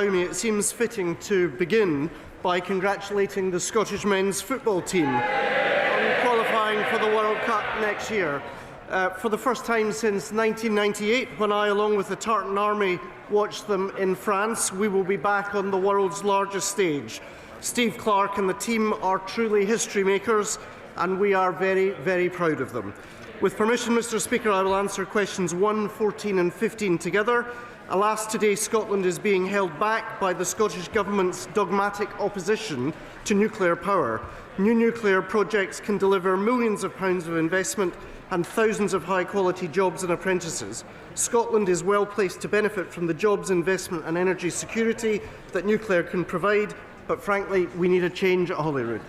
It seems fitting to begin by congratulating the Scottish men's football team on qualifying for the World Cup next year. For the first time since 1998, when I, along with the Tartan Army, watched them in France, we will be back on the world's largest stage. Steve Clarke and the team are truly history makers, and we are very, very proud of them. With permission, Mr. Speaker, I will answer questions 1, 14 and 15 together. Alas, today Scotland is being held back by the Scottish Government's dogmatic opposition to nuclear power. New nuclear projects can deliver millions of pounds of investment and thousands of high-quality jobs and apprentices. Scotland is well placed to benefit from the jobs, investment and energy security that nuclear can provide, but frankly, we need a change at Holyrood.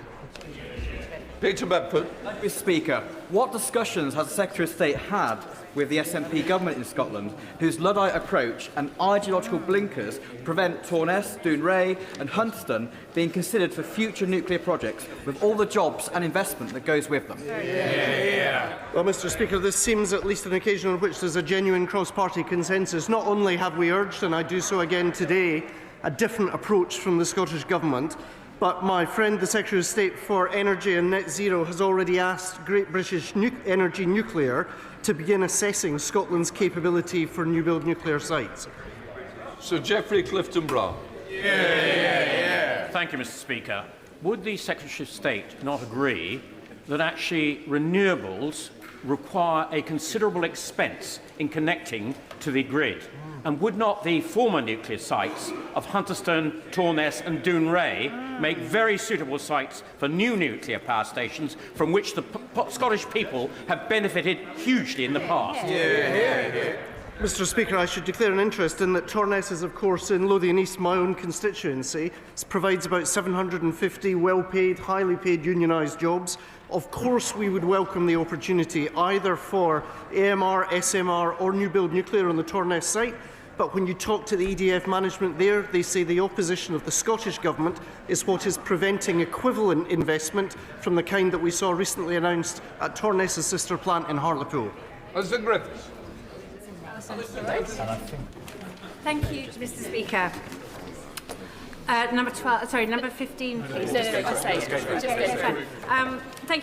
Peter Bedford. Mr. Speaker, what discussions has the Secretary of State had with the SNP government in Scotland, whose Luddite approach and ideological blinkers prevent Torness, Dounreay and Hunterston being considered for future nuclear projects, with all the jobs and investment that goes with them? Well, Mr. Speaker, this seems at least an occasion on which there is a genuine cross-party consensus. Not only have we urged, and I do so again today, a different approach from the Scottish Government, but my friend, the Secretary of State for Energy and Net Zero, has already asked Great British Energy Nuclear to begin assessing Scotland's capability for new-build nuclear sites. Sir Geoffrey Clifton-Brown. Thank you, Mr. Speaker. Would the Secretary of State not agree that actually renewables require a considerable expense in connecting to the grid? And would not the former nuclear sites of Hunterston, Torness and Dounreay make very suitable sites for new nuclear power stations from which the Scottish people have benefited hugely in the past? Mr. Speaker, I should declare an interest in that Torness is, of course, in Lothian East, my own constituency. It provides about 750 well-paid, highly paid unionised jobs. Of course, we would welcome the opportunity either for AMR, SMR or new-build nuclear on the Torness site. But when you talk to the EDF management there, they say the opposition of the Scottish Government is what is preventing equivalent investment from the kind that we saw recently announced at Torness's sister plant in Hartlepool. Mr. Griffiths. Thank you, Mr. Speaker. Number 15, please. Thank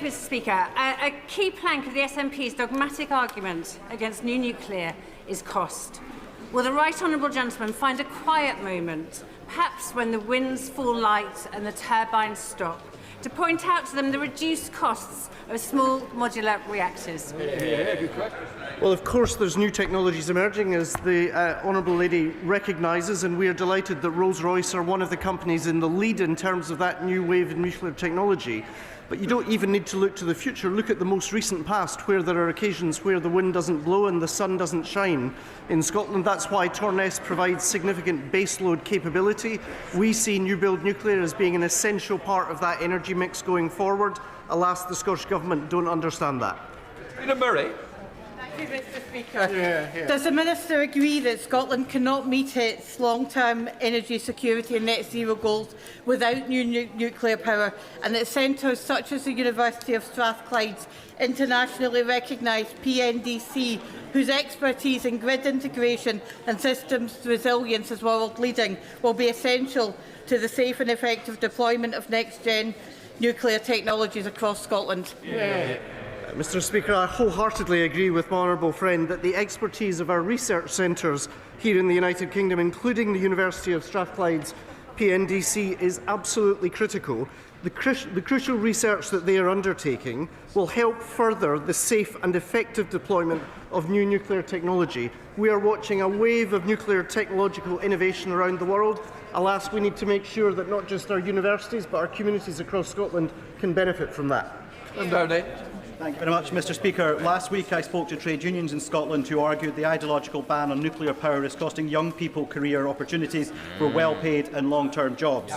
you, Mr. Speaker. A key plank of the SNP's dogmatic argument against new nuclear is cost. Will the right honourable gentleman find a quiet moment, perhaps when the winds fall light and the turbines stop, to point out to them the reduced costs of small modular reactors? Well, of course, there's new technologies emerging, as the Honourable Lady recognises, and we are delighted that Rolls-Royce are one of the companies in the lead in terms of that new wave in nuclear technology. But you don't even need to look to the future. Look at the most recent past, where there are occasions where the wind doesn't blow and the sun doesn't shine in Scotland. That's why Torness provides significant baseload capability. We see new-build nuclear as being an essential part of that energy mix going forward. Alas, the Scottish Government don't understand that. Peter Murray. Thank you, Mr. Speaker. Does the Minister agree that Scotland cannot meet its long-term energy security and net zero goals without new nuclear power, and that centres such as the University of Strathclyde's internationally recognised PNDC, whose expertise in grid integration and systems resilience is world-leading, will be essential to the safe and effective deployment of next-gen nuclear technologies across Scotland? Mr. Speaker, I wholeheartedly agree with my honourable friend that the expertise of our research centres here in the United Kingdom, including the University of Strathclyde's PNDC, is absolutely critical. The crucial research that they are undertaking will help further the safe and effective deployment of new nuclear technology. We are watching a wave of nuclear technological innovation around the world. Alas, we need to make sure that not just our universities but our communities across Scotland can benefit from that. And Downey. Thank you very much, Mr. Speaker. Last week I spoke to trade unions in Scotland who argued the ideological ban on nuclear power is costing young people career opportunities for well-paid and long-term jobs.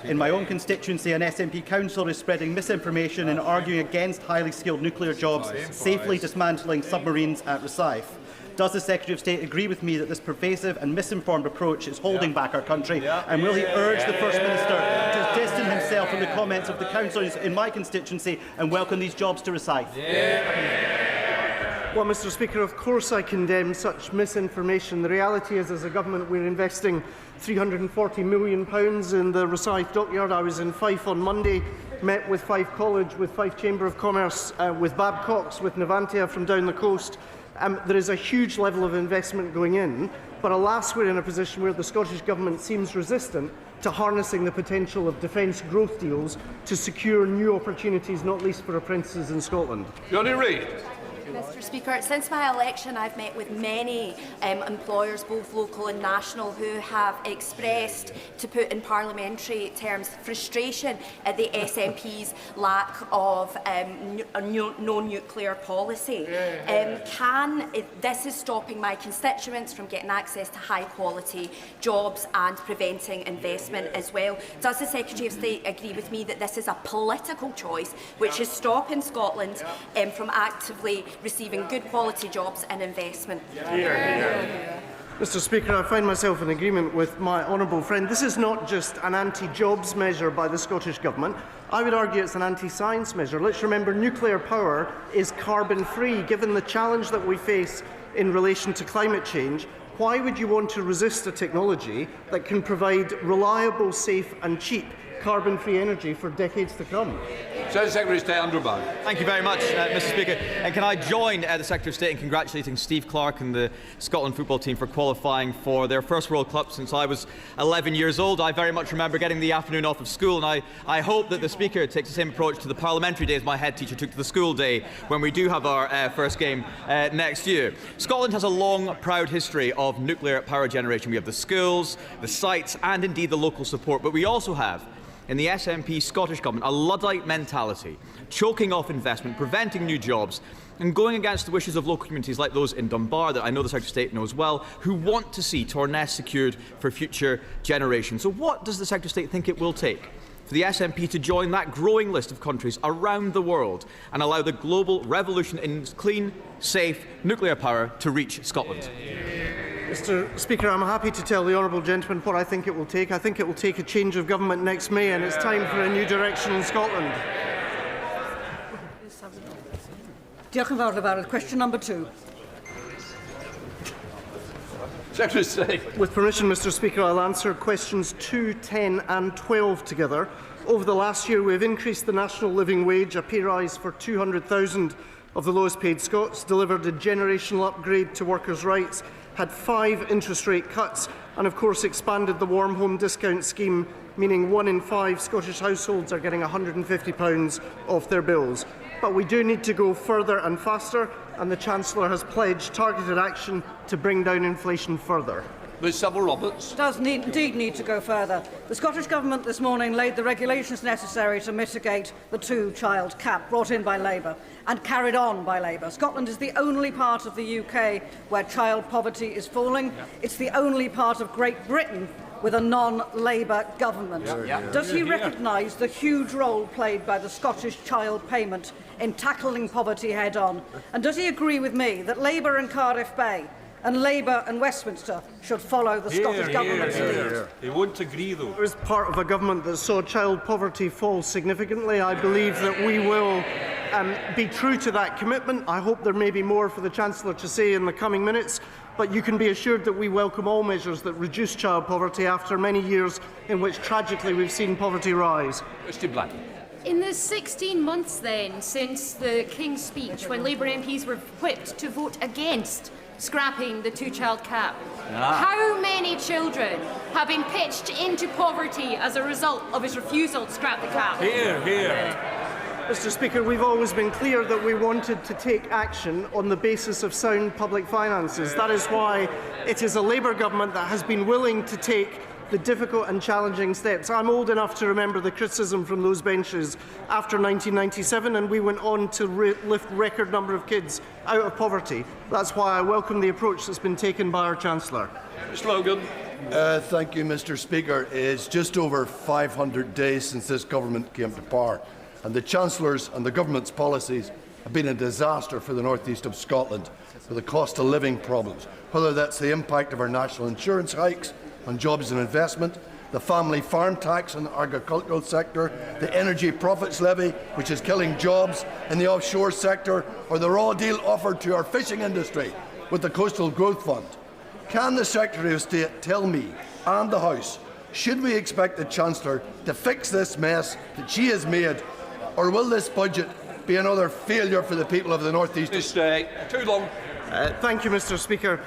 In my own constituency, an SNP councillor is spreading misinformation and arguing against highly skilled nuclear jobs, safely dismantling submarines at Rosyth. Does the Secretary of State agree with me that this pervasive and misinformed approach is holding back our country? And will he urge the First Minister to distance himself from the comments of the councillors in my constituency and welcome these jobs to Rosyth? Well, Mr Speaker, of course I condemn such misinformation. The reality is, as a government, we're investing £340 million in the Rosyth dockyard. I was in Fife on Monday, met with Fife College, with Fife Chamber of Commerce, with Babcock's, with Navantia from down the coast. There is a huge level of investment going in, but alas, we're in a position where the Scottish Government seems resistant to harnessing the potential of defence growth deals to secure new opportunities, not least for apprentices in Scotland. Ms Reeves. Mr Speaker, since my election I've met with many employers, both local and national, who have expressed, to put in parliamentary terms, frustration at the SNP's lack of no-nuclear policy. This is stopping my constituents from getting access to high-quality jobs and preventing investment as well. Does the Secretary of State agree with me that this is a political choice which is stopping Scotland from actively receiving good quality jobs and investment? Mr Speaker, I find myself in agreement with my honourable friend. This is not just an anti-jobs measure by the Scottish Government. I would argue it's an anti-science measure. Let's remember, nuclear power is carbon-free. Given the challenge that we face in relation to climate change, why would you want to resist a technology that can provide reliable, safe and cheap carbon-free energy for decades to come? Secretary of State Underbag. Thank you very much, Mr Speaker. And can I join the Secretary of State in congratulating Steve Clarke and the Scotland football team for qualifying for their first World Cup since I was 11 years old. I very much remember getting the afternoon off of school, and I hope that the Speaker takes the same approach to the parliamentary days my head teacher took to the school day when we do have our first game next year. Scotland has a long, proud history of nuclear power generation. We have the skills, the sites and indeed the local support, but we also have in the SNP Scottish Government a Luddite mentality, choking off investment, preventing new jobs and going against the wishes of local communities like those in Dunbar that I know the Secretary of State knows well, who want to see Torness secured for future generations. So what does the Secretary of State think it will take for the SNP to join that growing list of countries around the world and allow the global revolution in clean, safe nuclear power to reach Scotland? Mr Speaker, I'm happy to tell the honourable gentleman what I think it will take. I think it will take a change of government next May, and it's time for a new direction in Scotland. Question number 2. Secretary of State. With permission, Mr Speaker, I'll answer questions 2, 10 and 12 together. Over the last year, we have increased the national living wage, a pay rise for 200,000 of the lowest paid Scots, delivered a generational upgrade to workers' rights, had 5 interest rate cuts and of course expanded the warm home discount scheme, meaning 1 in 5 Scottish households are getting £150 off their bills. But we do need to go further and faster, and the Chancellor has pledged targeted action to bring down inflation further. Ms Roberts. Does indeed need to go further. The Scottish Government this morning laid the regulations necessary to mitigate the 2-child cap brought in by Labour and carried on by Labour. Scotland is the only part of the UK where child poverty is falling. It's the only part of Great Britain with a non-Labour government. Does he recognise the huge role played by the Scottish child payment in tackling poverty head-on? And does he agree with me that Labour in Cardiff Bay and Labour and Westminster should follow the Scottish Government's lead? He won't agree, though. As part of a government that saw child poverty fall significantly, I believe that we will be true to that commitment. I hope there may be more for the Chancellor to say in the coming minutes, but you can be assured that we welcome all measures that reduce child poverty after many years in which, tragically, we've seen poverty rise. Mr Black. In the 16 months, then, since the King's speech, when Labour MPs were whipped to vote against scrapping the 2-child cap, how many children have been pitched into poverty as a result of his refusal to scrap the cap? Here, here. Mr Speaker, we've always been clear that we wanted to take action on the basis of sound public finances. That is why it is a Labour government that has been willing to take the difficult and challenging steps. I'm old enough to remember the criticism from those benches after 1997, and we went on to lift record number of kids out of poverty. That's why I welcome the approach that's been taken by our Chancellor. Slogan. Thank you, Mr Speaker. It's just over 500 days since this government came to power, and the Chancellor's and the government's policies have been a disaster for the north east of Scotland, with the cost of living problems, whether that's the impact of our national insurance hikes on jobs and investment, the family farm tax in the agricultural sector, the energy profits levy, which is killing jobs in the offshore sector, or the raw deal offered to our fishing industry with the Coastal Growth Fund. Can the Secretary of State tell me and the House, should we expect the Chancellor to fix this mess that she has made, or will this budget be another failure for the people of the North East? Too long. Thank you, Mr. Speaker.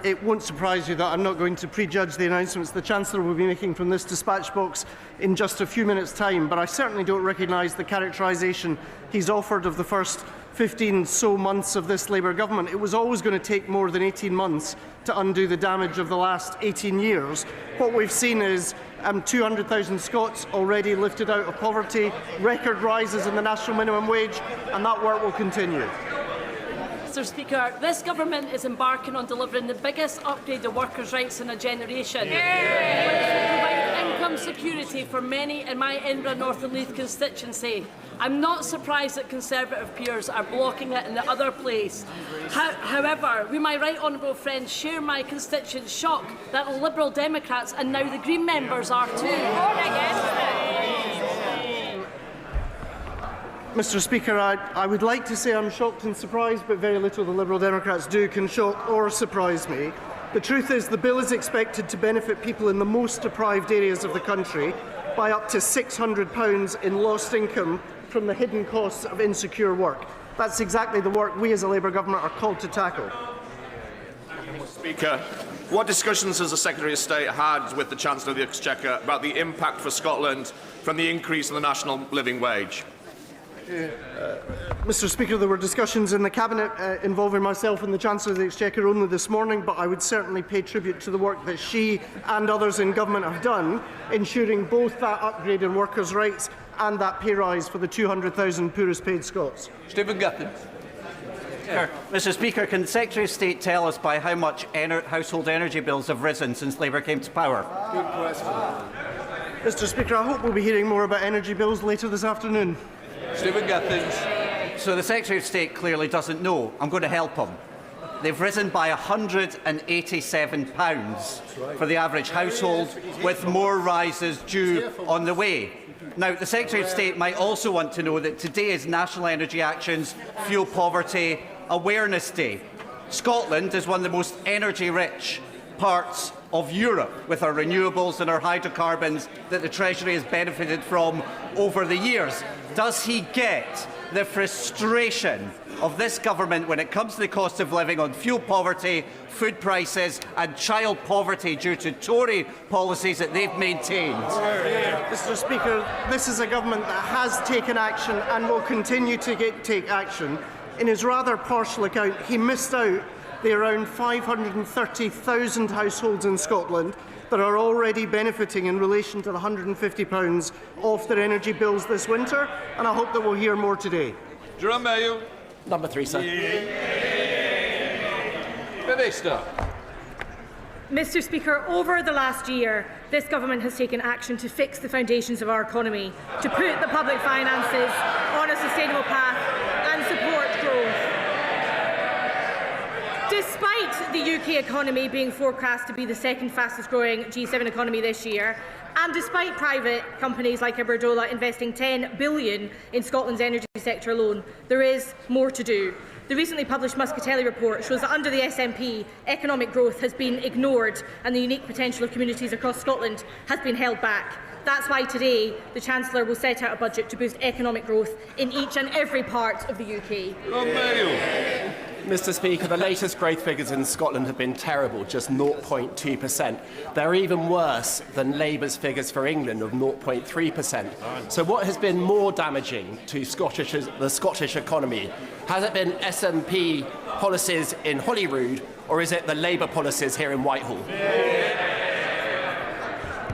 It won't surprise you that I'm not going to prejudge the announcements the Chancellor will be making from this dispatch box in just a few minutes' time, but I certainly don't recognise the characterisation he's offered of the first 15 so months of this Labour government. It was always going to take more than 18 months to undo the damage of the last 18 years. What we've seen is 200,000 Scots already lifted out of poverty, record rises in the national minimum wage, and that work will continue. Mr. Speaker, this government is embarking on delivering the biggest upgrade of workers' rights in a generation. Which will provide income security for many in my Edinburgh North and Leith constituency. I'm not surprised that Conservative peers are blocking it in the other place. However, will my right honourable friends share my constituents' shock that the Liberal Democrats and now the Green members are too? Mr. Speaker, I would like to say I'm shocked and surprised, but very little the Liberal Democrats do can shock or surprise me. The truth is the bill is expected to benefit people in the most deprived areas of the country by up to £600 in lost income from the hidden costs of insecure work. That's exactly the work we as a Labour government are called to tackle. Speaker, what discussions has the Secretary of State had with the Chancellor of the Exchequer about the impact for Scotland from the increase in the national living wage? Mr. Speaker, there were discussions in the Cabinet involving myself and the Chancellor of the Exchequer only this morning, but I would certainly pay tribute to the work that she and others in Government have done, ensuring both that upgrade in workers' rights and that pay rise for the 200,000 poorest paid Scots. Stephen Giffen. Mr. Speaker, can the Secretary of State tell us by how much household energy bills have risen since Labour came to power? Good question. Mr. Speaker, I hope we'll be hearing more about energy bills later this afternoon. Stephen Giffen. So the Secretary of State clearly doesn't know. I'm going to help him. They've risen by £187 for the average household, with more rises due on the way. Now, the Secretary of State might also want to know that today is National Energy Action's Fuel Poverty Awareness Day. Scotland is one of the most energy-rich parts of Europe, with our renewables and our hydrocarbons that the Treasury has benefited from over the years. Does he get the frustration of this government when it comes to the cost of living on fuel poverty, food prices and child poverty due to Tory policies that they've maintained? Mr. Speaker, this is a government that has taken action and will continue to take action. In his rather partial account, he missed out the around 530,000 households in Scotland that are already benefiting in relation to the £150 off their energy bills this winter, and I hope that we'll hear more today. Rumoured. Number 3, sir. Minister. Mr. Speaker, over the last year, this government has taken action to fix the foundations of our economy, to put the public finances on a sustainable path and support growth. Despite the UK economy being forecast to be the second fastest growing G7 economy this year, and despite private companies like Iberdrola investing £10 billion in Scotland's energy sector alone, there is more to do. The recently published Muscatelli report shows that under the SNP, economic growth has been ignored and the unique potential of communities across Scotland has been held back. That's why today the Chancellor will set out a budget to boost economic growth in each and every part of the UK. Mr. Speaker, the latest growth figures in Scotland have been terrible, just 0.2%. They're even worse than Labour's figures for England of 0.3%. So what has been more damaging to the Scottish economy? Has it been SNP policies in Holyrood, or is it the Labour policies here in Whitehall?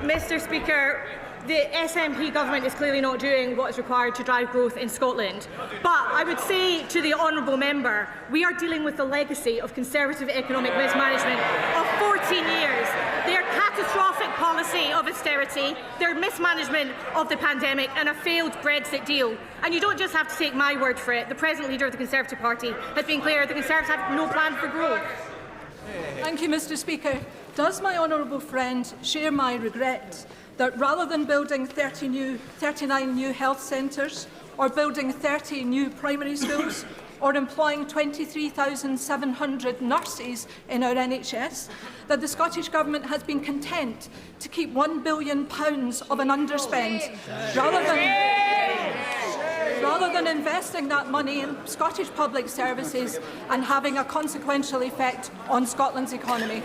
Mr. Speaker, the SNP government is clearly not doing what is required to drive growth in Scotland. But I would say to the honourable member, we are dealing with the legacy of Conservative economic mismanagement of 14 years. Their catastrophic policy of austerity, their mismanagement of the pandemic and a failed Brexit deal. And you don't just have to take my word for it. The present leader of the Conservative Party has been clear the Conservatives have no plan for growth. Thank you, Mr. Speaker. Does my honourable friend share my regret that rather than building 39 new health centres, or building 30 new primary schools, or employing 23,700 nurses in our NHS, that the Scottish Government has been content to keep £1 billion of an underspend, rather than investing that money in Scottish public services and having a consequential effect on Scotland's economy?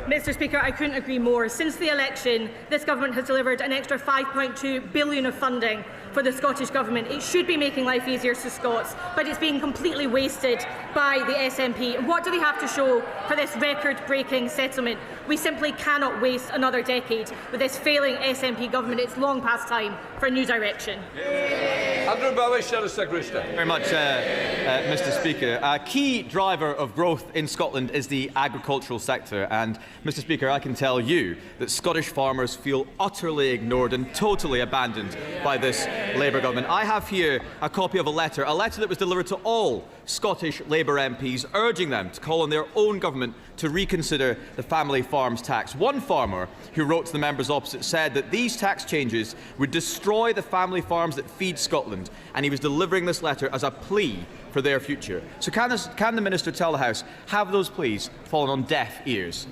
Mr Speaker, I couldn't agree more. Since the election, this government has delivered an extra £5.2 billion of funding for the Scottish Government. It should be making life easier for Scots, but it's being completely wasted by the SNP. And what do they have to show for this record-breaking settlement? We simply cannot waste another decade with this failing SNP government. It's long past time for a new direction. Andrew Bowie, Shadow Secretary of State. Very much, Mr Speaker. A key driver of growth in Scotland is the agricultural sector, and Mr Speaker, I can tell you that Scottish farmers feel utterly ignored and totally abandoned by this Labour government. I have here a copy of a letter that was delivered to all Scottish Labour MPs, urging them to call on their own government to reconsider the family farms tax. One farmer who wrote to the members opposite said that these tax changes would destroy the family farms that feed Scotland, and he was delivering this letter as a plea for their future. So can the Minister tell the House, have those pleas fallen on deaf ears?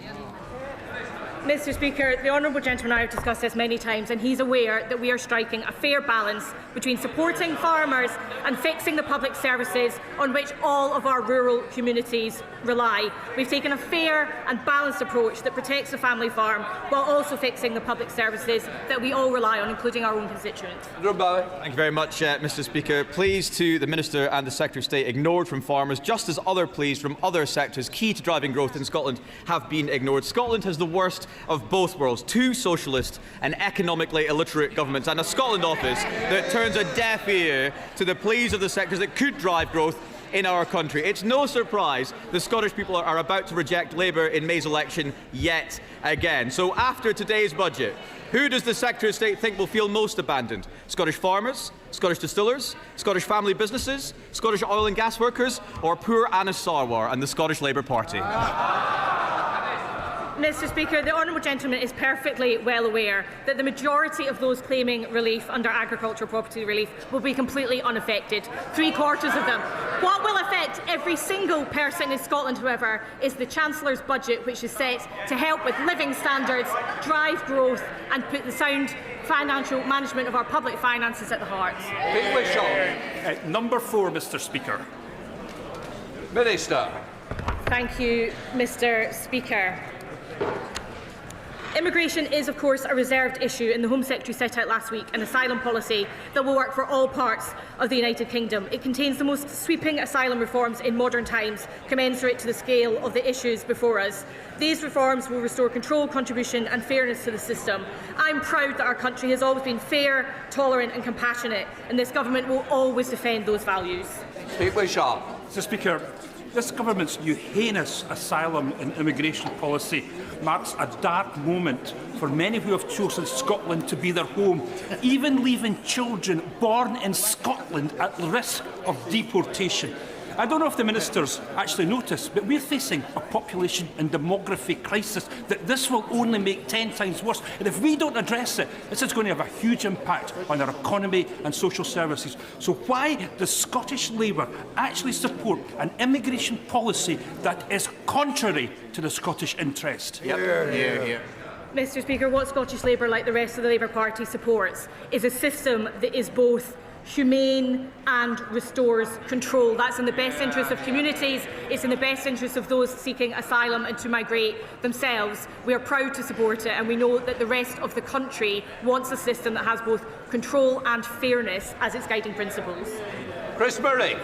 Mr Speaker, the honourable gentleman and I have discussed this many times, and he's aware that we are striking a fair balance between supporting farmers and fixing the public services on which all of our rural communities rely. We've taken a fair and balanced approach that protects the family farm while also fixing the public services that we all rely on, including our own constituents. Thank you very much, Mr Speaker. Pleas to the Minister and the Secretary of State ignored from farmers, just as other pleas from other sectors key to driving growth in Scotland have been ignored. Scotland has the worst of both worlds, two socialist and economically illiterate governments, and a Scotland office that turns a deaf ear to the pleas of the sectors that could drive growth in our country. It's no surprise the Scottish people are about to reject Labour in May's election yet again. So after today's budget, who does the Secretary of State think will feel most abandoned? Scottish farmers, Scottish distillers, Scottish family businesses, Scottish oil and gas workers, or poor Anna Sarwar and the Scottish Labour Party? Mr Speaker, the honourable gentleman is perfectly well aware that the majority of those claiming relief under agricultural property relief will be completely unaffected, 3/4 of them. What will affect every single person in Scotland, however, is the Chancellor's budget, which is set to help with living standards, drive growth and put the sound financial management of our public finances at the heart. Number 4, Mr Speaker. Minister. Thank you, Mr Speaker. Immigration is, of course, a reserved issue, and the Home Secretary set out last week an asylum policy that will work for all parts of the United Kingdom. It contains the most sweeping asylum reforms in modern times, commensurate to the scale of the issues before us. These reforms will restore control, contribution and fairness to the system. I'm proud that our country has always been fair, tolerant and compassionate, and this government will always defend those values. Mr Speaker, this government's new heinous asylum and immigration policy marks a dark moment for many who have chosen Scotland to be their home, even leaving children born in Scotland at risk of deportation. I don't know if the ministers actually notice, but we're facing a population and demography crisis that this will only make 10 times worse. And if we don't address it, this is going to have a huge impact on our economy and social services. So why does Scottish Labour actually support an immigration policy that is contrary to the Scottish interest? Mr Speaker, what Scottish Labour, like the rest of the Labour Party, supports is a system that is both humane and restores control. That's in the best interest of communities, it's in the best interest of those seeking asylum and to migrate themselves. We are proud to support it, and we know that the rest of the country wants a system that has both control and fairness as its guiding principles. Chris Murray.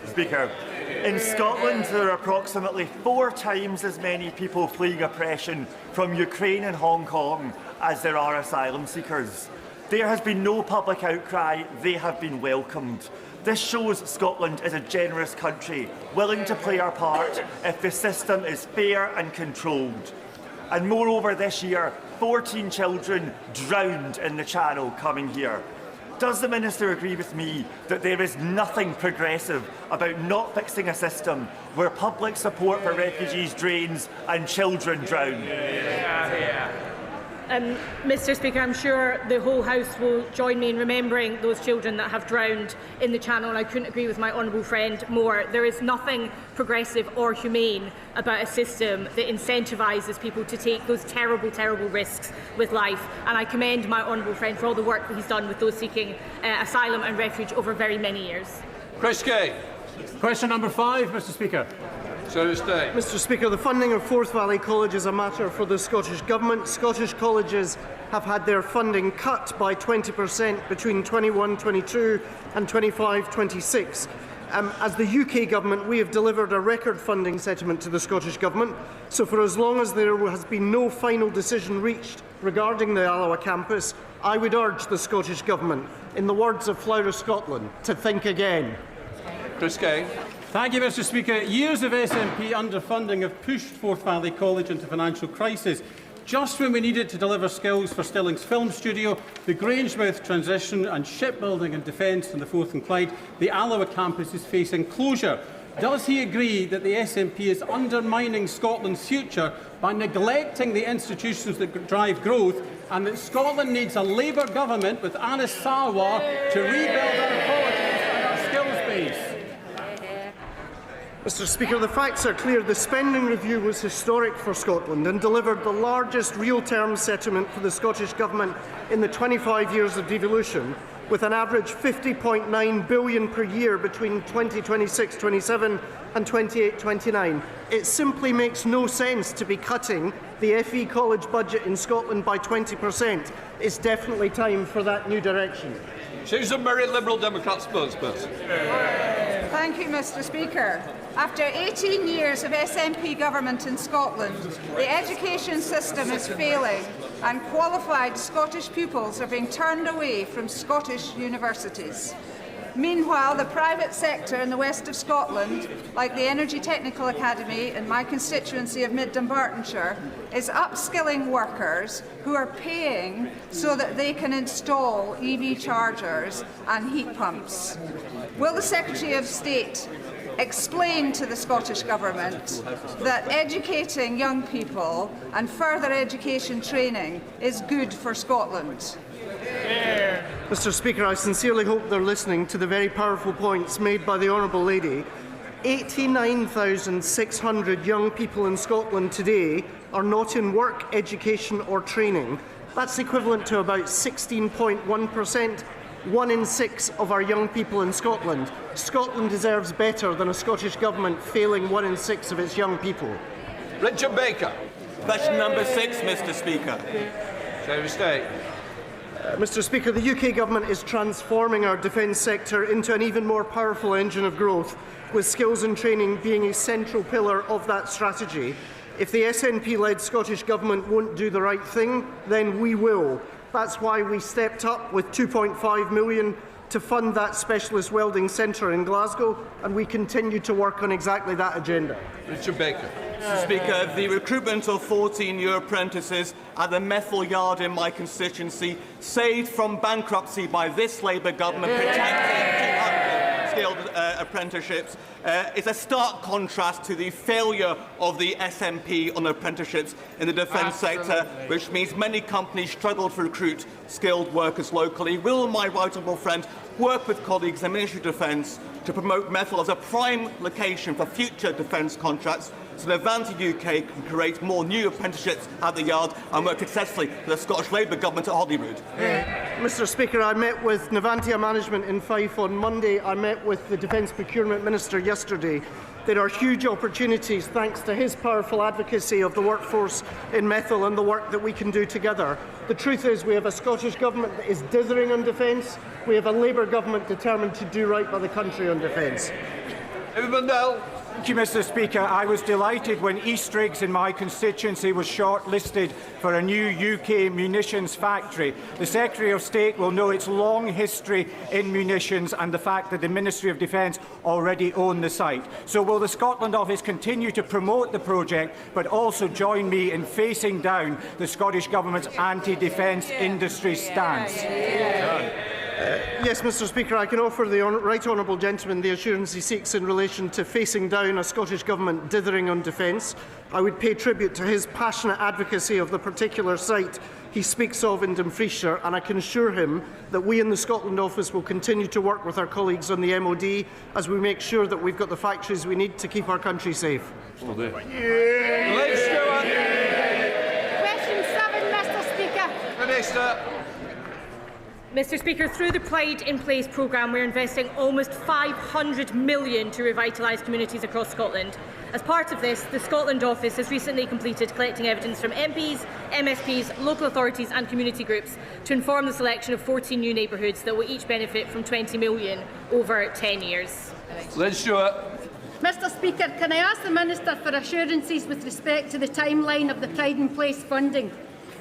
Speaker, in Scotland there are approximately 4 times as many people fleeing oppression from Ukraine and Hong Kong as there are asylum seekers. There has been no public outcry, they have been welcomed. This shows Scotland is a generous country, willing to play our part if the system is fair and controlled. And moreover, this year, 14 children drowned in the Channel coming here. Does the Minister agree with me that there is nothing progressive about not fixing a system where public support for refugees drains and children drown? Mr Speaker, I'm sure the whole House will join me in remembering those children that have drowned in the Channel, and I couldn't agree with my honourable friend more. There is nothing progressive or humane about a system that incentivises people to take those terrible, terrible risks with life, and I commend my honourable friend for all the work that he's done with those seeking asylum and refuge over very many years. Chris Kay. Question number 5, Mr Speaker. Mr Speaker, the funding of Forth Valley College is a matter for the Scottish Government. Scottish colleges have had their funding cut by 20% between 21-22 and 25-26. As the UK Government, we have delivered a record funding settlement to the Scottish Government, so for as long as there has been no final decision reached regarding the Alloa campus, I would urge the Scottish Government, in the words of Flower of Scotland, to think again. Chris Kay. Thank you, Mr Speaker. Years of SNP underfunding have pushed Forth Valley College into financial crisis. Just when we needed to deliver skills for Stilling's film studio, the Grangemouth transition and shipbuilding and defence in the Forth and Clyde, the Alloa campus is facing closure. Does he agree that the SNP is undermining Scotland's future by neglecting the institutions that drive growth, and that Scotland needs a Labour government with Anas Sarwar to rebuild our colleges and our skills base? Mr Speaker, the facts are clear. The spending review was historic for Scotland and delivered the largest real-term settlement for the Scottish Government in the 25 years of devolution, with an average £50.9 billion per year between 2026-27 and 28-29. It simply makes no sense to be cutting the FE College budget in Scotland by 20%. It's definitely time for that new direction. Susan Murray, Liberal Democrat spokesperson. Thank you, Mr Speaker. After 18 years of SNP government in Scotland, the education system is failing and qualified Scottish pupils are being turned away from Scottish universities. Meanwhile, the private sector in the west of Scotland, like the Energy Technical Academy in my constituency of Mid Dunbartonshire, is upskilling workers who are paying so that they can install EV chargers and heat pumps. Will the Secretary of State explain to the Scottish Government that educating young people and further education training is good for Scotland? Mr Speaker, I sincerely hope they're listening to the very powerful points made by the Honourable Lady. 89,600 young people in Scotland today are not in work, education or training. That's equivalent to about 16.1%. 1 in 6 of our young people in Scotland. Scotland deserves better than a Scottish Government failing 1 in 6 of its young people. Richard Baker. Question number 6, Mr Speaker. Secretary of State. Mr Speaker, the UK Government is transforming our defence sector into an even more powerful engine of growth, with skills and training being a central pillar of that strategy. If the SNP-led Scottish Government won't do the right thing, then we will. That's why we stepped up with £2.5 million to fund that specialist welding centre in Glasgow, and we continue to work on exactly that agenda. Richard Baker. Mr Speaker, the recruitment of 14 new apprentices at the Methil Yard in my constituency, saved from bankruptcy by this Labour Government, protecting 200 skilled apprenticeships, is a stark contrast to the failure of the SNP on apprenticeships in the defence sector, which means many companies struggle to recruit skilled workers locally. Will my right honourable friend work with colleagues in the Ministry of Defence to promote Methil as a prime location for future defence contracts, so that Navanti UK can create more new apprenticeships at the Yard and work successfully with the Scottish Labour Government at Holyrood? Mr Speaker, I met with Navantia Management in Fife on Monday. I met with the Defence Procurement Minister yesterday. There are huge opportunities thanks to his powerful advocacy of the workforce in Methil and the work that we can do together. The truth is we have a Scottish Government that is dithering on defence. We have a Labour Government determined to do right by the country on defence. Thank you, Mr Speaker. I was delighted when Eastriggs in my constituency was shortlisted for a new UK munitions factory. The Secretary of State will know its long history in munitions and the fact that the Ministry of Defence already own the site. So will the Scotland Office continue to promote the project but also join me in facing down the Scottish Government's anti-defence industry stance? Yes, Mr Speaker, I can offer the right honourable gentleman the assurance he seeks in relation to facing down a Scottish Government dithering on defence. I would pay tribute to his passionate advocacy of the particular site he speaks of in Dumfriesshire, and I can assure him that we in the Scotland Office will continue to work with our colleagues on the MOD as we make sure that we've got the factories we need to keep our country safe. Question 7, Mr Speaker. Minister. Mr Speaker, through the Pride in Place programme, we're investing almost £500 million to revitalise communities across Scotland. As part of this, the Scotland Office has recently completed collecting evidence from MPs, MSPs, local authorities and community groups to inform the selection of 14 new neighbourhoods that will each benefit from £20 million over 10 years. Liz Stewart. Mr Speaker, can I ask the Minister for assurances with respect to the timeline of the Pride in Place funding?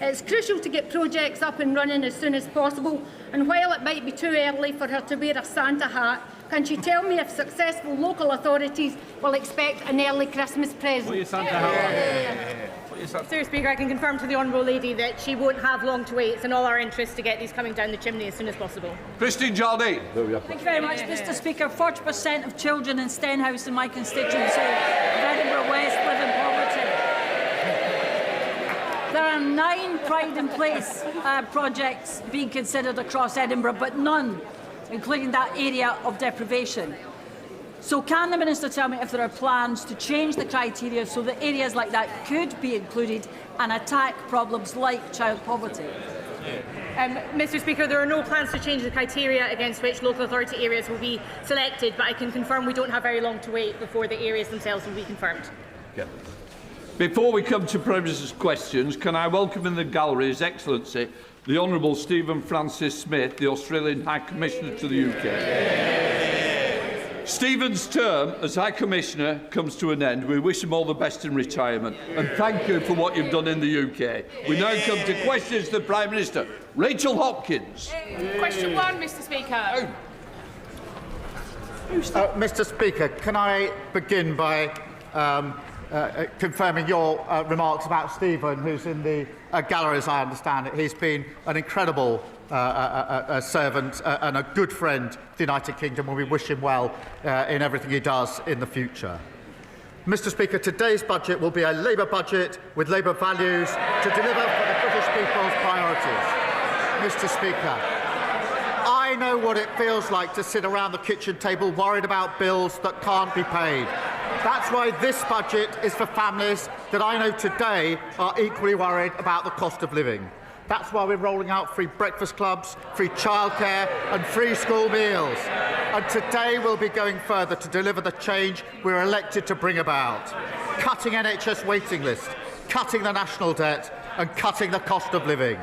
It's crucial to get projects up and running as soon as possible, and while it might be too early for her to wear a Santa hat, can she tell me if successful local authorities will expect an early Christmas present? Mr Speaker, I can confirm to the Honourable Lady that she won't have long to wait. It's in all our interest to get these coming down the chimney as soon as possible. Christine Jardine. Thank you very much, Mr Speaker. 40% of children in Stenhouse in my constituency of Edinburgh West live in poverty. There are 9 Pride in Place projects being considered across Edinburgh, but none including that area of deprivation. So can the Minister tell me if there are plans to change the criteria so that areas like that could be included and attack problems like child poverty? Mr Speaker, there are no plans to change the criteria against which local authority areas will be selected, but I can confirm we don't have very long to wait before the areas themselves will be confirmed. Okay. Before we come to Prime Minister's questions, can I welcome in the gallery His Excellency the Honourable Stephen Francis Smith, the Australian High Commissioner to the UK. Stephen's term as High Commissioner comes to an end. We wish him all the best in retirement and thank you for what you've done in the UK. We now come to questions to the Prime Minister. Rachel Hopkins. Question 1, Mr Speaker. Mr Speaker, can I begin by confirming your remarks about Stephen, who's in the gallery, as I understand it. He's been an incredible servant and a good friend to the United Kingdom, and we wish him well in everything he does in the future. Mr Speaker, today's budget will be a Labour budget with Labour values to deliver for the British people's priorities. Mr Speaker, I know what it feels like to sit around the kitchen table worried about bills that can't be paid. That's why this budget is for families that I know today are equally worried about the cost of living. That's why we're rolling out free breakfast clubs, free childcare and free school meals. And today we'll be going further to deliver the change we're elected to bring about. Cutting NHS waiting lists, cutting the national debt and cutting the cost of living.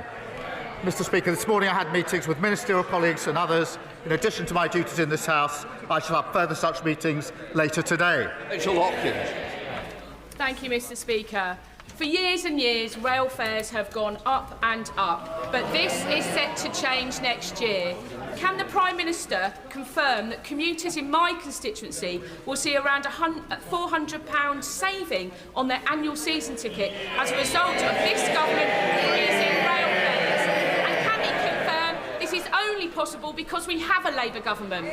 Mr Speaker, this morning I had meetings with ministerial colleagues and others. In addition to my duties in this House, I shall have further such meetings later today. Rachel Hopkins. Thank you, Mr Speaker. For years and years, rail fares have gone up and up, but this is set to change next year. Can the Prime Minister confirm that commuters in my constituency will see around £400 saving on their annual season ticket as a result of this government freezing rail fares? And can he confirm this is only possible because we have a Labour government?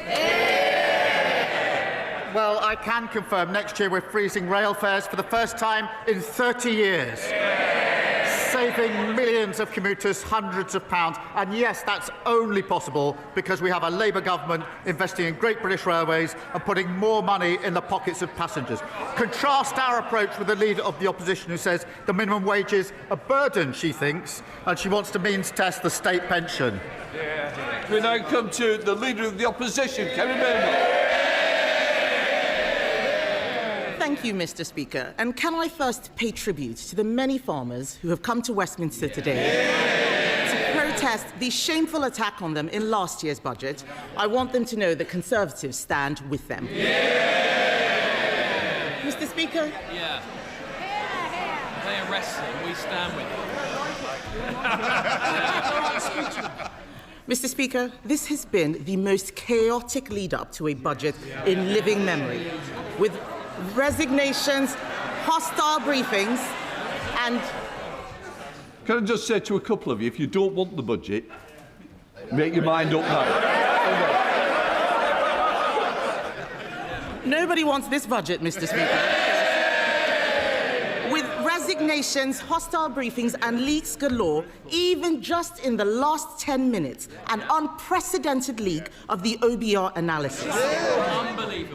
Well, I can confirm next year we're freezing rail fares for the first time in 30 years, saving millions of commuters hundreds of pounds. And yes, that's only possible because we have a Labour government investing in Great British Railways and putting more money in the pockets of passengers. Contrast our approach with the Leader of the Opposition, who says the minimum wage is a burden, she thinks, and she wants to means test the state pension. We now come to the Leader of the Opposition, Kerry Byrne. Thank you, Mr Speaker. And can I first pay tribute to the many farmers who have come to Westminster today to protest the shameful attack on them in last year's budget. I want them to know that Conservatives stand with them. Mr Speaker? Yeah. They arrest them, we stand with them. Mr Speaker, this has been the most chaotic lead-up to a budget in living memory, with resignations, hostile briefings, and... Can I just say to a couple of you, if you don't want the budget, Make your mind up now. Nobody wants this budget, Mr. Speaker. With resignations, hostile briefings and leaks galore, even just in the last 10 minutes, an unprecedented leak of the OBR analysis.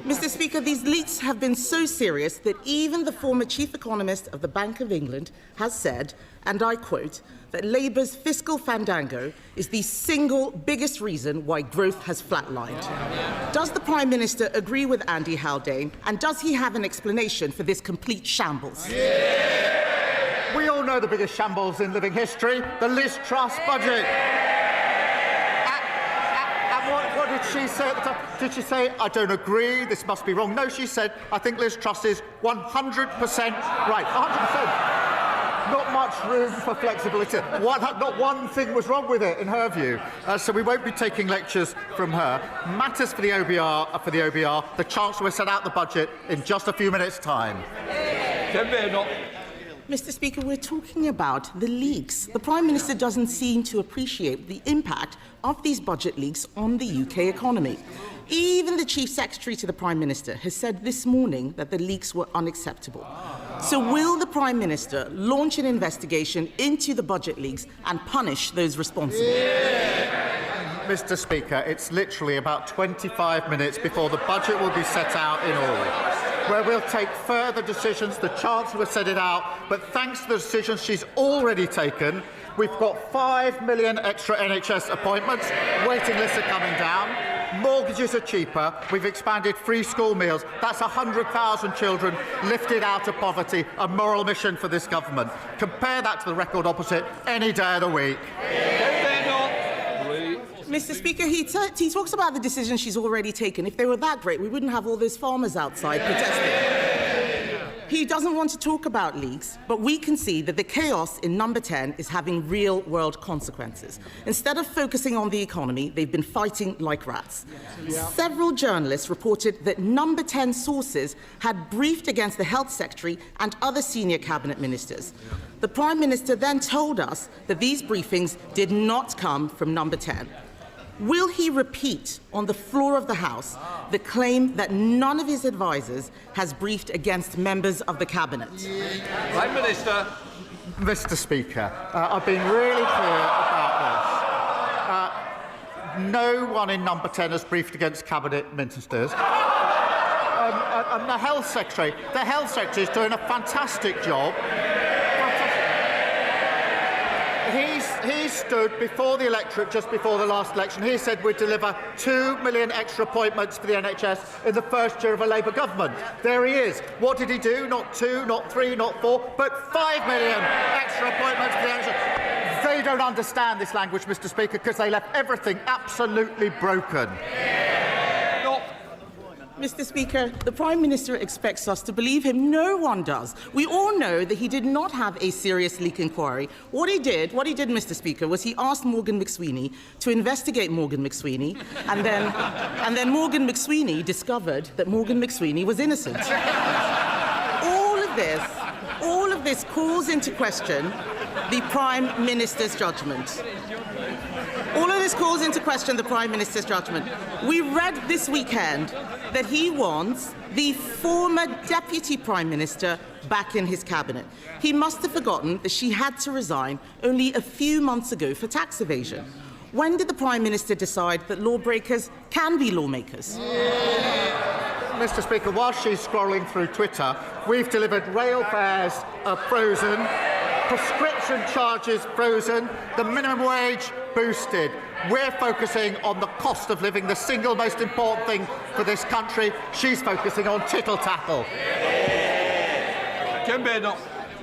Mr. Speaker, these leaks have been so serious that even the former chief economist of the Bank of England has said, and I quote, that Labour's fiscal fandango is the single biggest reason why growth has flatlined. Does the Prime Minister agree with Andy Haldane, and does he have an explanation for this complete shambles? We all know the biggest shambles in living history, the Liz Truss budget. And what did she say at the time? Did she say, I don't agree, this must be wrong? No, she said, I think Liz Truss is 100% right. 100%. Not much room for flexibility. Not one thing was wrong with it, in her view. So we won't be taking lectures from her. Matters for the OBR. The Chancellor will set out the budget in just a few minutes' time. Mr. Speaker, we're talking about the leaks. The Prime Minister doesn't seem to appreciate the impact of these budget leaks on the UK economy. Even the Chief Secretary to the Prime Minister has said this morning that the leaks were unacceptable. So will the Prime Minister launch an investigation into the budget leaks and punish those responsible? Mr. Speaker, it's literally about 25 minutes before the budget will be set out in August, where we'll take further decisions. The Chancellor will set it out, but thanks to the decisions she's already taken, we've got 5 million extra NHS appointments, waiting lists are coming down, mortgages are cheaper, we've expanded free school meals. That's 100,000 children lifted out of poverty, a moral mission for this government. Compare that to the record opposite any day of the week. Mr. Speaker, he talks about the decisions she's already taken. If they were that great, we wouldn't have all those farmers outside protesting. He doesn't want to talk about leaks, but we can see that the chaos in Number 10 is having real-world consequences. Instead of focusing on the economy, they've been fighting like rats. Several journalists reported that Number 10 sources had briefed against the Health Secretary and other senior cabinet ministers. The Prime Minister then told us that these briefings did not come from Number 10. Will he repeat on the floor of the House the claim that none of his advisers has briefed against members of the Cabinet? Prime Minister. Mr. Speaker, I've been really clear about this. No one in Number 10 has briefed against Cabinet ministers. And the Health Secretary is doing a fantastic job. He stood before the electorate just before the last election. He said we'd deliver 2 million extra appointments for the NHS in the first year of a Labour government. There he is. What did he do? Not 2, not 3, not 4, but 5 million extra appointments for the NHS. They don't understand this language, Mr. Speaker, because they left everything absolutely broken. Mr. Speaker, the Prime Minister expects us to believe him. No one does. We all know that he did not have a serious leak inquiry. What he did, Mr. Speaker, was he asked Morgan McSweeney to investigate Morgan McSweeney, and then Morgan McSweeney discovered that Morgan McSweeney was innocent. All of this calls into question the Prime Minister's judgment. All of this calls into question the Prime Minister's judgment. We read this weekend that he wants the former Deputy Prime Minister back in his cabinet. He must have forgotten that she had to resign only a few months ago for tax evasion. When did the Prime Minister decide that lawbreakers can be lawmakers? Mr. Speaker, while she's scrolling through Twitter, we've delivered rail fares frozen, prescription charges frozen, the minimum wage boosted. We're focusing on the cost of living, the single most important thing for this country. She's focusing on tittle-tattle.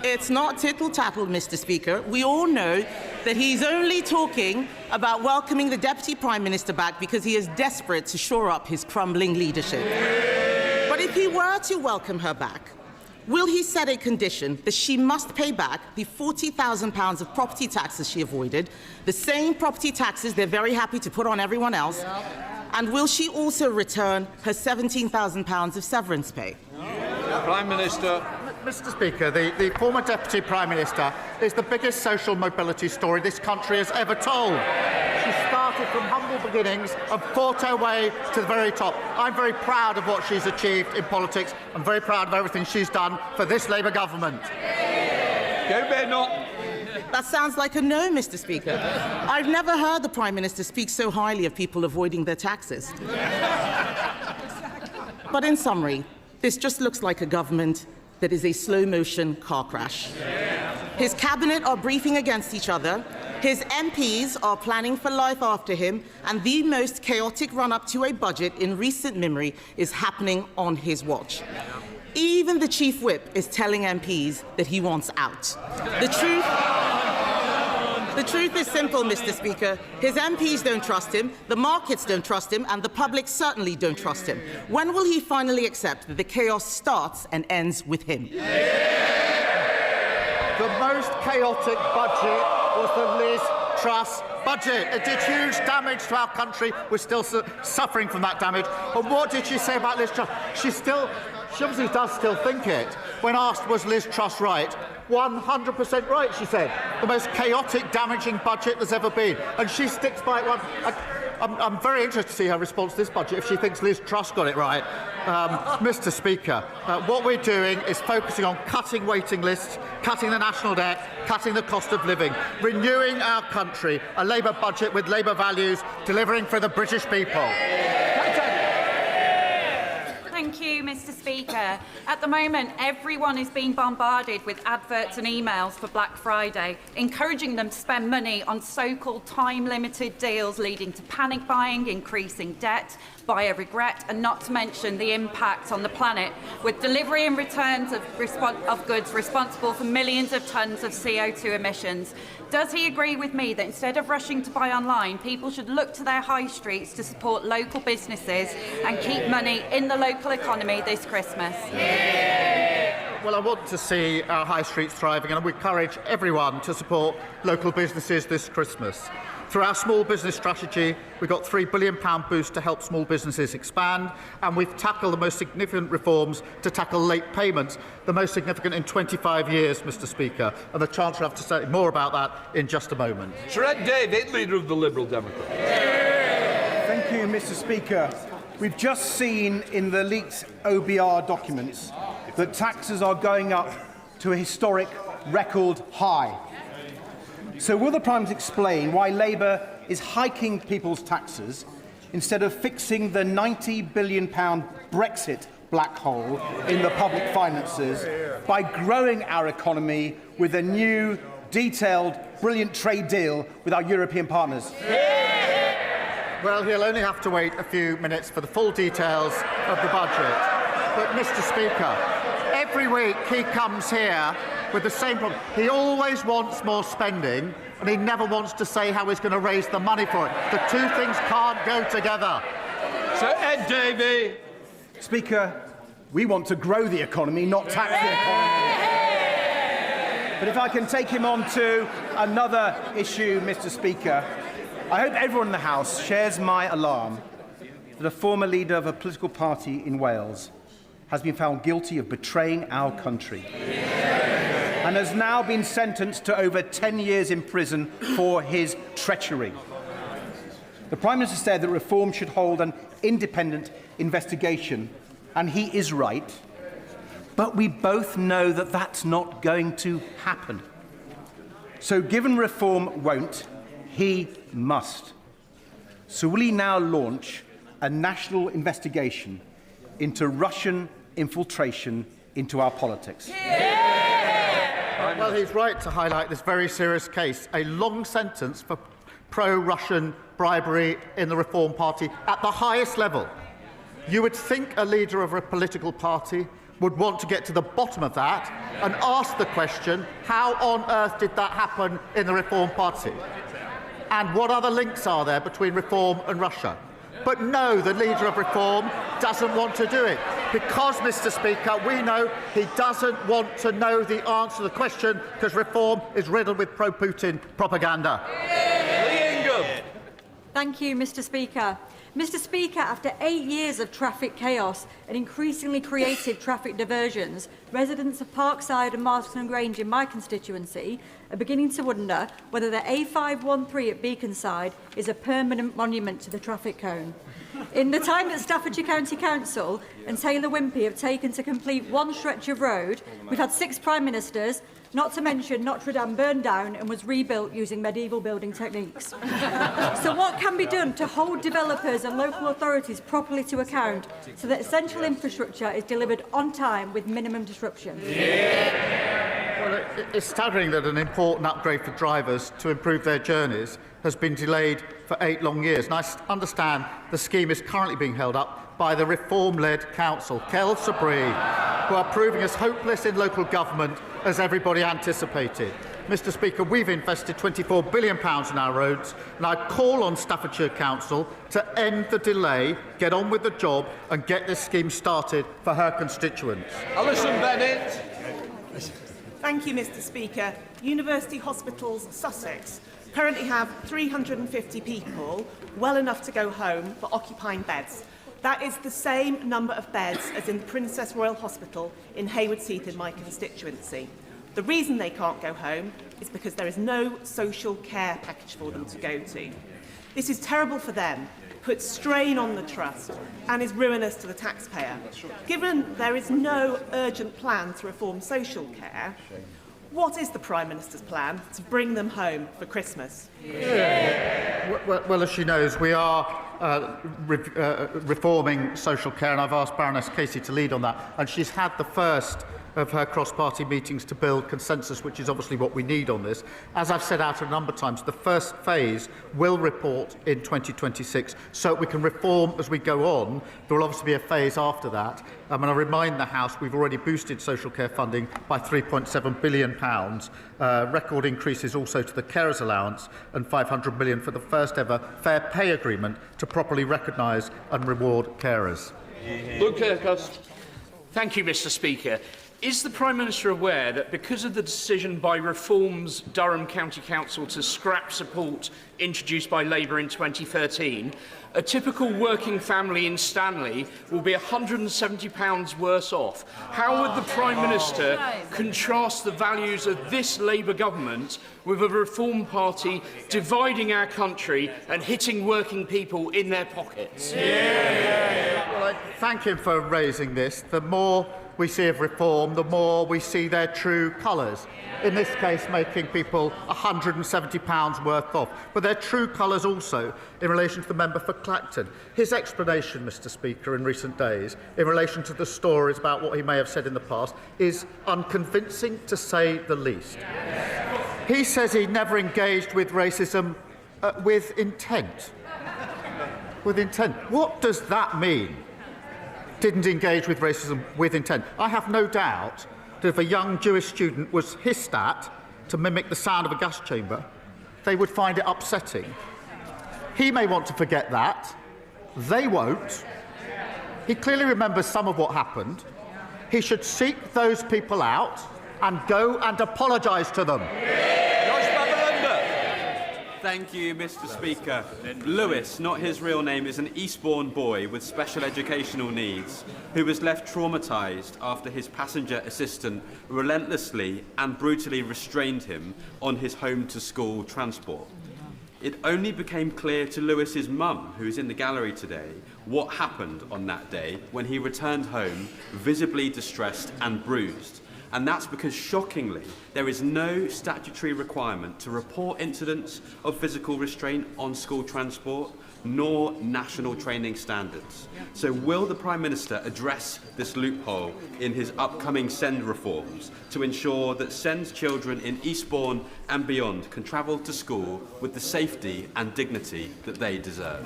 It's not tittle-tattle, Mr. Speaker. We all know that he's only talking about welcoming the Deputy Prime Minister back because he is desperate to shore up his crumbling leadership. But if he were to welcome her back, will he set a condition that she must pay back the £40,000 of property taxes she avoided, the same property taxes they're very happy to put on everyone else, and will she also return her £17,000 of severance pay? Prime Minister. Mr. Speaker, the former Deputy Prime Minister is the biggest social mobility story this country has ever told. She She started from humble beginnings and fought her way to the very top. I'm very proud of what she's achieved in politics. I'm very proud of everything she's done for this Labour government. That sounds like a no, Mr. Speaker. I've never heard the Prime Minister speak so highly of people avoiding their taxes. But in summary, this just looks like a government that is a slow-motion car crash. His cabinet are briefing against each other, his MPs are planning for life after him, and the most chaotic run-up to a budget in recent memory is happening on his watch. Even the Chief Whip is telling MPs that he wants out. The truth is simple, Mr. Speaker. His MPs don't trust him, the markets don't trust him, and the public certainly don't trust him. When will he finally accept that the chaos starts and ends with him? The most chaotic budget was the Liz Truss budget. It did huge damage to our country. We're still suffering from that damage. And what did she say about Liz Truss? She obviously does still think it. When asked, was Liz Truss right? 100% right, she said. The most chaotic, damaging budget there's ever been. And she sticks by it. I'm very interested to see her response to this budget if she thinks Liz Truss got it right. Mr. Speaker, what we're doing is focusing on cutting waiting lists, cutting the national debt, cutting the cost of living, renewing our country, a Labour budget with Labour values, delivering for the British people. Thank you, Mr. Speaker. At the moment, everyone is being bombarded with adverts and emails for Black Friday, encouraging them to spend money on so-called time-limited deals, leading to panic buying, increasing debt, buyer regret, and not to mention the impact on the planet, with delivery and returns of goods responsible for millions of tonnes of CO2 emissions. Does he agree with me that instead of rushing to buy online, people should look to their high streets to support local businesses and keep money in the local economy this Christmas? Well, I want to see our high streets thriving, and we encourage everyone to support local businesses this Christmas. Through our small business strategy, we've got £3 billion boost to help small businesses expand, and we've tackled the most significant reforms to tackle late payments, the most significant in 25 years, Mr. Speaker. And the Chancellor will have to say more about that in just a moment. Sir Ed David, Leader of the Liberal Democrats. Thank you, Mr. Speaker. We've just seen in the leaked OBR documents that taxes are going up to a historic record high. So will the Prime Minister explain why Labour is hiking people's taxes instead of fixing the £90 billion Brexit black hole in the public finances by growing our economy with a new, detailed, brilliant trade deal with our European partners? Well, he'll only have to wait a few minutes for the full details of the budget. But, Mr. Speaker, every week he comes here with the same problem. He always wants more spending, and he never wants to say how he's going to raise the money for it. The two things can't go together. Sir Ed Davey. Speaker, we want to grow the economy, not tax the economy. But if I can take him on to another issue, Mr. Speaker, I hope everyone in the House shares my alarm that a former leader of a political party in Wales has been found guilty of betraying our country and has now been sentenced to over 10 years in prison for his treachery. The Prime Minister said that reform should hold an independent investigation, and he is right, but we both know that that's not going to happen. So given reform won't, he must. So will he now launch a national investigation into Russian infiltration into our politics? Well, he's right to highlight this very serious case, a long sentence for pro-Russian bribery in the Reform Party at the highest level. You would think a leader of a political party would want to get to the bottom of that and ask the question, how on earth did that happen in the Reform Party? And what other links are there between Reform and Russia? But no, the leader of Reform doesn't want to do it. Because, Mr. Speaker, we know he doesn't want to know the answer to the question because Reform is riddled with pro-Putin propaganda. Thank you, Mr. Speaker. Mr Speaker, after 8 years of traffic chaos and increasingly creative traffic diversions, residents of Parkside and Marston Grange in my constituency are beginning to wonder whether the A513 at Beaconside is a permanent monument to the traffic cone. In the time that Staffordshire County Council and Taylor Wimpey have taken to complete one stretch of road, we've had 6 Prime Ministers, not to mention Notre Dame burned down and was rebuilt using medieval building techniques. So what can be done to hold developers and local authorities properly to account so that essential infrastructure is delivered on time with minimum disruption? Well, it's staggering that an important upgrade for drivers to improve their journeys has been delayed for 8 long years. And I understand the scheme is currently being held up by the reform-led council, Sabri, who are proving as hopeless in local government as everybody anticipated. Mr Speaker, we've invested £24 billion in our roads, and I call on Staffordshire Council to end the delay, get on with the job and get this scheme started for her constituents. Alison Bennett. Thank you, Mr Speaker. University Hospitals Sussex currently have 350 people, well enough to go home, for occupying beds. That is the same number of beds as in the Princess Royal Hospital in Haywards Heath in my constituency. The reason they can't go home is because there is no social care package for them to go to. This is terrible for them, puts strain on the trust and is ruinous to the taxpayer. Given there is no urgent plan to reform social care, what is the Prime Minister's plan to bring them home for Christmas? Well, as she knows, we are reforming social care, and I've asked Baroness Casey to lead on that. And she's had the first of her cross-party meetings to build consensus, which is obviously what we need on this. As I've set out a number of times, the first phase will report in 2026, so we can reform as we go on. There will obviously be a phase after that. And I remind the House we've already boosted social care funding by £3.7 billion, record increases also to the carers allowance, and £500 million for the first ever fair pay agreement to properly recognise and reward carers. Luke Kirkos. Thank you, Mr Speaker. Is the Prime Minister aware that because of the decision by Reform's Durham County Council to scrap support introduced by Labour in 2013, a typical working family in Stanley will be £170 worse off? How would the Prime Minister contrast the values of this Labour government with a Reform Party dividing our country and hitting working people in their pockets? Well, I thank him for raising this. The more we see of reform, the more we see their true colours. In this case, making people £170 worth off. But their true colours also in relation to the member for Clacton. His explanation, Mr Speaker, in recent days, in relation to the stories about what he may have said in the past, is unconvincing, to say the least. He says he never engaged with racism with intent. With intent. What does that mean? Didn't engage with racism with intent. I have no doubt that if a young Jewish student was hissed at to mimic the sound of a gas chamber, they would find it upsetting. He may want to forget that. They won't. He clearly remembers some of what happened. He should seek those people out and go and apologise to them. Thank you, Mr Speaker. Lewis, not his real name, is an Eastbourne boy with special educational needs who was left traumatised after his passenger assistant relentlessly and brutally restrained him on his home-to-school transport. It only became clear to Lewis's mum, who is in the gallery today, what happened on that day when he returned home visibly distressed and bruised. And that's because, shockingly, there is no statutory requirement to report incidents of physical restraint on school transport, nor national training standards. So will the Prime Minister address this loophole in his upcoming SEND reforms to ensure that SEND children in Eastbourne and beyond can travel to school with the safety and dignity that they deserve?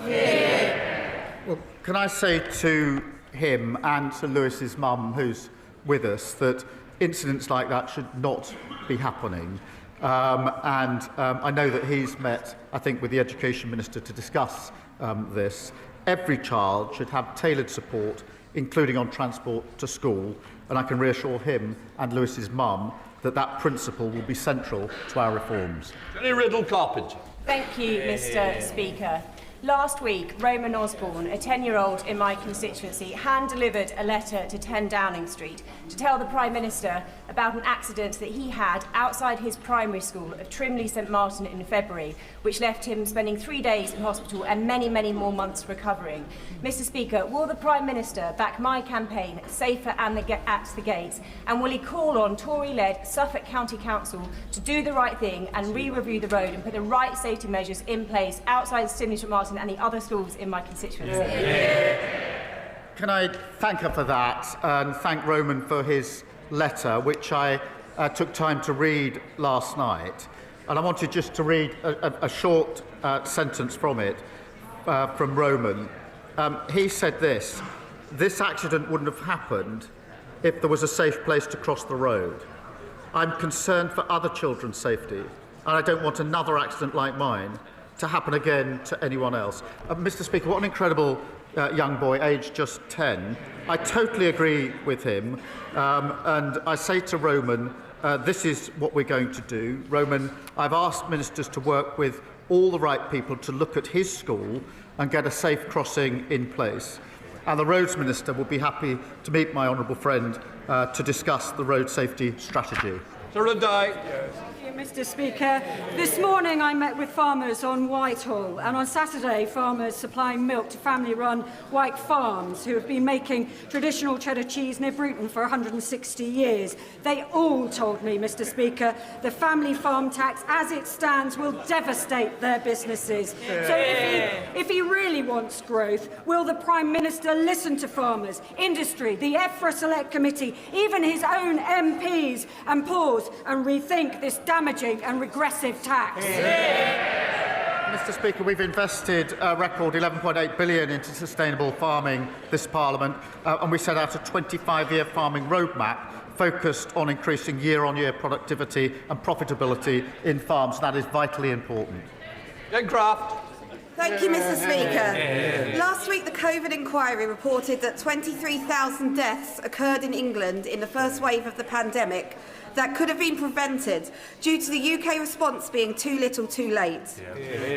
Well, can I say to him and to Lewis's mum, who's with us, that incidents like that should not be happening. I know that he's met, I think, with the Education Minister to discuss this. Every child should have tailored support, including on transport to school, and I can reassure him and Lewis's mum that that principle will be central to our reforms. Jenny Riddle-Carpenter. Thank you, Mr Speaker. Last week, Roman Osborne, a 10-year-old in my constituency, hand-delivered a letter to 10 Downing Street to tell the Prime Minister about an accident that he had outside his primary school of Trimley St Martin in February, which left him spending 3 days in hospital and many, many more months recovering. Mr Speaker, will the Prime Minister back my campaign, Safer at the Gates, and will he call on Tory-led Suffolk County Council to do the right thing and re-review the road and put the right safety measures in place outside Trimley St Martin and the other schools in my constituency? Can I thank her for that and thank Roman for his letter, which I took time to read last night. And I wanted just to read a short sentence from it, from Roman. He said this: "This accident wouldn't have happened if there was a safe place to cross the road. I'm concerned for other children's safety, and I don't want another accident like mine to happen again to anyone else." Mr Speaker, what an incredible young boy, aged just 10. I totally agree with him, and I say to Roman, this is what we're going to do. Roman, I've asked ministers to work with all the right people to look at his school and get a safe crossing in place. And the Roads Minister will be happy to meet my honourable friend to discuss the road safety strategy. Mr Speaker, this morning I met with farmers on Whitehall, and on Saturday farmers supplying milk to family-run White Farms who have been making traditional cheddar cheese near Bruton for 160 years. They all told me, Mr Speaker, the family farm tax as it stands will devastate their businesses. So if he really wants growth, will the Prime Minister listen to farmers, industry, the EFRA Select Committee, even his own MPs, and pause and rethink this damaging and regressive tax? Mr Speaker, we've invested a record £11.8 billion into sustainable farming this Parliament, and we set out a 25-year farming roadmap focused on increasing year-on-year productivity and profitability in farms. That is vitally important. Thank you, Mr Speaker. Last week, the COVID inquiry reported that 23,000 deaths occurred in England in the first wave of the pandemic that could have been prevented due to the UK response being too little too late.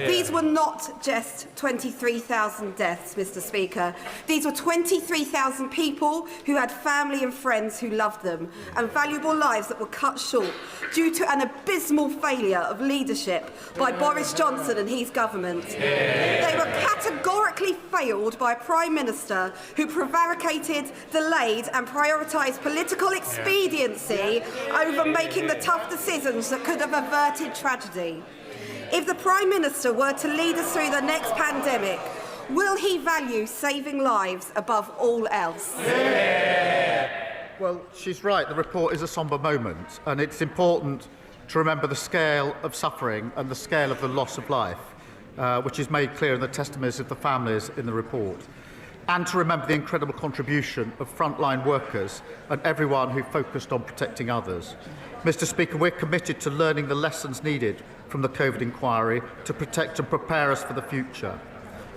These were not just 23,000 deaths, Mr Speaker. These were 23,000 people who had family and friends who loved them, and valuable lives that were cut short due to an abysmal failure of leadership by Boris Johnson and his government. They were categorically failed by a Prime Minister who prevaricated, delayed and prioritised political expediency over making the tough decisions that could have averted tragedy. If the Prime Minister were to lead us through the next pandemic, will he value saving lives above all else? Well, she's right. The report is a sombre moment, and it's important to remember the scale of suffering and the scale of the loss of life, which is made clear in the testimonies of the families in the report, and to remember the incredible contribution of frontline workers and everyone who focused on protecting others. Mr Speaker, we're committed to learning the lessons needed from the COVID inquiry to protect and prepare us for the future.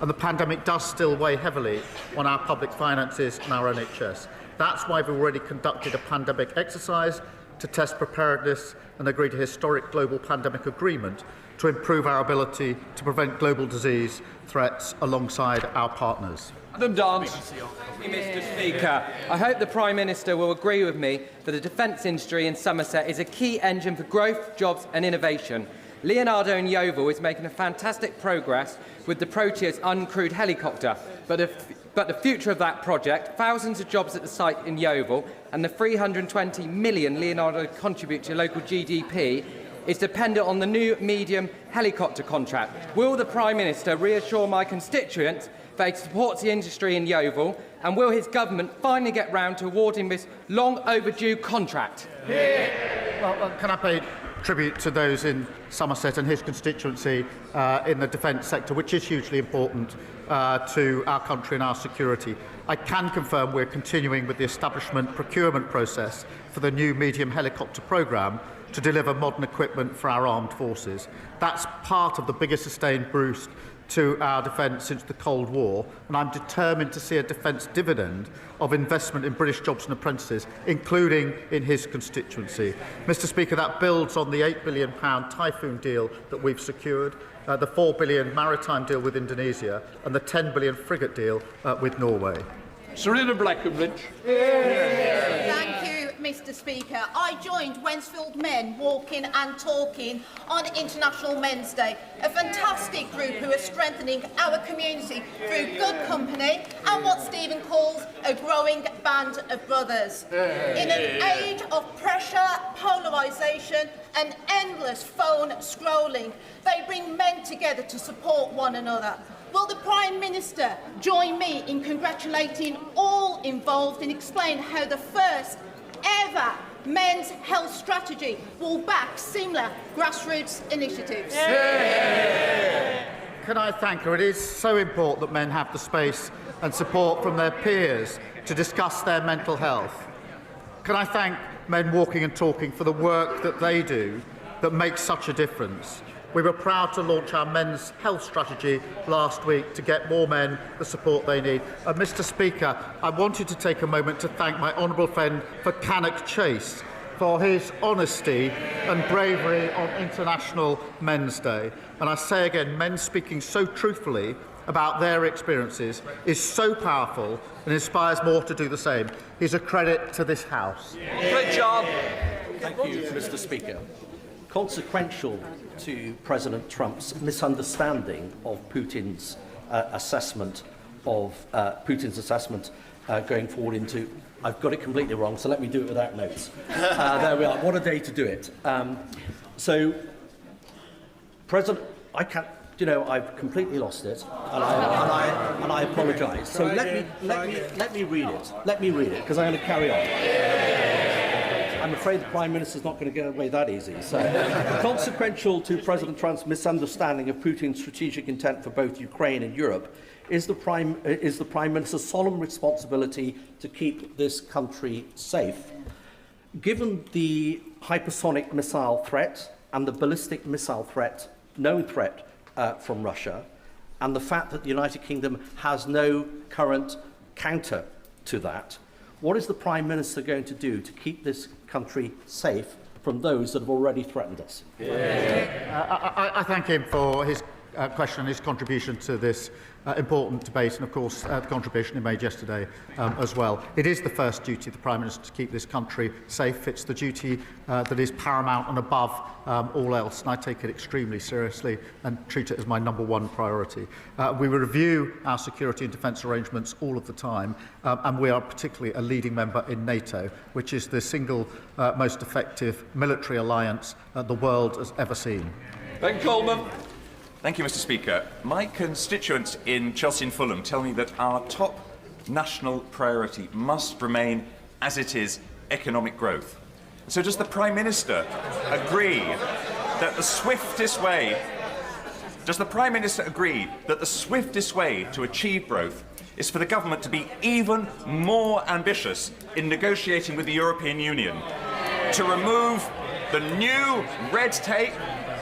And the pandemic does still weigh heavily on our public finances and our NHS. That's why we've already conducted a pandemic exercise to test preparedness and agreed a historic global pandemic agreement to improve our ability to prevent global disease threats alongside our partners. Mr Speaker, I hope the Prime Minister will agree with me that the defence industry in Somerset is a key engine for growth, jobs and innovation. Leonardo in Yeovil is making a fantastic progress with the Proteus uncrewed helicopter, but the future of that project, thousands of jobs at the site in Yeovil and the 320 million Leonardo contribute to local GDP is dependent on the new medium helicopter contract. Will the Prime Minister reassure my constituents that he supports the industry in Yeovil, and will his government finally get round to awarding this long overdue contract? Well, can I pay tribute to those in Somerset and his constituency in the defence sector, which is hugely important to our country and our security. I can confirm we're continuing with the establishment procurement process for the new medium helicopter programme, to deliver modern equipment for our armed forces. That's part of the biggest sustained boost to our defence since the Cold War, and I'm determined to see a defence dividend of investment in British jobs and apprentices, including in his constituency. Mr Speaker, that builds on the £8 billion Typhoon deal that we've secured, the £4 billion maritime deal with Indonesia, and the £10 billion frigate deal with Norway. Serena Blackenbridge. Thank you, Mr Speaker. I joined Wensfield men walking and talking on International Men's Day, a fantastic group who are strengthening our community through good company and what Stephen calls a growing band of brothers. In an age of pressure, polarisation and endless phone scrolling, they bring men together to support one another. Will the Prime Minister join me in congratulating all involved and explain how the first ever men's health strategy will back similar grassroots initiatives? Can I thank her? It is so important that men have the space and support from their peers to discuss their mental health. Can I thank Men Walking and Talking for the work that they do that makes such a difference? We were proud to launch our men's health strategy last week to get more men the support they need. Mr Speaker, I wanted to take a moment to thank my honourable friend for Cannock Chase for his honesty and bravery on International Men's Day. And I say again, men speaking so truthfully about their experiences is so powerful and inspires more to do the same. He's a credit to this House. Great job. Thank you, Mr Speaker. Consequential to President Trump's misunderstanding of Putin's assessment going forward into... I've got it completely wrong, so let me do it without notes. There we are. What a day to do it. President, I can't... You know, I've completely lost it, and I apologise. So let me read it. Let me read it, because I'm going to carry on. I'm afraid the Prime Minister's not going to get away that easy. So, consequential to President Trump's misunderstanding of Putin's strategic intent for both Ukraine and Europe is the Prime Minister's solemn responsibility to keep this country safe. Given the hypersonic missile threat and the ballistic missile threat, known threat from Russia, and the fact that the United Kingdom has no current counter to that, what is the Prime Minister going to do to keep this country safe from those that have already threatened us? I thank him for his question and his contribution to this important debate, and of course the contribution he made yesterday as well. It is the first duty of the Prime Minister to keep this country safe. It's the duty that is paramount and above all else, and I take it extremely seriously and treat it as my #1 priority. We review our security and defence arrangements all of the time, and we are particularly a leading member in NATO, which is the single most effective military alliance the world has ever seen. Ben Coleman. Thank you, Mr Speaker. My constituents in Chelsea and Fulham tell me that our top national priority must remain, as it is, economic growth. So does the Prime Minister agree that the swiftest way to achieve growth is for the government to be even more ambitious in negotiating with the European Union to remove the new red tape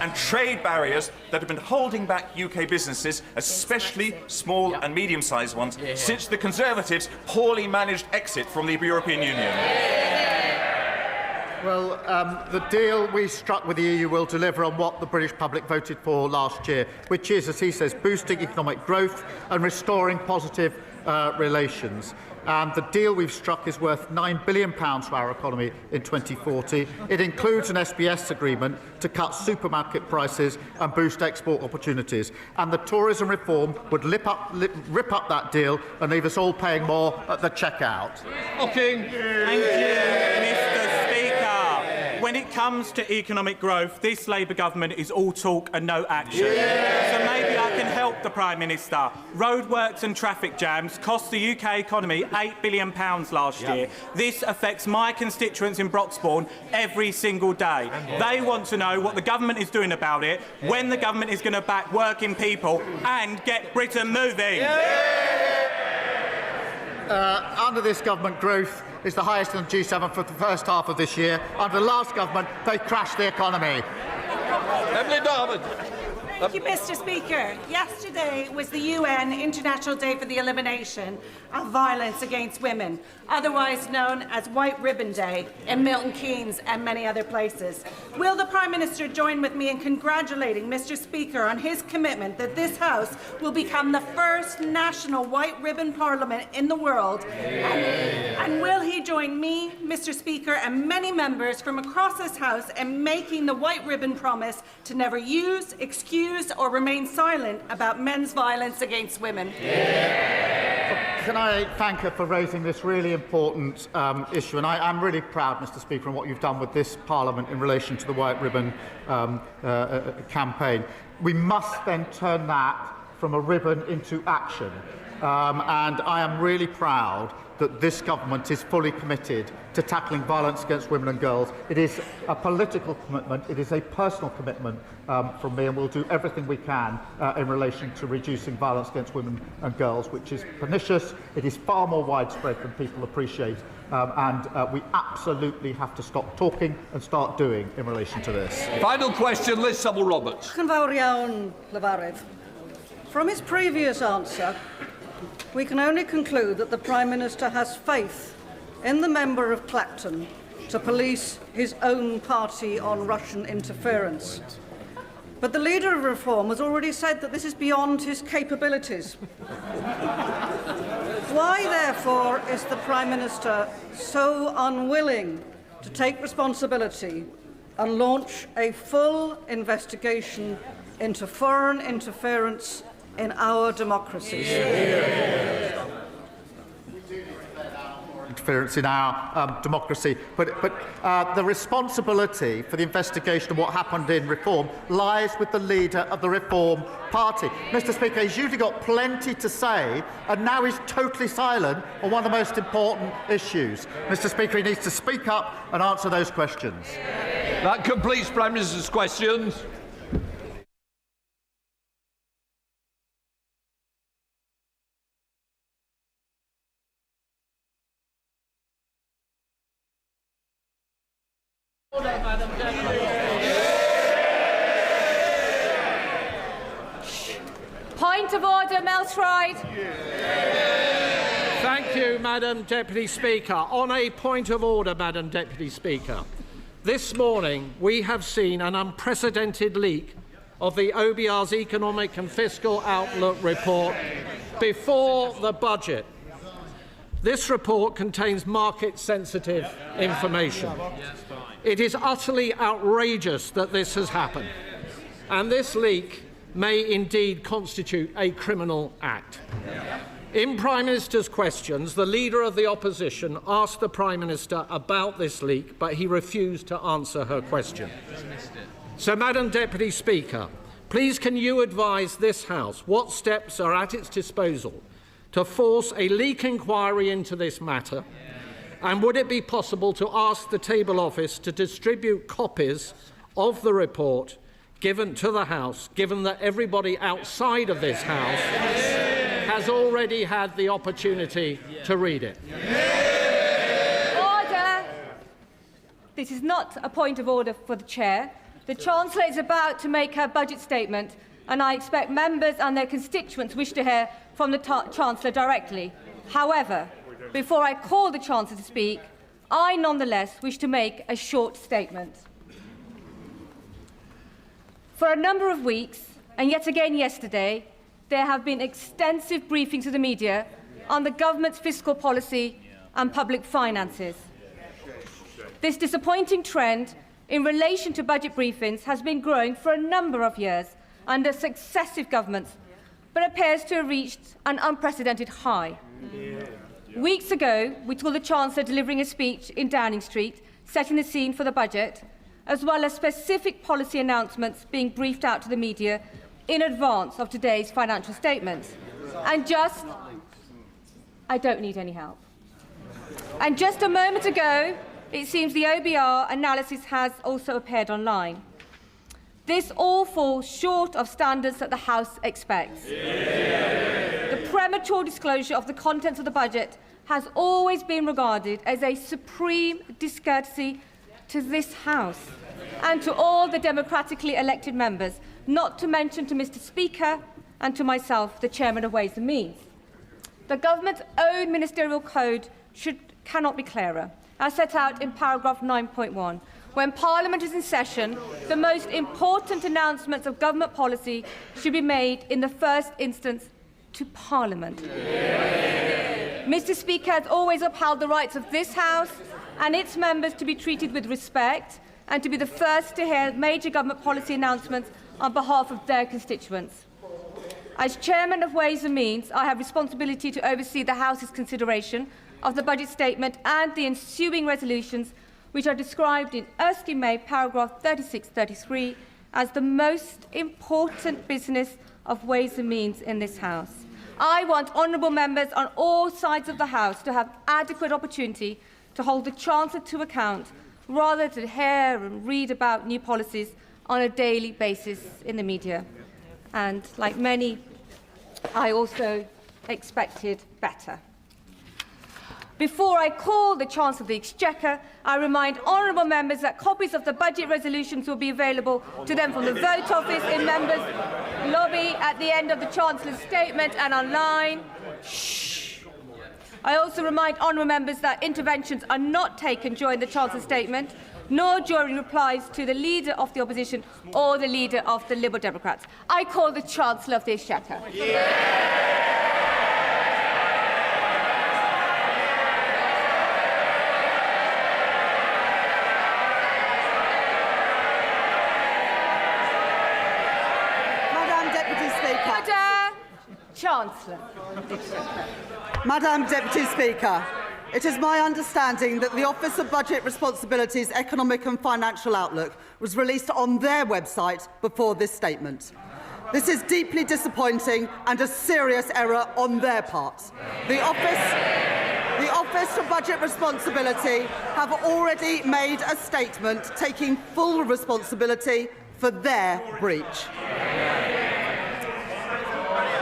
and trade barriers that have been holding back UK businesses, especially small and medium-sized ones, since the Conservatives' poorly managed exit from the European Union? Well, the deal we struck with the EU will deliver on what the British public voted for last year, which is, as he says, boosting economic growth and restoring positive relations. And the deal we've struck is worth £9 billion for our economy in 2040. It includes an SBS agreement to cut supermarket prices and boost export opportunities. And the tourism reform would rip up that deal and leave us all paying more at the checkout. Okay. Thank you, Mr Speaker. When it comes to economic growth, this Labour government is all talk and no action. So maybe I can help the Prime Minister. Roadworks and traffic jams cost the UK economy £8 billion last year. This affects my constituents in Broxbourne every single day. They want to know what the government is doing about it, when the government is going to back working people and get Britain moving. Under this government, growth is the highest in the G7 for the first half of this year. Under the last government, they crashed the economy. Emily Darwin. Thank you, Mr. Speaker. Yesterday was the UN International Day for the Elimination of Violence Against Women, otherwise known as White Ribbon Day in Milton Keynes and many other places. Will the Prime Minister join with me in congratulating Mr. Speaker on his commitment that this House will become the first national white ribbon parliament in the world? And will he join me, Mr. Speaker, and many members from across this House in making the white ribbon promise to never use, excuse, or remain silent about men's violence against women? Can I thank her for raising this really important issue? And I'm really proud, Mr. Speaker, on what you've done with this Parliament in relation to the White Ribbon campaign. We must then turn that from a ribbon into action. And I am really proud that this government is fully committed to tackling violence against women and girls. It is a political commitment, it is a personal commitment from me, and we'll do everything we can in relation to reducing violence against women and girls, which is pernicious. It is far more widespread than people appreciate, and we absolutely have to stop talking and start doing in relation to this. Final question, Liz Sabble-Roberts. From his previous answer, we can only conclude that the Prime Minister has faith in the member of Clacton to police his own party on Russian interference. But the leader of Reform has already said that this is beyond his capabilities. Why, therefore, is the Prime Minister so unwilling to take responsibility and launch a full investigation into foreign interference in our democracies? Interference in our democracy, but the responsibility for the investigation of what happened in Reform lies with the leader of the Reform Party. Mr. Speaker, he's usually got plenty to say, and now he's totally silent on one of the most important issues. Mr. Speaker, he needs to speak up and answer those questions. That completes Prime Minister's questions. Point of order, Meltride. Thank you, Madam Deputy Speaker. On a point of order, Madam Deputy Speaker, this morning we have seen an unprecedented leak of the OBR's Economic and Fiscal Outlook report before the budget. This report contains market-sensitive information. It is utterly outrageous that this has happened, and this leak may indeed constitute a criminal act. In Prime Minister's questions, the Leader of the Opposition asked the Prime Minister about this leak, but he refused to answer her question. So, Madam Deputy Speaker, please can you advise this House what steps are at its disposal to force a leak inquiry into this matter? And would it be possible to ask the Table Office to distribute copies of the report given to the House, given that everybody outside of this House has already had the opportunity to read it? Order! This is not a point of order for the Chair. The Chancellor is about to make her budget statement, and I expect members and their constituents wish to hear from the Chancellor directly. However, before I call the Chancellor to speak, I nonetheless wish to make a short statement. For a number of weeks, and yet again yesterday, there have been extensive briefings to the media on the government's fiscal policy and public finances. This disappointing trend in relation to budget briefings has been growing for a number of years under successive governments, but appears to have reached an unprecedented high. Weeks ago, we saw the Chancellor delivering a speech in Downing Street, setting the scene for the budget, as well as specific policy announcements being briefed out to the media in advance of today's financial statements. I don't need any help. And just a moment ago, it seems the OBR analysis has also appeared online. This all falls short of standards that the House expects. The premature disclosure of the contents of the budget has always been regarded as a supreme discourtesy to this House and to all the democratically elected members, not to mention to Mr Speaker and to myself, the Chairman of Ways and Means. The government's own ministerial code cannot be clearer, as set out in paragraph 9.1. When Parliament is in session, the most important announcements of government policy should be made in the first instance to Parliament. Mr Speaker has always upheld the rights of this House and its members to be treated with respect and to be the first to hear major government policy announcements on behalf of their constituents. As Chairman of Ways and Means, I have responsibility to oversee the House's consideration of the budget statement and the ensuing resolutions, which are described in Erskine May, paragraph 36-33, as the most important business of Ways and Means in this House. I want honourable members on all sides of the House to have adequate opportunity to hold the Chancellor to account, rather than hear and read about new policies on a daily basis in the media. And like many, I also expected better. Before I call the Chancellor of the Exchequer, I remind honourable members that copies of the budget resolutions will be available to them from the vote office in members' lobby at the end of the Chancellor's statement and online. Shh. I also remind honourable members that interventions are not taken during the Chancellor's statement, nor during replies to the Leader of the Opposition or the Leader of the Liberal Democrats. I call the Chancellor of the Exchequer. Chancellor. Madam Deputy Speaker, it is my understanding that the Office of Budget Responsibility's Economic and Financial Outlook was released on their website before this statement. This is deeply disappointing and a serious error on their part. The Office for Budget Responsibility have already made a statement taking full responsibility for their breach.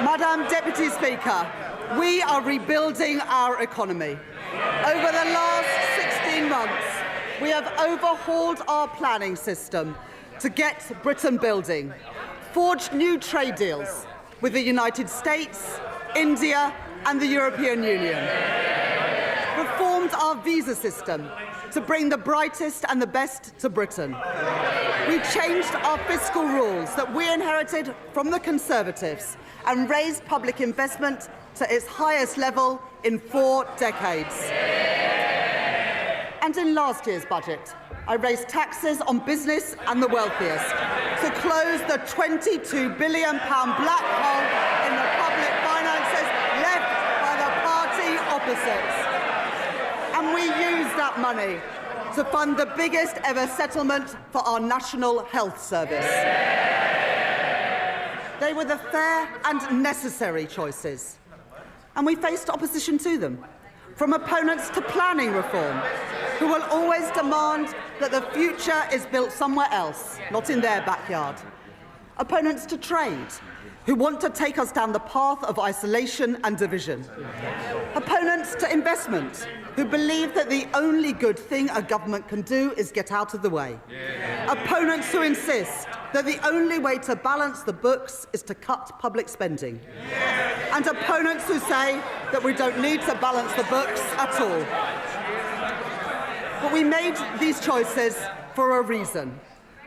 Madam Deputy Speaker, we are rebuilding our economy. Over the last 16 months, we have overhauled our planning system to get Britain building, forged new trade deals with the United States, India and the European Union, reformed our visa system to bring the brightest and the best to Britain. We changed our fiscal rules that we inherited from the Conservatives and raised public investment to its highest level in 4 decades. And in last year's budget, I raised taxes on business and the wealthiest to close the £22 billion black hole in the public finances left by the party opposites. And we used that money to fund the biggest ever settlement for our National Health Service. They were the fair and necessary choices, and we faced opposition to them, from opponents to planning reform, who will always demand that the future is built somewhere else, not in their backyard. Opponents to trade, who want to take us down the path of isolation and division. Opponents to investment, who believe that the only good thing a government can do is get out of the way. Opponents who insist that the only way to balance the books is to cut public spending. And opponents who say that we don't need to balance the books at all. But we made these choices for a reason.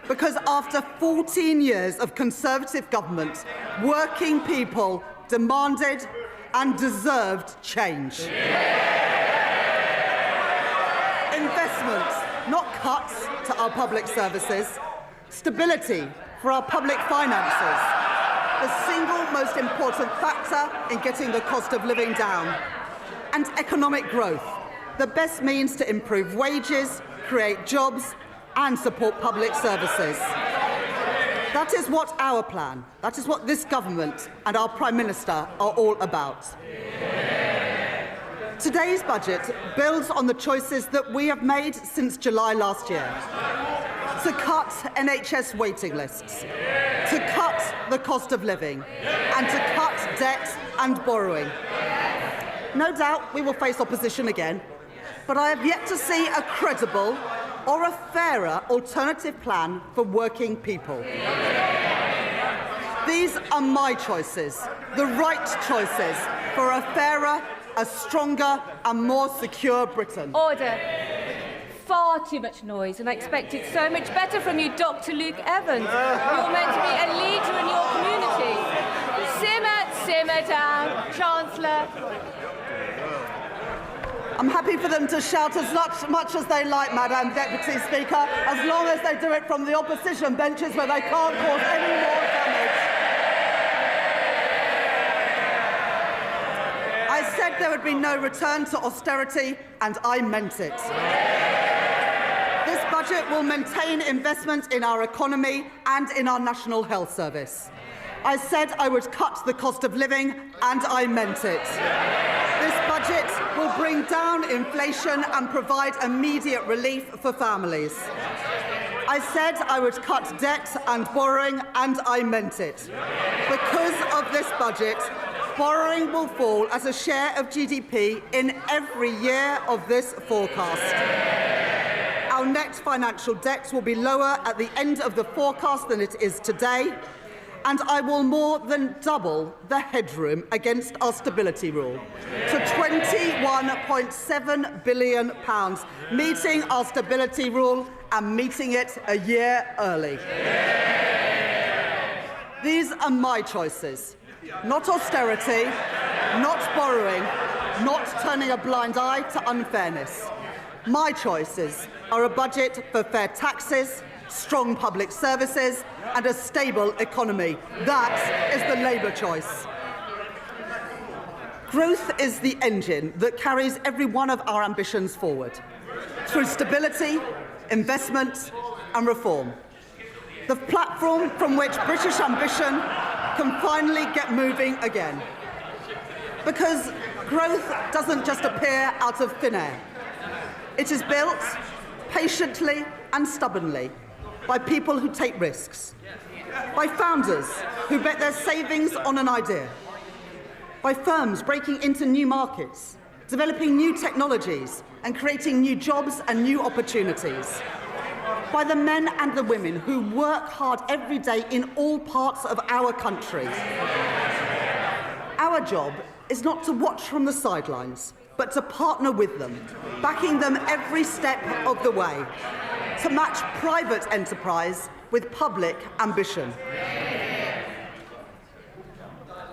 Because after 14 years of Conservative government, working people demanded and deserved change. Investment, not cuts to our public services. Stability for our public finances. The single most important factor in getting the cost of living down. And economic growth, the best means to improve wages, create jobs and support public services. That is what our plan, that is what this government and our Prime Minister are all about. Today's budget builds on the choices that we have made since July last year. To cut NHS waiting lists, to cut the cost of living and to cut debt and borrowing. No doubt we will face opposition again, but I have yet to see a credible or a fairer alternative plan for working people. These are my choices, the right choices for a fairer, a stronger and more secure Britain. Order. Far too much noise, and I expected so much better from you, Dr. Luke Evans. You're meant to be a leader in your community. Simmer down, Chancellor. I'm happy for them to shout as much as they like, Madam Deputy Speaker, as long as they do it from the opposition benches where they can't cause any more damage. I said there would be no return to austerity, and I meant it. This budget will maintain investment in our economy and in our National Health Service. I said I would cut the cost of living, and I meant it. This budget will bring down inflation and provide immediate relief for families. I said I would cut debt and borrowing, and I meant it. Because of this budget, borrowing will fall as a share of GDP in every year of this forecast. Our net financial debt will be lower at the end of the forecast than it is today, and I will more than double the headroom against our stability rule to £21.7 billion, meeting our stability rule and meeting it a year early. These are my choices. Not austerity, not borrowing, not turning a blind eye to unfairness. My choices are a budget for fair taxes, strong public services and a stable economy. That is the Labour choice. Growth is the engine that carries every one of our ambitions forward, through stability, investment and reform. The platform from which British ambition can finally get moving again. Because growth doesn't just appear out of thin air. It is built patiently and stubbornly by people who take risks, by founders who bet their savings on an idea, by firms breaking into new markets, developing new technologies and creating new jobs and new opportunities, by the men and the women who work hard every day in all parts of our country. Our job is not to watch from the sidelines, but to partner with them, backing them every step of the way, to match private enterprise with public ambition.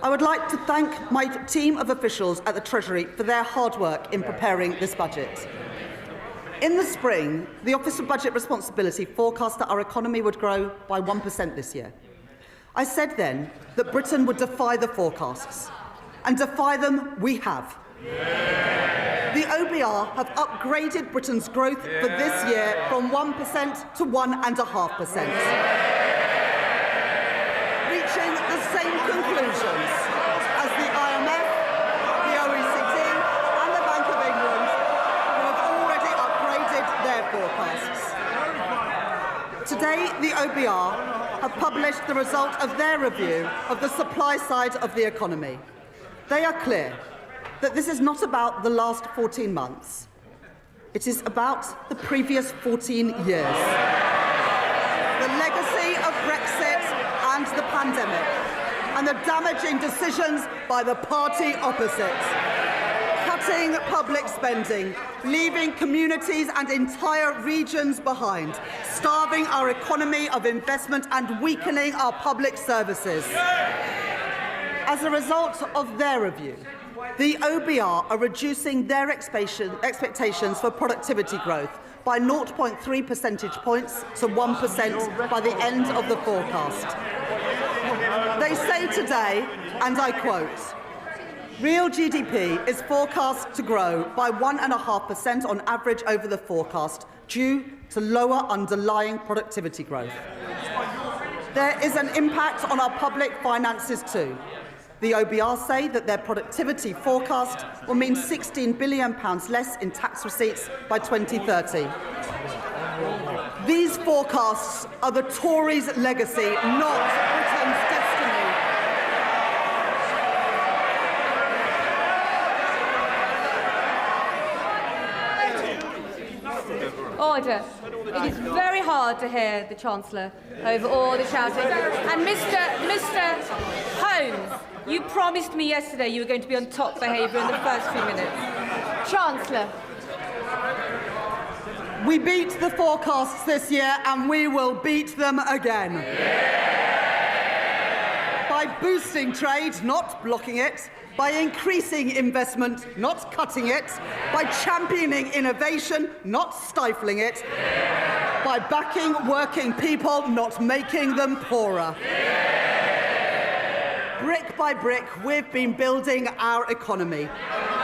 I would like to thank my team of officials at the Treasury for their hard work in preparing this budget. In the spring, the Office of Budget Responsibility forecast that our economy would grow by 1% this year. I said then that Britain would defy the forecasts, and defy them we have. The OBR have upgraded Britain's growth for this year from 1% to 1.5%, reaching the same conclusions as the IMF, the OECD and the Bank of England, who have already upgraded their forecasts. Today, the OBR have published the result of their review of the supply side of the economy. They are clear that this is not about the last 14 months. It is about the previous 14 years. The legacy of Brexit and the pandemic, and the damaging decisions by the party opposite. Cutting public spending, leaving communities and entire regions behind, starving our economy of investment and weakening our public services. As a result of their review, the OBR are reducing their expectations for productivity growth by 0.3 percentage points to 1% by the end of the forecast. They say today, and I quote, "Real GDP is forecast to grow by 1.5% on average over the forecast due to lower underlying productivity growth. There is an impact on our public finances too. The OBR say that their productivity forecast will mean £16 billion less in tax receipts by 2030. These forecasts are the Tories' legacy, not Britain's destiny. Order. It is very hard to hear the Chancellor over all the shouting. And Mr Holmes, you promised me yesterday you were going to be on top behaviour in the first few minutes. Chancellor. We beat the forecasts this year and we will beat them again. By boosting trade, not blocking it. By increasing investment, not cutting it. By championing innovation, not stifling it. By backing working people, not making them poorer. Brick by brick, we've been building our economy.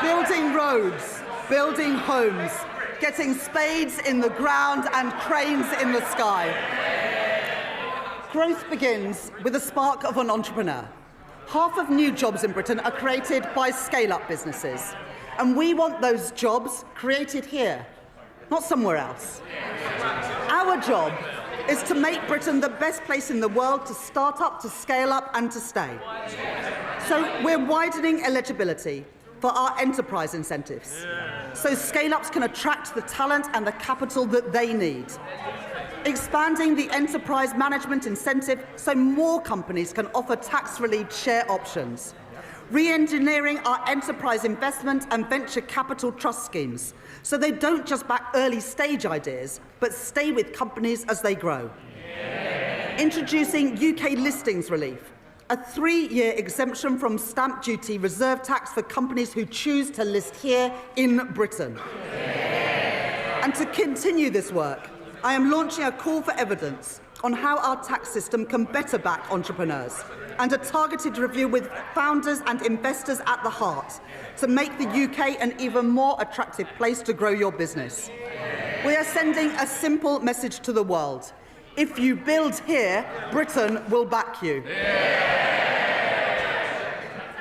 Building roads, building homes, getting spades in the ground and cranes in the sky. Growth begins with a spark of an entrepreneur. Half of new jobs in Britain are created by scale-up businesses. And we want those jobs created here, not somewhere else. Our job is to make Britain the best place in the world to start up, to scale up and to stay. So we're widening eligibility for our enterprise incentives, so scale-ups can attract the talent and the capital that they need. Expanding the enterprise management incentive so more companies can offer tax-relieved share options. Re-engineering our enterprise investment and venture capital trust schemes so they don't just back early-stage ideas, but stay with companies as they grow. Introducing UK listings relief, a 3-year exemption from stamp duty reserve tax for companies who choose to list here in Britain. And to continue this work, I am launching a call for evidence on how our tax system can better back entrepreneurs and a targeted review with founders and investors at the heart to make the UK an even more attractive place to grow your business. We are sending a simple message to the world. If you build here, Britain will back you.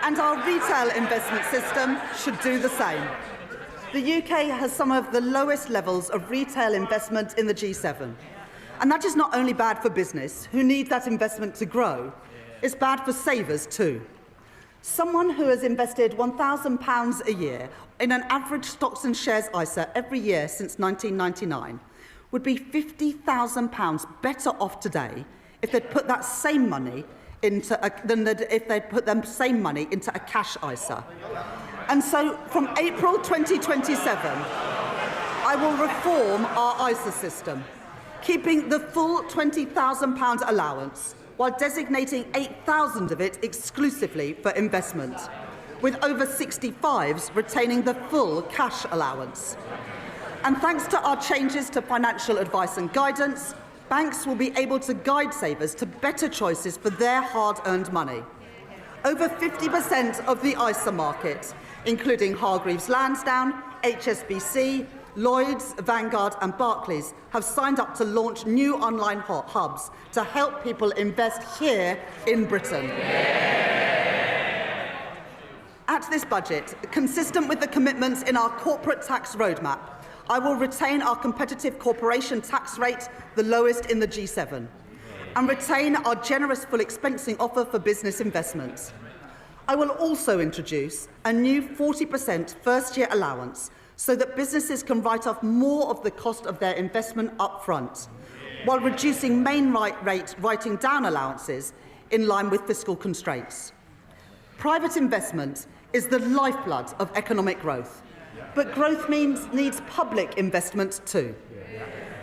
And our retail investment system should do the same. The UK has some of the lowest levels of retail investment in the G7. And that is not only bad for business, who need that investment to grow, it's bad for savers too. Someone who has invested £1,000 a year in an average stocks and shares ISA every year since 1999 would be £50,000 better off today if they'd put that same money into if they'd put the same money into a cash ISA. And so, from April 2027, I will reform our ISA system, keeping the full £20,000 allowance, while designating 8,000 of it exclusively for investment, with over 65s retaining the full cash allowance. And thanks to our changes to financial advice and guidance, banks will be able to guide savers to better choices for their hard-earned money. Over 50% of the ISA market, including Hargreaves Lansdown, HSBC, Lloyds, Vanguard and Barclays, have signed up to launch new online hubs to help people invest here in Britain. At this budget, consistent with the commitments in our corporate tax roadmap, I will retain our competitive corporation tax rate, the lowest in the G7, and retain our generous full expensing offer for business investments. I will also introduce a new 40% first-year allowance so that businesses can write off more of the cost of their investment up front, while reducing main rate writing down allowances in line with fiscal constraints. Private investment is the lifeblood of economic growth, but growth needs public investment too.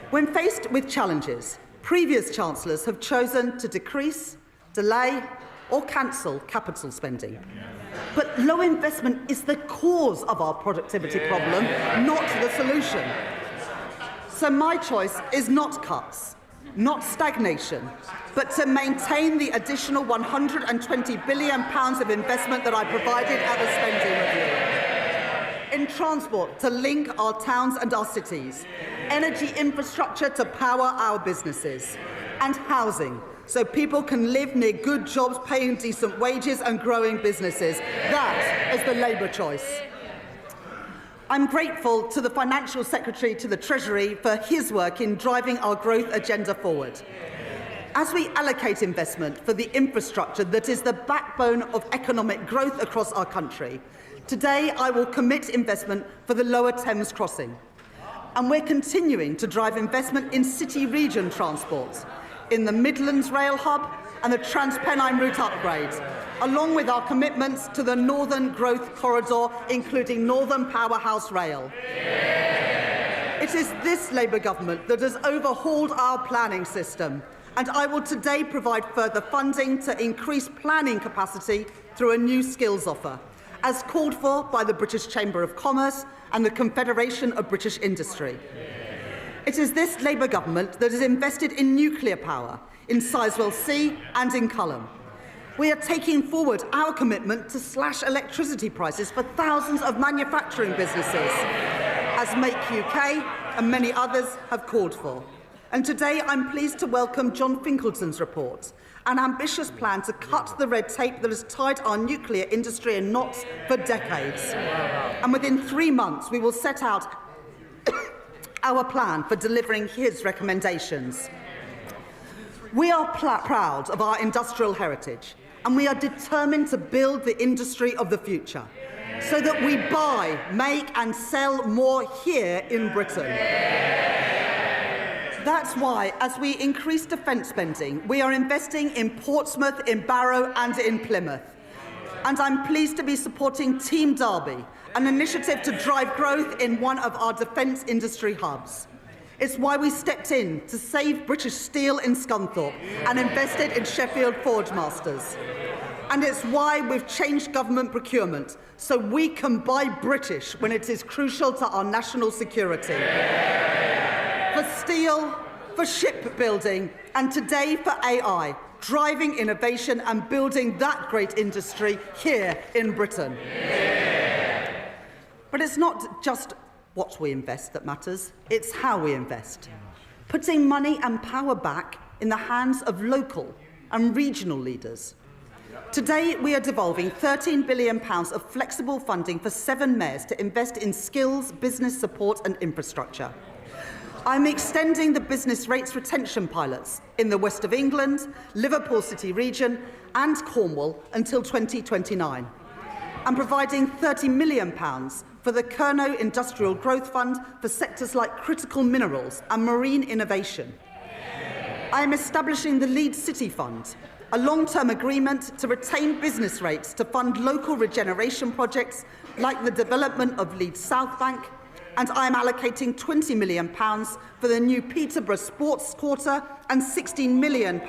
When faced with challenges, previous Chancellors have chosen to decrease, delay or cancel capital spending. But low investment is the cause of our productivity problem, not the solution. So my choice is not cuts, not stagnation, but to maintain the additional £120 billion of investment that I provided at the spending review. In transport, to link our towns and our cities, energy infrastructure to power our businesses, and housing, so people can live near good jobs, paying decent wages and growing businesses. That is the Labour choice. I'm grateful to the Financial Secretary to the Treasury for his work in driving our growth agenda forward. As we allocate investment for the infrastructure that is the backbone of economic growth across our country, today I will commit investment for the Lower Thames Crossing. And we're continuing to drive investment in city-region transport, in the Midlands Rail Hub and the Transpennine route upgrades, along with our commitments to the Northern Growth Corridor, including Northern Powerhouse Rail. It is this Labour government that has overhauled our planning system, and I will today provide further funding to increase planning capacity through a new skills offer, as called for by the British Chamber of Commerce and the Confederation of British Industry. It is this Labour government that has invested in nuclear power, in Sizewell C and in Culham. We are taking forward our commitment to slash electricity prices for thousands of manufacturing businesses, as Make UK and many others have called for. And today I'm pleased to welcome John Finkelton's report, an ambitious plan to cut the red tape that has tied our nuclear industry in knots for decades. And within 3 months, we will set out our plan for delivering his recommendations. We are proud of our industrial heritage, and we are determined to build the industry of the future so that we buy, make and sell more here in Britain. That's why, as we increase defence spending, we are investing in Portsmouth, in Barrow and in Plymouth. And I'm pleased to be supporting Team Derby, an initiative to drive growth in one of our defence industry hubs. It's why we stepped in to save British Steel in Scunthorpe and invested in Sheffield Forge Masters. And it's why we've changed government procurement so we can buy British when it is crucial to our national security. For steel, for shipbuilding, and today for AI, driving innovation and building that great industry here in Britain. But it's not just what we invest that matters, it's how we invest. Putting money and power back in the hands of local and regional leaders. Today, we are devolving £13 billion of flexible funding for 7 mayors to invest in skills, business support and infrastructure. I'm extending the business rates retention pilots in the West of England, Liverpool City region and Cornwall until 2029. I'm providing £30 million for the Kernow Industrial Growth Fund for sectors like critical minerals and marine innovation. I am establishing the Leeds City Fund, a long-term agreement to retain business rates to fund local regeneration projects like the development of Leeds South Bank, and I am allocating £20 million for the new Peterborough Sports Quarter and £16 million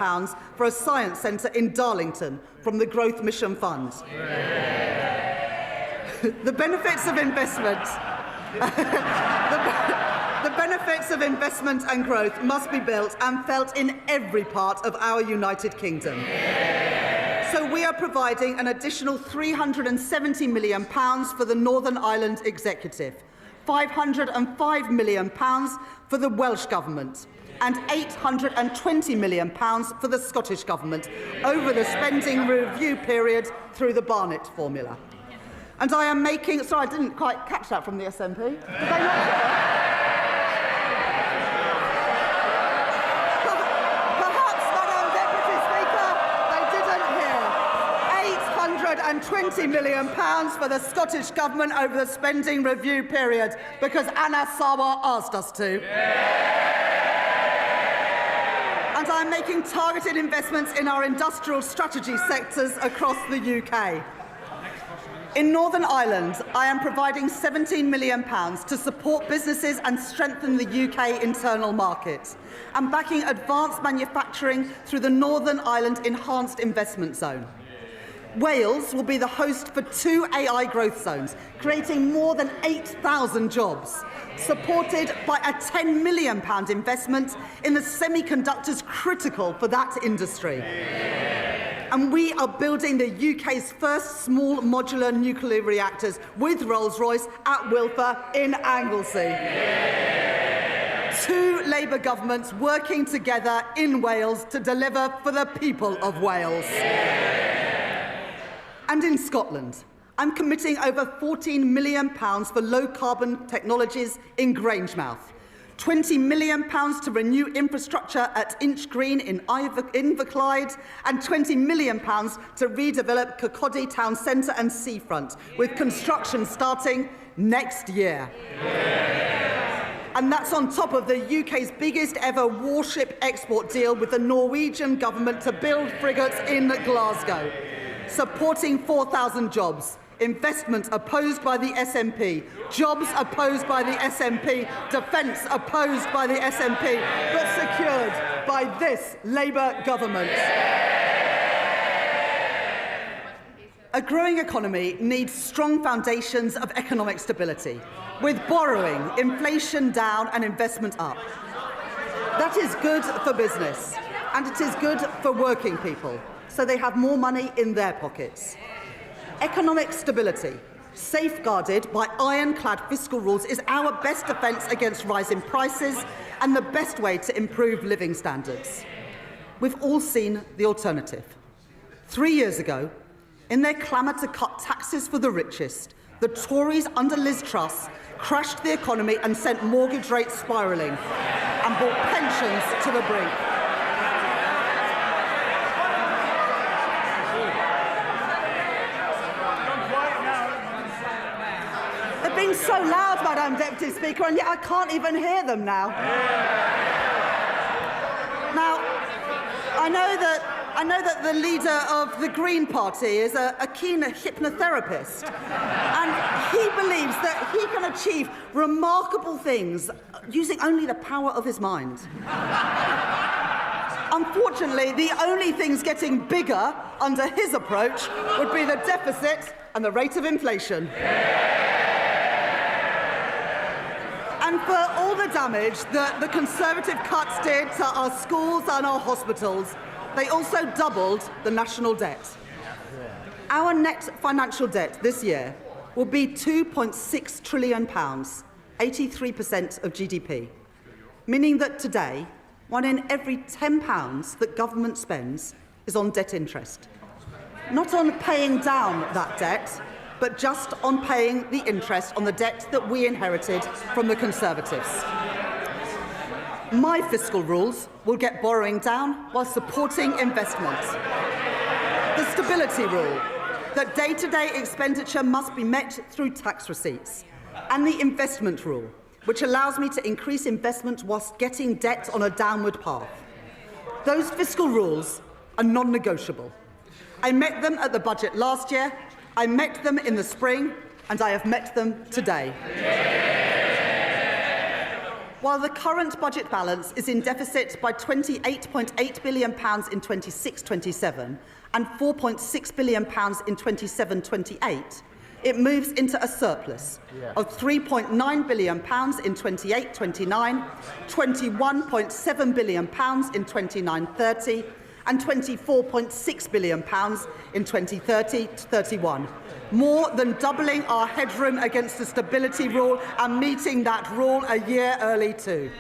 for a science centre in Darlington from the Growth Mission Fund. The benefits of investment the benefits of investment and growth must be built and felt in every part of our United Kingdom. So we are providing an additional £370 million for the Northern Ireland Executive, £505 million for the Welsh Government and £820 million for the Scottish Government over the spending review period through the Barnett formula. And I am making... Sorry, I didn't quite catch that from the SNP. Did they not? Perhaps, Madam Deputy Speaker, they didn't hear. £820 million for the Scottish Government over the spending review period because Anna Sawa asked us to. And I'm making targeted investments in our industrial strategy sectors across the UK. In Northern Ireland, I am providing £17 million to support businesses and strengthen the UK internal market, and backing advanced manufacturing through the Northern Ireland Enhanced Investment Zone. Wales will be the host for 2 AI growth zones, creating more than 8,000 jobs, supported by a £10 million investment in the semiconductors critical for that industry. And we are building the UK's first small modular nuclear reactors with Rolls-Royce at Wilfer in Anglesey. 2 Labour governments working together in Wales to deliver for the people of Wales. And in Scotland, I'm committing over £14 million for low-carbon technologies in Grangemouth, £20 million to renew infrastructure at Inch Green in Inverclyde, and £20 million to redevelop Kirkcaldy Town Centre and Seafront, with construction starting next year. And that's on top of the UK's biggest ever warship export deal with the Norwegian government to build frigates in Glasgow, supporting 4,000 jobs. Investment opposed by the SNP, jobs opposed by the SNP, defence opposed by the SNP, but secured by this Labour government. A growing economy needs strong foundations of economic stability, with borrowing, inflation down and investment up. That is good for business, and it is good for working people, so they have more money in their pockets. Economic stability, safeguarded by ironclad fiscal rules, is our best defence against rising prices and the best way to improve living standards. We've all seen the alternative. 3 years ago, in their clamour to cut taxes for the richest, the Tories under Liz Truss crashed the economy and sent mortgage rates spiralling and brought pensions to the brink. They're being so loud, Madam Deputy Speaker, and yet I can't even hear them now. Now, I know that the leader of the Green Party is a keen hypnotherapist, and he believes that he can achieve remarkable things using only the power of his mind. Unfortunately, the only things getting bigger under his approach would be the deficit and the rate of inflation. And for all the damage that the Conservative cuts did to our schools and our hospitals, they also doubled the national debt. Our net financial debt this year will be £2.6 trillion, 83% of GDP, meaning that today, 1 in every £10 that government spends is on debt interest. Not on paying down that debt, but just on paying the interest on the debt that we inherited from the Conservatives. My fiscal rules will get borrowing down while supporting investment. The stability rule, that day-to-day expenditure must be met through tax receipts. And the investment rule, which allows me to increase investment whilst getting debt on a downward path. Those fiscal rules are non-negotiable. I met them at the budget last year, I met them in the spring, and I have met them today. While the current budget balance is in deficit by £28.8 billion in 26-27 and £4.6 billion in 27-28, it moves into a surplus of £3.9 billion in 28-29, £21.7 billion in 29-30 and £24.6 billion in 2030-31. More than doubling our headroom against the stability rule and meeting that rule a year early too.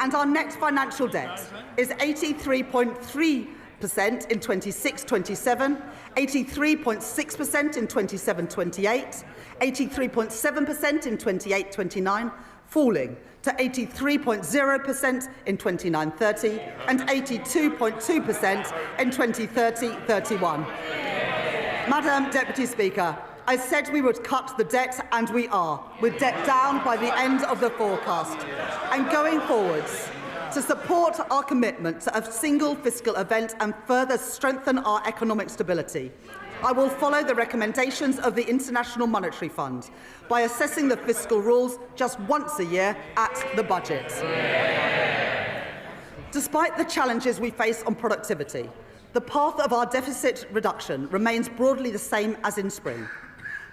And our net financial debt is 83.3% in 26-27, 83.6% in 27-28, 83.7% in 28-29, falling to 83.0% in 29-30 and 82.2% in 2030-31. Madam Deputy Speaker, I said we would cut the debt, and we are, with debt down by the end of the forecast. And going forwards, to support our commitment to a single fiscal event and further strengthen our economic stability, I will follow the recommendations of the International Monetary Fund by assessing the fiscal rules just once a year at the budget. Despite the challenges we face on productivity, the path of our deficit reduction remains broadly the same as in spring.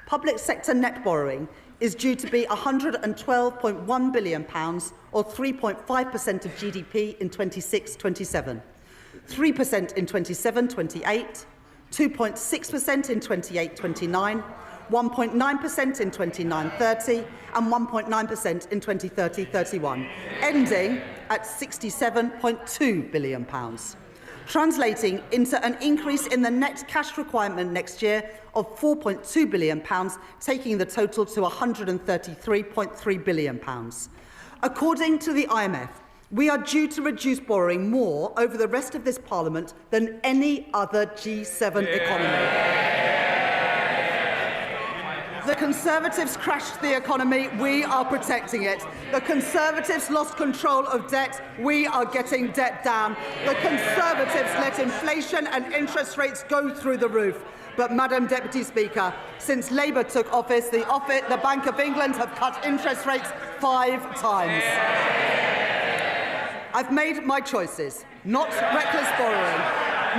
Public sector net borrowing is due to be £112.1 billion, or 3.5% of GDP in 26-27, 3% in 27-28, 2.6% in 28-29, 1.9% in 29-30 and 1.9% in 2030-31, ending at £67.2 billion. translating into an increase in the net cash requirement next year of £4.2 billion, taking the total to £133.3 billion. According to the IMF, we are due to reduce borrowing more over the rest of this Parliament than any other G7 economy. The Conservatives crashed the economy, we are protecting it. The Conservatives lost control of debt, we are getting debt down. The Conservatives let inflation and interest rates go through the roof. But, Madam Deputy Speaker, since Labour took office, the Bank of England have cut interest rates 5 times. I've made my choices. Not reckless borrowing,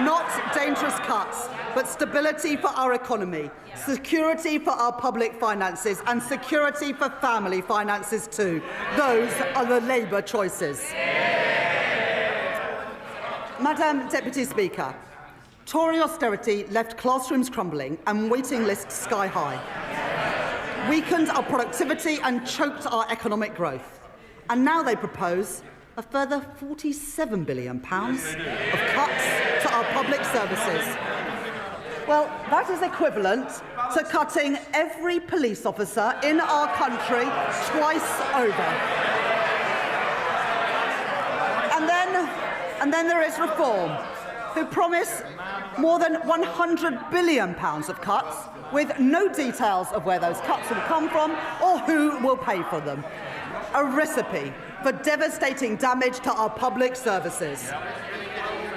not dangerous cuts, but stability for our economy, security for our public finances, and security for family finances too. Those are the Labour choices. Madam Deputy Speaker, Tory austerity left classrooms crumbling and waiting lists sky high, weakened our productivity and choked our economic growth. And now they propose a further £47 billion of cuts to our public services. Well, that is equivalent to cutting every police officer in our country twice over. And then there is Reform, who promise more than £100 billion of cuts, with no details of where those cuts will come from or who will pay for them. A recipe for devastating damage to our public services.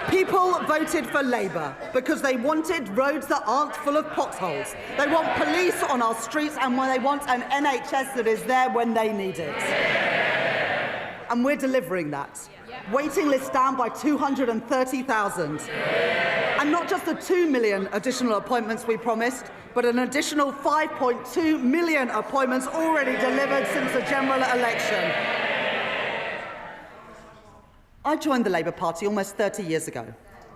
People voted for Labour because they wanted roads that aren't full of potholes. They want police on our streets, and they want an NHS that is there when they need it. And we're delivering that. Waiting lists down by 230,000. And not just the 2 million additional appointments we promised, but an additional 5.2 million appointments already delivered since the general election. I joined the Labour Party almost 30 years ago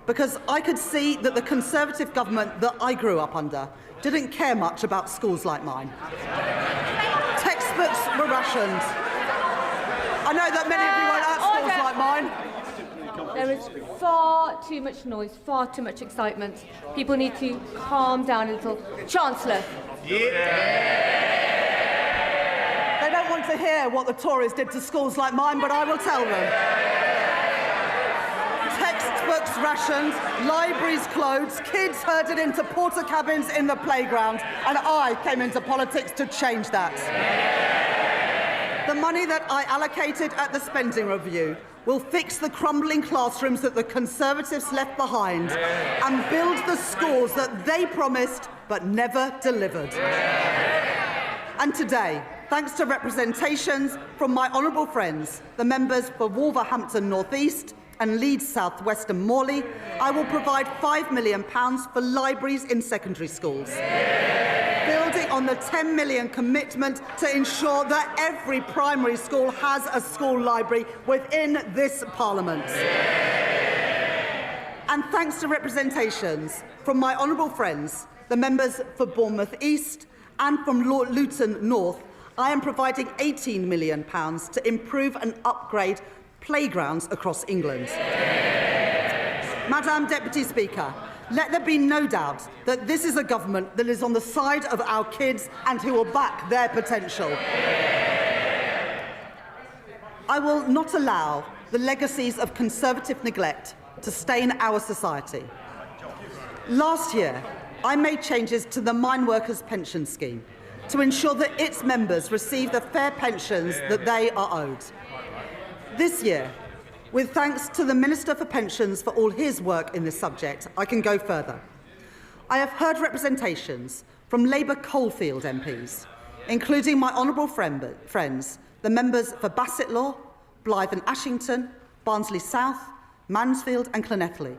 because I could see that the Conservative government that I grew up under didn't care much about schools like mine. Textbooks were rationed. I know that many of you weren't at schools like mine. There is far too much noise, far too much excitement. People need to calm down a little. Chancellor. They don't want to hear what the Tories did to schools like mine, but I will tell them. Textbooks rationed, libraries closed, kids herded into porter cabins in the playground, and I came into politics to change that. The money that I allocated at the spending review will fix the crumbling classrooms that the Conservatives left behind and build the schools that they promised but never delivered. And today, thanks to representations from my honourable friends, the members for Wolverhampton North East and Leeds South West and Morley, I will provide £5 million for libraries in secondary schools, building on the £10 million commitment to ensure that every primary school has a school library within this Parliament. And thanks to representations from my honourable friends, the members for Bournemouth East and from Luton North, I am providing £18 million to improve and upgrade playgrounds across England. Madam Deputy Speaker, let there be no doubt that this is a government that is on the side of our kids and who will back their potential. I will not allow the legacies of Conservative neglect to stain our society. Last year, I made changes to the Mine Workers Pension Scheme to ensure that its members receive the fair pensions that they are owed. This year, with thanks to the Minister for Pensions for all his work in this subject, I can go further. I have heard representations from Labour Coalfield MPs, including my honourable friends, the members for Bassetlaw, Blyth and Ashington, Barnsley South, Mansfield and Llanelli.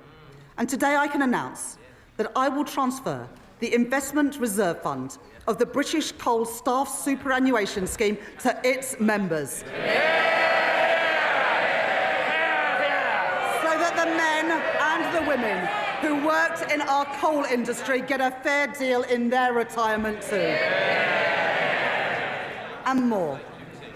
And today I can announce that I will transfer the Investment Reserve Fund of the British Coal Staff Superannuation Scheme to its members. The men and the women who worked in our coal industry get a fair deal in their retirement too. And more.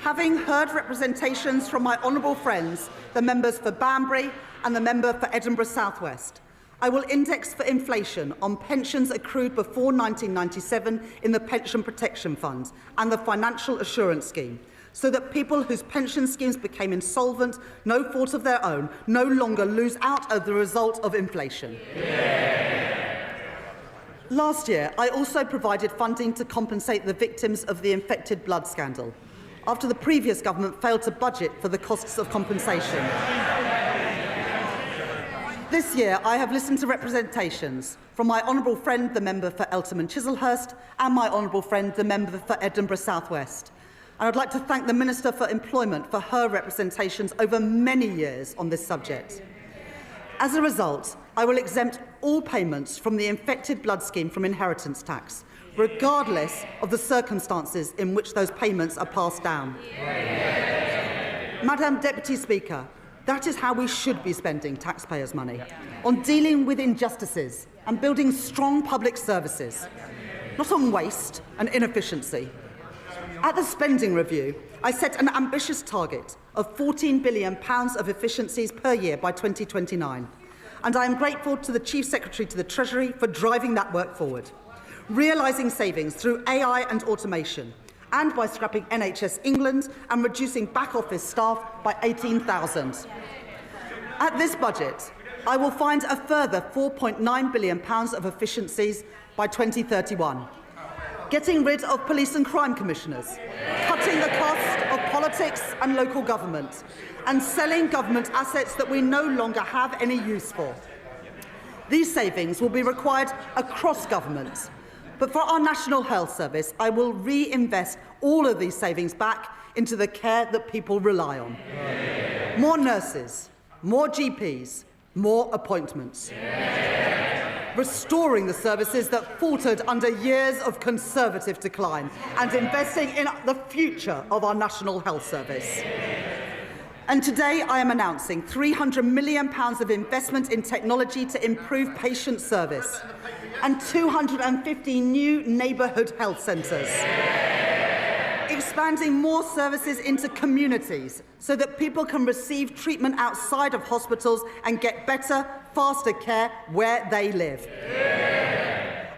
Having heard representations from my honourable friends, the members for Banbury and the member for Edinburgh South West, I will index for inflation on pensions accrued before 1997 in the Pension Protection Fund and the Financial Assurance Scheme, so that people whose pension schemes became insolvent, no fault of their own, no longer lose out as the result of inflation. Last year, I also provided funding to compensate the victims of the infected blood scandal, after the previous government failed to budget for the costs of compensation. This year, I have listened to representations from my honourable friend, the member for Eltham and Chislehurst, and my honourable friend, the member for Edinburgh South West. And I'd like to thank the Minister for Employment for her representations over many years on this subject. As a result, I will exempt all payments from the infected blood scheme from inheritance tax, regardless of the circumstances in which those payments are passed down. Madam Deputy Speaker, that is how we should be spending taxpayers' money, on dealing with injustices and building strong public services, not on waste and inefficiency. At the spending review, I set an ambitious target of £14 billion of efficiencies per year by 2029, and I am grateful to the Chief Secretary to the Treasury for driving that work forward, realising savings through AI and automation, and by scrapping NHS England and reducing back office staff by 18,000. At this budget, I will find a further £4.9 billion of efficiencies by 2031, getting rid of police and crime commissioners, cutting the cost of politics and local government, and selling government assets that we no longer have any use for. These savings will be required across government. But for our National Health Service, I will reinvest all of these savings back into the care that people rely on. More nurses, more GPs, more appointments. Restoring the services that faltered under years of Conservative decline and investing in the future of our National Health Service. And today I am announcing £300 million of investment in technology to improve patient service and 250 new neighbourhood health centres. Expanding more services into communities so that people can receive treatment outside of hospitals and get better, faster care where they live.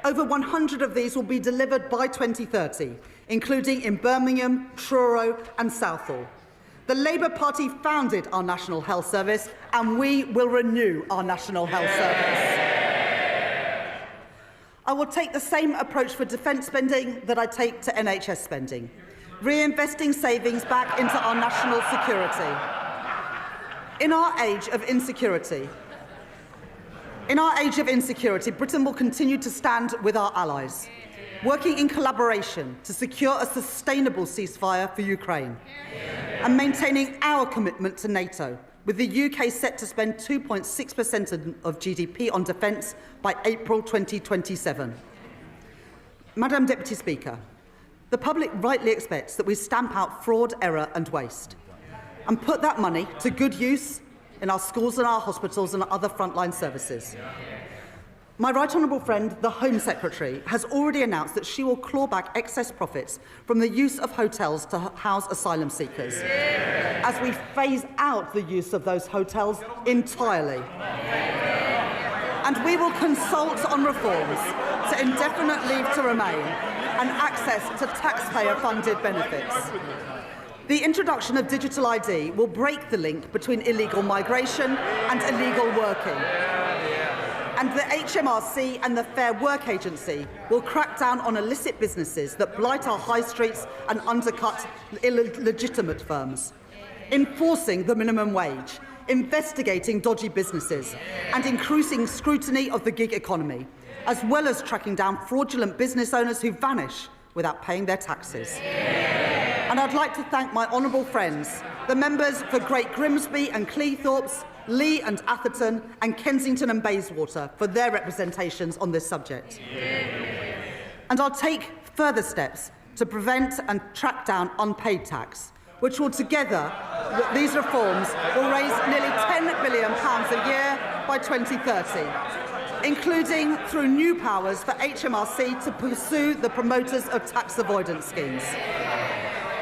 Over 100 of these will be delivered by 2030, including in Birmingham, Truro and Southall. The Labour Party founded our National Health Service, and we will renew our National Health Service. I will take the same approach for defence spending that I take to NHS spending, reinvesting savings back into our national security. In our age of insecurity, Britain will continue to stand with our allies, working in collaboration to secure a sustainable ceasefire for Ukraine, and maintaining our commitment to NATO, with the UK set to spend 2.6% of GDP on defence by April 2027. Madam Deputy Speaker, the public rightly expects that we stamp out fraud, error and waste, and put that money to good use in our schools and our hospitals and other frontline services. My right honourable friend, the Home Secretary, has already announced that she will claw back excess profits from the use of hotels to house asylum seekers, as we phase out the use of those hotels entirely. And we will consult on reforms to indefinite leave to remain and access to taxpayer-funded benefits. The introduction of digital ID will break the link between illegal migration and illegal working. And the HMRC and the Fair Work Agency will crack down on illicit businesses that blight our high streets and undercut illegitimate firms, enforcing the minimum wage, investigating dodgy businesses, and increasing scrutiny of the gig economy, as well as tracking down fraudulent business owners who vanish without paying their taxes. And I'd like to thank my honourable friends, the members for Great Grimsby and Cleethorpes, Lee and Atherton, and Kensington and Bayswater for their representations on this subject. And I'll take further steps to prevent and track down unpaid tax, which will together, these reforms will raise nearly £10 billion a year by 2030, including through new powers for HMRC to pursue the promoters of tax avoidance schemes.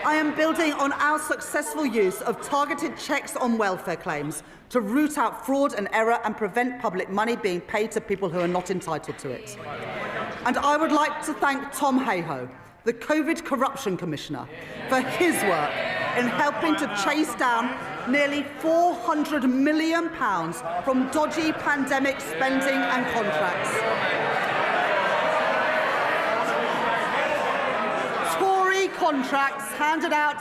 I am building on our successful use of targeted checks on welfare claims to root out fraud and error and prevent public money being paid to people who are not entitled to it. And I would like to thank Tom Hayhoe, the COVID Corruption Commissioner, for his work in helping to chase down nearly £400 million from dodgy pandemic spending and contracts. Tory contracts handed out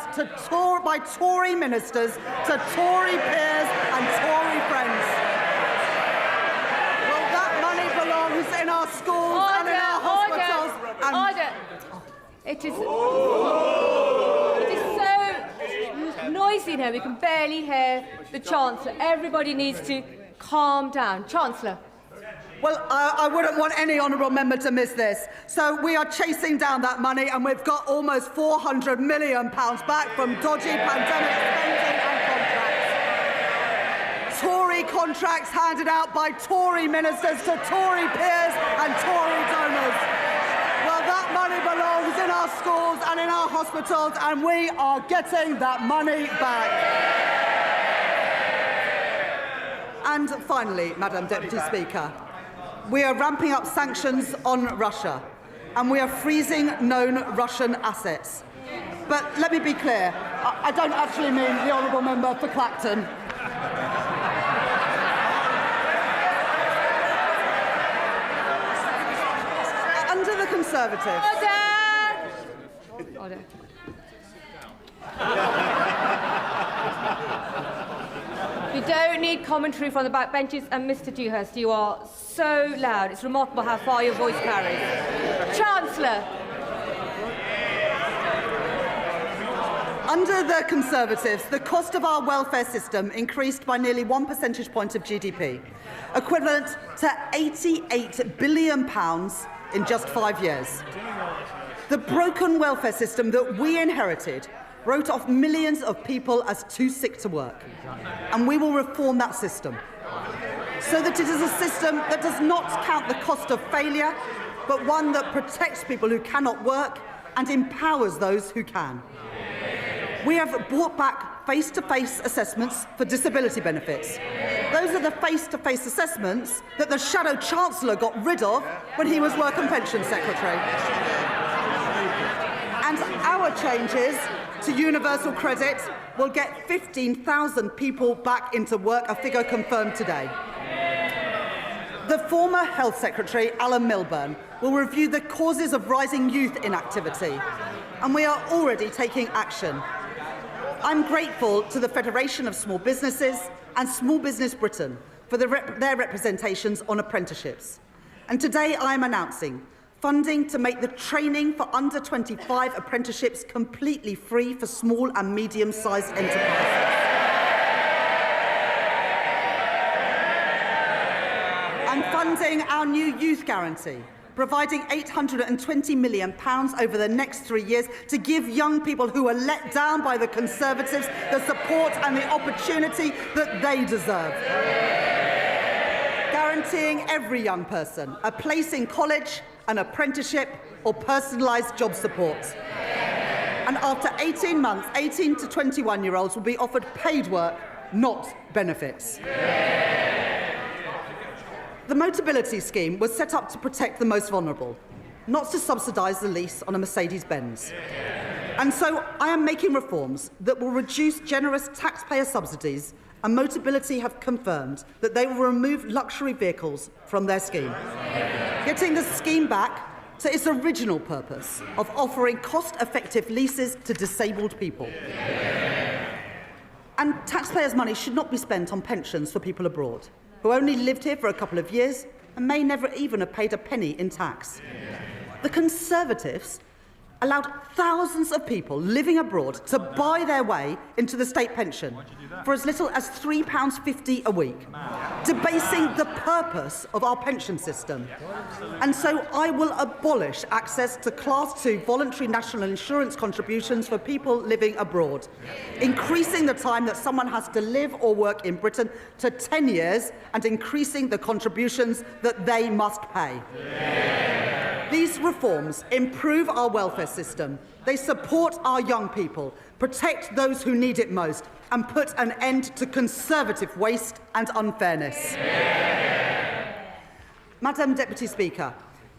by Tory ministers to Tory peers and Tory friends. Well, that money belongs in our schools and in our hospitals. It is so noisy now, we can barely hear the Chancellor. Everybody needs to calm down. Chancellor. Well, I wouldn't want any honourable member to miss this. So we are chasing down that money, and we've got almost £400 million back from dodgy pandemic spending and contracts. Tory contracts handed out by Tory ministers to Tory peers and Tory donors. Well, that money belongs in our schools and in our hospitals, and we are getting that money back. And finally, Madam Deputy Speaker, we are ramping up sanctions on Russia, and we are freezing known Russian assets. But let me be clear, I don't actually mean the honourable member for Clacton. Under the Conservatives... Order. We don't need commentary from the backbenchers, and Mr Dewhurst, you are so loud. It's remarkable how far your voice carries. Chancellor. Under the Conservatives, the cost of our welfare system increased by nearly 1 percentage point of GDP, equivalent to £88 billion in just 5 years. The broken welfare system that we inherited wrote off millions of people as too sick to work. And we will reform that system so that it is a system that does not count the cost of failure, but one that protects people who cannot work and empowers those who can. We have brought back face-to-face assessments for disability benefits. Those are the face-to-face assessments that the Shadow Chancellor got rid of when he was Work and Pensions Secretary. And our changes to universal credit will get 15,000 people back into work, a figure confirmed today. The former Health Secretary, Alan Milburn, will review the causes of rising youth inactivity, and we are already taking action. I'm grateful to the Federation of Small Businesses and Small Business Britain for their representations on apprenticeships. And today I am announcing funding to make the training for under 25 apprenticeships completely free for small and medium-sized enterprises. And funding our new youth guarantee, providing £820 million over the next 3 years to give young people who are let down by the Conservatives the support and the opportunity that they deserve. Guaranteeing every young person a place in college, an apprenticeship or personalised job support. And after 18 months, 18 to 21-year-olds will be offered paid work, not benefits. The Motability Scheme was set up to protect the most vulnerable, not to subsidise the lease on a Mercedes-Benz. And so I am making reforms that will reduce generous taxpayer subsidies, and Motability have confirmed that they will remove luxury vehicles from their scheme, getting the scheme back to its original purpose of offering cost-effective leases to disabled people. And taxpayers' money should not be spent on pensions for people abroad, who only lived here for a couple of years and may never even have paid a penny in tax. The Conservatives allowed thousands of people living abroad to buy their way into the state pension for as little as £3.50 a week, debasing the purpose of our pension system. And so I will abolish access to Class 2 voluntary national insurance contributions for people living abroad, increasing the time that someone has to live or work in Britain to 10 years and increasing the contributions that they must pay. These reforms improve our welfare system, they support our young people, protect those who need it most, and put an end to Conservative waste and unfairness. Madam Deputy Speaker,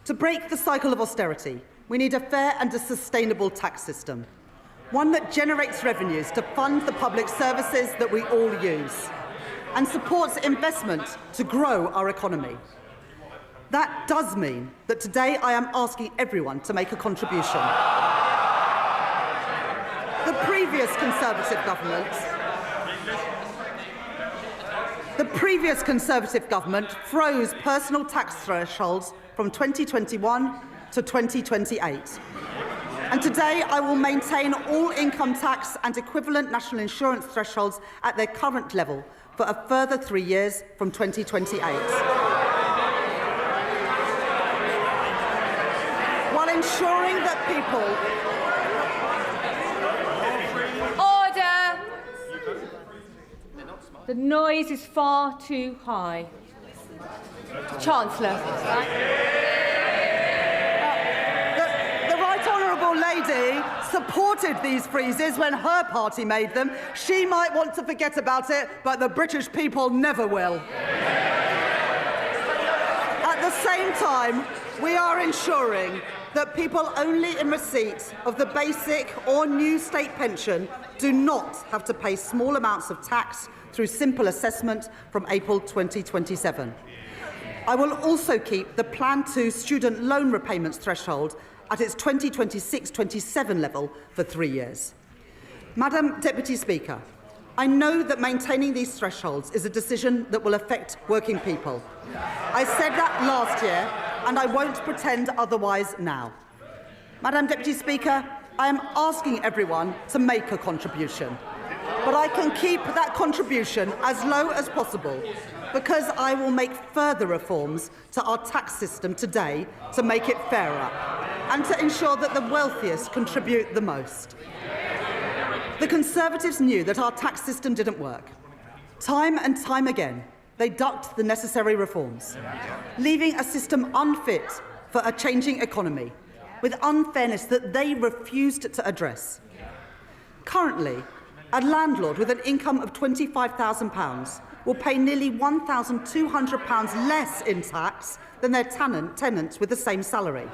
to break the cycle of austerity, we need a fair and a sustainable tax system, one that generates revenues to fund the public services that we all use and supports investment to grow our economy. That does mean that today I am asking everyone to make a contribution. The previous Conservative government froze personal tax thresholds from 2021 to 2028. And today I will maintain all income tax and equivalent national insurance thresholds at their current level for a further 3 years from 2028. While ensuring that people... Order! The noise is far too high. Chancellor. The Right Honourable Lady supported these freezes when her party made them. She might want to forget about it, but the British people never will. At the same time, we are ensuring that people only in receipt of the basic or new state pension do not have to pay small amounts of tax through simple assessment from April 2027. I will also keep the Plan 2 student loan repayments threshold at its 2026-27 level for 3 years. Madam Deputy Speaker, I know that maintaining these thresholds is a decision that will affect working people. I said that last year, and I won't pretend otherwise now. Madam Deputy Speaker, I am asking everyone to make a contribution, but I can keep that contribution as low as possible because I will make further reforms to our tax system today to make it fairer and to ensure that the wealthiest contribute the most. The Conservatives knew that our tax system didn't work. Time and time again, they ducked the necessary reforms, leaving a system unfit for a changing economy, with unfairness that they refused to address. Currently, a landlord with an income of £25,000 will pay nearly £1,200 less in tax than their tenants with the same salary,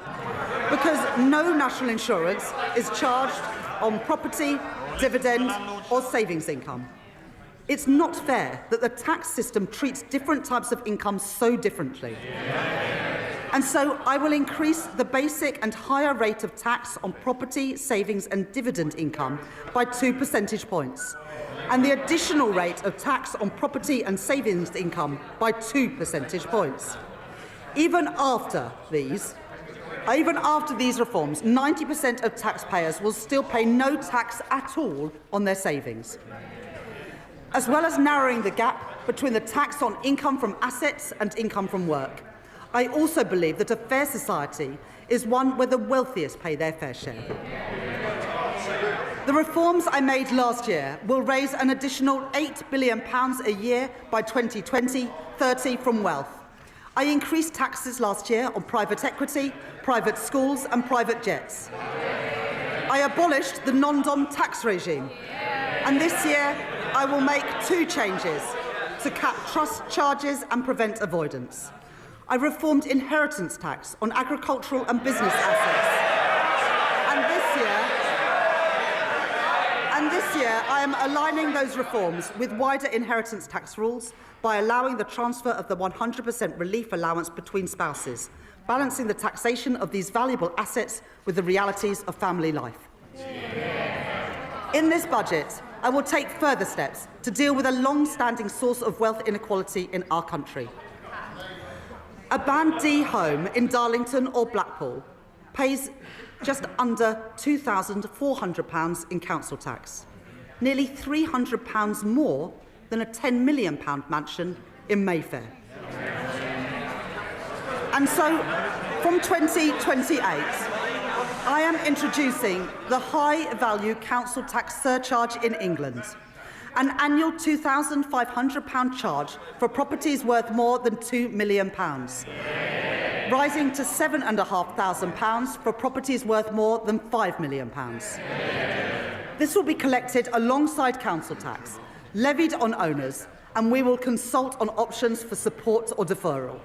because no national insurance is charged on property, dividend or savings income. It's not fair that the tax system treats different types of income so differently. And so I will increase the basic and higher rate of tax on property, savings and dividend income by 2 percentage points, and the additional rate of tax on property and savings income by 2 percentage points. Even after these reforms, 90% of taxpayers will still pay no tax at all on their savings. As well as narrowing the gap between the tax on income from assets and income from work, I also believe that a fair society is one where the wealthiest pay their fair share. The reforms I made last year will raise an additional £8 billion a year by 2020-30 from wealth. I increased taxes last year on private equity, private schools and private jets. I abolished the non-dom tax regime. And this year, I will make 2 changes to cap trust charges and prevent avoidance. I reformed inheritance tax on agricultural and business assets. And this year, I am aligning those reforms with wider inheritance tax rules by allowing the transfer of the 100% relief allowance between spouses, balancing the taxation of these valuable assets with the realities of family life. In this budget, I will take further steps to deal with a long-standing source of wealth inequality in our country. A Band D home in Darlington or Blackpool pays just under £2,400 in council tax, nearly £300 more than a £10 million mansion in Mayfair. And so, from 2028, I am introducing the high-value council tax surcharge in England, an annual £2,500 charge for properties worth more than £2 million. rising to £7,500 for properties worth more than £5 million. This will be collected alongside council tax, levied on owners, and we will consult on options for support or deferral.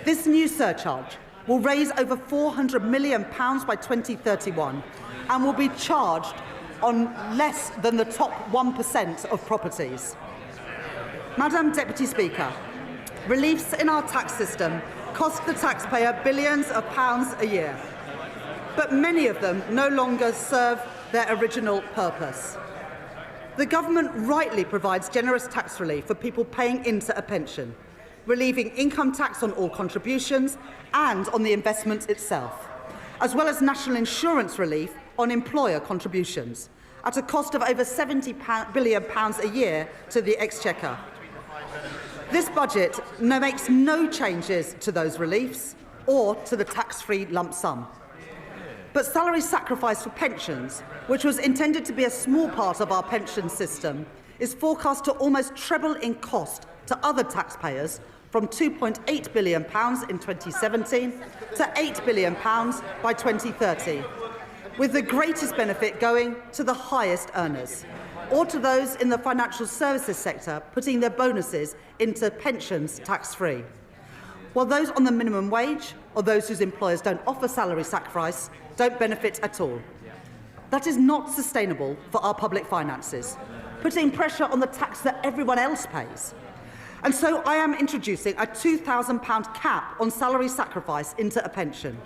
This new surcharge will raise over £400 million by 2031 and will be charged on less than the top 1% of properties. Madam Deputy Speaker, reliefs in our tax system cost the taxpayer billions of pounds a year, but many of them no longer serve their original purpose. The government rightly provides generous tax relief for people paying into a pension, relieving income tax on all contributions and on the investment itself, as well as national insurance relief on employer contributions, at a cost of over £70 billion a year to the Exchequer. This budget makes no changes to those reliefs or to the tax-free lump sum. But salary sacrifice for pensions, which was intended to be a small part of our pension system, is forecast to almost treble in cost to other taxpayers from £2.8 billion in 2017 to £8 billion by 2030, with the greatest benefit going to the highest earners, or to those in the financial services sector putting their bonuses into pensions tax-free, while those on the minimum wage or those whose employers don't offer salary sacrifice don't benefit at all. That is not sustainable for our public finances, putting pressure on the tax that everyone else pays. And so I am introducing a £2,000 cap on salary sacrifice into a pension,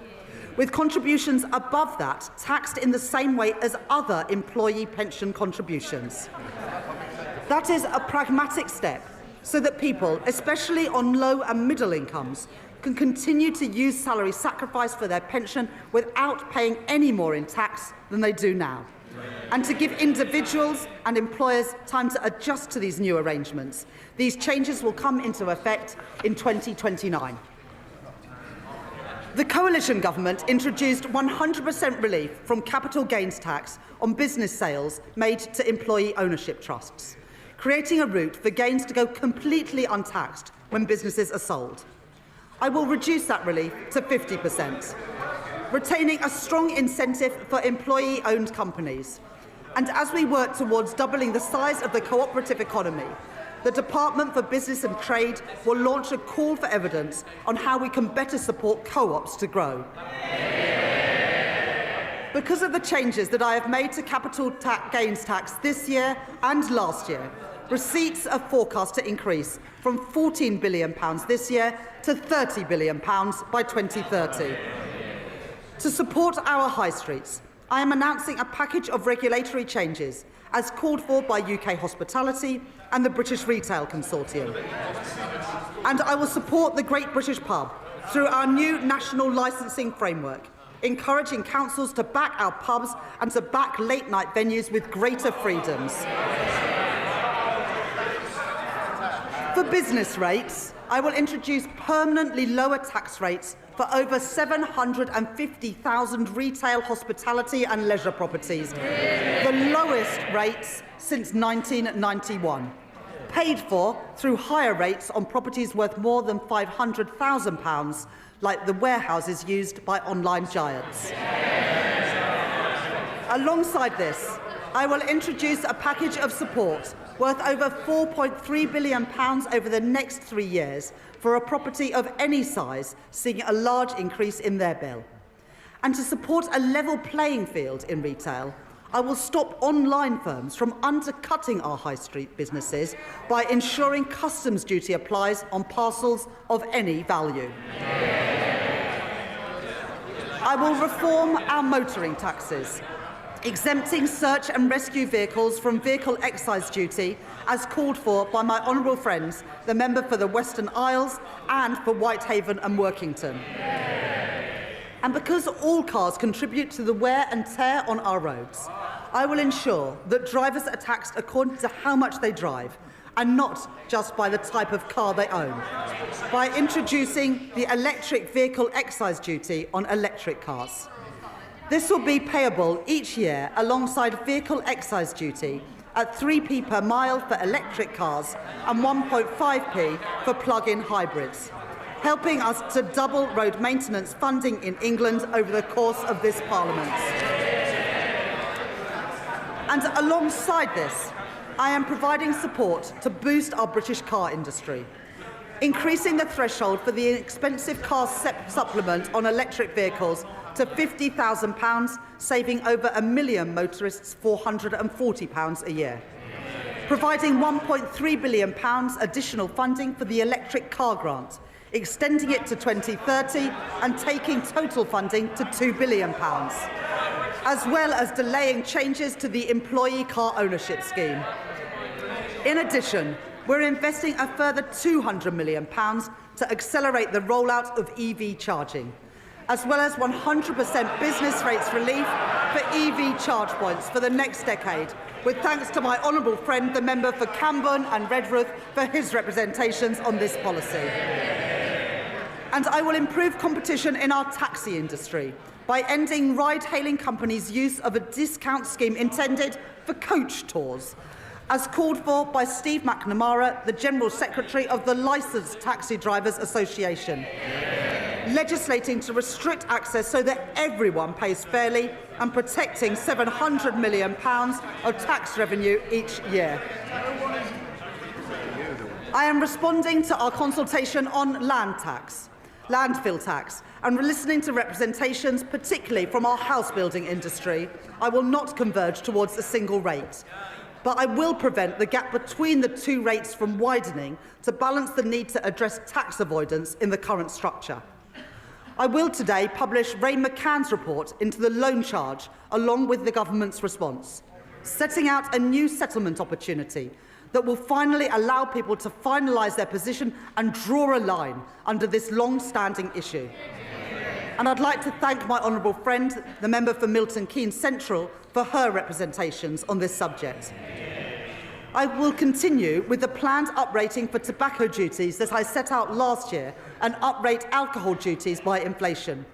with contributions above that taxed in the same way as other employee pension contributions. That is a pragmatic step so that people, especially on low and middle incomes, can continue to use salary sacrifice for their pension without paying any more in tax than they do now, and to give individuals and employers time to adjust to these new arrangements. These changes will come into effect in 2029. The coalition government introduced 100% relief from capital gains tax on business sales made to employee ownership trusts, creating a route for gains to go completely untaxed when businesses are sold. I will reduce that relief to 50%, retaining a strong incentive for employee-owned companies. And as we work towards doubling the size of the cooperative economy, the Department for Business and Trade will launch a call for evidence on how we can better support co-ops to grow. Because of the changes that I have made to capital gains tax this year and last year, receipts are forecast to increase from £14 billion this year to £30 billion by 2030. To support our high streets, I am announcing a package of regulatory changes as called for by UK Hospitality and the British Retail Consortium. And I will support the Great British Pub through our new national licensing framework, encouraging councils to back our pubs and to back late-night venues with greater freedoms. For business rates, I will introduce permanently lower tax rates for over 750,000 retail, hospitality and leisure properties, the lowest rates since 1991, paid for through higher rates on properties worth more than £500,000, like the warehouses used by online giants. Alongside this, I will introduce a package of support worth over £4.3 billion over the next 3 years for a property of any size seeing a large increase in their bill. And to support a level playing field in retail, I will stop online firms from undercutting our high street businesses by ensuring customs duty applies on parcels of any value. I will reform our motoring taxes, exempting search and rescue vehicles from vehicle excise duty as called for by my honourable friends, the member for the Western Isles and for Whitehaven and Workington. And because all cars contribute to the wear and tear on our roads, I will ensure that drivers are taxed according to how much they drive and not just by the type of car they own, by introducing the electric vehicle excise duty on electric cars. This will be payable each year alongside vehicle excise duty at 3p per mile for electric cars and 1.5p for plug-in hybrids, helping us to double road maintenance funding in England over the course of this Parliament. And alongside this, I am providing support to boost our British car industry, increasing the threshold for the expensive car supplement on electric vehicles to £50,000, saving over 1 million motorists £440 a year. Providing £1.3 billion additional funding for the electric car grant, extending it to 2030 and taking total funding to £2 billion, as well as delaying changes to the employee car ownership scheme. In addition, we're investing a further £200 million to accelerate the rollout of EV charging, as well as 100% business rates relief for EV charge points for the next decade, with thanks to my honourable friend, the member for Camborne and Redruth, for his representations on this policy. And I will improve competition in our taxi industry by ending ride-hailing companies' use of a discount scheme intended for coach tours, as called for by Steve McNamara, the General Secretary of the Licensed Taxi Drivers Association, legislating to restrict access so that everyone pays fairly and protecting £700 million of tax revenue each year. I am responding to our consultation on landfill tax, and listening to representations, particularly from our house building industry. I will not converge towards a single rate, but I will prevent the gap between the two rates from widening to balance the need to address tax avoidance in the current structure. I will today publish Ray McCann's report into the loan charge along with the government's response, setting out a new settlement opportunity that will finally allow people to finalise their position and draw a line under this long-standing issue. And I'd like to thank my honourable friend, the member for Milton Keynes Central, for her representations on this subject. I will continue with the planned uprating for tobacco duties that I set out last year and uprate alcohol duties by inflation,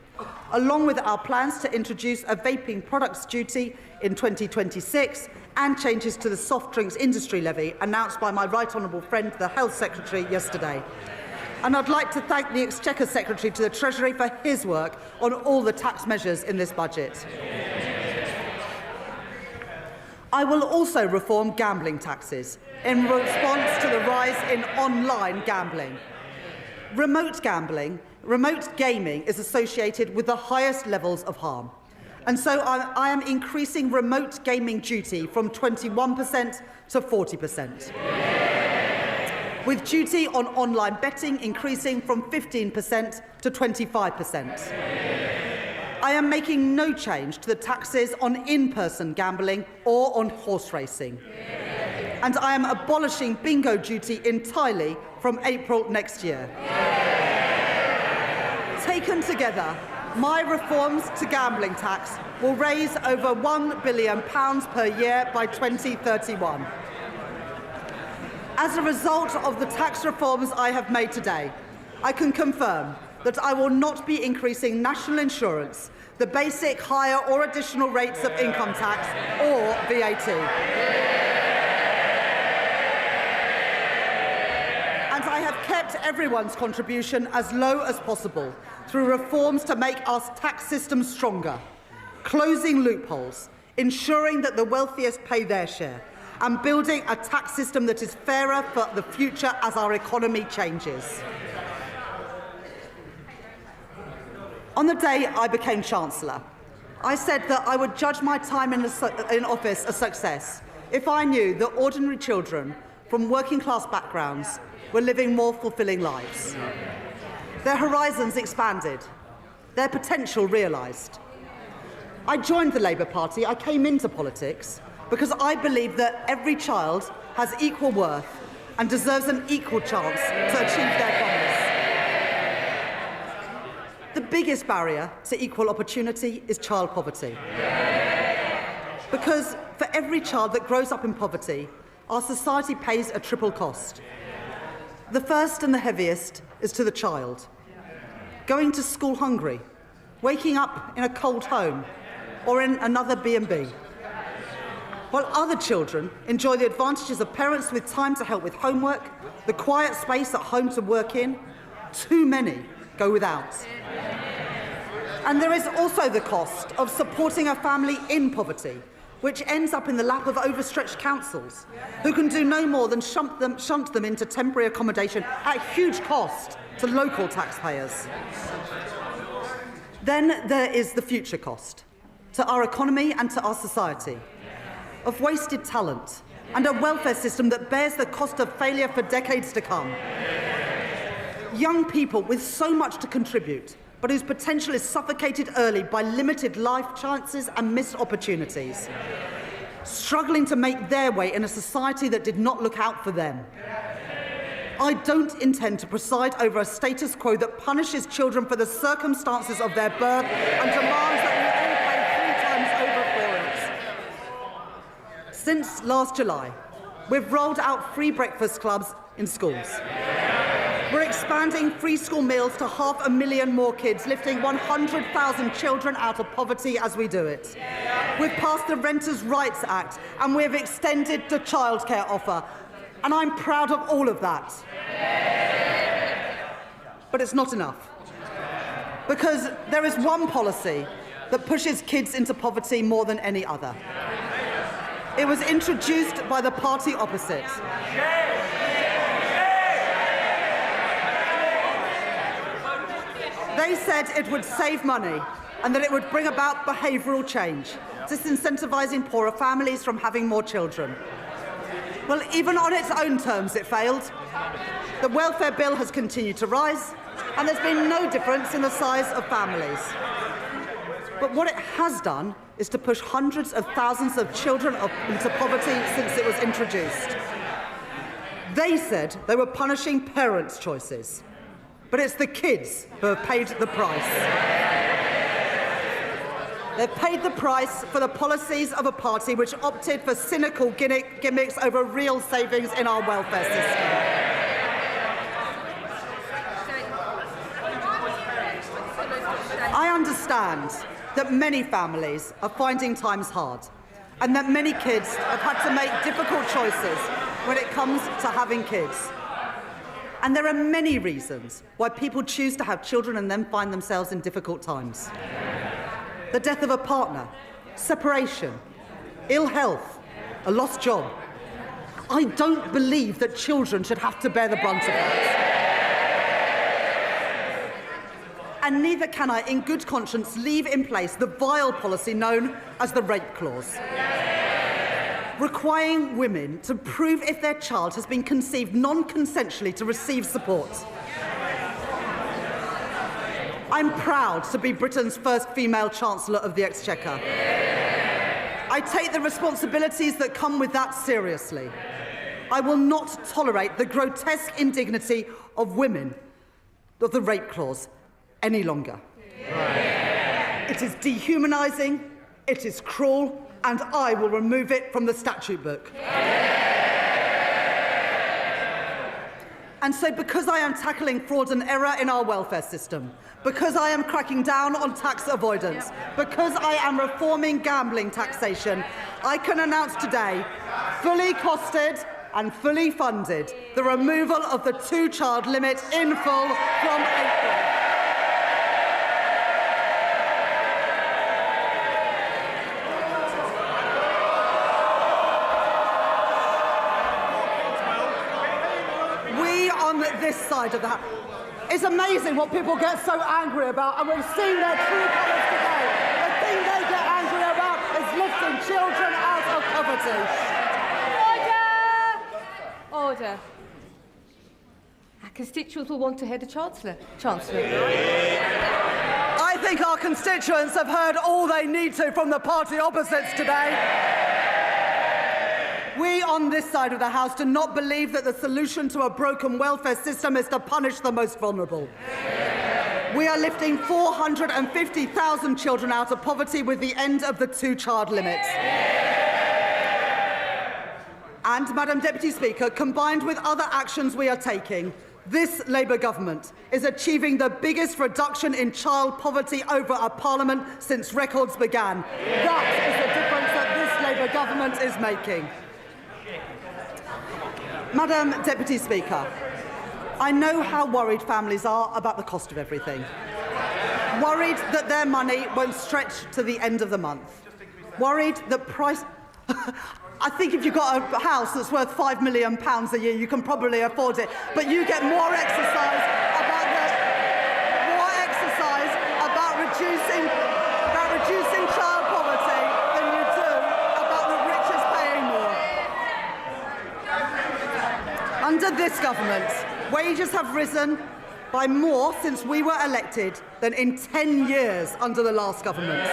along with our plans to introduce a vaping products duty in 2026 and changes to the soft drinks industry levy announced by my right honourable friend, the Health Secretary, yesterday. And I'd like to thank the Exchequer Secretary to the Treasury for his work on all the tax measures in this budget. I will also reform gambling taxes in response to the rise in online gambling. Remote gaming is associated with the highest levels of harm. And so I am increasing remote gaming duty from 21% to 40%. With duty on online betting increasing from 15% to 25%. I am making no change to the taxes on in-person gambling or on horse racing. And I am abolishing bingo duty entirely from April next year. Taken together, my reforms to gambling tax will raise over £1 billion per year by 2031. As a result of the tax reforms I have made today, I can confirm that I will not be increasing national insurance, the basic, higher or additional rates of income tax or VAT. And I have kept everyone's contribution as low as possible through reforms to make our tax system stronger, closing loopholes, ensuring that the wealthiest pay their share, and building a tax system that is fairer for the future as our economy changes. On the day I became Chancellor, I said that I would judge my time in office a success if I knew that ordinary children from working-class backgrounds were living more fulfilling lives. Their horizons expanded, their potential realised. I joined the Labour Party, I came into politics, because I believe that every child has equal worth and deserves an equal chance to achieve their promise. The biggest barrier to equal opportunity is child poverty. Because for every child that grows up in poverty, our society pays a triple cost. The first and the heaviest is to the child. Going to school hungry, waking up in a cold home, or in another B&B. While other children enjoy the advantages of parents with time to help with homework, the quiet space at home to work in, too many go without. And there is also the cost of supporting a family in poverty, which ends up in the lap of overstretched councils, who can do no more than shunt them into temporary accommodation at huge cost to local taxpayers. Then there is the future cost to our economy and to our society of wasted talent and a welfare system that bears the cost of failure for decades to come. Young people with so much to contribute, but whose potential is suffocated early by limited life chances and missed opportunities, struggling to make their way in a society that did not look out for them. I don't intend to preside over a status quo that punishes children for the circumstances of their birth and demands that we all pay 3 times over for it. Since last July, we've rolled out free breakfast clubs in schools. We're expanding free school meals to 500,000 more kids, lifting 100,000 children out of poverty as we do it. We've passed the Renters' Rights Act and we've extended the childcare offer. And I'm proud of all of that. But it's not enough. Because there is one policy that pushes kids into poverty more than any other. It was introduced by the party opposite. They said it would save money and that it would bring about behavioural change, disincentivising poorer families from having more children. Well, even on its own terms, it failed. The welfare bill has continued to rise, and there's been no difference in the size of families. But what it has done is to push hundreds of thousands of children into poverty since it was introduced. They said they were punishing parents' choices, but it's the kids who have paid the price. They've paid the price for the policies of a party which opted for cynical gimmicks over real savings in our welfare system. I understand that many families are finding times hard and that many kids have had to make difficult choices when it comes to having kids. And there are many reasons why people choose to have children and then find themselves in difficult times. The death of a partner, separation, ill health, a lost job. I don't believe that children should have to bear the brunt of that. And neither can I, in good conscience, leave in place the vile policy known as the rape clause, requiring women to prove if their child has been conceived non-consensually to receive support. I'm proud to be Britain's first female Chancellor of the Exchequer. I take the responsibilities that come with that seriously. I will not tolerate the grotesque indignity of women of the rape clause any longer. It is dehumanising, it is cruel, and I will remove it from the statute book. And so because I am tackling fraud and error in our welfare system, because I am cracking down on tax avoidance, because I am reforming gambling taxation, I can announce today, fully costed and fully funded, the removal of the 2-child limit in full from April. This side of the house. It's amazing what people get so angry about, and we've seen their true colours today. The thing they get angry about is lifting children out of poverty. Order. Our constituents will want to hear the Chancellor. I think our constituents have heard all they need to from the party opposites today. We on this side of the House do not believe that the solution to a broken welfare system is to punish the most vulnerable. We are lifting 450,000 children out of poverty with the end of the 2-child limit. And, Madam Deputy Speaker, combined with other actions we are taking, this Labour government is achieving the biggest reduction in child poverty over a parliament since records began. That is the difference that this Labour government is making. Madam Deputy Speaker, I know how worried families are about the cost of everything. Worried that their money won't stretch to the end of the month. Worried that price... I think if you've got a house that's worth £5 million a year, you can probably afford it. But you get more exercise about reducing child poverty than you do about the richest paying more. Under this government, wages have risen by more since we were elected than in 10 years under the last government,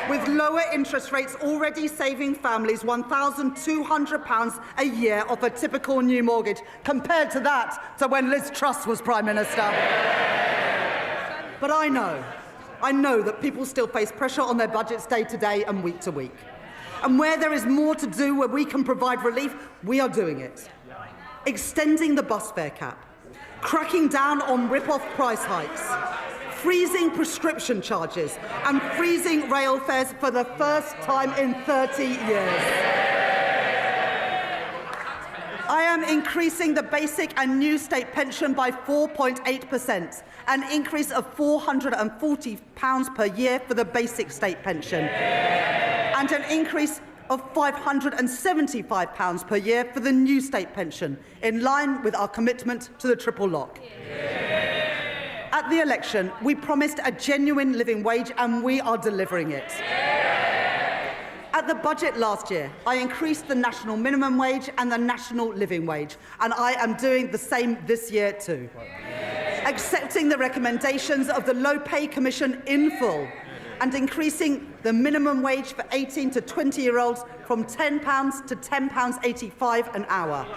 with lower interest rates already saving families £1,200 a year off a typical new mortgage, compared to that to when Liz Truss was Prime Minister. But I know that people still face pressure on their budgets day to day and week to week. And where there is more to do, where we can provide relief, we are doing it. Extending the bus fare cap, cracking down on rip-off price hikes, freezing prescription charges and freezing rail fares for the first time in 30 years. I am increasing the basic and new state pension by 4.8%, an increase of £440 per year for the basic state pension, and an increase of £575 per year for the new state pension, in line with our commitment to the triple lock. At the election, we promised a genuine living wage, and we are delivering it. At the budget last year, I increased the national minimum wage and the national living wage, and I am doing the same this year too. Accepting the recommendations of the Low Pay Commission in full, and increasing the minimum wage for 18 to 20-year-olds from £10 to £10.85 an hour,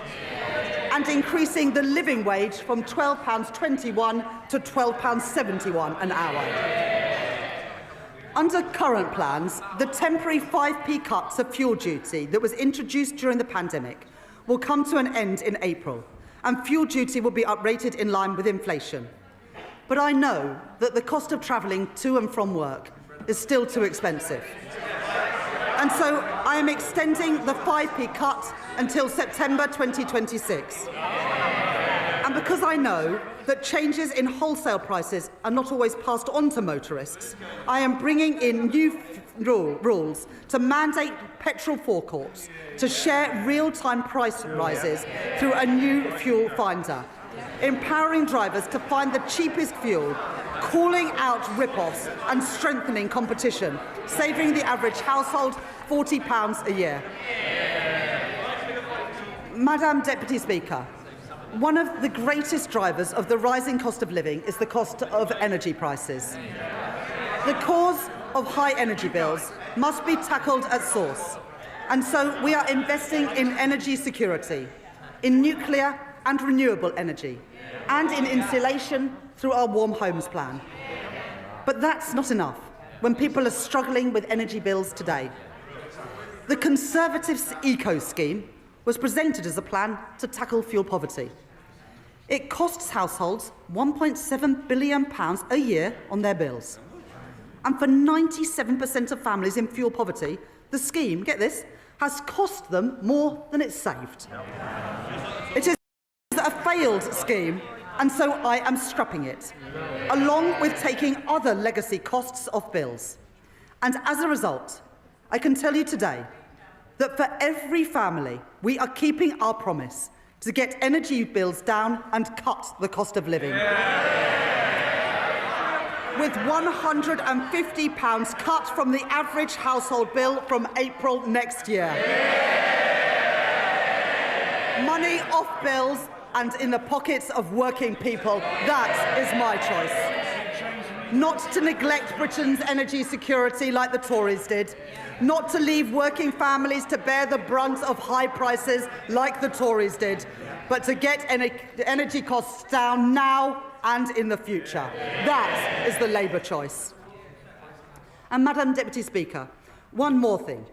and increasing the living wage from £12.21 to £12.71 an hour. Under current plans, the temporary 5p cut to fuel duty that was introduced during the pandemic will come to an end in April, and fuel duty will be uprated in line with inflation. But I know that the cost of travelling to and from work is still too expensive. And so I am extending the 5p cut until September 2026. And because I know that changes in wholesale prices are not always passed on to motorists, I am bringing in new rules to mandate petrol forecourts to share real-time price rises through a new fuel finder, empowering drivers to find the cheapest fuel, calling out rip-offs and strengthening competition, saving the average household £40 a year. Madam Deputy Speaker, one of the greatest drivers of the rising cost of living is the cost of energy prices. The cause of high energy bills must be tackled at source, and so we are investing in energy security, in nuclear and renewable energy, and in insulation through our Warm Homes Plan. But that's not enough when people are struggling with energy bills today. The Conservatives' Eco Scheme was presented as a plan to tackle fuel poverty. It costs households £1.7 billion a year on their bills. And for 97% of families in fuel poverty, the scheme, get this, has cost them more than it's saved. It is a failed scheme, and so I am scrapping it, along with taking other legacy costs off bills. And as a result, I can tell you today that for every family, we are keeping our promise to get energy bills down and cut the cost of living. With £150 cut from the average household bill from April next year. Money off bills and in the pockets of working people, that is my choice. Not to neglect Britain's energy security like the Tories did. Not to leave working families to bear the brunt of high prices like the Tories did, but to get energy costs down now and in the future. That is the Labour choice. And Madam Deputy Speaker, one more thing.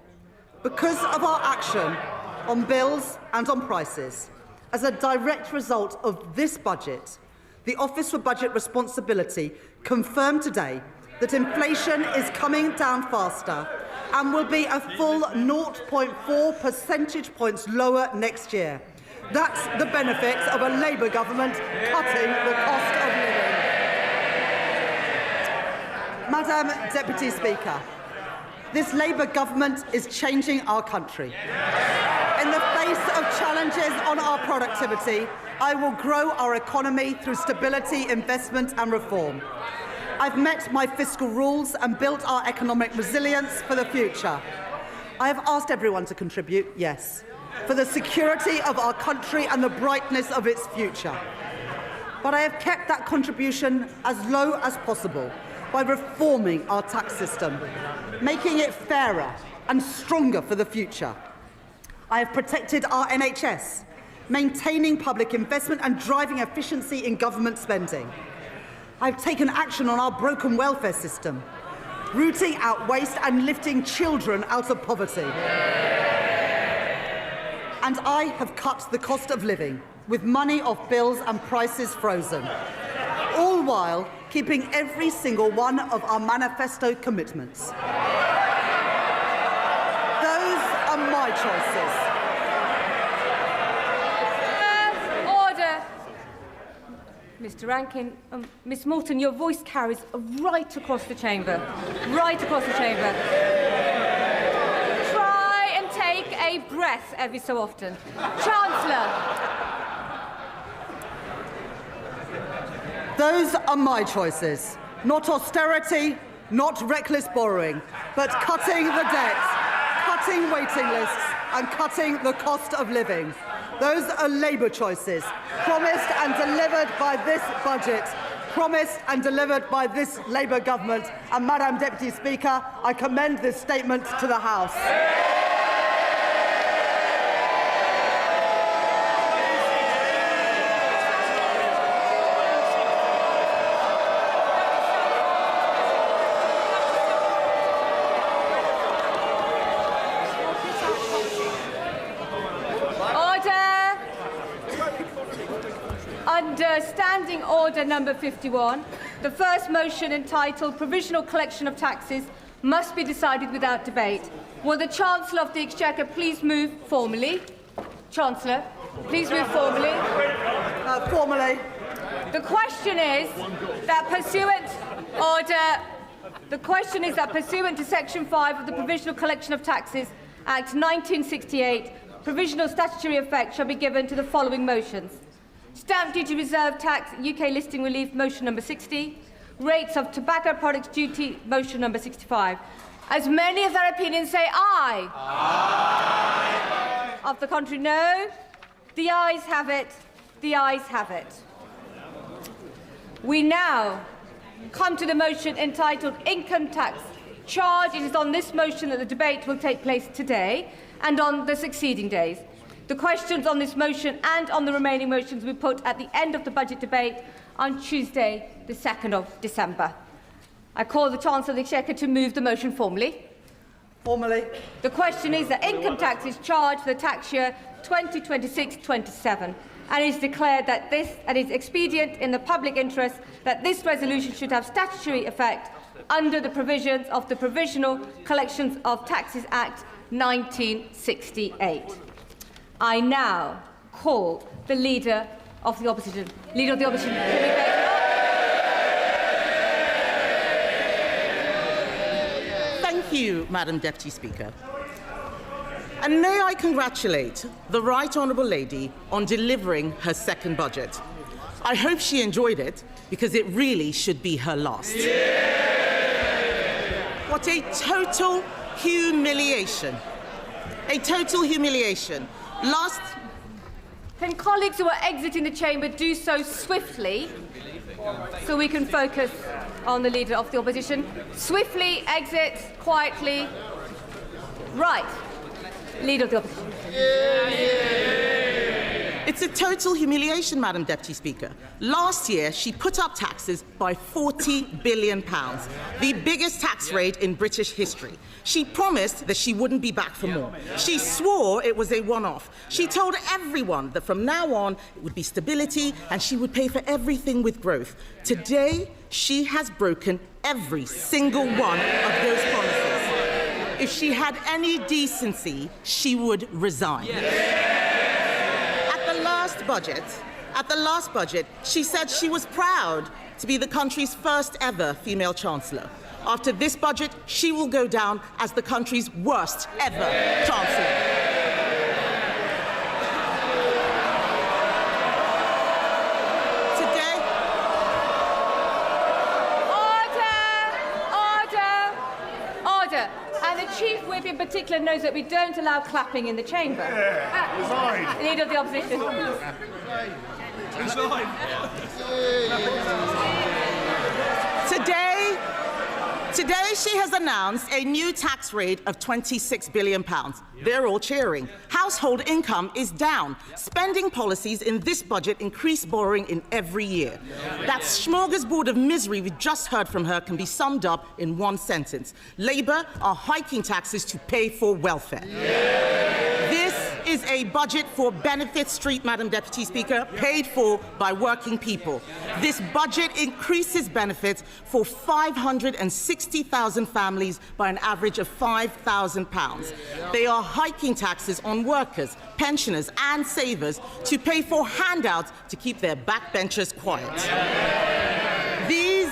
Because of our action on bills and on prices, as a direct result of this budget, the Office for Budget Responsibility confirmed today that inflation is coming down faster and will be a full 0.4 percentage points lower next year, That's the benefit of a Labour government cutting the cost of living. Madam Deputy Speaker, this Labour government is changing our country. In the face of challenges on our productivity, I will grow our economy through stability, investment and reform. I've met my fiscal rules and built our economic resilience for the future. I have asked everyone to contribute, yes, for the security of our country and the brightness of its future. But I have kept that contribution as low as possible by reforming our tax system, making it fairer and stronger for the future. I have protected our NHS, maintaining public investment and driving efficiency in government spending. I've taken action on our broken welfare system, rooting out waste and lifting children out of poverty. And I have cut the cost of living, with money off bills and prices frozen, all while keeping every single one of our manifesto commitments. Those are my choices. Order. Mr. Rankin, Ms Morton, your voice carries right across the chamber. Right across the chamber. Try and take a breath every so often. Chancellor. Those are my choices. Not austerity, not reckless borrowing, but cutting the debt, cutting waiting lists and cutting the cost of living. Those are Labour choices, promised and delivered by this budget, promised and delivered by this Labour government. And Madam Deputy Speaker, I commend this statement to the House. Under Standing Order number 51, the first motion entitled Provisional Collection of Taxes must be decided without debate. Will the Chancellor of the Exchequer please move formally? Chancellor, please move formally. Formally. The question is that pursuant to Section 5 of the Provisional Collection of Taxes Act 1968, provisional statutory effect shall be given to the following motions. Stamp duty reserve tax, UK listing relief, motion number 60. Rates of tobacco products duty, motion number 65. As many of their opinions say aye. Aye. Of the contrary, no. The ayes have it. The ayes have it. We now come to the motion entitled Income Tax Charge. It is on this motion that the debate will take place today and on the succeeding days. The questions on this motion and on the remaining motions will be put at the end of the budget debate on Tuesday, the 2nd of December. I call the Chancellor of the Exchequer to move the motion formally. Formally. The question is that income tax is charged for the tax year 2026-27, and it is declared that this and is expedient in the public interest that this resolution should have statutory effect under the provisions of the Provisional Collections of Taxes Act 1968. I now call the Leader of the Opposition. Leader of the Opposition. Thank you, Madam Deputy Speaker. And may I congratulate the Right Honourable Lady on delivering her second budget. I hope she enjoyed it, because it really should be her last. What a total humiliation. A total humiliation. Can colleagues who are exiting the chamber do so swiftly so we can focus on the Leader of the Opposition? Swiftly exit, quietly. Right. Leader of the Opposition. It's a total humiliation, Madam Deputy Speaker. Last year, she put up taxes by £40 billion, the biggest tax raid in British history. She promised that she wouldn't be back for more. She swore it was a one-off. She told everyone that from now on, it would be stability and she would pay for everything with growth. Today, she has broken every single one of those promises. If she had any decency, she would resign. At the last budget, she said she was proud to be the country's first ever female Chancellor. After this budget, she will go down as the country's worst ever Chancellor. And the Chief Whip in particular knows that we don't allow clapping in the chamber. Leader of the Opposition. Today she has announced a new tax rate of £26 billion. They're all cheering. Household income is down. Spending policies in this budget increase borrowing in every year. That smorgasbord of misery we just heard from her can be summed up in one sentence. Labour are hiking taxes to pay for welfare. This is a budget for Benefit Street, Madam Deputy Speaker, paid for by working people. This budget increases benefits for 560,000 families by an average of £5,000. They are hiking taxes on workers, pensioners and savers to pay for handouts to keep their backbenchers quiet. These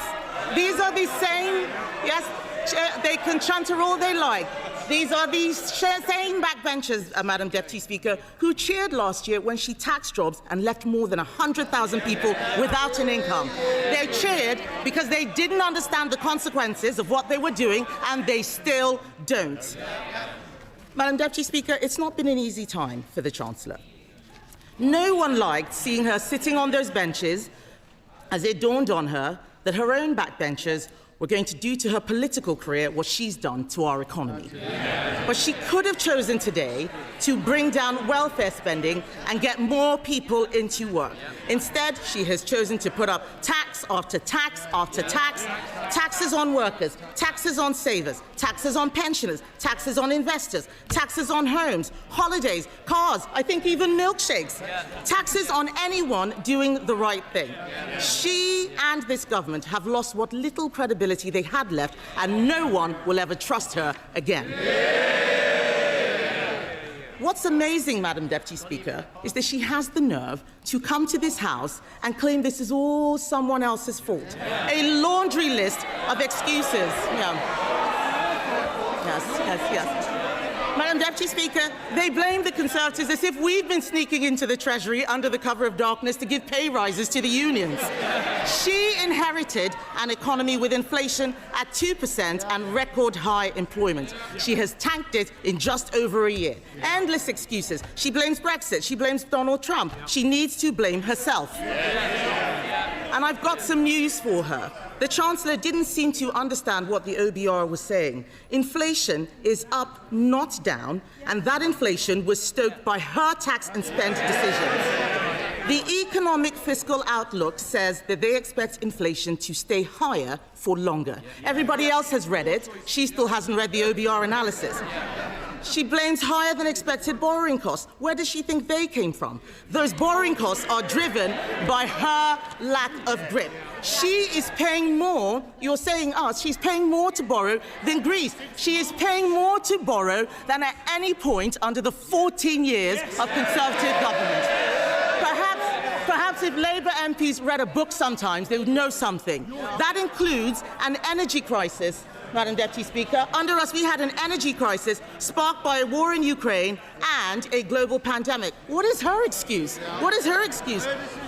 are the same, yes, they can chanter all they like. These are the same backbenchers, Madam Deputy Speaker, who cheered last year when she taxed jobs and left more than 100,000 people without an income. They cheered because they didn't understand the consequences of what they were doing, and they still don't. Madam Deputy Speaker, it's not been an easy time for the Chancellor. No one liked seeing her sitting on those benches as it dawned on her that her own backbenchers were going to do to her political career what she's done to our economy. But she could have chosen today to bring down welfare spending and get more people into work. Instead, she has chosen to put up tax after tax after tax, taxes on workers, taxes on savers, taxes on pensioners, taxes on investors, taxes on homes, holidays, cars, I think even milkshakes, taxes on anyone doing the right thing. She and this government have lost what little credibility they had left, and no one will ever trust her again. What's amazing, Madam Deputy Speaker, is that she has the nerve to come to this House and claim this is all someone else's fault. A laundry list of excuses. Yeah. Yes. Madam Deputy Speaker, they blame the Conservatives as if we've been sneaking into the Treasury under the cover of darkness to give pay rises to the unions. She inherited an economy with inflation at 2% and record high employment. She has tanked it in just over a year. Endless excuses. She blames Brexit. She blames Donald Trump. She needs to blame herself. And I've got some news for her. The Chancellor didn't seem to understand what the OBR was saying. Inflation is up, not down, and that inflation was stoked by her tax and spend decisions. The economic fiscal outlook says that they expect inflation to stay higher for longer. Everybody else has read it. She still hasn't read the OBR analysis. She blames higher than expected borrowing costs. Where does she think they came from? Those borrowing costs are driven by her lack of grip. She is paying more, you're saying us, she's paying more to borrow than Greece. She is paying more to borrow than at any point under the 14 years of Conservative government. Perhaps if Labour MPs read a book sometimes, they would know something. That includes an energy crisis, Madam Deputy Speaker. Under us, we had an energy crisis sparked by a war in Ukraine and a global pandemic. What is her excuse? What is her excuse?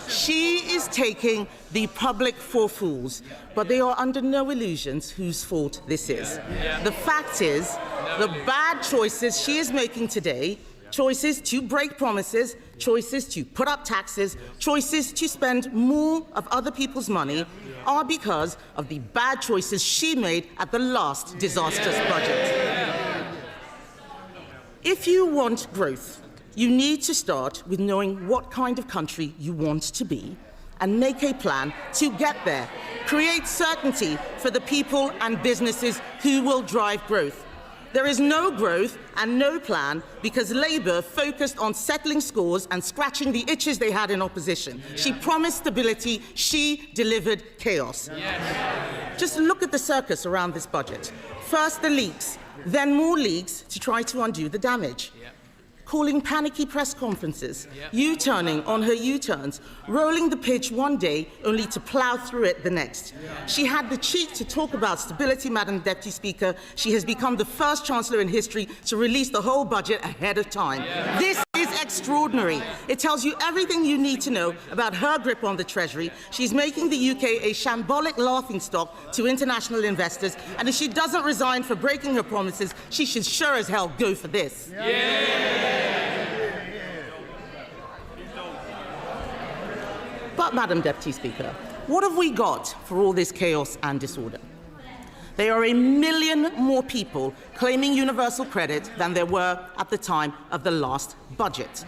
She is taking the public for fools, but they are under no illusions whose fault this is. The fact is, the bad choices she is making today, choices to break promises, choices to put up taxes, choices to spend more of other people's money, are because of the bad choices she made at the last disastrous budget. If you want growth, you need to start with knowing what kind of country you want to be and make a plan to get there. Create certainty for the people and businesses who will drive growth. There is no growth and no plan because Labour focused on settling scores and scratching the itches they had in opposition. She promised stability, she delivered chaos. Just look at the circus around this budget. First the leaks, then more leaks to try to undo the damage. calling panicky press conferences, U-turning on her U-turns, rolling the pitch one day only to plough through it the next. She had the cheek to talk about stability, Madam Deputy Speaker. She has become the first Chancellor in history to release the whole budget ahead of time. This is extraordinary. It tells you everything you need to know about her grip on the Treasury. She's making the UK a shambolic laughingstock to international investors, and if she doesn't resign for breaking her promises, she should sure as hell go for this. But, Madam Deputy Speaker, what have we got for all this chaos and disorder? There are 1 million more people claiming universal credit than there were at the time of the last budget.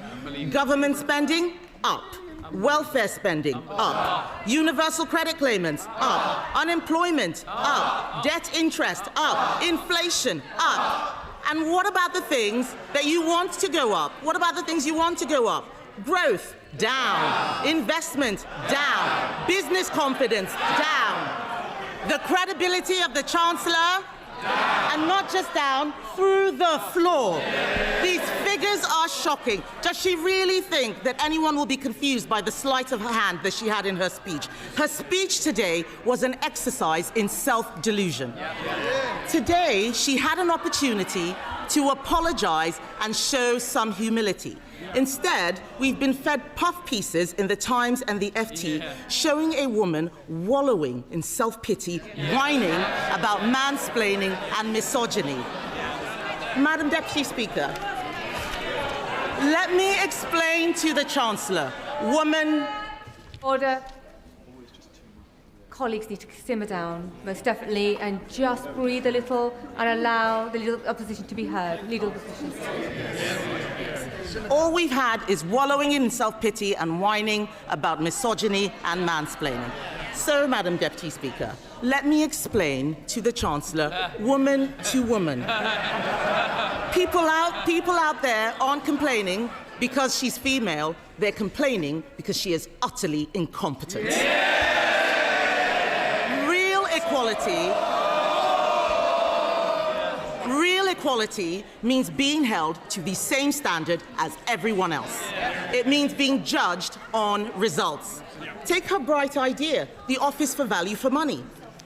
Government spending, up. Welfare spending, up. Universal credit claimants, up. Unemployment, up. Debt interest, up. Inflation, up. And what about the things that you want to go up? What about the things you want to go up? Growth, down. Investment, down. Business confidence, down. The credibility of the Chancellor, and not just down, through the floor. These figures are shocking. Does she really think that anyone will be confused by the sleight of her hand that she had in her speech? Her speech today was an exercise in self-delusion. Today, she had an opportunity to apologize and show some humility. Instead, we've been fed puff pieces in the Times and the FT showing a woman wallowing in self-pity, whining about mansplaining and misogyny. Madam Deputy Speaker, let me explain to the Chancellor. Woman... Order. Colleagues need to simmer down, most definitely, and just breathe a little and allow the legal opposition to be heard. Legal opposition. All we've had is wallowing in self-pity and whining about misogyny and mansplaining. So, Madam Deputy Speaker, let me explain to the Chancellor, woman to woman. People out there aren't complaining because she's female. They're complaining because she is utterly incompetent. Real equality means being held to the same standard as everyone else. It means being judged on results. Take her bright idea, the Office for Value for Money.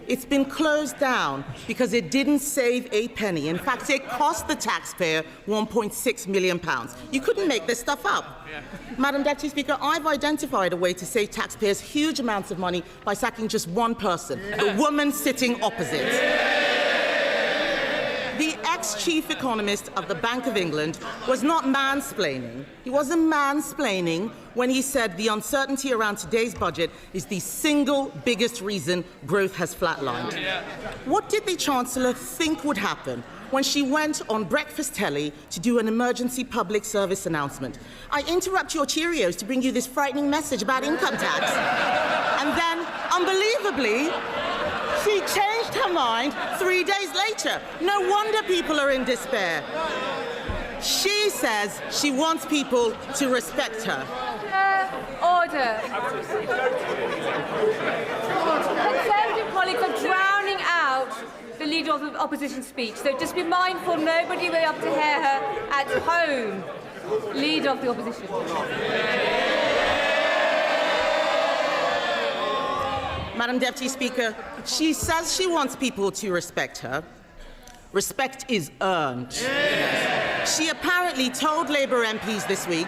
It's been closed down because it didn't save a penny. In fact, it cost the taxpayer £1.6 million. You couldn't make this stuff up. Madam Deputy Speaker, I've identified a way to save taxpayers huge amounts of money by sacking just one person, the woman sitting opposite. The ex-chief economist of the Bank of England was not mansplaining. He wasn't mansplaining when he said the uncertainty around today's budget is the single biggest reason growth has flatlined. What did the Chancellor think would happen when she went on breakfast telly to do an emergency public service announcement? I interrupt your Cheerios to bring you this frightening message about income tax. And then, unbelievably, she changed her mind 3 days later. No wonder people are in despair. She says she wants people to respect her. Order. Conservative colleagues are drowning out the Leader of the Opposition speech, so just be mindful nobody will be able to hear her at home. Leader of the Opposition. Madam Deputy Speaker, she says she wants people to respect her. Respect is earned. She apparently told Labour MPs this week,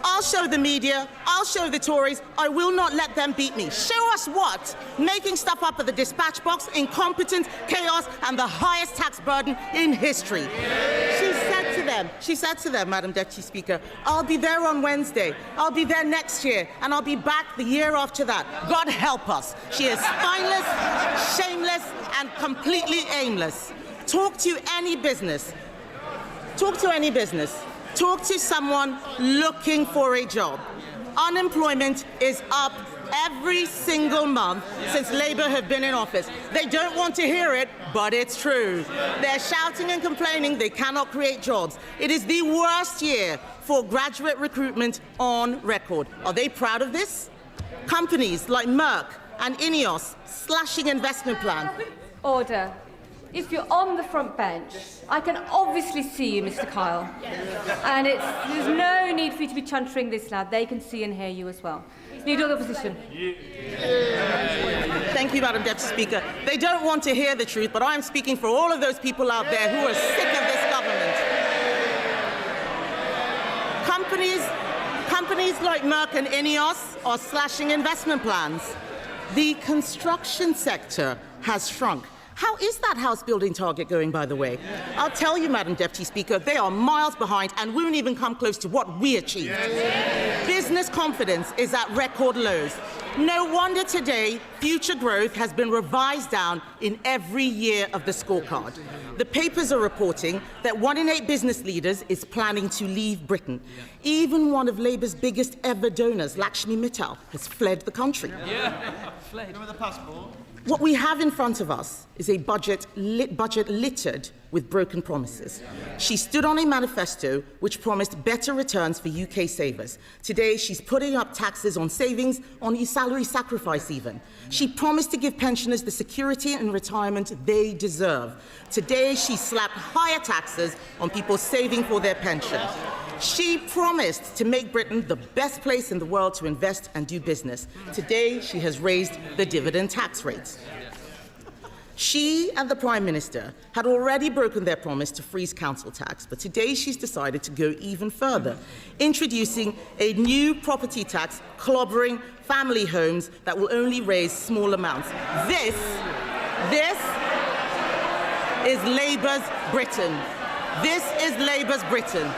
I'll show the media, I'll show the Tories, I will not let them beat me. Show us what? Making stuff up at the dispatch box, incompetence, chaos, and the highest tax burden in history. She said to them, Madam Deputy Speaker, I'll be there on Wednesday, I'll be there next year, and I'll be back the year after that. God help us. She is spineless, shameless, and completely aimless. Talk to any business. Talk to someone looking for a job. Unemployment is up every single month since Labour have been in office. They don't want to hear it, but it's true. They're shouting and complaining they cannot create jobs. It is the worst year for graduate recruitment on record. Are they proud of this? Companies like Merck and Ineos slashing investment plan. Order. if you're on the front bench, I can obviously see you, Mr. Kyle. And there's no need for you to be chuntering this loud. They can see and hear you as well. Leader of the Opposition. Thank you, Madam Deputy Speaker. They don't want to hear the truth, but I'm speaking for all of those people out there who are sick of this government. Companies like Merck and Ineos are slashing investment plans. The construction sector has shrunk. How is that house building target going, by the way? I'll tell you, Madam Deputy Speaker, they are miles behind and won't even come close to what we achieved. Business confidence is at record lows. No wonder today future growth has been revised down in every year of the scorecard. The papers are reporting that 1 in 8 business leaders is planning to leave Britain. Even one of Labour's biggest ever donors, Lakshmi Mittal, has fled the country. Fled. Remember the passport? What we have in front of us is a budget littered with broken promises. She stood on a manifesto which promised better returns for UK savers. Today, she's putting up taxes on savings, on salary sacrifice even. She promised to give pensioners the security and retirement they deserve. Today, she slapped higher taxes on people saving for their pension. She promised to make Britain the best place in the world to invest and do business. Today, she has raised the dividend tax rates. She and the Prime Minister had already broken their promise to freeze council tax, but today she's decided to go even further, introducing a new property tax clobbering family homes that will only raise small amounts. This is Labour's Britain. This is Labour's Britain.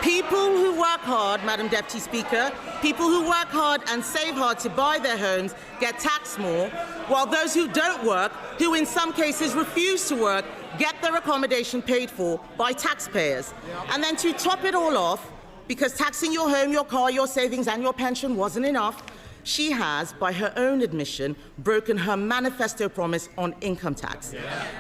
People who work hard, Madam Deputy Speaker, people who work hard and save hard to buy their homes get taxed more, while those who don't work, who in some cases refuse to work, get their accommodation paid for by taxpayers. And then to top it all off, because taxing your home, your car, your savings and your pension wasn't enough, she has, by her own admission, broken her manifesto promise on income tax.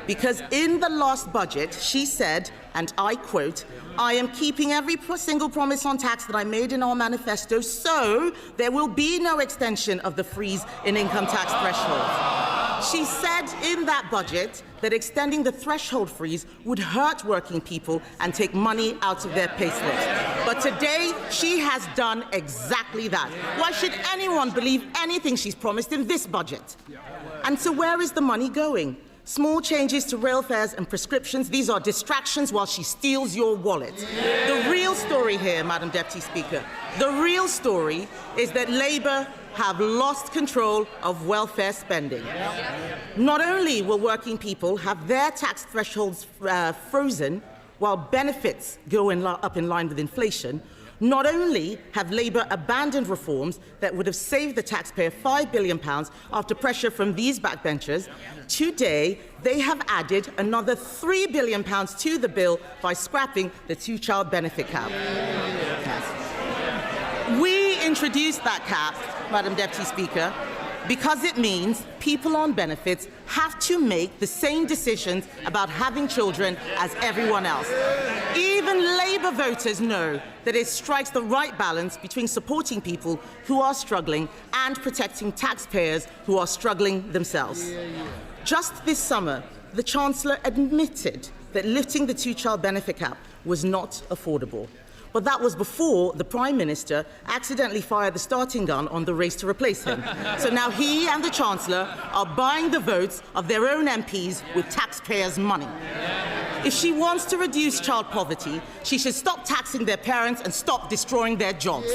Because in the last budget, she said, and I quote, "I am keeping every single promise on tax that I made in our manifesto, so there will be no extension of the freeze in income tax thresholds." She said in that budget that extending the threshold freeze would hurt working people and take money out of their payslips. But today, she has done exactly that. Why should anyone believe anything she's promised in this budget? And so where is the money going? Small changes to rail fares and prescriptions, these are distractions while she steals your wallet. The real story here, Madam Deputy Speaker, the real story is that Labour have lost control of welfare spending. Not only will working people have their tax thresholds frozen while benefits go up in line with inflation, not only have Labour abandoned reforms that would have saved the taxpayer £5 billion after pressure from these backbenchers, today they have added another £3 billion to the bill by scrapping the two-child benefit cap. We introduced that cap, Madam Deputy Speaker, because it means people on benefits have to make the same decisions about having children as everyone else. Even Labour voters know that it strikes the right balance between supporting people who are struggling and protecting taxpayers who are struggling themselves. Just this summer, the Chancellor admitted that lifting the two-child benefit cap was not affordable. But that was before the Prime Minister accidentally fired the starting gun on the race to replace him. So now he and the Chancellor are buying the votes of their own MPs with taxpayers' money. If she wants to reduce child poverty, she should stop taxing their parents and stop destroying their jobs.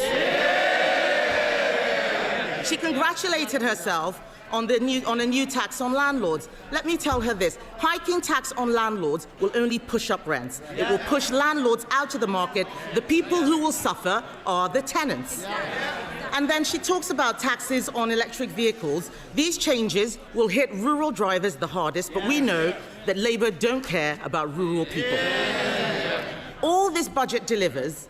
She congratulated herself on a new tax on landlords. Let me tell her this. Hiking tax on landlords will only push up rents. It will push landlords out of the market. The people who will suffer are the tenants. And then she talks about taxes on electric vehicles. These changes will hit rural drivers the hardest, but we know that Labour don't care about rural people. All this budget delivers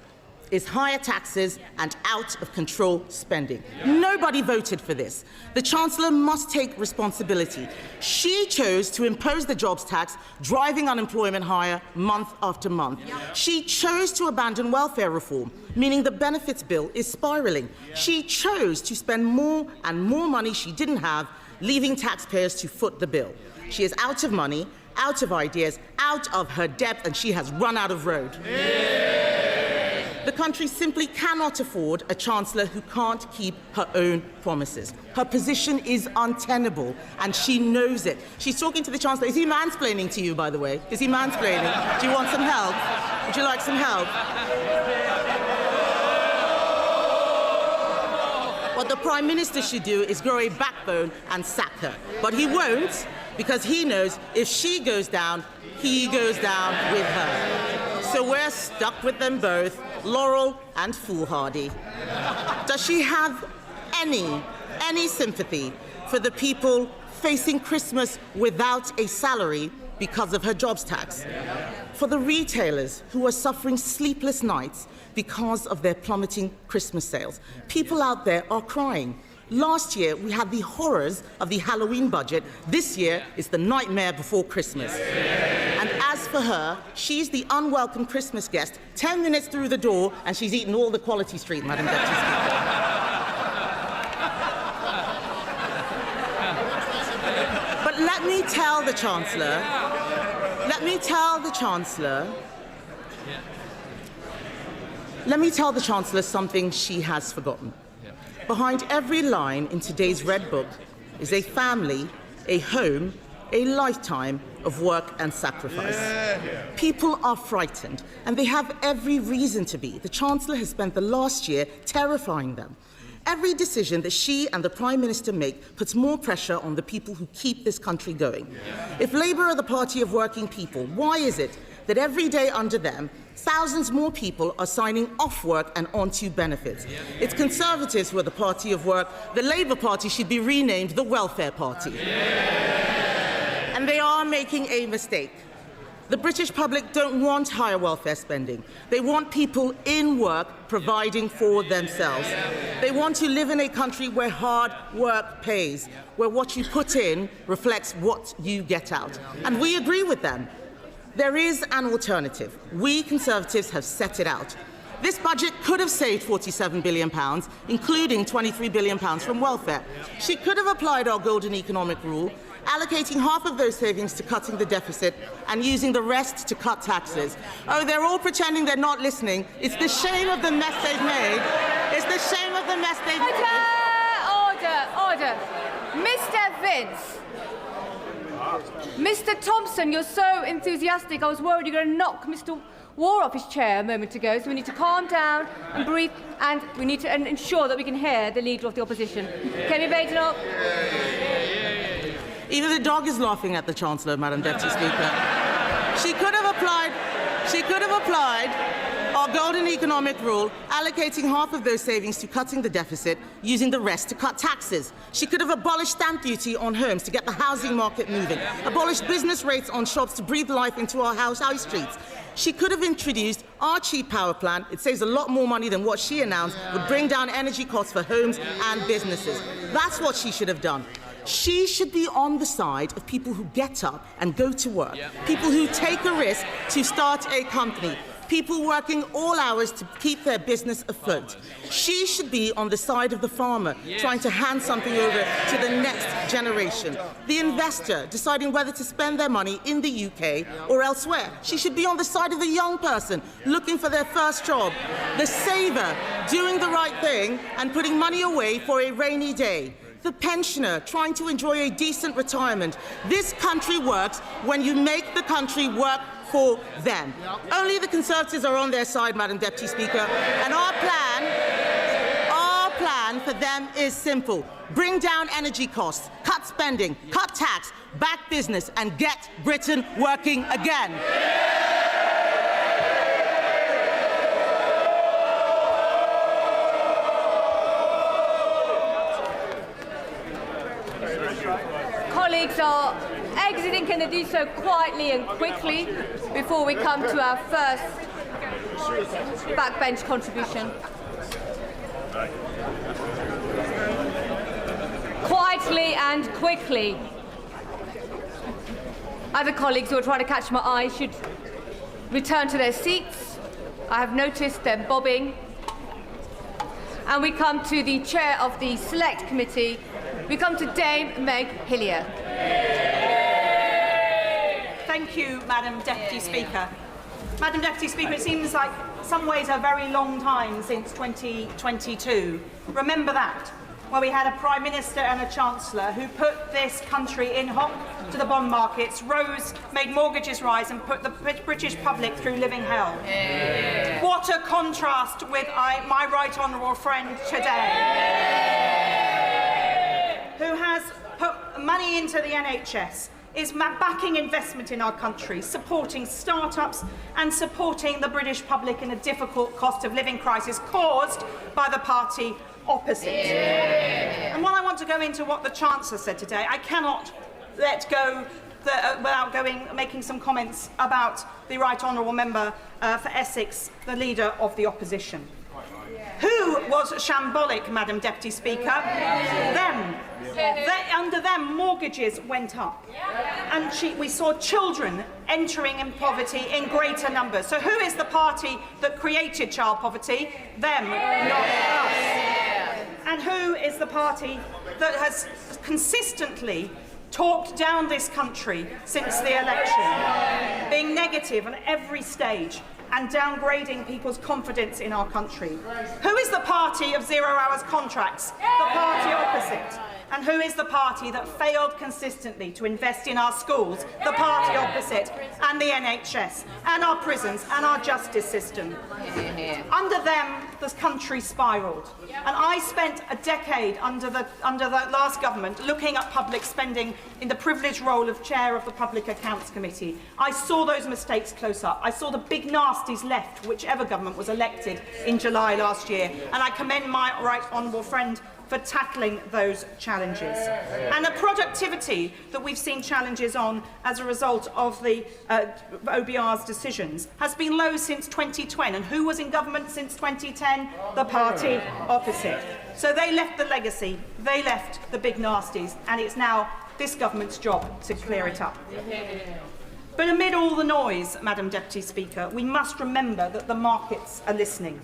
is higher taxes and out-of-control spending. Nobody voted for this. The Chancellor must take responsibility. She chose to impose the jobs tax, driving unemployment higher month after month. She chose to abandon welfare reform, meaning the benefits bill is spiralling. She chose to spend more and more money she didn't have, leaving taxpayers to foot the bill. She is out of money, out of ideas, out of her depth, and she has run out of road. The country simply cannot afford a Chancellor who can't keep her own promises. Her position is untenable, and she knows it. She's talking to the Chancellor. Is he mansplaining to you, by the way? Is he mansplaining? Do you want some help? Would you like some help? What the Prime Minister should do is grow a backbone and sack her. But he won't, because he knows if she goes down, he goes down with her. So we're stuck with them both, Laurel and foolhardy. Does she have any sympathy for the people facing Christmas without a salary because of her jobs tax? For the retailers who are suffering sleepless nights because of their plummeting Christmas sales? People out there are crying. Last year, we had the horrors of the Halloween budget. This year, it's the nightmare before Christmas. And as for her, she's the unwelcome Christmas guest, 10 minutes through the door, and she's eaten all the Quality Street, Madam Deputy Speaker. But let me tell the Chancellor something she has forgotten. Behind every line in today's Red Book is a family, a home, a lifetime of work and sacrifice. People are frightened, and they have every reason to be. The Chancellor has spent the last year terrifying them. Every decision that she and the Prime Minister make puts more pressure on the people who keep this country going. If Labour are the party of working people, why is it that every day under them, thousands more people are signing off work and onto benefits? It's Conservatives who are the party of work. The Labour Party should be renamed the Welfare Party. And they are making a mistake. The British public don't want higher welfare spending. They want people in work providing for themselves. They want to live in a country where hard work pays, where what you put in reflects what you get out. And we agree with them. There is an alternative. We Conservatives have set it out. This budget could have saved £47 billion, including £23 billion from welfare. She could have applied our golden economic rule, allocating half of those savings to cutting the deficit and using the rest to cut taxes. Oh, they're all pretending they're not listening. It's the shame of the mess they've made. It's the shame of the mess they've made. Order. Mr. Vince. Mr. Thompson, you're so enthusiastic. I was worried you were going to knock Mr. War off his chair a moment ago, so we need to calm down and breathe, and we need to ensure that we can hear the Leader of the Opposition. Kemi Badenoch. Even the dog is laughing at the Chancellor, Madam Deputy Speaker. She could have applied our golden economic rule, allocating half of those savings to cutting the deficit, using the rest to cut taxes. She could have abolished stamp duty on homes to get the housing market moving, abolished business rates on shops to breathe life into our high streets. She could have introduced our cheap power plan. It saves a lot more money than what she announced would bring down energy costs for homes and businesses. That's what she should have done. She should be on the side of people who get up and go to work, people who take a risk to start a company, people working all hours to keep their business afloat. She should be on the side of the farmer, trying to hand something over to the next generation. The investor, deciding whether to spend their money in the UK or elsewhere. She should be on the side of the young person, looking for their first job. The saver, doing the right thing and putting money away for a rainy day. The pensioner, trying to enjoy a decent retirement. This country works when you make the country work for them. Only the Conservatives are on their side, Madam Deputy Speaker, and our plan for them is simple. Bring down energy costs, cut spending, cut tax, back business, and get Britain working again. Colleagues are exiting. Can they do so quietly and quickly before we come to our first backbench contribution? Quietly and quickly. Other colleagues who are trying to catch my eye should return to their seats. I have noticed them bobbing. And we come to the chair of the Select Committee. We come to Dame Meg Hillier. Thank you, Madam Deputy Speaker. Madam Deputy Speaker, it seems like some ways a very long time since 2022. Remember that, where we had a Prime Minister and a Chancellor who put this country in hock to the bond markets, made mortgages rise and put the British public through living hell. Yeah. What a contrast with my right honourable friend today, who has put money into the NHS, is backing investment in our country, supporting start-ups and supporting the British public in a difficult cost of living crisis caused by the party opposite. Yeah. And while I want to go into what the Chancellor said today, I cannot let go without making some comments about the Right Honourable Member for Essex, the Leader of the Opposition. Who was shambolic, Madam Deputy Speaker? Them. Under them, mortgages went up. And we saw children entering in poverty in greater numbers. So who is the party that created child poverty? Them, not us. And who is the party that has consistently talked down this country since the election, being negative on every stage and downgrading people's confidence in our country? Who is the party of 0 hours contracts? The party opposite. And who is the party that failed consistently to invest in our schools? The party opposite, and the NHS, and our prisons, and our justice system. Under them, this country spiralled. And I spent a decade under the last government looking at public spending in the privileged role of chair of the Public Accounts Committee. I saw those mistakes close up. I saw the big nasties left, whichever government was elected in July last year. And I commend my right honourable friend for tackling those challenges. And the productivity that we've seen challenges on as a result of the OBR's decisions has been low since 2010. And who was in government since 2010? The party opposite. So they left the legacy, they left the big nasties, and it's now this government's job to clear it up. But amid all the noise, Madam Deputy Speaker, we must remember that the markets are listening,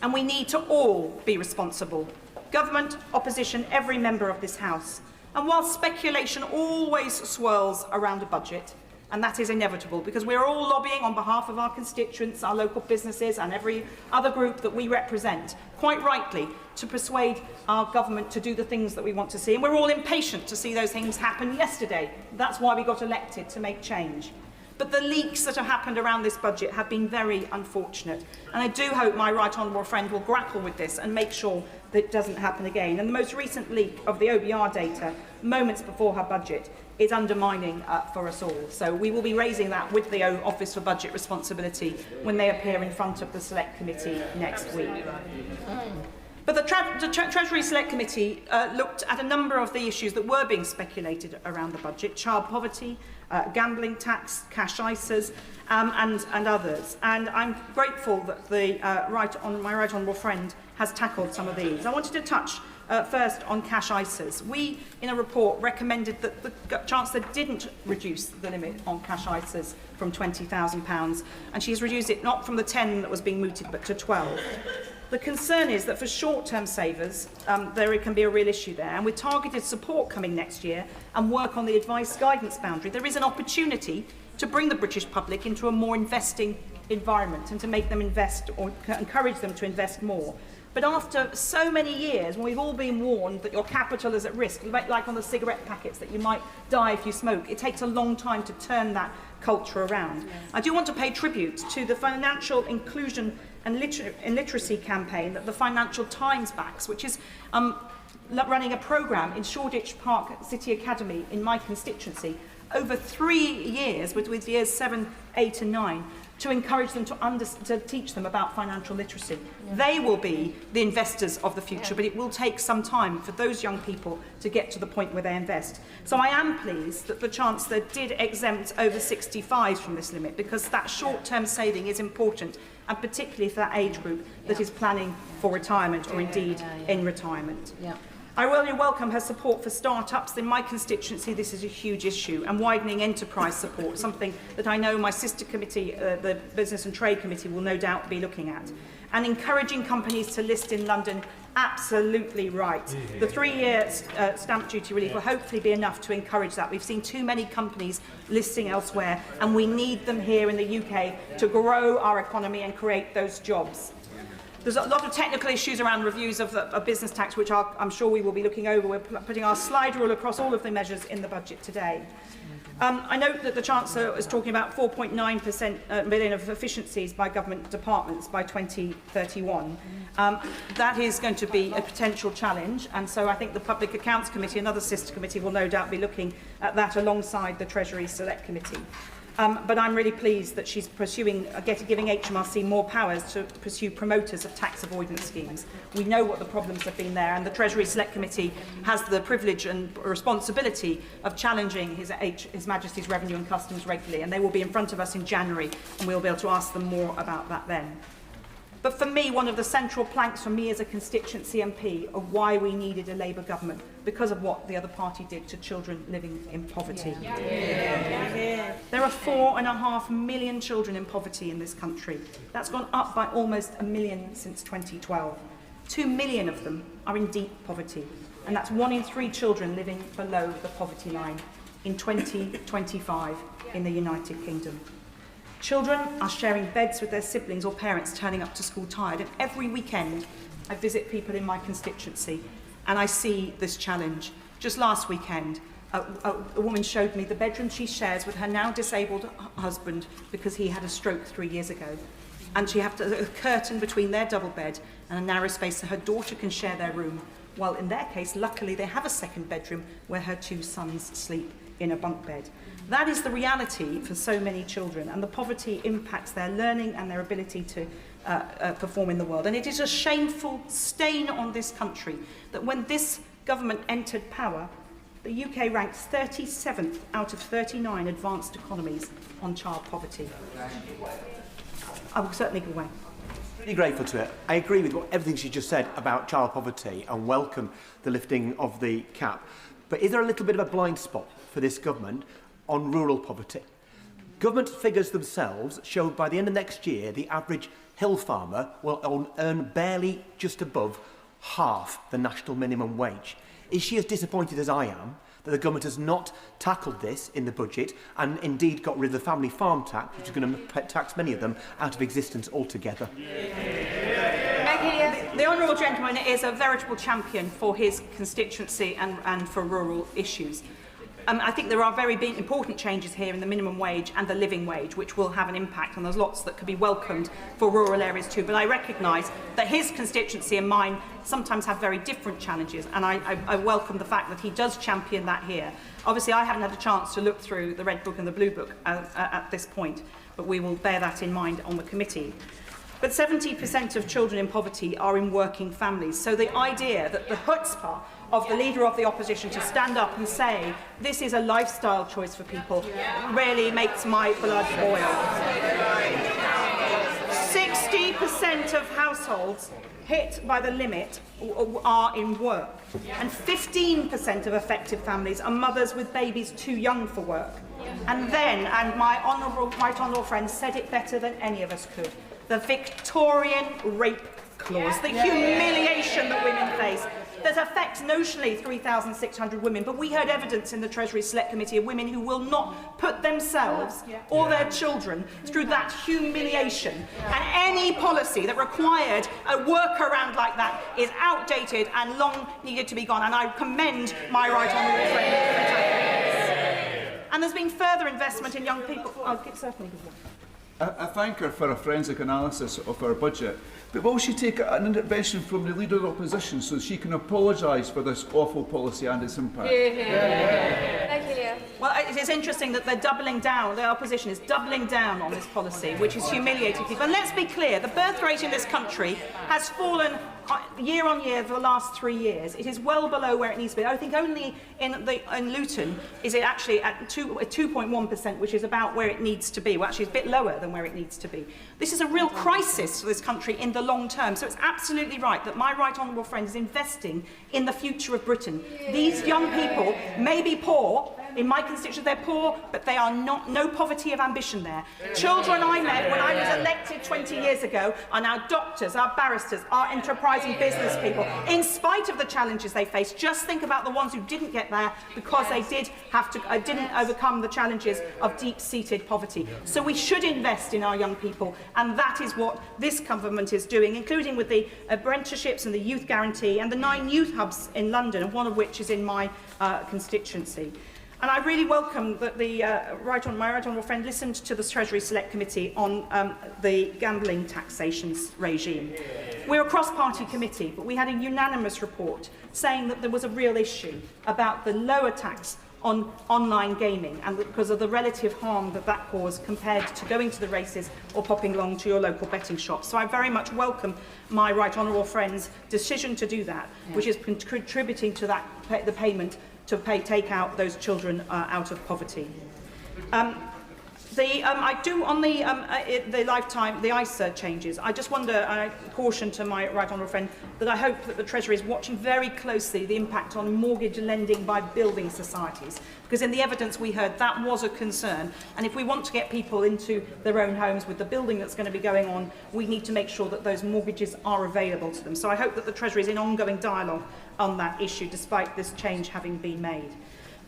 and we need to all be responsible. Government, opposition, every member of this House. And while speculation always swirls around a budget, and that is inevitable because we're all lobbying on behalf of our constituents, our local businesses and every other group that we represent, quite rightly, to persuade our government to do the things that we want to see. And we're all impatient to see those things happen yesterday. That's why we got elected, to make change. But the leaks that have happened around this budget have been very unfortunate. And I do hope my right honourable friend will grapple with this and make sure that it doesn't happen again. And the most recent leak of the OBR data, moments before her budget, is undermining for us all. So we will be raising that with the Office for Budget Responsibility when they appear in front of the Select Committee next week. But the Treasury Select Committee looked at a number of the issues that were being speculated around the budget: child poverty, gambling tax, cash ISAs, and others. And I'm grateful that my right honourable friend has tackled some of these. I wanted to touch first on cash ISAs. We, in a report, recommended that the Chancellor didn't reduce the limit on cash ISAs from £20,000, and she's reduced it not from the 10 that was being mooted, but to 12. The concern is that for short-term savers, there can be a real issue there. And with targeted support coming next year and work on the advice guidance boundary, there is an opportunity to bring the British public into a more investing environment and to make them invest or encourage them to invest more. But after so many years, when we've all been warned that your capital is at risk, like on the cigarette packets, that you might die if you smoke, it takes a long time to turn that culture around. I do want to pay tribute to the financial inclusion and literacy campaign that the Financial Times backs, which is running a programme in Shoreditch Park City Academy in my constituency over 3 years, with years 7, 8 and 9, to encourage them to teach them about financial literacy. Yeah. They will be the investors of the future, but it will take some time for those young people to get to the point where they invest. So I am pleased that the Chancellor did exempt over 65s from this limit, because that short-term saving is important, and particularly for that age group that is planning for retirement or indeed in retirement. Yeah. I really welcome her support for start-ups. In my constituency, this is a huge issue, and widening enterprise support, something that I know my sister committee, the Business and Trade Committee, will no doubt be looking at. And encouraging companies to list in London absolutely right. The 3-year stamp duty relief will hopefully be enough to encourage that. We've seen too many companies listing elsewhere, and we need them here in the UK to grow our economy and create those jobs. There's a lot of technical issues around reviews of business tax, which I'm sure we will be looking over. We're putting our slide rule across all of the measures in the budget today. I note that the Chancellor is talking about 4.9% million of efficiencies by government departments by 2031. That is going to be a potential challenge, and so I think the Public Accounts Committee, another sister committee, will no doubt be looking at that alongside the Treasury Select Committee. But I'm really pleased that she's pursuing, giving HMRC more powers to pursue promoters of tax avoidance schemes. We know what the problems have been there, and the Treasury Select Committee has the privilege and responsibility of challenging His Majesty's Revenue and Customs regularly, and they will be in front of us in January, and we'll be able to ask them more about that then. But for me, one of the central planks for me as a constituency MP of why we needed a Labour government, because of what the other party did to children living in poverty. There are 4.5 million children in poverty in this country. That's gone up by almost 1 million since 2012. 2 million of them are in deep poverty, and that's 1 in 3 children living below the poverty line in 2025 in the United Kingdom. Children are sharing beds with their siblings or parents turning up to school tired, and every weekend I visit people in my constituency and I see this challenge. Just last weekend, a woman showed me the bedroom she shares with her now disabled husband because he had a stroke 3 years ago. And she has a curtain between their double bed and a narrow space so her daughter can share their room. While in their case, luckily, they have a second bedroom where her 2 sons sleep in a bunk bed. That is the reality for so many children, and the poverty impacts their learning and their ability to perform in the world. And it is a shameful stain on this country that when this government entered power, the UK ranks 37th out of 39 advanced economies on child poverty. I will certainly go away. Really grateful to it. I agree with everything she just said about child poverty and welcome the lifting of the cap. But is there a little bit of a blind spot for this government on rural poverty? Government figures themselves show by the end of next year the average hill farmer will earn barely just above half the national minimum wage. Is she as disappointed as I am that the government has not tackled this in the budget and indeed got rid of the family farm tax, which is going to tax many of them out of existence altogether? The honourable gentleman is a veritable champion for his constituency and for rural issues. I think there are very big, important changes here in the minimum wage and the living wage, which will have an impact, and there's lots that could be welcomed for rural areas too. But I recognise that his constituency and mine sometimes have very different challenges, and I welcome the fact that he does champion that here. Obviously, I haven't had a chance to look through the Red Book and the Blue Book at this point, but we will bear that in mind on the committee. But 70% of children in poverty are in working families. So the idea that the chutzpah of the Leader of the Opposition to stand up and say this is a lifestyle choice for people really makes my blood boil. 60% of households hit by the limit are in work, and 15% of affected families are mothers with babies too young for work. And then, and my right honourable friend said it better than any of us could, the Victorian rape clause, the humiliation that women face, that affects notionally 3,600 women, but we heard evidence in the Treasury Select Committee of women who will not put themselves or their children through that humiliation. And any policy that required a workaround like that is outdated and long needed to be gone, and I commend my right honourable friend. And there's been further investment in young people. Certainly. I thank her for a forensic analysis of our budget, but will she take an intervention from the Leader of the Opposition so she can apologise for this awful policy and its impact? Well, it is interesting that they're doubling down, the opposition is doubling down on this policy, which is humiliating people. And let's be clear, the birth rate in this country has fallen year on year for the last 3 years. It is well below where it needs to be. I think only in Luton is it actually at 2.1%, which is about where it needs to be. Well, actually, it's a bit lower than where it needs to be. This is a real crisis for this country in the long term. So it's absolutely right that my right honourable friend is investing in the future of Britain. These young people may be poor, In my constituency, they're poor, but they are no poverty of ambition there. Children I met when I was elected 20 years ago are now doctors, are barristers, are enterprising business people. In spite of the challenges they face, just think about the ones who didn't get there because they didn't overcome the challenges of deep-seated poverty. So we should invest in our young people, and that is what this government is doing, including with the apprenticeships and the youth guarantee and the 9 youth hubs in London, and one of which is in my constituency. And I really welcome that my right honourable friend listened to the Treasury Select Committee on the gambling taxation regime. We're a cross-party committee, but we had a unanimous report saying that there was a real issue about the lower tax on online gaming and because of the relative harm that that caused compared to going to the races or popping along to your local betting shop. So I very much welcome my right honourable friend's decision to do that, which is contributing to that the payment to take out those children out of poverty. I do on the lifetime, the ISA changes. I just wonder, I caution to my right honourable friend that I hope that the Treasury is watching very closely the impact on mortgage lending by building societies, because in the evidence we heard that was a concern. And if we want to get people into their own homes with the building that's going to be going on, we need to make sure that those mortgages are available to them. So I hope that the Treasury is in ongoing dialogue on that issue, despite this change having been made.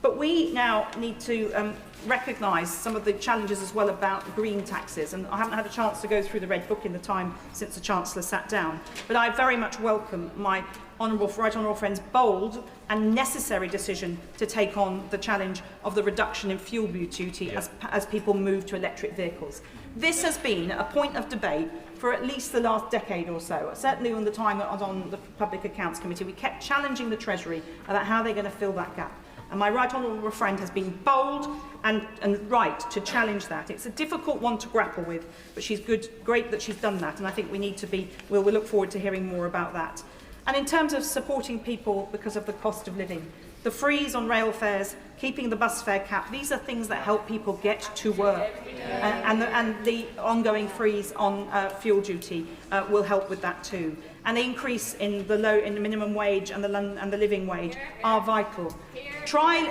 But we now need to recognise some of the challenges as well about green taxes. And I haven't had a chance to go through the Red Book in the time since the Chancellor sat down. But I very much welcome my right honourable friend's bold and necessary decision to take on the challenge of the reduction in fuel duty as people move to electric vehicles. This has been a point of debate for at least the last decade or so. Certainly on the time that I was on the Public Accounts Committee, we kept challenging the Treasury about how they're going to fill that gap. And my right honourable friend has been bold and right to challenge that. It's a difficult one to grapple with, but she's great that she's done that, and I think we need to be, we'll look forward to hearing more about that. And in terms of supporting people because of the cost of living, the freeze on rail fares, keeping the bus fare cap, these are things that help people get to work. And the ongoing freeze on fuel duty will help with that too. And the increase in the minimum wage and the living wage are vital.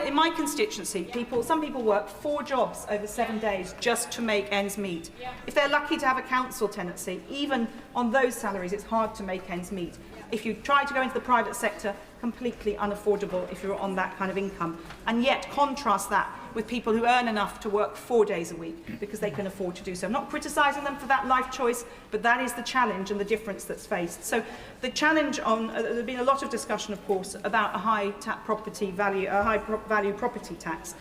In my constituency, some people work 4 jobs over 7 days just to make ends meet. If they're lucky to have a council tenancy, even on those salaries, it's hard to make ends meet. If you try to go into the private sector, completely unaffordable if you're on that kind of income. And yet contrast that with people who earn enough to work 4 days a week because they can afford to do so. I'm not criticising them for that life choice, but that is the challenge and the difference that's faced. So the challenge on, there's been a lot of discussion, of course, about a high value property tax.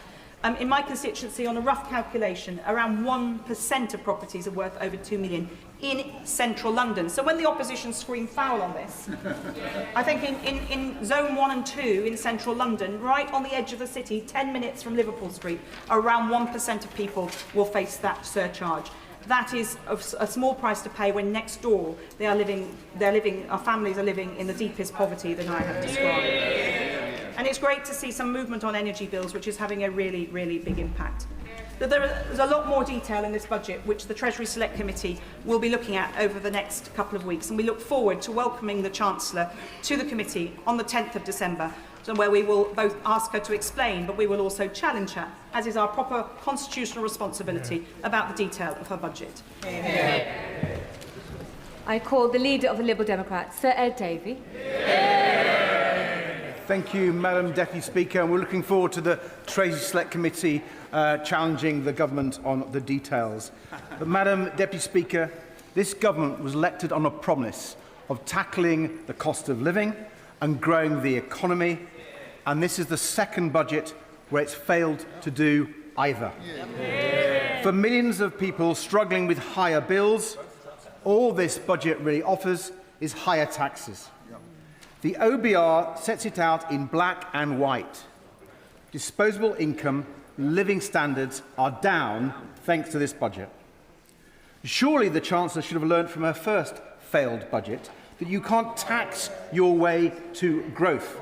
In my constituency, on a rough calculation, around 1% of properties are worth over 2 million in central London. So when the opposition scream foul on this, I think in zone 1 and 2 in central London, right on the edge of the city, 10 minutes from Liverpool Street, around 1% of people will face that surcharge. That is a small price to pay when next door our families are living in the deepest poverty that I have described. And it's great to see some movement on energy bills, which is having a really, really big impact. There's a lot more detail in this budget, which the Treasury Select Committee will be looking at over the next couple of weeks. And we look forward to welcoming the Chancellor to the committee on the 10th of December, where we will both ask her to explain, but we will also challenge her, as is our proper constitutional responsibility, about the detail of her budget. I call the Leader of the Liberal Democrats, Sir Ed Davey. Thank you, Madam Deputy Speaker. And we're looking forward to the Treasury Select Committee challenging the government on the details. But, Madam Deputy Speaker, this government was elected on a promise of tackling the cost of living and growing the economy, and this is the second budget where it's failed to do either. For millions of people struggling with higher bills, all this budget really offers is higher taxes. The OBR sets it out in black and white. Disposable income, living standards are down thanks to this budget. Surely the Chancellor should have learned from her first failed budget that you can't tax your way to growth.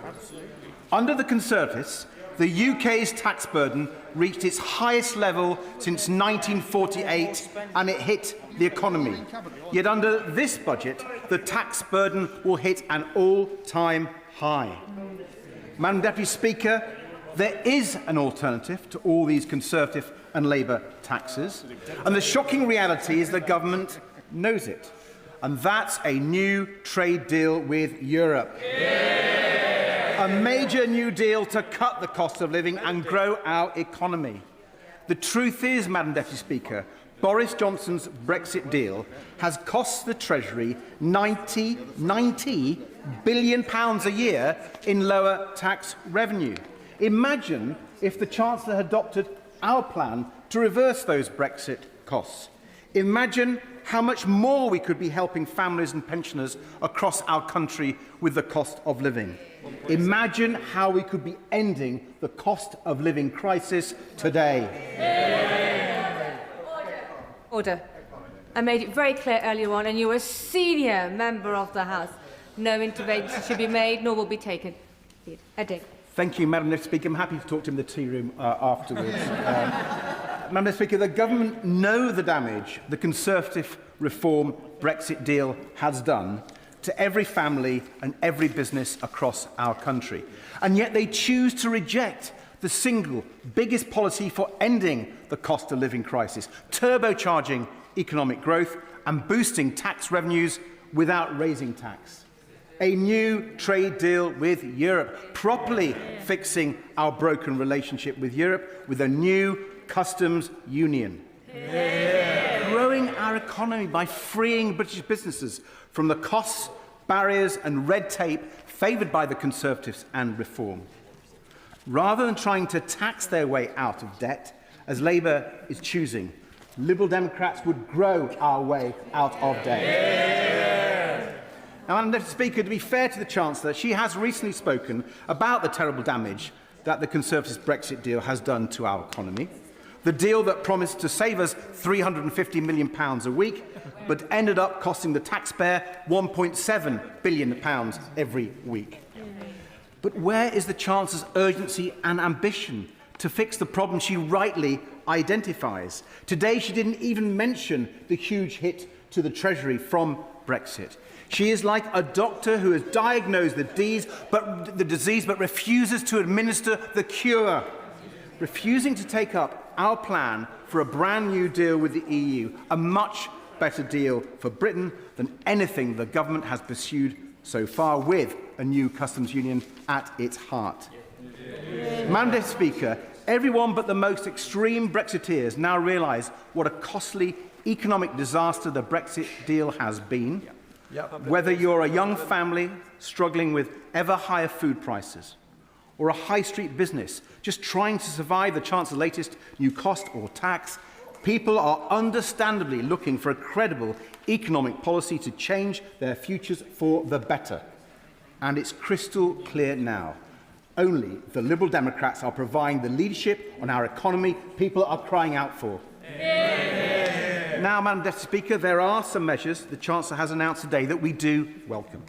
Under the Conservatives, the UK's tax burden reached its highest level since 1948 and it hit the economy. Yet under this budget, the tax burden will hit an all-time high. Madam Deputy Speaker, There is an alternative to all these Conservative and Labour taxes, and the shocking reality is the government knows it, and that's a new trade deal with Europe. A major new deal to cut the cost of living and grow our economy. The truth is, Madam Deputy Speaker, Boris Johnson's Brexit deal has cost the Treasury £90 billion a year in lower tax revenue. Imagine if the Chancellor had adopted our plan to reverse those Brexit costs. Imagine how much more we could be helping families and pensioners across our country with the cost of living. Imagine how we could be ending the cost of living crisis today. Order. I made it very clear earlier on, and you're a senior member of the House. No intervention should be made, nor will be taken. Edit. Thank you, Madam Deputy Speaker. I'm happy to talk to him in the tea room afterwards. Madam Deputy Speaker, the government know the damage the Conservative reform Brexit deal has done to every family and every business across our country. And yet they choose to reject the single biggest policy for ending the cost of living crisis, turbocharging economic growth and boosting tax revenues without raising tax. A new trade deal with Europe, properly fixing our broken relationship with Europe with a new customs union. Growing our economy by freeing British businesses from the costs, barriers and red tape favoured by the Conservatives and Reform. Rather than trying to tax their way out of debt, as Labour is choosing, Liberal Democrats would grow our way out of debt. Now, Madam Deputy Speaker, to be fair to the Chancellor, she has recently spoken about the terrible damage that the Conservatives' Brexit deal has done to our economy. The deal that promised to save us £350 million a week, but ended up costing the taxpayer £1.7 billion every week. But where is the Chancellor's urgency and ambition to fix the problem she rightly identifies? Today, she didn't even mention the huge hit to the Treasury from Brexit. She is like a doctor who has diagnosed the disease but refuses to administer the cure. Refusing to take up our plan for a brand new deal with the EU, a much better deal for Britain than anything the government has pursued so far, with a new customs union at its heart. Madam Deputy Speaker, everyone but the most extreme Brexiteers now realise what a costly economic disaster the Brexit deal has been. Whether you're a young family struggling with ever higher food prices, or a high street business just trying to survive the chance of the latest new cost or tax, people are understandably looking for a credible economic policy to change their futures for the better. And it's crystal clear now. Only the Liberal Democrats are providing the leadership on our economy people are crying out for. Now, Madam Deputy Speaker, there are some measures the Chancellor has announced today that we do welcome.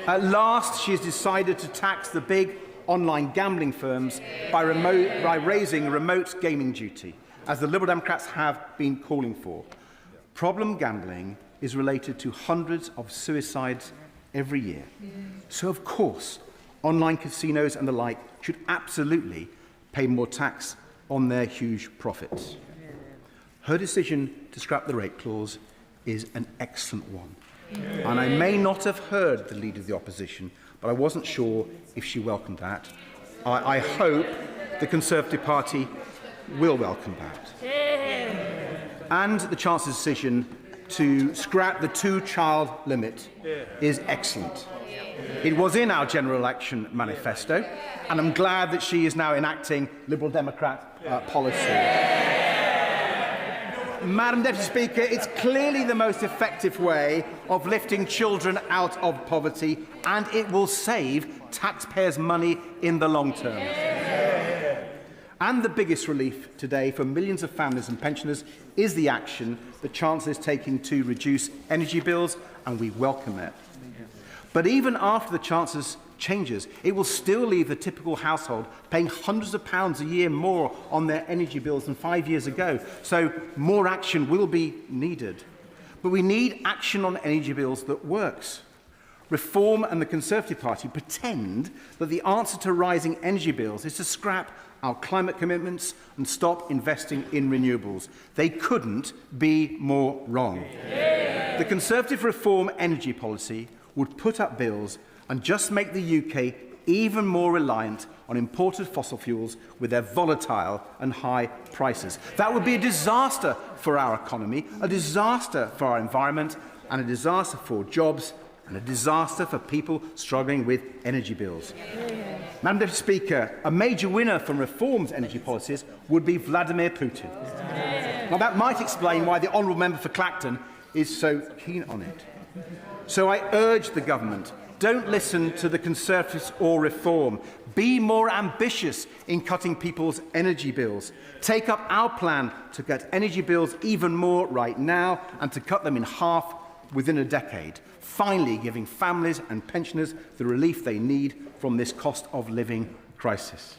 At last, she has decided to tax the big online gambling firms by raising remote gaming duty, as the Liberal Democrats have been calling for. Problem gambling is related to hundreds of suicides every year. So, of course, online casinos and the like should absolutely pay more tax on their huge profits. Her decision to scrap the rate clause is an excellent one. And I may not have heard the Leader of the Opposition, but I wasn't sure if she welcomed that. I hope the Conservative Party will welcome that. And the Chancellor's decision to scrap the two-child limit is excellent. It was in our general election manifesto, and I'm glad that she is now enacting Liberal Democrat policy. Madam Deputy Speaker, it's clearly the most effective way of lifting children out of poverty, and it will save taxpayers' money in the long term. And the biggest relief today for millions of families and pensioners is the action the Chancellor is taking to reduce energy bills, and we welcome it. But even after the Chancellor's changes, it will still leave the typical household paying hundreds of pounds a year more on their energy bills than 5 years ago. So more action will be needed. But we need action on energy bills that works. Reform and the Conservative Party pretend that the answer to rising energy bills is to scrap our climate commitments and stop investing in renewables. They couldn't be more wrong. The Conservative reform energy policy would put up bills and just make the UK even more reliant on imported fossil fuels with their volatile and high prices. That would be a disaster for our economy, a disaster for our environment, and a disaster for jobs, and a disaster for people struggling with energy bills. Madam Deputy Speaker, a major winner from reform's energy policies would be Vladimir Putin. Now, that might explain why the honourable member for Clacton is so keen on it. So I urge the government, don't listen to the Conservatives or Reform. Be more ambitious in cutting people's energy bills. Take up our plan to cut energy bills even more right now and to cut them in half within a decade, finally giving families and pensioners the relief they need from this cost of living crisis.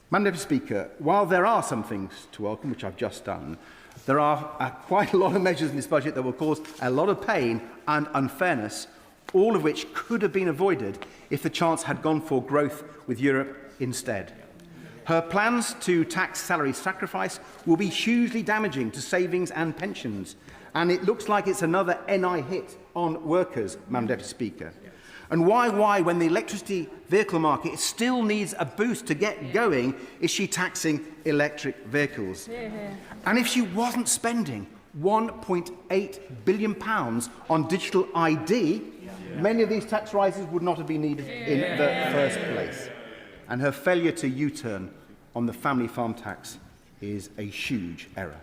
Madam Deputy Speaker, while there are some things to welcome, which I've just done, there are quite a lot of measures in this budget that will cause a lot of pain and unfairness, all of which could have been avoided if the Chancellor had gone for growth with Europe instead. Her plans to tax salary sacrifice will be hugely damaging to savings and pensions, and it looks like it's another NI hit on workers, Madam Deputy Speaker. And why, when the electricity vehicle market still needs a boost to get going, is she taxing electric vehicles? And if she wasn't spending £1.8 billion on digital ID, many of these tax rises would not have been needed in the first place. And her failure to U-turn on the family farm tax is a huge error.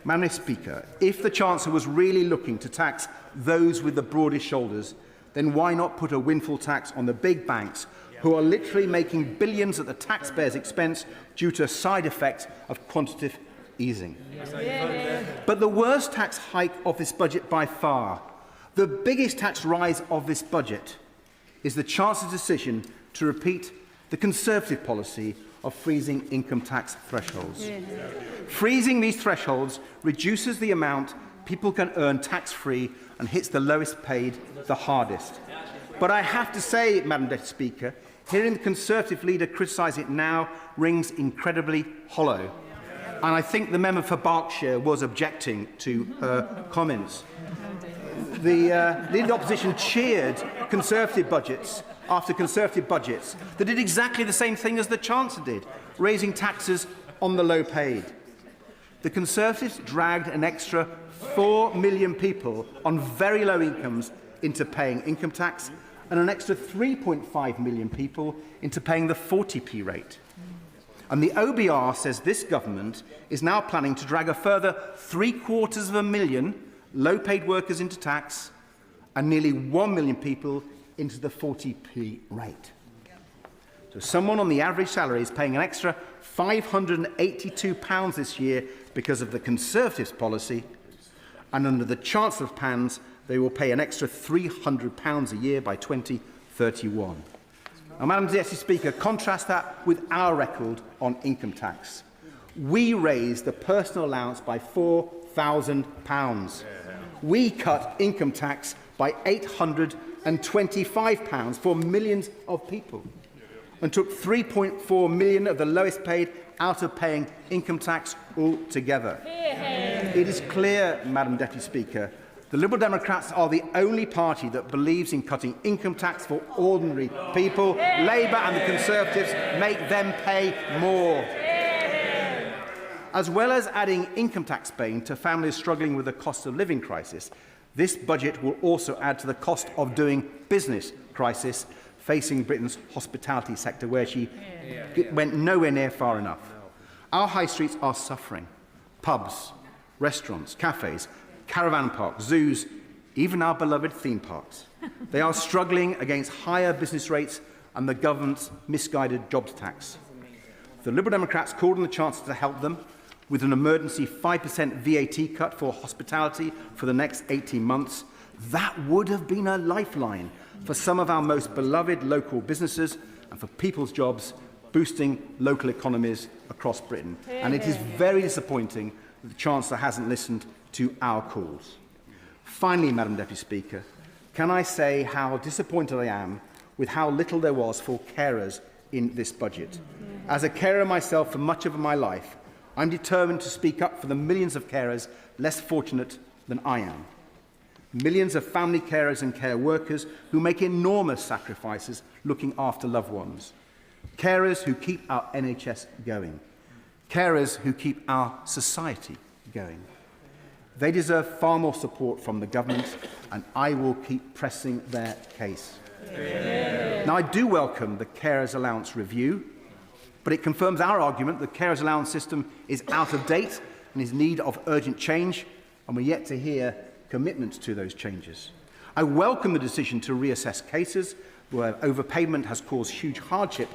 Madam Speaker, if the Chancellor was really looking to tax those with the broadest shoulders, then why not put a windfall tax on the big banks who are literally making billions at the taxpayers' expense due to a side effect of quantitative easing? But the worst tax hike of this budget by far, the biggest tax rise of this budget, is the Chancellor's decision to repeat the Conservative policy of freezing income tax thresholds. Freezing these thresholds reduces the amount people can earn tax-free and hits the lowest paid the hardest. But I have to say, Madam Deputy Speaker, hearing the Conservative leader criticise it now rings incredibly hollow. And I think the member for Berkshire was objecting to her comments. The leader of the opposition cheered Conservative budgets after Conservative budgets that did exactly the same thing as the Chancellor did, raising taxes on the low paid. The Conservatives dragged an extra 4 million people on very low incomes into paying income tax and an extra 3.5 million people into paying the 40p rate. And the OBR says this government is now planning to drag a further 750,000 low-paid workers into tax and nearly 1 million people into the 40p rate. So someone on the average salary is paying an extra £582 this year because of the Conservatives' policy, and under the Chancellor's plans, they will pay an extra £300 a year by 2031. Now, Madam Deputy Speaker, contrast that with our record on income tax. We raised the personal allowance by £4,000. We cut income tax by £825 for millions of people and took 3.4 million of the lowest paid out of paying income tax altogether. It is clear, Madam Deputy Speaker, the Liberal Democrats are the only party that believes in cutting income tax for ordinary people. Labour and the Conservatives make them pay more. As well as adding income tax pain to families struggling with the cost of living crisis, this budget will also add to the cost of doing business crisis facing Britain's hospitality sector, where she went nowhere near far enough. Our high streets are suffering. Pubs, restaurants, cafes, caravan parks, zoos, even our beloved theme parks. They are struggling against higher business rates and the government's misguided jobs tax. The Liberal Democrats called on the Chancellor to help them with an emergency 5% VAT cut for hospitality for the next 18 months. That would have been a lifeline for some of our most beloved local businesses and for people's jobs, boosting local economies across Britain. And it is very disappointing that the Chancellor hasn't listened to our calls. Finally, Madam Deputy Speaker, can I say how disappointed I am with how little there was for carers in this budget. As a carer myself for much of my life, I'm determined to speak up for the millions of carers less fortunate than I am. Millions of family carers and care workers who make enormous sacrifices looking after loved ones. Carers who keep our NHS going. Carers who keep our society going. They deserve far more support from the government, and I will keep pressing their case. Now, I do welcome the Carers Allowance review, but it confirms our argument that the Carers Allowance system is out of date and is in need of urgent change, and we're yet to hear commitments to those changes. I welcome the decision to reassess cases where overpayment has caused huge hardship,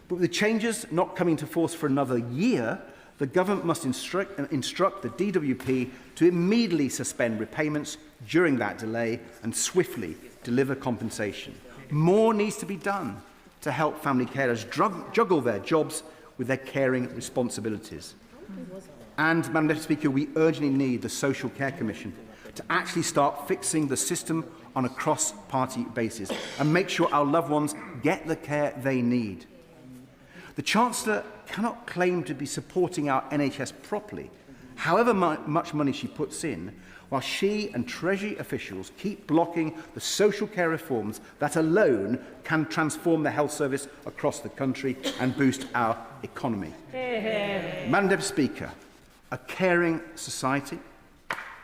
but with the changes not coming into force for another year, the government must instruct the DWP to immediately suspend repayments during that delay and swiftly deliver compensation. More needs to be done to help family carers juggle their jobs with their caring responsibilities. And, Madam Deputy Speaker, we urgently need the Social Care Commission to actually start fixing the system on a cross-party basis and make sure our loved ones get the care they need. The Chancellor cannot claim to be supporting our NHS properly, however much money she puts in, while she and Treasury officials keep blocking the social care reforms that alone can transform the health service across the country and boost our economy. Madam Deputy Speaker, a caring society,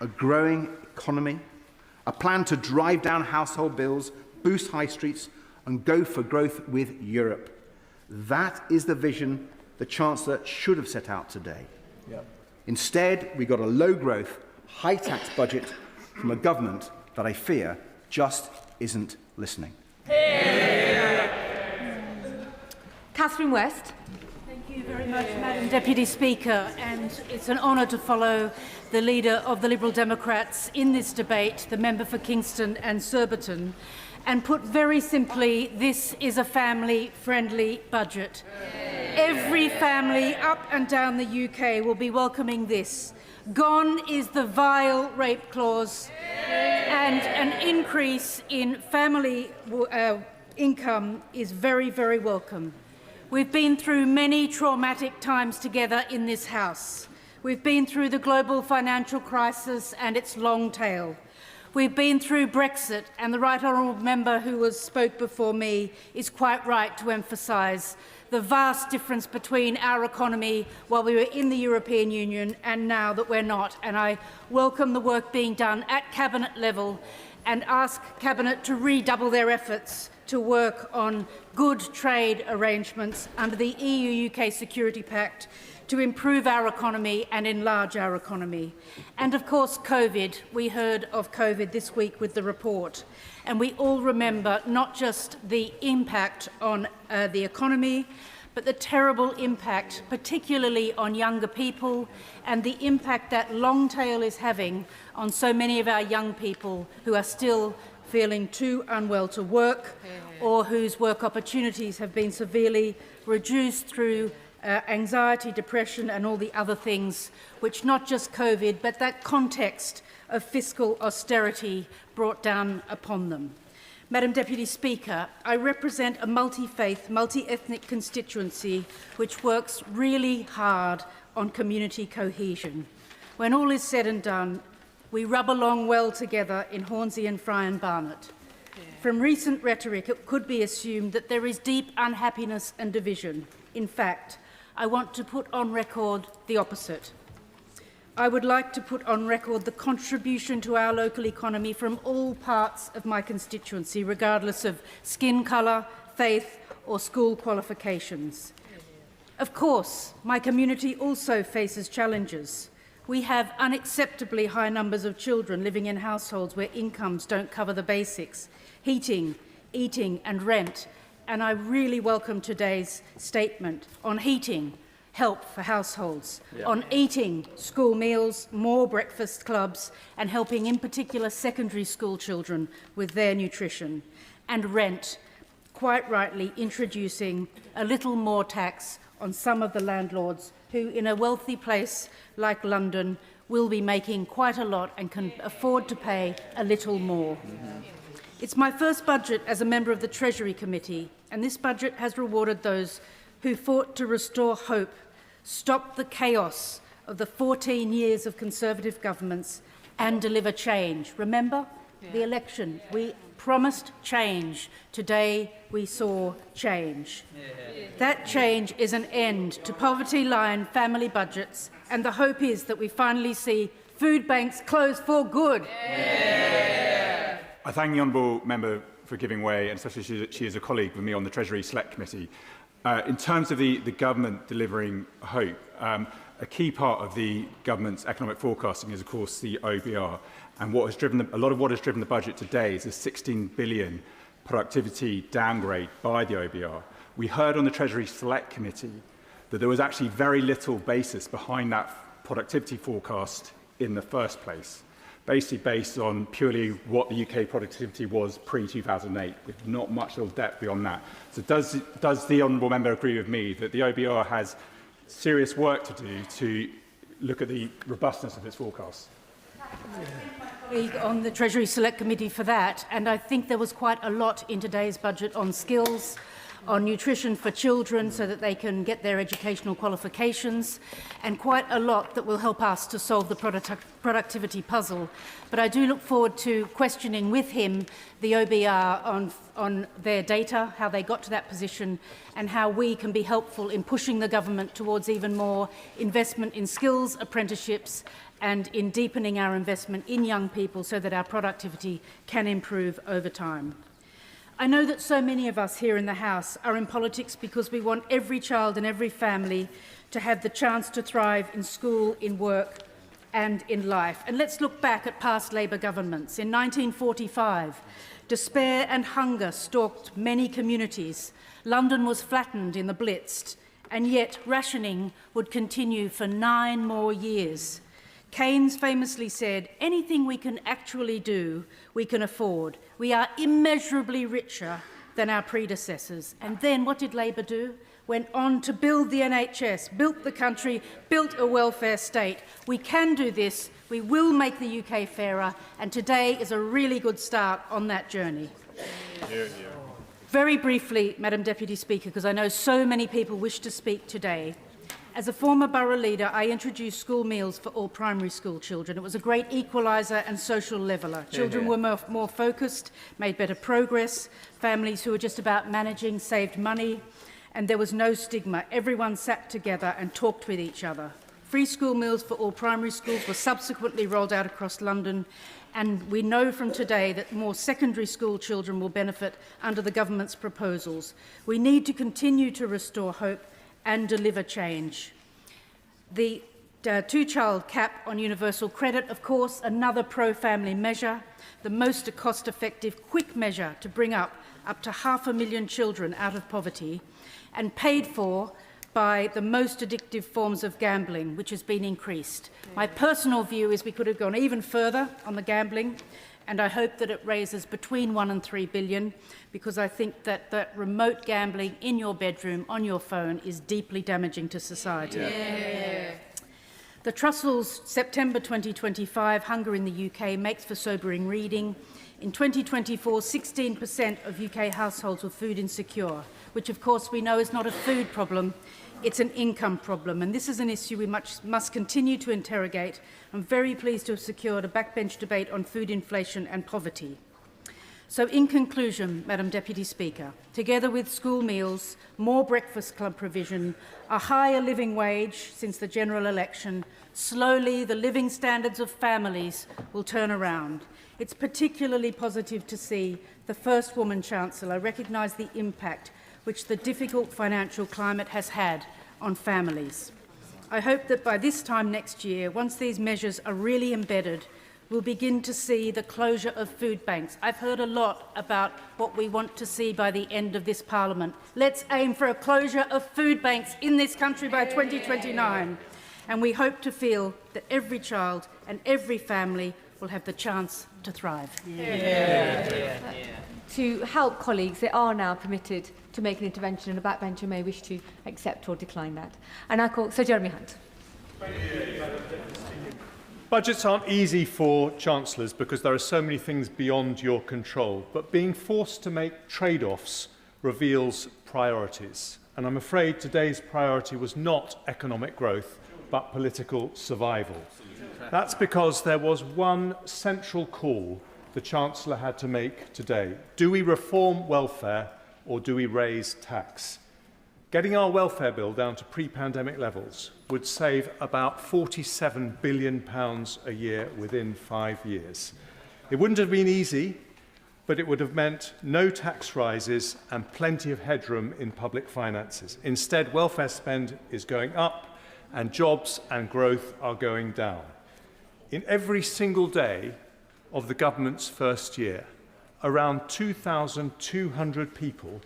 a growing economy, a plan to drive down household bills, boost high streets and go for growth with Europe. That is the vision the Chancellor should have set out today. Instead, we got a low-growth, high-tax budget from a government that I fear just isn't listening. Catherine West. Thank you very much, Madam Deputy Speaker, and it's an honour to follow the leader of the Liberal Democrats in this debate, the member for Kingston and Surbiton. And put very simply, this is a family-friendly budget. Every family up and down the UK will be welcoming this. Gone is the vile rape clause, and an increase in family income is very, very welcome. We've been through many traumatic times together in this House. We've been through the global financial crisis and its long tail. We've been through Brexit, and the Right Honourable Member who spoke before me is quite right to emphasise the vast difference between our economy while we were in the European Union and now that we're not. And I welcome the work being done at Cabinet level and ask Cabinet to redouble their efforts to work on good trade arrangements under the EU-UK Security Pact to improve our economy and enlarge our economy. And of course, COVID. We heard of COVID this week with the report. And we all remember not just the impact on the economy, but the terrible impact, particularly on younger people, and the impact that long tail is having on so many of our young people who are still feeling too unwell to work or whose work opportunities have been severely reduced through anxiety, depression and all the other things which not just COVID but that context of fiscal austerity brought down upon them. Madam Deputy Speaker, I represent a multi-faith, multi-ethnic constituency which works really hard on community cohesion. When all is said and done, we rub along well together in Hornsey and Fry and Barnet. From recent rhetoric, it could be assumed that there is deep unhappiness and division. In fact, I want to put on record the opposite. I would like to put on record the contribution to our local economy from all parts of my constituency, regardless of skin colour, faith or school qualifications. Of course, my community also faces challenges. We have unacceptably high numbers of children living in households where incomes don't cover the basics, heating, eating and rent. And I really welcome today's statement on heating, help for households, on eating, school meals, more breakfast clubs, and helping in particular secondary school children with their nutrition, and rent, quite rightly introducing a little more tax on some of the landlords who, in a wealthy place like London, will be making quite a lot and can afford to pay a little more. It's my first budget as a member of the Treasury Committee, and this budget has rewarded those who fought to restore hope, stop the chaos of the 14 years of Conservative governments and deliver change. Remember the election? We promised change. Today we saw change. That change is an end to poverty-line family budgets, and the hope is that we finally see food banks close for good. I thank the honourable member for giving way, and especially she is a colleague with me on the Treasury Select Committee. In terms of the government delivering hope, a key part of the government's economic forecasting is, of course, the OBR. And what has driven a lot of what has driven the budget today is a 16 billion productivity downgrade by the OBR. We heard on the Treasury Select Committee that there was actually very little basis behind that productivity forecast in the first place, basically based on purely what the UK productivity was pre-2008, with not much real depth beyond that. So does the honourable member agree with me that the OBR has serious work to do to look at the robustness of its forecasts? On the Treasury Select Committee for that, and I think there was quite a lot in today's budget on skills, on nutrition for children so that they can get their educational qualifications, and quite a lot that will help us to solve the productivity puzzle. But I do look forward to questioning with him the OBR on their data, how they got to that position, and how we can be helpful in pushing the government towards even more investment in skills, apprenticeships, and in deepening our investment in young people so that our productivity can improve over time. I know that so many of us here in the House are in politics because we want every child and every family to have the chance to thrive in school, in work and in life. And let's look back at past Labour governments. In 1945, despair and hunger stalked many communities. London was flattened in the Blitz, and yet rationing would continue for 9 more years. Keynes famously said, anything we can actually do, we can afford. We are immeasurably richer than our predecessors. And then what did Labour do? Went on to build the NHS, built the country, built a welfare state. We can do this. We will make the UK fairer. And today is a really good start on that journey. Very briefly, Madam Deputy Speaker, because I know so many people wish to speak today. As a former borough leader, I introduced school meals for all primary school children. It was a great equaliser and social leveller. Children were more focused, made better progress. Families who were just about managing saved money, and there was no stigma. Everyone sat together and talked with each other. Free school meals for all primary schools were subsequently rolled out across London, and we know from today that more secondary school children will benefit under the government's proposals. We need to continue to restore hope and deliver change. The two-child cap on universal credit, of course, another pro-family measure, the most cost-effective, quick measure to bring up to 500,000 children out of poverty, and paid for by the most addictive forms of gambling, which has been increased. My personal view is we could have gone even further on the gambling, and I hope that it raises between 1 and 3 billion, because I think that remote gambling in your bedroom, on your phone, is deeply damaging to society. The Trussell's September 2025 Hunger in the UK makes for sobering reading. In 2024, 16% of UK households were food insecure, which of course we know is not a food problem, it's an income problem, and this is an issue we must continue to interrogate. I'm very pleased to have secured a backbench debate on food inflation and poverty. So in conclusion, Madam Deputy Speaker, together with school meals, more breakfast club provision, a higher living wage since the general election, slowly the living standards of families will turn around. It's particularly positive to see the first woman Chancellor recognise the impact which the difficult financial climate has had on families. I hope that by this time next year, once these measures are really embedded, we'll begin to see the closure of food banks. I've heard a lot about what we want to see by the end of this Parliament. Let's aim for a closure of food banks in this country by 2029. And we hope to feel that every child and every family will have the chance to thrive. To help colleagues, they are now permitted to make an intervention, and a backbencher may wish to accept or decline that. And I call Sir Jeremy Hunt. Budgets aren't easy for chancellors because there are so many things beyond your control, but being forced to make trade-offs reveals priorities. And I'm afraid today's priority was not economic growth, but political survival. That's because there was one central call the Chancellor had to make today. Do we reform welfare or do we raise tax? Getting our welfare bill down to pre-pandemic levels would save about £47 billion a year within 5 years. It wouldn't have been easy, but it would have meant no tax rises and plenty of headroom in public finances. Instead, welfare spend is going up and jobs and growth are going down. In every single day of the government's first year, around 2,200 people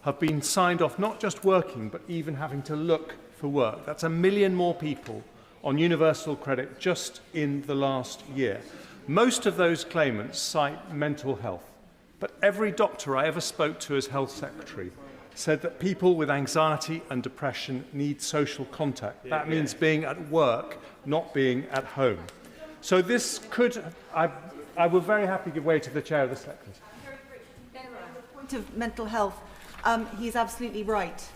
have been signed off not just working, but even having to look for work. That's 1 million more people on universal credit just in the last year. Most of those claimants cite mental health, but every doctor I ever spoke to as Health Secretary said that people with anxiety and depression need social contact. That means being at work, not being at home. So this could, I will very happily give way to the Chair of the Select Committee. On the point of mental health, he is absolutely right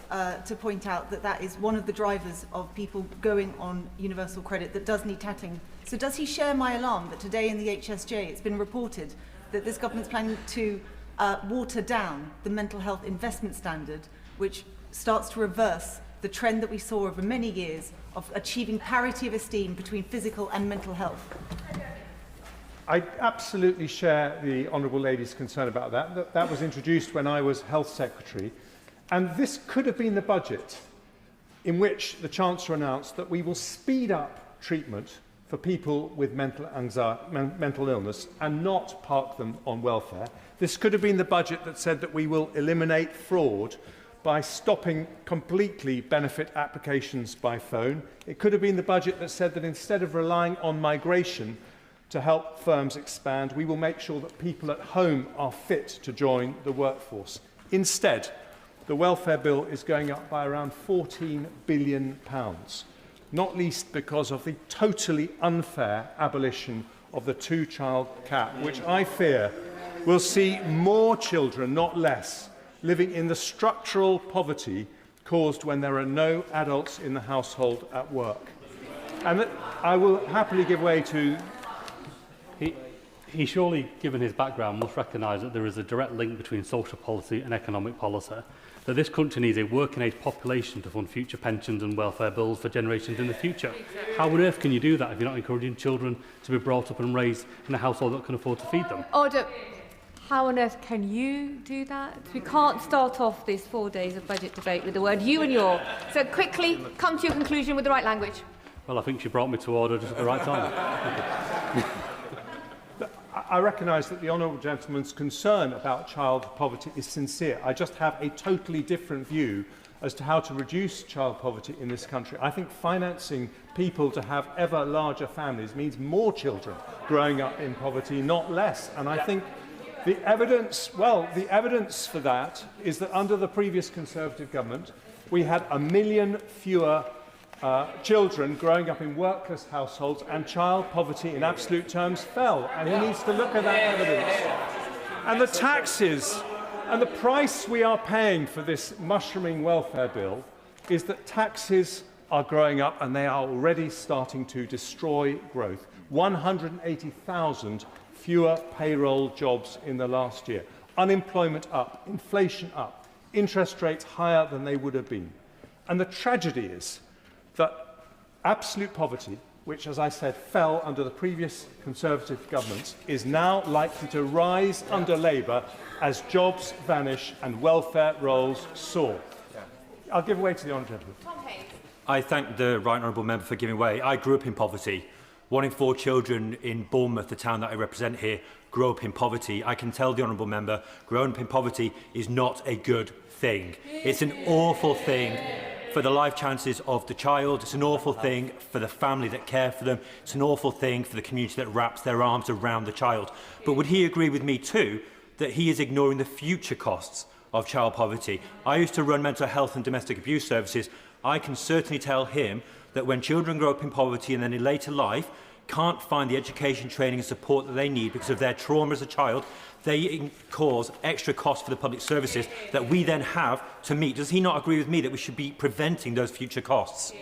to point out that that is one of the drivers of people going on universal credit that does need tackling. So does he share my alarm that today in the HSJ it's been reported that this government's planning to water down the mental health investment standard, which starts to reverse the trend that we saw over many years of achieving parity of esteem between physical and mental health? I absolutely share the Honourable Lady's concern about that. That was introduced when I was Health Secretary. And this could have been the budget in which the Chancellor announced that we will speed up treatment for people with mental illness and not park them on welfare. This could have been the budget that said that we will eliminate fraud by stopping completely benefit applications by phone. It could have been the budget that said that instead of relying on migration to help firms expand, we will make sure that people at home are fit to join the workforce. Instead, the welfare bill is going up by around £14 billion, not least because of the totally unfair abolition of the two-child cap, which I fear will see more children, not less, living in the structural poverty caused when there are no adults in the household at work. And that I will happily give way to... He surely, given his background, must recognise that there is a direct link between social policy and economic policy, that this country needs a working-age population to fund future pensions and welfare bills for generations in the future. How on earth can you do that if you're not encouraging children to be brought up and raised in a household that can afford to feed them? Order. How on earth can you do that? We can't start off this 4 days of budget debate with the word you and your. So quickly come to your conclusion with the right language. Well, I think she brought me to order just at the right time. I recognise that the honourable gentleman's concern about child poverty is sincere. I just have a totally different view as to how to reduce child poverty in this country. I think financing people to have ever larger families means more children growing up in poverty, not less. And I think the evidence for that is that under the previous Conservative government, we had 1 million fewer children growing up in workless households, and child poverty in absolute terms fell. And he needs to look at that evidence. And the taxes and the price we are paying for this mushrooming welfare bill is that taxes are growing up and they are already starting to destroy growth. 180,000 fewer payroll jobs in the last year. Unemployment up, inflation up, interest rates higher than they would have been. And the tragedy is that absolute poverty, which, as I said, fell under the previous Conservative governments, is now likely to rise under Labour as jobs vanish and welfare rolls soar. I'll give way to the honourable gentleman. I thank the right honourable member for giving way. I grew up in poverty. 1 in 4 children in Bournemouth, the town that I represent here, grew up in poverty. I can tell the honourable member, growing up in poverty is not a good thing. It's an awful thing for the life chances of the child. It's an awful thing for the family that care for them. It's an awful thing for the community that wraps their arms around the child. But would he agree with me too that he is ignoring the future costs of child poverty? I used to run mental health and domestic abuse services. I can certainly tell him that when children grow up in poverty and then in later life can't find the education, training and support that they need because of their trauma as a child, they cause extra costs for the public services that we then have to meet. Does he not agree with me that we should be preventing those future costs?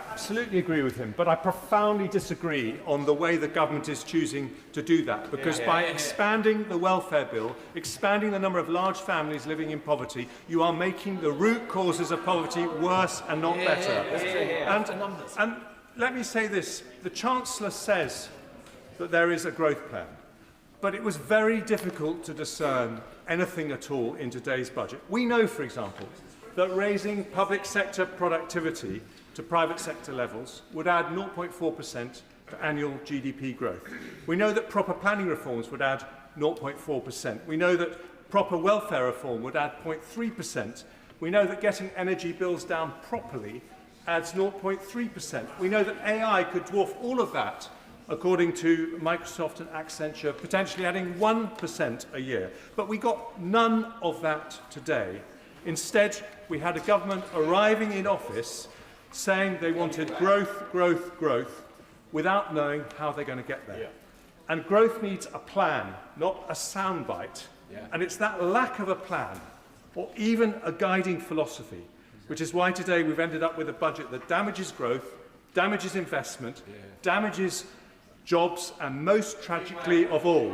Absolutely agree with him, but I profoundly disagree on the way the government is choosing to do that, because by expanding the welfare bill, expanding the number of large families living in poverty, you are making the root causes of poverty worse and not better. And let me say this, the Chancellor says that there is a growth plan, but it was very difficult to discern anything at all in today's budget. We know, for example, that raising public sector productivity to private sector levels would add 0.4% to annual GDP growth. We know that proper planning reforms would add 0.4%. We know that proper welfare reform would add 0.3%. We know that getting energy bills down properly adds 0.3%. We know that AI could dwarf all of that, according to Microsoft and Accenture, potentially adding 1% a year. But we got none of that today. Instead, we had a government arriving in office saying they wanted growth, growth, growth, without knowing how they're going to get there. And growth needs a plan, not a soundbite. And it's that lack of a plan, or even a guiding philosophy, which is why today we've ended up with a budget that damages growth, damages investment, damages jobs, and most tragically of all,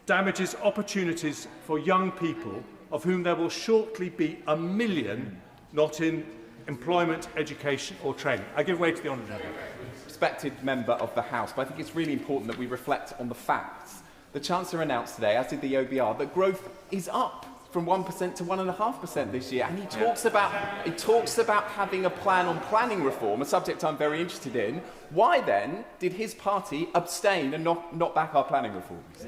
damages opportunities for young people, of whom there will shortly be 1 million not in employment, education or training. I give way to the honourable member. Respected member of the House, but I think it's really important that we reflect on the facts. The Chancellor announced today, as did the OBR, that growth is up from 1% to 1.5% this year, and he talks about having a plan on planning reform, a subject I'm very interested in. Why then did his party abstain and not back our planning reforms?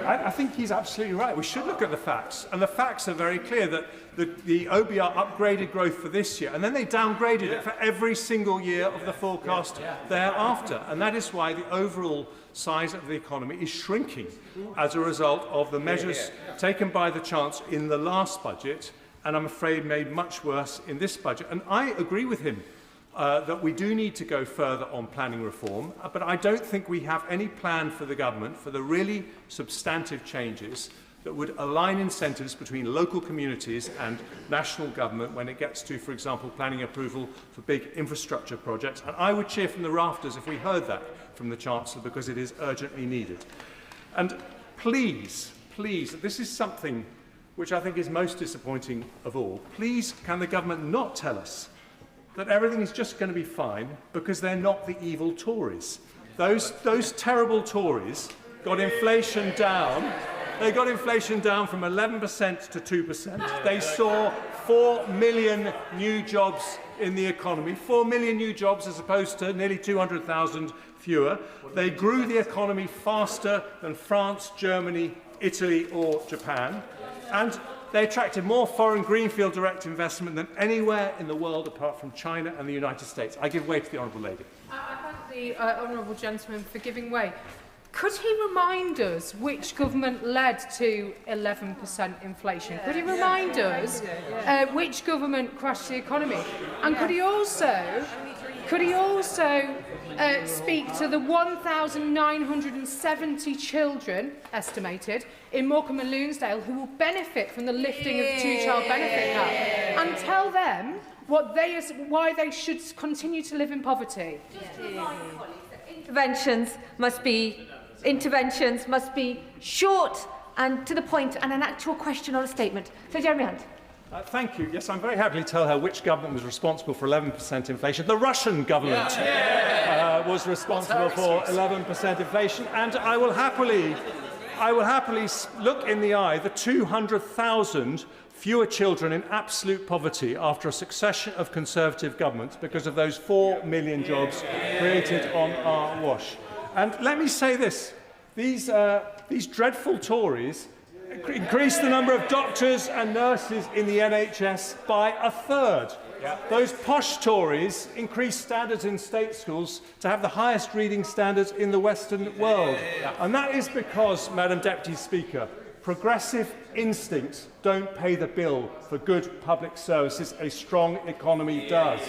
I think he's absolutely right. We should look at the facts. And the facts are very clear that the OBR upgraded growth for this year, and then they downgraded it for every single year of the forecast thereafter. And that is why the overall size of the economy is shrinking as a result of the measures taken by the Chancellor in the last budget, and I'm afraid made much worse in this budget. And I agree with him that we do need to go further on planning reform, but I don't think we have any plan for the government for the really substantive changes that would align incentives between local communities and national government when it gets to, for example, planning approval for big infrastructure projects. And I would cheer from the rafters if we heard that from the Chancellor, because it is urgently needed. And please, this is something which I think is most disappointing of all. Please, can the government not tell us that everything is just going to be fine because they're not the evil Tories? Those terrible Tories got inflation down. They got inflation down from 11% to 2%. They saw 4 million new jobs in the economy, 4 million new jobs as opposed to nearly 200,000 fewer. They grew the economy faster than France, Germany, Italy or Japan. And they attracted more foreign greenfield direct investment than anywhere in the world apart from China and the United States. I give way to the honourable lady. I thank the honourable gentleman for giving way. Could he remind us which government led to 11% inflation? Could he remind us which government crashed the economy? And could he also speak to the 1,970 children, estimated, in Morecambe and Loonsdale who will benefit from the lifting of the two-child benefit cap, and tell them why they should continue to live in poverty? Interventions must be short and to the point, and an actual question or a statement. So, Jeremy Hunt. Thank you. Yes, I'm very happy to tell her which government was responsible for 11% inflation. The Russian government was responsible for 11% inflation, and I will happily look in the eye the 200,000 fewer children in absolute poverty after a succession of Conservative governments because of those 4 million jobs created on our watch. And let me say this, these dreadful Tories increased the number of doctors and nurses in the NHS by 1/3. Those posh Tories increased standards in state schools to have the highest reading standards in the Western world. And that is because, Madam Deputy Speaker, progressive Instincts don't pay the bill for good public services. A strong economy does.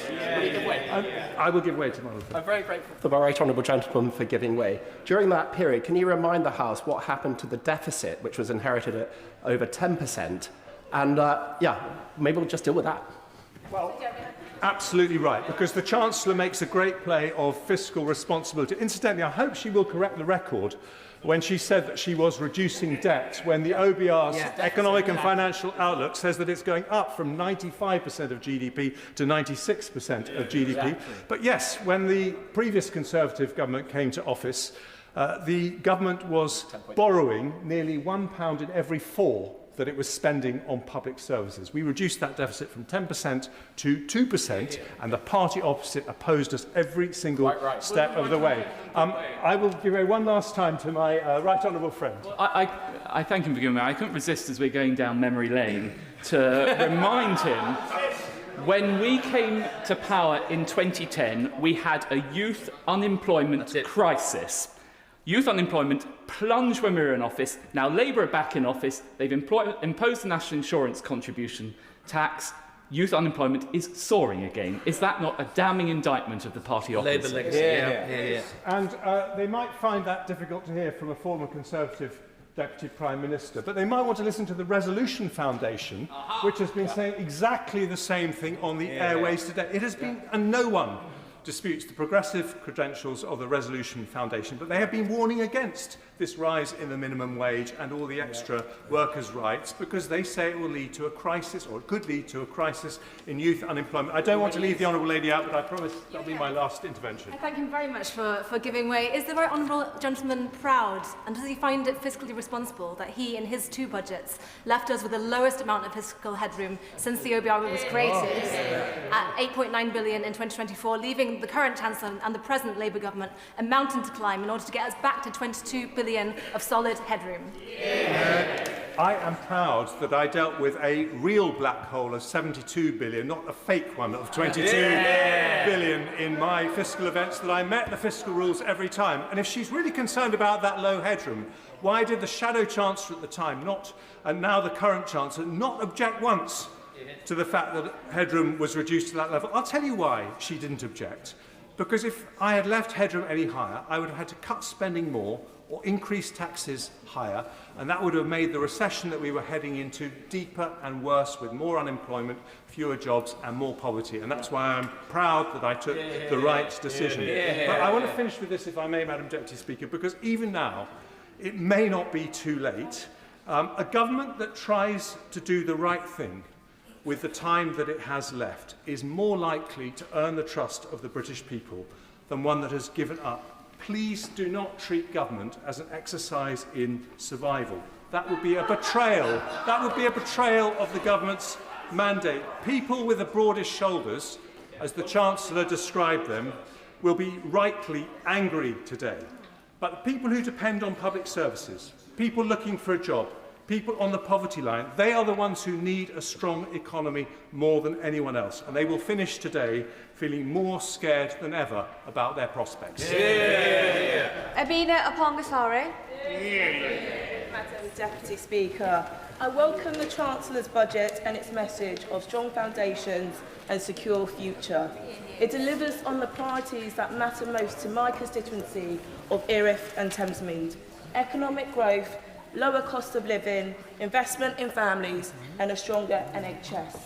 I will give way to my other friend. I'm very grateful to the right honourable gentleman for giving way. During that period, can you remind the House what happened to the deficit, which was inherited at over 10%? And, maybe we'll just deal with that. Well, absolutely right, because the Chancellor makes a great play of fiscal responsibility. Incidentally, I hope she will correct the record when she said that she was reducing debt, when the OBR's Economic and Financial Outlook says that it's going up from 95% of GDP to 96% of GDP. Exactly. But yes, when the previous Conservative government came to office, the government was borrowing nearly £1 in every 4 that it was spending on public services. We reduced that deficit from 10% to 2%, and the party opposite opposed us every single step of the way. I will give way one last time to my right honourable friend. Well, I thank him for giving me. I couldn't resist, as we're going down memory lane, to remind him when we came to power in 2010, we had a youth unemployment crisis. Youth unemployment plunged when we were in office. Now Labour are back in office. They've imposed the national insurance contribution tax. Youth unemployment is soaring again. Is that not a damning indictment of the party office? Labour legacy. And they might find that difficult to hear from a former Conservative Deputy Prime Minister, but they might want to listen to the Resolution Foundation, which has been saying exactly the same thing on the airways today. It has been, and no one disputes the progressive credentials of the Resolution Foundation, but they have been warning against this rise in the minimum wage and all the extra workers' rights because they say it will lead to a crisis, or it could lead to a crisis in youth unemployment. I don't want to leave the honourable lady out, but I promise that will be my last intervention. I thank him very much for giving way. Is the right honourable gentleman proud, and does he find it fiscally responsible that he, in his 2 budgets, left us with the lowest amount of fiscal headroom since the OBR was created, at £8.9 billion in 2024, leaving the current Chancellor and the present Labour government a mountain to climb in order to get us back to £22 billion of solid headroom? I am proud that I dealt with a real black hole of 72 billion, not a fake one of 22 billion in my fiscal events, that I met the fiscal rules every time. And if she's really concerned about that low headroom, why did the Shadow Chancellor at the time, and now the current Chancellor, not object once to the fact that headroom was reduced to that level? I'll tell you why she didn't object. Because if I had left headroom any higher, I would have had to cut spending more or increase taxes higher, and that would have made the recession that we were heading into deeper and worse, with more unemployment, fewer jobs and more poverty. And that's why I'm proud that I took the right decision. But I want to finish with this, if I may, Madam Deputy Speaker, because even now, it may not be too late. A government that tries to do the right thing with the time that it has left is more likely to earn the trust of the British people than one that has given up. Please do not treat government as an exercise in survival. That would be a betrayal. That would be a betrayal of the government's mandate. People with the broadest shoulders, as the Chancellor described them, will be rightly angry today. But the people who depend on public services, people looking for a job, people on the poverty line, they are the ones who need a strong economy more than anyone else. And they will finish today feeling more scared than ever about their prospects. Abina Apongasare. Madam Deputy Speaker, I welcome the Chancellor's budget and its message of strong foundations and secure future. It delivers on the priorities that matter most to my constituency of Erith and Thamesmead: economic growth, lower cost of living, investment in families and a stronger NHS.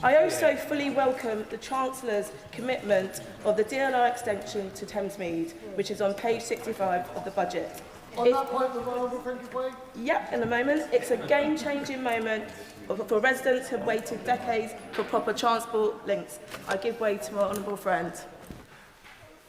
I also fully welcome the Chancellor's commitment of the DLR extension to Thamesmead, which is on page 65 of the budget. On that point, the Honourable Friend give way? Yep, in a moment. It's a game-changing moment for residents who have waited decades for proper transport links. I give way to my Honourable Friend.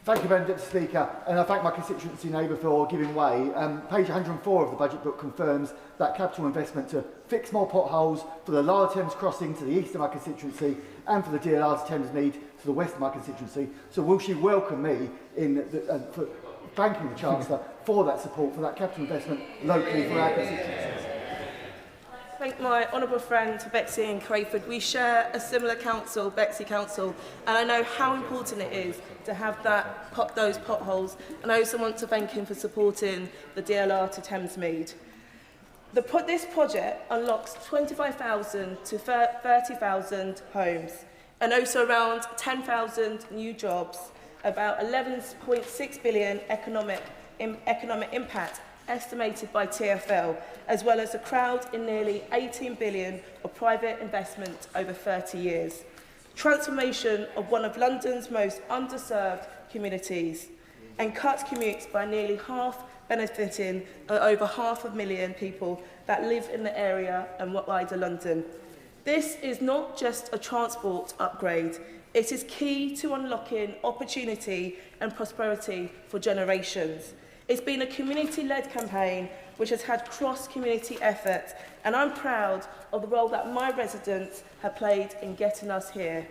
Thank you, Madam Deputy Speaker, and I thank my constituency neighbour for giving way. Page 104 of the budget book confirms that capital investment to fix more potholes for the Lower Thames crossing to the east of my constituency and for the DLR to Thamesmead to the west of my constituency. So will she welcome me in for thanking the Chancellor for that support, for that capital investment locally for our constituencies? Thank my honourable friend Betsy and Crayford. We share a similar council, Bexley Council, and I know how important it is to have those potholes, and I also want to thank him for supporting the DLR to Thamesmead. This project unlocks 25,000 to 30,000 homes and also around 10,000 new jobs, about 11.6 billion economic impact estimated by TfL, as well as a crowd in nearly 18 billion of private investment over 30 years. Transformation of one of London's most underserved communities, and cuts commutes by nearly half, benefiting over 500,000 people that live in the area and wider London. This is not just a transport upgrade, it is key to unlocking opportunity and prosperity for generations. It's been a community-led campaign which has had cross-community effort, and I'm proud of the role that my residents have played in getting us here.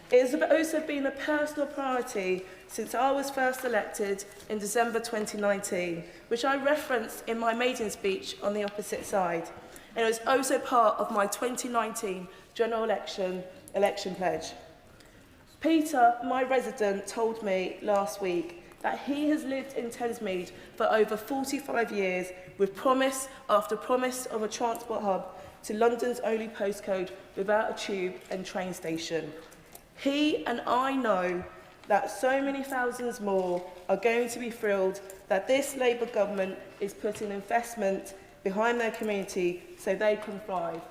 It has also been a personal priority since I was first elected in December 2019, which I referenced in my maiden speech on the opposite side. And it was also part of my 2019 general election pledge. Peter, my resident, told me last week that he has lived in Thamesmead for over 45 years with promise after promise of a transport hub to London's only postcode without a tube and train station. He and I know that so many thousands more are going to be thrilled that this Labour government is putting investment behind their community so they can thrive.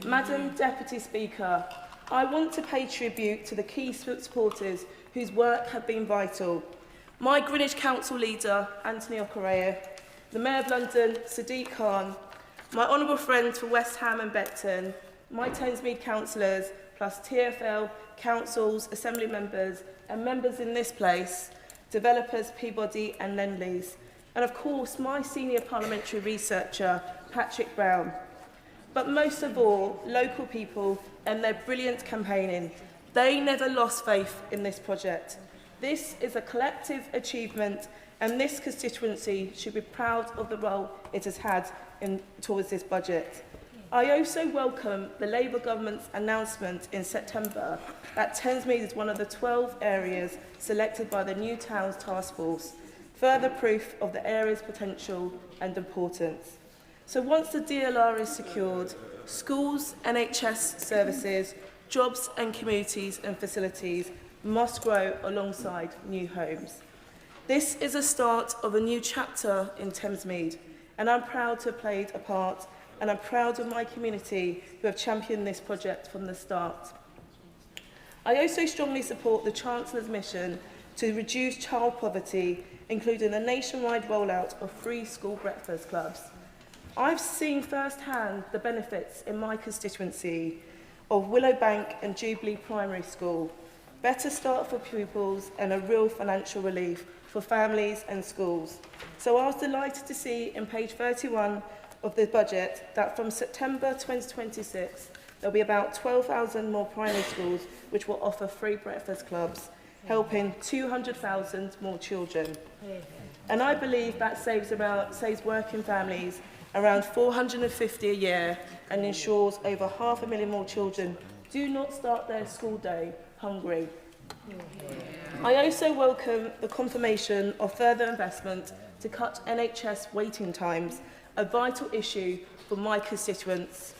Madam Deputy Speaker, I want to pay tribute to the key supporters whose work have been vital. My Greenwich Council leader, Anthony Okorea, the Mayor of London, Sadiq Khan, my honourable friends for West Ham and Beckton, my Thamesmead councillors, plus TfL, councils, assembly members and members in this place, developers Peabody and Lendlease, and of course my senior parliamentary researcher, Patrick Brown. But most of all, local people and their brilliant campaigning. They never lost faith in this project. This is a collective achievement, and this constituency should be proud of the role it has had towards this budget. I also welcome the Labour government's announcement in September that Thamesmead is one of the 12 areas selected by the New Towns Task Force, further proof of the area's potential and importance. So once the DLR is secured, schools, NHS services, jobs and communities and facilities must grow alongside new homes. This is a start of a new chapter in Thamesmead, and I'm proud to have played a part, and I'm proud of my community who have championed this project from the start. I also strongly support the Chancellor's mission to reduce child poverty, including a nationwide rollout of free school breakfast clubs. I've seen firsthand the benefits in my constituency of Willowbank and Jubilee Primary School, better start for pupils and a real financial relief for families and schools. So I was delighted to see in page 31 of the budget that from September 2026 there'll be about 12,000 more primary schools which will offer free breakfast clubs, helping 200,000 more children. And I believe that saves working families around 450 a year and ensures over 500,000 more children do not start their school day hungry. I also welcome the confirmation of further investment to cut NHS waiting times, a vital issue for my constituents,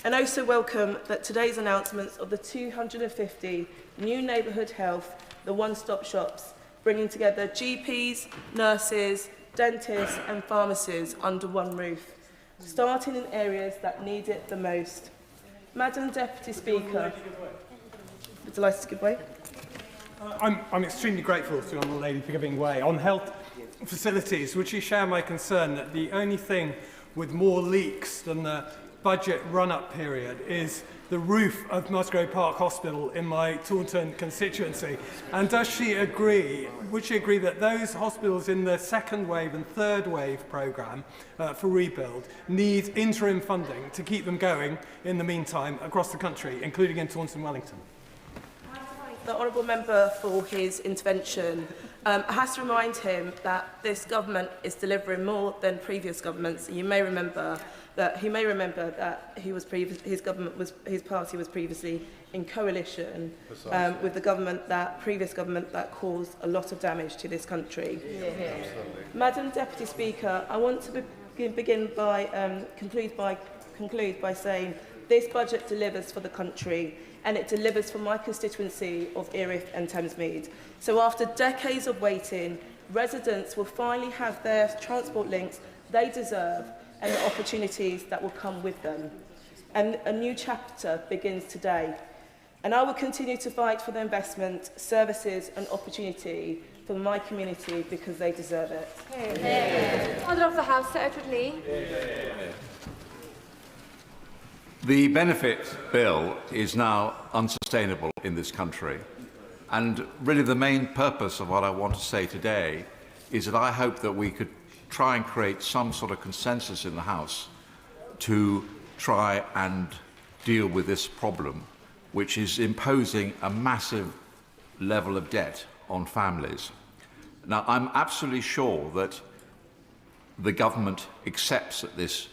and also welcome that today's announcements of the 250 new neighbourhood health, the one-stop shops, bringing together GPs, nurses, dentists and pharmacists under one roof, starting in areas that need it the most. Madam Deputy Speaker, would you like to give way? I'm extremely grateful to the Honourable Lady for giving way. On health facilities, would you share my concern that the only thing with more leaks than the budget run-up period is the roof of Musgrave Park Hospital in my Taunton constituency? And does she agree, would she agree that those hospitals in the second wave and third wave programme for rebuild need interim funding to keep them going in the meantime across the country, including in Taunton Wellington? The honourable member for his intervention. I have to remind him that this government is delivering more than previous governments. You may remember that he his party was previously in coalition with the previous government that caused a lot of damage to this country. Madam Deputy Speaker, I want to conclude by saying this budget delivers for the country, and it delivers for my constituency of Erith and Thamesmead. So after decades of waiting, residents will finally have their transport links they deserve and the opportunities that will come with them. And a new chapter begins today. And I will continue to fight for the investment, services and opportunity for my community because they deserve it. Order of the House, Sir Edward Lee. The benefit bill is now unsustainable in this country. And really the main purpose of what I want to say today is that I hope that we could try and create some sort of consensus in the House to try and deal with this problem, which is imposing a massive level of debt on families. Now, I'm absolutely sure that the government accepts that this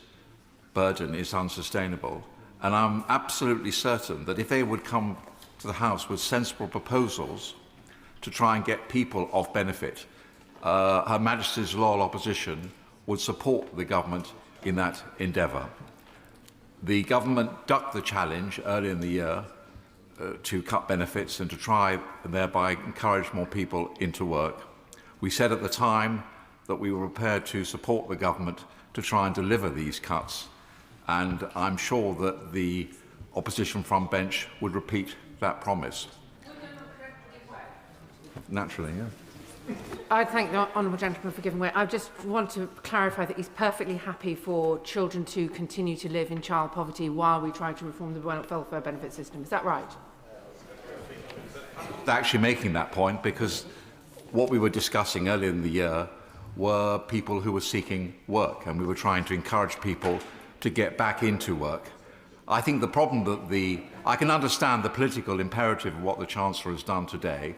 burden is unsustainable, and I'm absolutely certain that if they would come to the House with sensible proposals to try and get people off benefit, Her Majesty's loyal opposition would support the government in that endeavour. The government ducked the challenge early in the year to cut benefits and to try and thereby encourage more people into work. We said at the time that we were prepared to support the government to try and deliver these cuts, and I'm sure that the opposition front bench would repeat that promise. Naturally, yeah. I thank the honourable gentleman for giving way. I just want to clarify that he's perfectly happy for children to continue to live in child poverty while we try to reform the welfare benefit system. Is that right? Actually making that point because what we were discussing earlier in the year were people who were seeking work, and we were trying to encourage people to get back into work. I think the problem that I can understand the political imperative of what the Chancellor has done today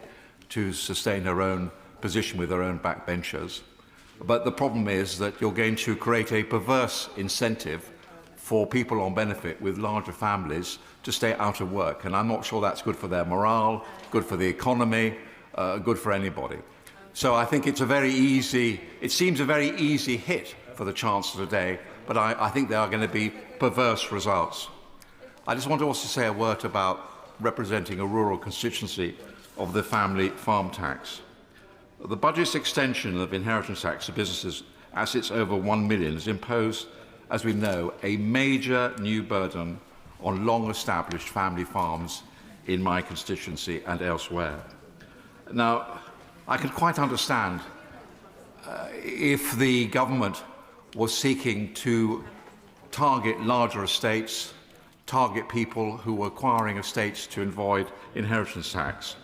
to sustain her own position with her own backbenchers, but the problem is that you're going to create a perverse incentive for people on benefit with larger families to stay out of work, and I'm not sure that's good for their morale, good for the economy, good for anybody. So I think it seems a very easy hit for the Chancellor today, but I think there are going to be perverse results. I just want to also say a word about representing a rural constituency of the family farm tax. The budget's extension of inheritance tax to businesses assets over 1 million has imposed, as we know, a major new burden on long-established family farms in my constituency and elsewhere. Now, I can quite understand if the government was seeking to target larger estates, target people who were acquiring estates to avoid inheritance tax.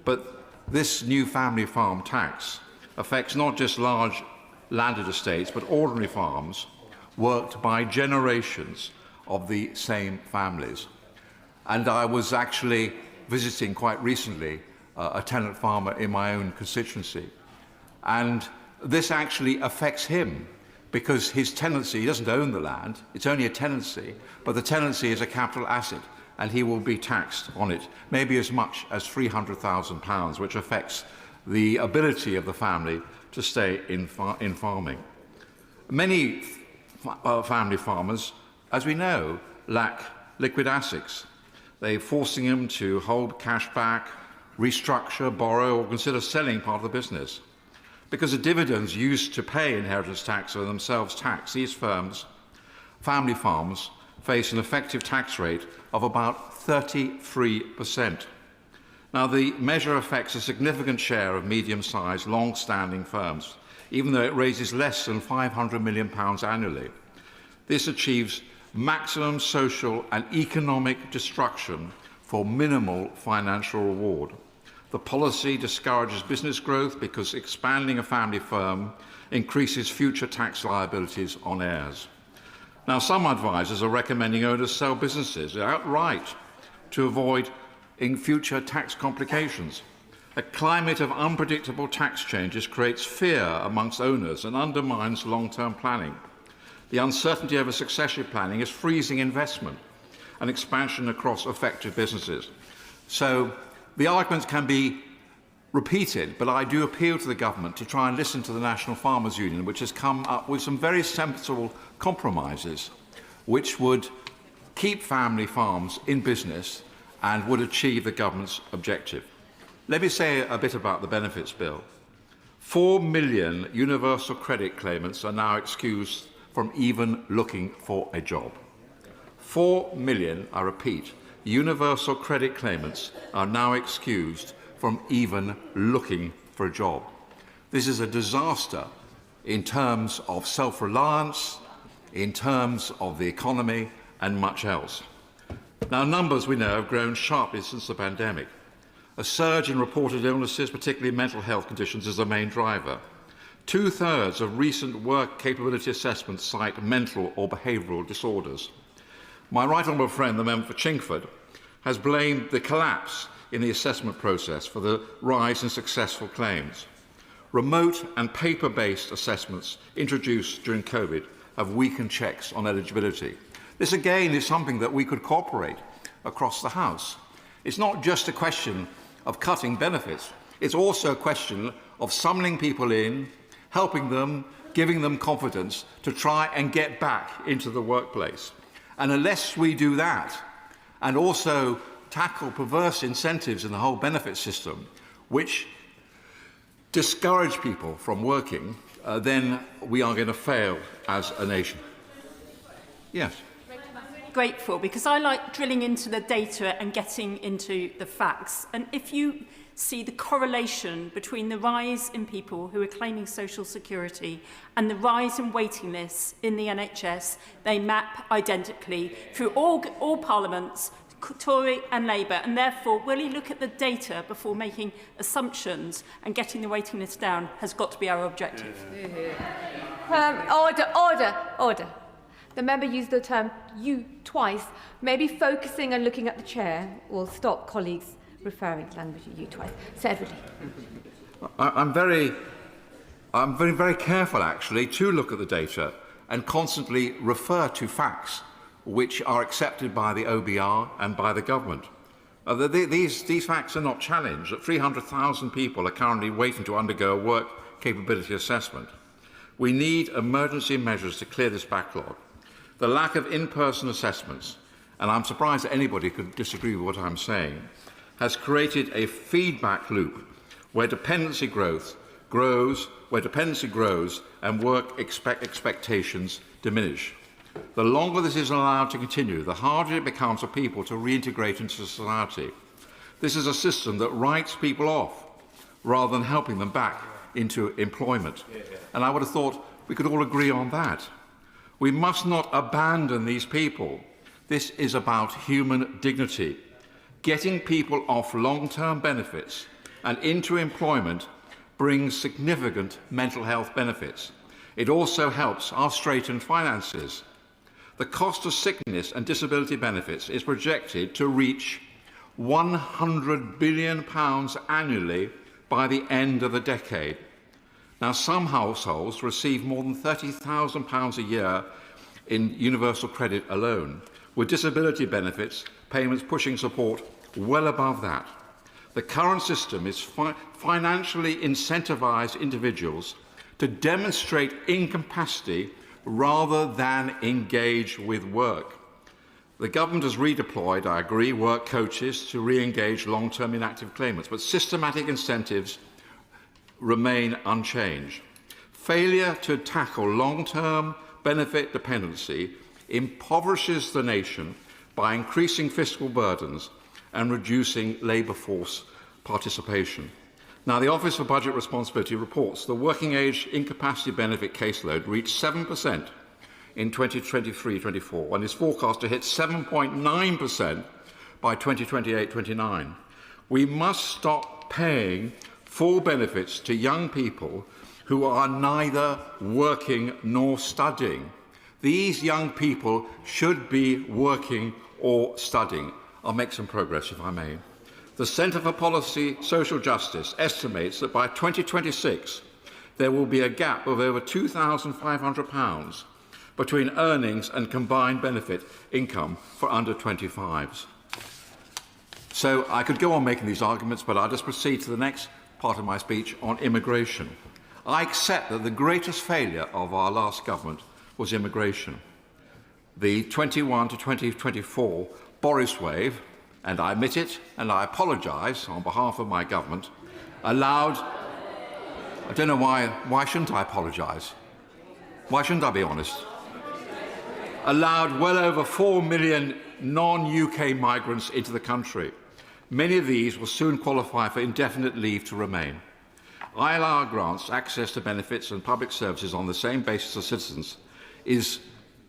But this new family farm tax affects not just large landed estates, but ordinary farms worked by generations of the same families. And I was actually visiting quite recently a tenant farmer in my own constituency. And this actually affects him because his tenancy, he doesn't own the land, it's only a tenancy, but the tenancy is a capital asset and he will be taxed on it, maybe as much as £300,000, which affects the ability of the family to stay in farming. Many family farmers, as we know, lack liquid assets. They're forcing them to hold cash back, restructure, borrow, or consider selling part of the business. Because the dividends used to pay inheritance tax are themselves taxed, these family farms, face an effective tax rate of about 33%. Now, the measure affects a significant share of medium-sized, long-standing firms, even though it raises less than £500 million annually. This achieves maximum social and economic destruction for minimal financial reward. The policy discourages business growth because expanding a family firm increases future tax liabilities on heirs. Now, some advisers are recommending owners sell businesses outright to avoid future tax complications. A climate of unpredictable tax changes creates fear amongst owners and undermines long-term planning. The uncertainty over succession planning is freezing investment and expansion across affected businesses. So the arguments can be repeated, but I do appeal to the government to try and listen to the National Farmers Union, which has come up with some very sensible compromises which would keep family farms in business and would achieve the government's objective. Let me say a bit about the benefits bill. 4 million universal credit claimants are now excused from even looking for a job. 4 million, I repeat, universal credit claimants are now excused from even looking for a job. This is a disaster in terms of self-reliance, in terms of the economy, and much else. Now, numbers, we know, have grown sharply since the pandemic. A surge in reported illnesses, particularly mental health conditions, is the main driver. 2/3 of recent work capability assessments cite mental or behavioural disorders. My right honourable friend, the member for Chingford, has blamed the collapse in the assessment process for the rise in successful claims. Remote and paper-based assessments introduced during COVID have weakened checks on eligibility. This again is something that we could cooperate across the House. It's not just a question of cutting benefits, it's also a question of summoning people in, helping them, giving them confidence to try and get back into the workplace. And unless we do that, and also tackle perverse incentives in the whole benefit system, which discourage people from working, then we are going to fail as a nation. Yes. Grateful, because I like drilling into the data and getting into the facts. And if you see the correlation between the rise in people who are claiming social security and the rise in waiting lists in the NHS, they map identically through all parliaments, Tory and Labour, and therefore will you look at the data before making assumptions, and getting the waiting list down has got to be our objective. Order. The member used the term you twice. Maybe focusing and looking at the chair will stop colleagues referring to language you twice. Sir Edward Lee. I'm very careful, actually, to look at the data and constantly refer to facts which are accepted by the OBR and by the government. These facts are not challenged. That 300,000 people are currently waiting to undergo a work capability assessment. We need emergency measures to clear this backlog. The lack of in-person assessments, and I'm surprised that anybody could disagree with what I'm saying, has created a feedback loop where dependency grows and work expectations diminish. The longer this is allowed to continue, the harder it becomes for people to reintegrate into society. This is a system that writes people off rather than helping them back into employment. And I would have thought we could all agree on that. We must not abandon these people. This is about human dignity. Getting people off long-term benefits and into employment brings significant mental health benefits. It also helps our straitened finances. The cost of sickness and disability benefits is projected to reach £100 billion annually by the end of the decade. Now, some households receive more than £30,000 a year in universal credit alone, with disability benefits payments pushing support well above that. The current system is financially incentivised individuals to demonstrate incapacity rather than engage with work. The government has redeployed, I agree, work coaches to re-engage long-term inactive claimants, but systematic incentives remain unchanged. Failure to tackle long-term benefit dependency impoverishes the nation by increasing fiscal burdens and reducing labour force participation. Now, the Office for Budget Responsibility reports the working age incapacity benefit caseload reached 7% in 2023-24 and is forecast to hit 7.9% by 2028-29. We must stop paying full benefits to young people who are neither working nor studying. These young people should be working or studying. I'll make some progress, if I may. The Centre for Policy Social Justice estimates that by 2026 there will be a gap of over £2,500 between earnings and combined benefit income for under 25s. So I could go on making these arguments, but I'll just proceed to the next part of my speech on immigration. I accept that the greatest failure of our last government was immigration. The 21 to 2024 Boris wave, and I admit it and I apologise on behalf of my government, allowed... I don't know why shouldn't I apologise? Why shouldn't I be honest? Allowed well over 4 million non-UK migrants into the country. Many of these will soon qualify for indefinite leave to remain. ILR grants access to benefits and public services on the same basis as citizens is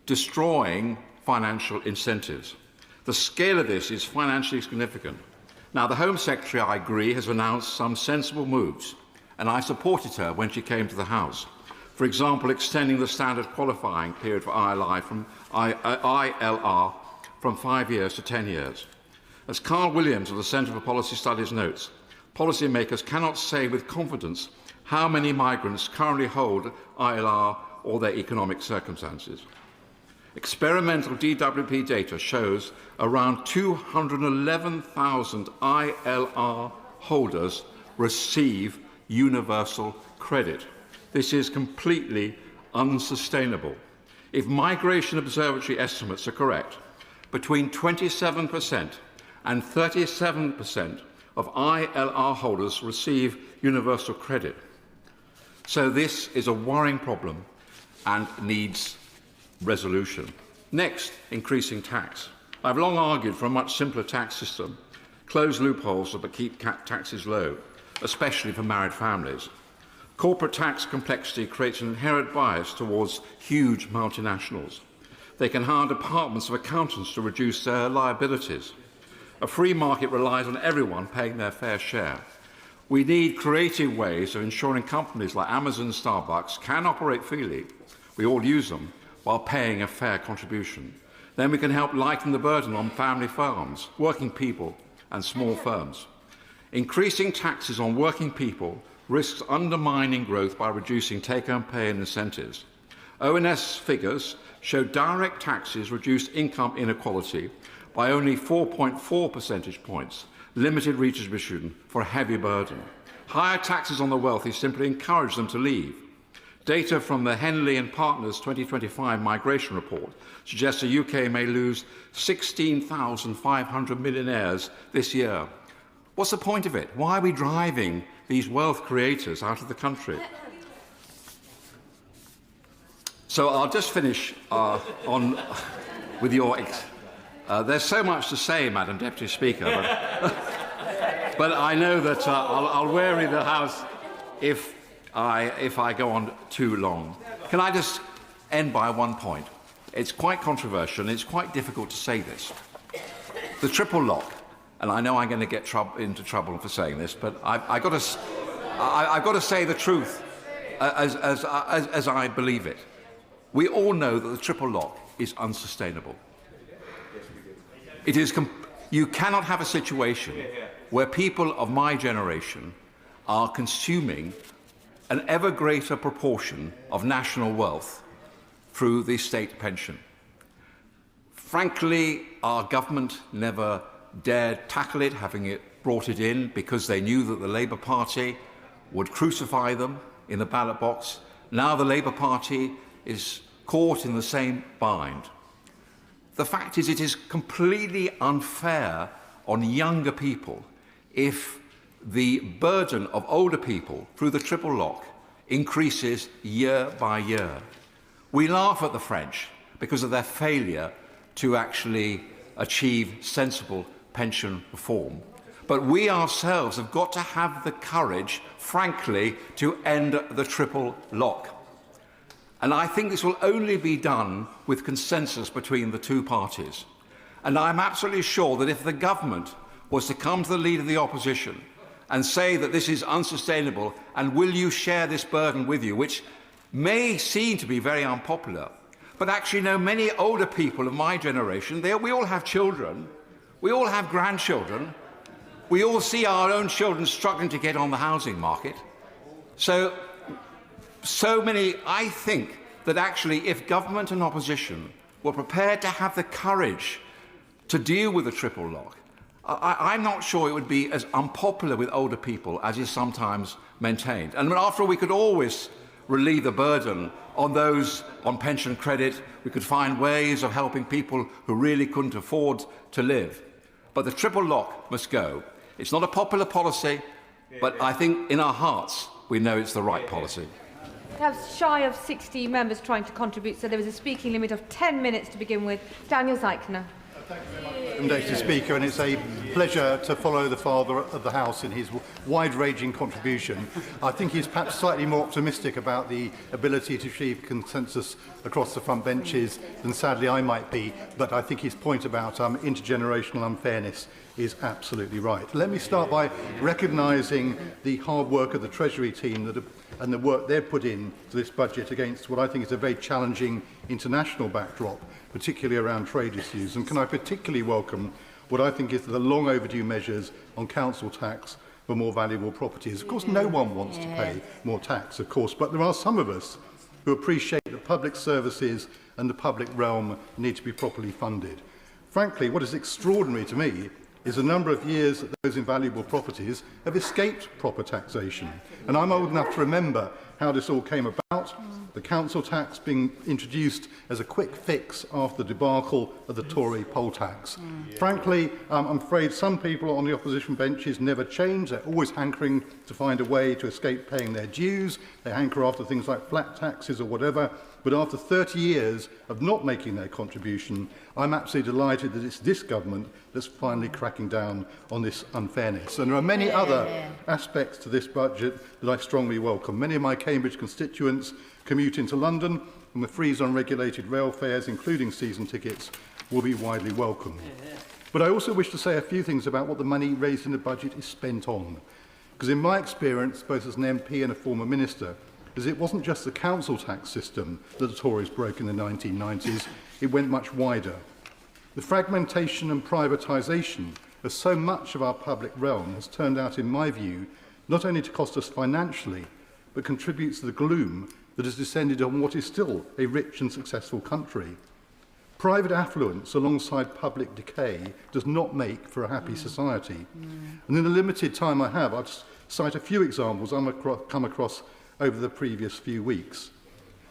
destroying financial incentives. The scale of this is financially significant. Now, the Home Secretary, I agree, has announced some sensible moves, and I supported her when she came to the House. For example, extending the standard qualifying period for ILR from 5 years to 10 years. As Carl Williams of the Centre for Policy Studies notes, policymakers cannot say with confidence how many migrants currently hold ILR or their economic circumstances. Experimental DWP data shows around 211,000 ILR holders receive universal credit. This is completely unsustainable. If Migration Observatory estimates are correct, between 27% and 37% of ILR holders receive universal credit. So this is a worrying problem and needs resolution. Next, increasing tax. I've long argued for a much simpler tax system, close loopholes that keep taxes low, especially for married families. Corporate tax complexity creates an inherent bias towards huge multinationals. They can hire departments of accountants to reduce their liabilities. A free market relies on everyone paying their fair share. We need creative ways of ensuring companies like Amazon and Starbucks can operate freely, we all use them, while paying a fair contribution. Then we can help lighten the burden on family farms, working people and small firms. Increasing taxes on working people risks undermining growth by reducing take-home pay and incentives. ONS figures show direct taxes reduce income inequality by only 4.4 percentage points, limited redistribution for a heavy burden. Higher taxes on the wealthy simply encourage them to leave. Data from the Henley and Partners 2025 migration report suggests the UK may lose 16,500 millionaires this year. What's the point of it? Why are we driving these wealth creators out of the country? So I'll just finish with your... there's so much to say, Madam Deputy Speaker, but I know that I'll weary the House if I go on too long. Can I just end by one point? It's quite controversial and it's quite difficult to say this. The triple lock, and I know I'm going to get into trouble for saying this, but I've got to say the truth as I believe it. We all know that the triple lock is unsustainable. It is you cannot have a situation where people of my generation are consuming an ever greater proportion of national wealth through the state pension. Frankly, our government never dared tackle it, having it brought it in because they knew that the Labour Party would crucify them in the ballot box. Now the Labour Party is caught in the same bind. The fact is, it is completely unfair on younger people if the burden of older people through the triple lock increases year by year. We laugh at the French because of their failure to actually achieve sensible pension reform. But we ourselves have got to have the courage, frankly, to end the triple lock. And I think this will only be done with consensus between the two parties. And I'm absolutely sure that if the government was to come to the lead of the opposition and say that this is unsustainable and will you share this burden with you, which may seem to be very unpopular, but actually know many older people of my generation, we all have children, we all have grandchildren, we all see our own children struggling to get on the housing market. So many, I think that actually if government and opposition were prepared to have the courage to deal with the triple lock, I'm not sure it would be as unpopular with older people as is sometimes maintained. And after all, we could always relieve the burden on those on pension credit. We could find ways of helping people who really couldn't afford to live. But the triple lock must go. It's not a popular policy, but I think in our hearts we know it's the right policy. We have shy of 60 members trying to contribute, so there was a speaking limit of 10 minutes to begin with. Daniel Zeichner. Deputy Speaker, and it's a pleasure to follow the Father of the House in his wide-ranging contribution. I think he's perhaps slightly more optimistic about the ability to achieve consensus across the front benches than sadly I might be, but I think his point about intergenerational unfairness is absolutely right. Let me start by recognising the hard work of the Treasury team and the work they've put in to this budget against what I think is a very challenging international backdrop, particularly around trade issues. And can I particularly welcome what I think is the long overdue measures on council tax for more valuable properties. Of course, no one wants to pay more tax, of course, but there are some of us who appreciate that public services and the public realm need to be properly funded. Frankly, what is extraordinary to me is the number of years that those invaluable properties have escaped proper taxation. And I'm old enough to remember how this all came about, the council tax being introduced as a quick fix after the debacle of the Tory poll tax. Frankly, I'm afraid some people on the opposition benches never change. They're always hankering to find a way to escape paying their dues. They hanker after things like flat taxes or whatever. But after 30 years of not making their contribution, I'm absolutely delighted that it's this government that's finally cracking down on this unfairness. And there are many other aspects to this budget that I strongly welcome. Many of my Cambridge constituents commute into London, and the freeze on regulated rail fares, including season tickets, will be widely welcomed. But I also wish to say a few things about what the money raised in the budget is spent on. Because in my experience, both as an MP and a former minister, is it wasn't just the council tax system that the Tories broke in the 1990s, it went much wider. The fragmentation and privatisation of so much of our public realm has turned out, in my view, not only to cost us financially, but contributes to the gloom that has descended on what is still a rich and successful country. Private affluence alongside public decay does not make for a happy society. And in the limited time I have, I'll just cite a few examples I've come across over the previous few weeks.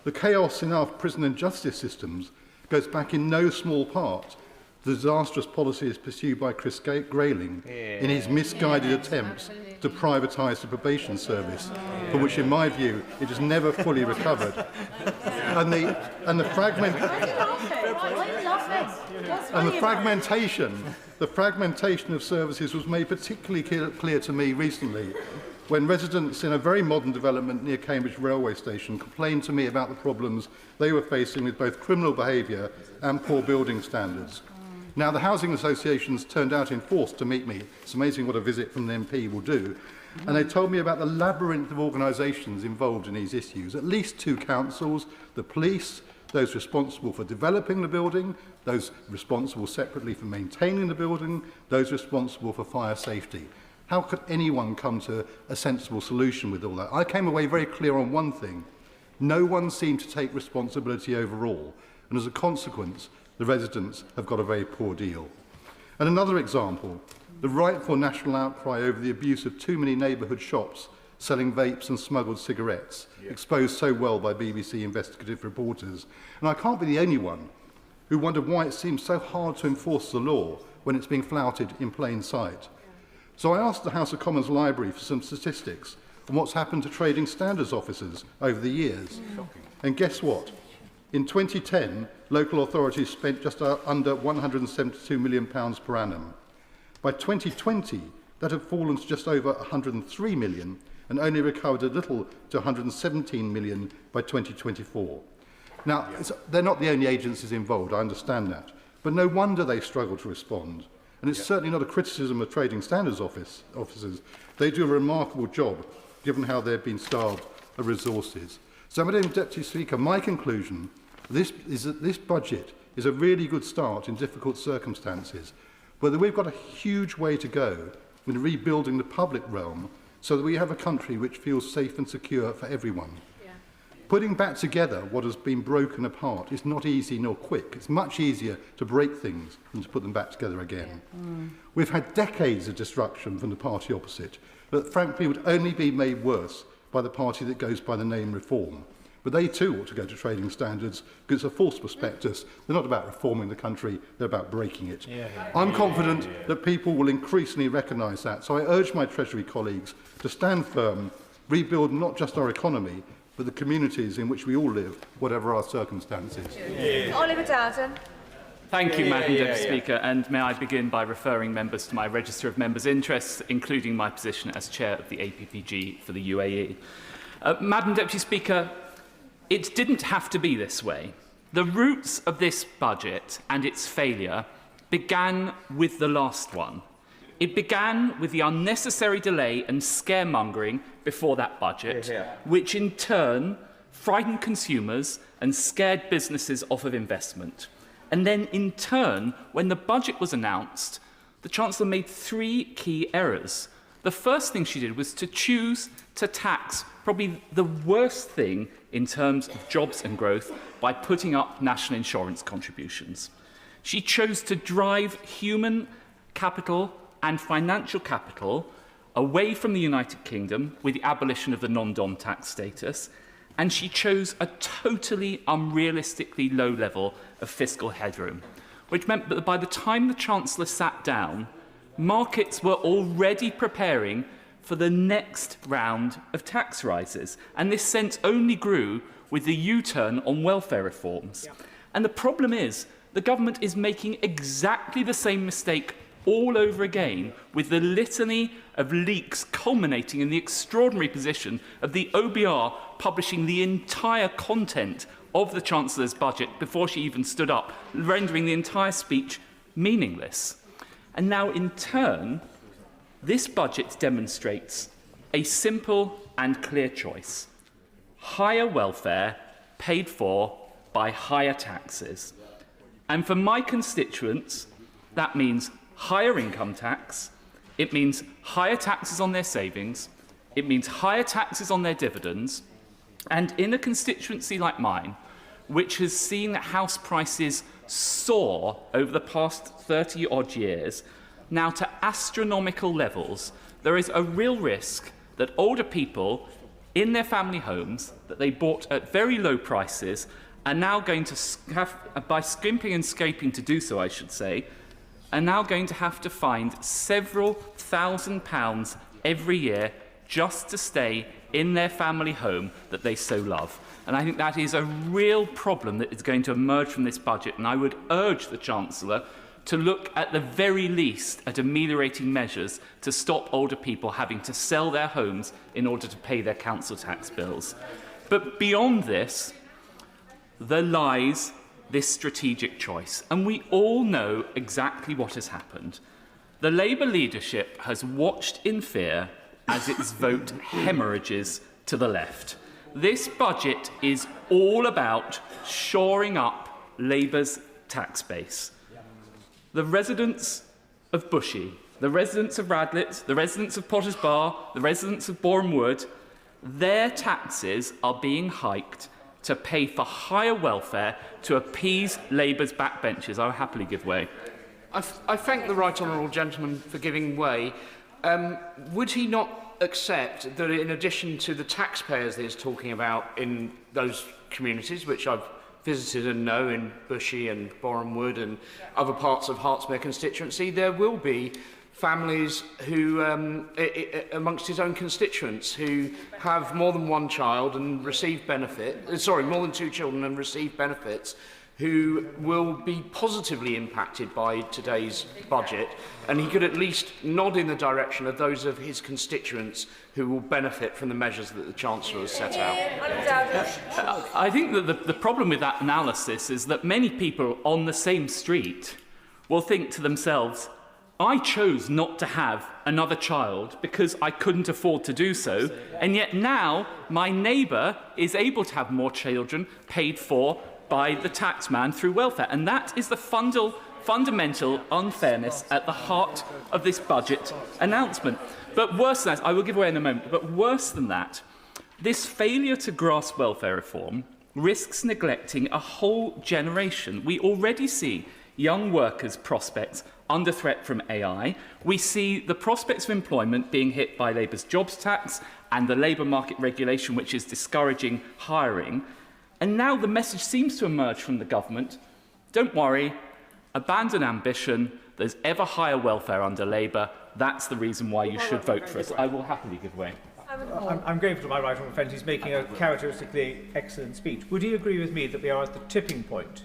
The chaos in our prison and justice systems goes back in no small part to the disastrous policies pursued by Chris Grayling in his misguided attempts to privatise the probation service, from which, in my view, it has never fully recovered. And the fragmentation of services was made particularly clear to me recently when residents in a very modern development near Cambridge railway station complained to me about the problems they were facing with both criminal behaviour and poor building standards. Now, the housing associations turned out in force to meet me. It's amazing what a visit from an MP will do. And they told me about the labyrinth of organisations involved in these issues. At least 2 councils, the police, those responsible for developing the building, those responsible separately for maintaining the building, those responsible for fire safety. How could anyone come to a sensible solution with all that? I came away very clear on one thing. No one seemed to take responsibility overall, and as a consequence, the residents have got a very poor deal. And another example, the rightful national outcry over the abuse of too many neighbourhood shops selling vapes and smuggled cigarettes, exposed so well by BBC investigative reporters. And I can't be the only one who wondered why it seems so hard to enforce the law when it's being flouted in plain sight. So I asked the House of Commons Library for some statistics on what's happened to trading standards officers over the years. And guess what? In 2010, local authorities spent just under £172 million per annum. By 2020, that had fallen to just over £103 million and only recovered a little to £117 million by 2024. Now, they're not the only agencies involved, I understand that, but no wonder they struggle to respond. And it's certainly not a criticism of trading standards officers. They do a remarkable job, given how they've been starved of resources. So, Madam Deputy Speaker, my conclusion is that this budget is a really good start in difficult circumstances, but that we've got a huge way to go in rebuilding the public realm so that we have a country which feels safe and secure for everyone. Putting back together what has been broken apart is not easy nor quick. It's much easier to break things than to put them back together again. We've had decades of destruction from the party opposite, that frankly would only be made worse by the party that goes by the name Reform. But they too ought to go to trading standards, because it's a false prospectus. They're not about reforming the country, they're about breaking it. I'm confident that people will increasingly recognise that. So I urge my Treasury colleagues to stand firm, rebuild not just our economy, but the communities in which we all live, whatever our circumstances. Oliver Dowden. Thank you, Madam Deputy Speaker, and may I begin by referring members to my register of members' interests, including my position as chair of the APPG for the UAE. Madam Deputy Speaker, it didn't have to be this way. The roots of this budget and its failure began with the last one. It began with the unnecessary delay and scaremongering before that budget, which in turn frightened consumers and scared businesses off of investment. And then in turn, when the budget was announced, the Chancellor made 3 key errors. The first thing she did was to choose to tax probably the worst thing in terms of jobs and growth by putting up national insurance contributions. She chose to drive human capital and financial capital away from the United Kingdom with the abolition of the non-dom tax status, and she chose a totally unrealistically low level of fiscal headroom, which meant that by the time the Chancellor sat down, markets were already preparing for the next round of tax rises, and this sense only grew with the U-turn on welfare reforms. And the problem is, the government is making exactly the same mistake all over again, with the litany of leaks culminating in the extraordinary position of the OBR publishing the entire content of the Chancellor's budget before she even stood up, rendering the entire speech meaningless. And now, in turn, this budget demonstrates a simple and clear choice: higher welfare paid for by higher taxes. And for my constituents, that means higher income tax, it means higher taxes on their savings, it means higher taxes on their dividends, and in a constituency like mine, which has seen house prices soar over the past 30-odd years, now to astronomical levels, there is a real risk that older people in their family homes that they bought at very low prices are now going to have, by skimping and scraping to do so, I should say, are now going to have to find several £1,000s every year just to stay in their family home that they so love. And I think that is a real problem that is going to emerge from this budget, and I would urge the Chancellor to look at the very least at ameliorating measures to stop older people having to sell their homes in order to pay their council tax bills. But beyond this, there lies this strategic choice, and we all know exactly what has happened. The Labour leadership has watched in fear as its vote hemorrhages to the left. This budget is all about shoring up Labour's tax base. The residents of Bushey, the residents of Radlett, the residents of Potters Bar, the residents of Boreham Wood, their taxes are being hiked to pay for higher welfare to appease Labour's backbenchers. I will happily give way. I thank the right honourable gentleman for giving way. Would he not accept that in addition to the taxpayers that he's talking about in those communities, which I've visited and know in Bushey and Boreham Wood and other parts of Hertsmere constituency, there will be families who, amongst his own constituents, who have more than one child and receive benefit, more than 2 children and receive benefits, who will be positively impacted by today's budget, and he could at least nod in the direction of those of his constituents who will benefit from the measures that the Chancellor has set out. I think that the problem with that analysis is that many people on the same street will think to themselves, I chose not to have another child because I couldn't afford to do so, and yet now my neighbour is able to have more children paid for by the taxman through welfare. And that is the fundamental unfairness at the heart of this budget announcement. But worse than that, I will give way in a moment, but worse than that, This failure to grasp welfare reform risks neglecting a whole generation. We already see young workers' prospects under threat from AI. We see the prospects of employment being hit by Labour's jobs tax and the labour market regulation, which is discouraging hiring. And now the message seems to emerge from the government: don't worry, abandon ambition, there's ever higher welfare under Labour. That's the reason why you should vote for us. I will happily give way. I'm grateful to my right honourable friend who's making a characteristically excellent speech. Would he agree with me that we are at the tipping point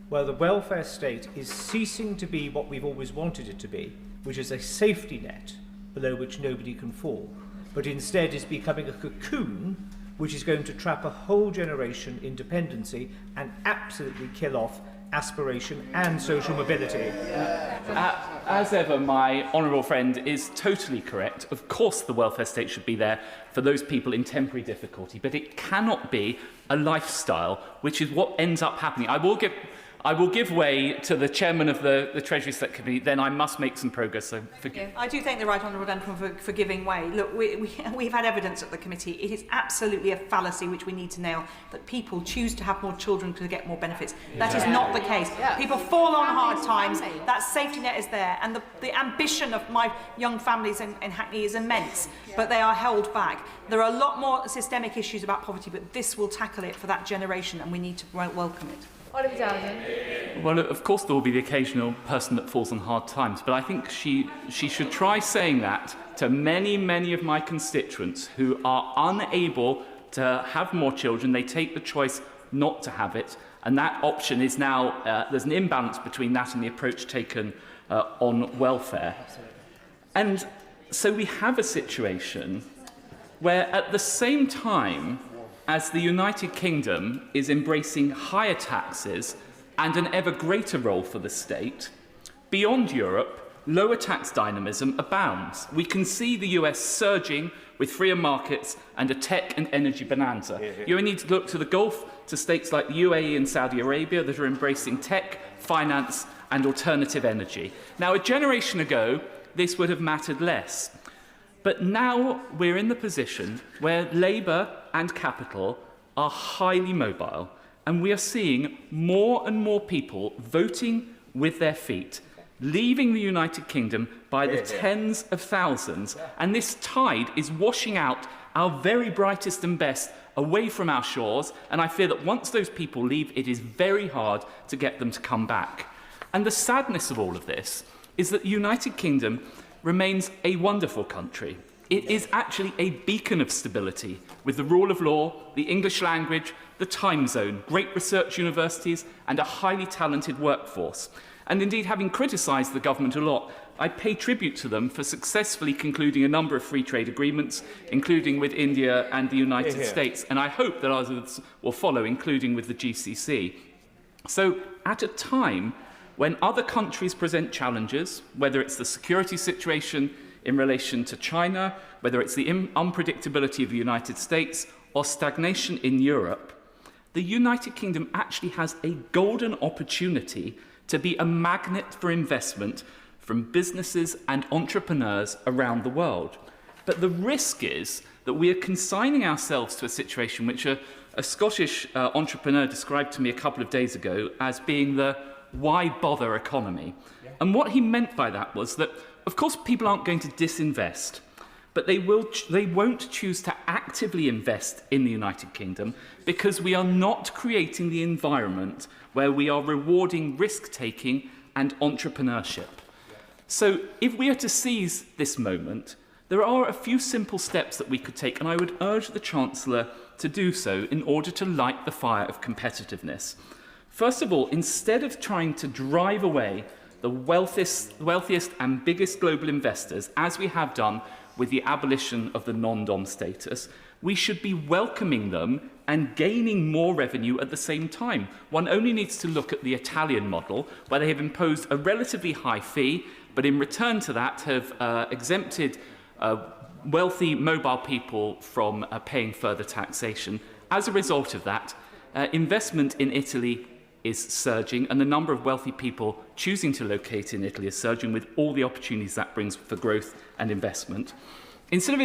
where the welfare state is ceasing to be what we've always wanted it to be, which is a safety net below which nobody can fall, but instead is becoming a cocoon which is going to trap a whole generation in dependency and absolutely kill off aspiration and social mobility? As ever, my honourable friend is totally correct. Of course the welfare state should be there for those people in temporary difficulty, but it cannot be a lifestyle, which is what ends up happening. I will give way to the chairman of the Treasury Select Committee, then I must make some progress. So forgive. I do thank the right honourable gentleman for giving way. Look, we've had evidence at the committee. It is absolutely a fallacy which we need to nail, that people choose to have more children to get more benefits. That is not the case. People fall on hard times. That safety net is there, and the ambition of my young families in Hackney is immense, but they are held back. There are a lot more systemic issues about poverty, but this will tackle it for that generation, and we need to welcome it. Well, of course there will be the occasional person that falls on hard times, but I think she should try saying that to many, many of my constituents who are unable to have more children. They take the choice not to have it, and that option is now, there's an imbalance between that and the approach taken on welfare. And so we have a situation where at the same time as the United Kingdom is embracing higher taxes and an ever greater role for the state, beyond Europe, lower tax dynamism abounds. We can see the US surging with freer markets and a tech and energy bonanza. You only need to look to the Gulf, to states like the UAE and Saudi Arabia that are embracing tech, finance and alternative energy. Now, a generation ago, this would have mattered less. But now we're in the position where Labour and capital are highly mobile, and we are seeing more and more people voting with their feet, leaving the United Kingdom by the tens of thousands, and this tide is washing out our very brightest and best away from our shores, and I fear that once those people leave, it is very hard to get them to come back. And the sadness of all of this is that the United Kingdom remains a wonderful country. It is actually a beacon of stability with the rule of law, the English language, the time zone, great research universities and a highly talented workforce. And indeed, having criticised the government a lot, I pay tribute to them for successfully concluding a number of free trade agreements, including with India and the United States. And I hope that others will follow, including with the GCC. So at a time when other countries present challenges, whether it's the security situation in relation to China, whether it's the unpredictability of the United States or stagnation in Europe, the United Kingdom actually has a golden opportunity to be a magnet for investment from businesses and entrepreneurs around the world. But the risk is that we are consigning ourselves to a situation which a Scottish entrepreneur described to me a couple of days ago as being the why bother economy. And what he meant by that was that, of course, people aren't going to disinvest, but they won't choose to actively invest in the United Kingdom because we are not creating the environment where we are rewarding risk-taking and entrepreneurship. So if we are to seize this moment, there are a few simple steps that we could take, and I would urge the Chancellor to do so in order to light the fire of competitiveness. First of all, instead of trying to drive away the wealthiest and biggest global investors, as we have done with the abolition of the non-dom status, we should be welcoming them and gaining more revenue at the same time. One only needs to look at the Italian model, where they have imposed a relatively high fee, but in return to that have exempted wealthy mobile people from paying further taxation. As a result of that, investment in Italy is surging, and the number of wealthy people choosing to locate in Italy is surging, with all the opportunities that brings for growth and investment. Instead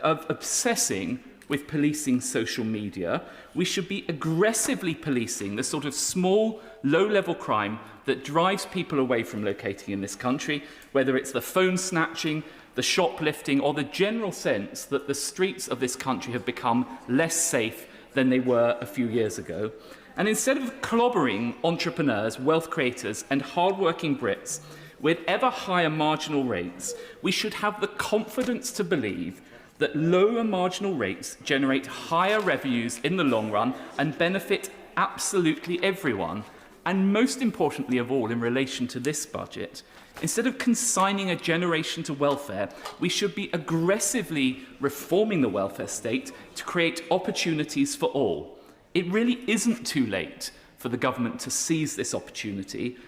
of obsessing with policing social media. We should be aggressively policing the sort of small, low-level crime that drives people away from locating in this country, whether it's the phone snatching, the shoplifting, or the general sense that the streets of this country have become less safe than they were a few years ago. And instead of clobbering entrepreneurs, wealth creators, and hard-working Brits with ever higher marginal rates, we should have the confidence to believe that lower marginal rates generate higher revenues in the long run and benefit absolutely everyone. And most importantly of all, in relation to this budget, instead of consigning a generation to welfare, we should be aggressively reforming the welfare state to create opportunities for all. It really isn't too late for the government to seize this opportunity.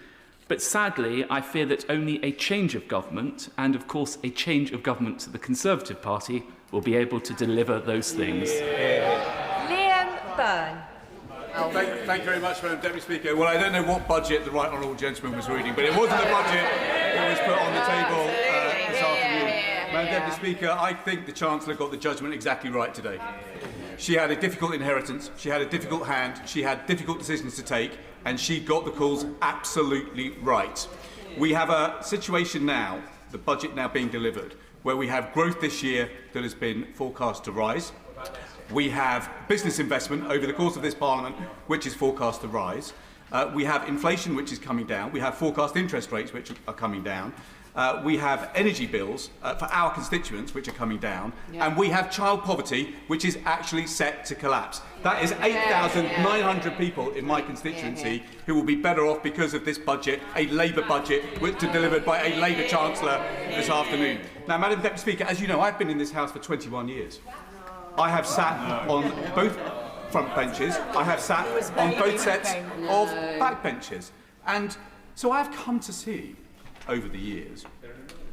But sadly, I fear that only a change of government, and of course a change of government to the Conservative Party, will be able to deliver those things. Liam Byrne. Thank you very much, Madam Deputy Speaker. Well, I don't know what budget the right honourable gentleman was reading, but it wasn't the budget that was put on the table this afternoon. Madam Deputy Speaker, I think the Chancellor got the judgment exactly right today. She had a difficult inheritance, she had a difficult hand, she had difficult decisions to take, and she got the calls absolutely right. We have a situation now, the budget now being delivered, where we have growth this year that has been forecast to rise. We have business investment over the course of this Parliament, which is forecast to rise. We have inflation, which is coming down. We have forecast interest rates, which are coming down. We have energy bills for our constituents, which are coming down. Yeah. And we have child poverty, which is actually set to collapse. That is 8,900 people in my constituency who will be better off because of this budget, a Labour budget, which is delivered by a Labour Chancellor this afternoon. Now, Madam Deputy Speaker, as you know, I've been in this House for 21 years. I have sat on both front benches. I have sat on both sets of backbenchers. And so I've come to see, over the years,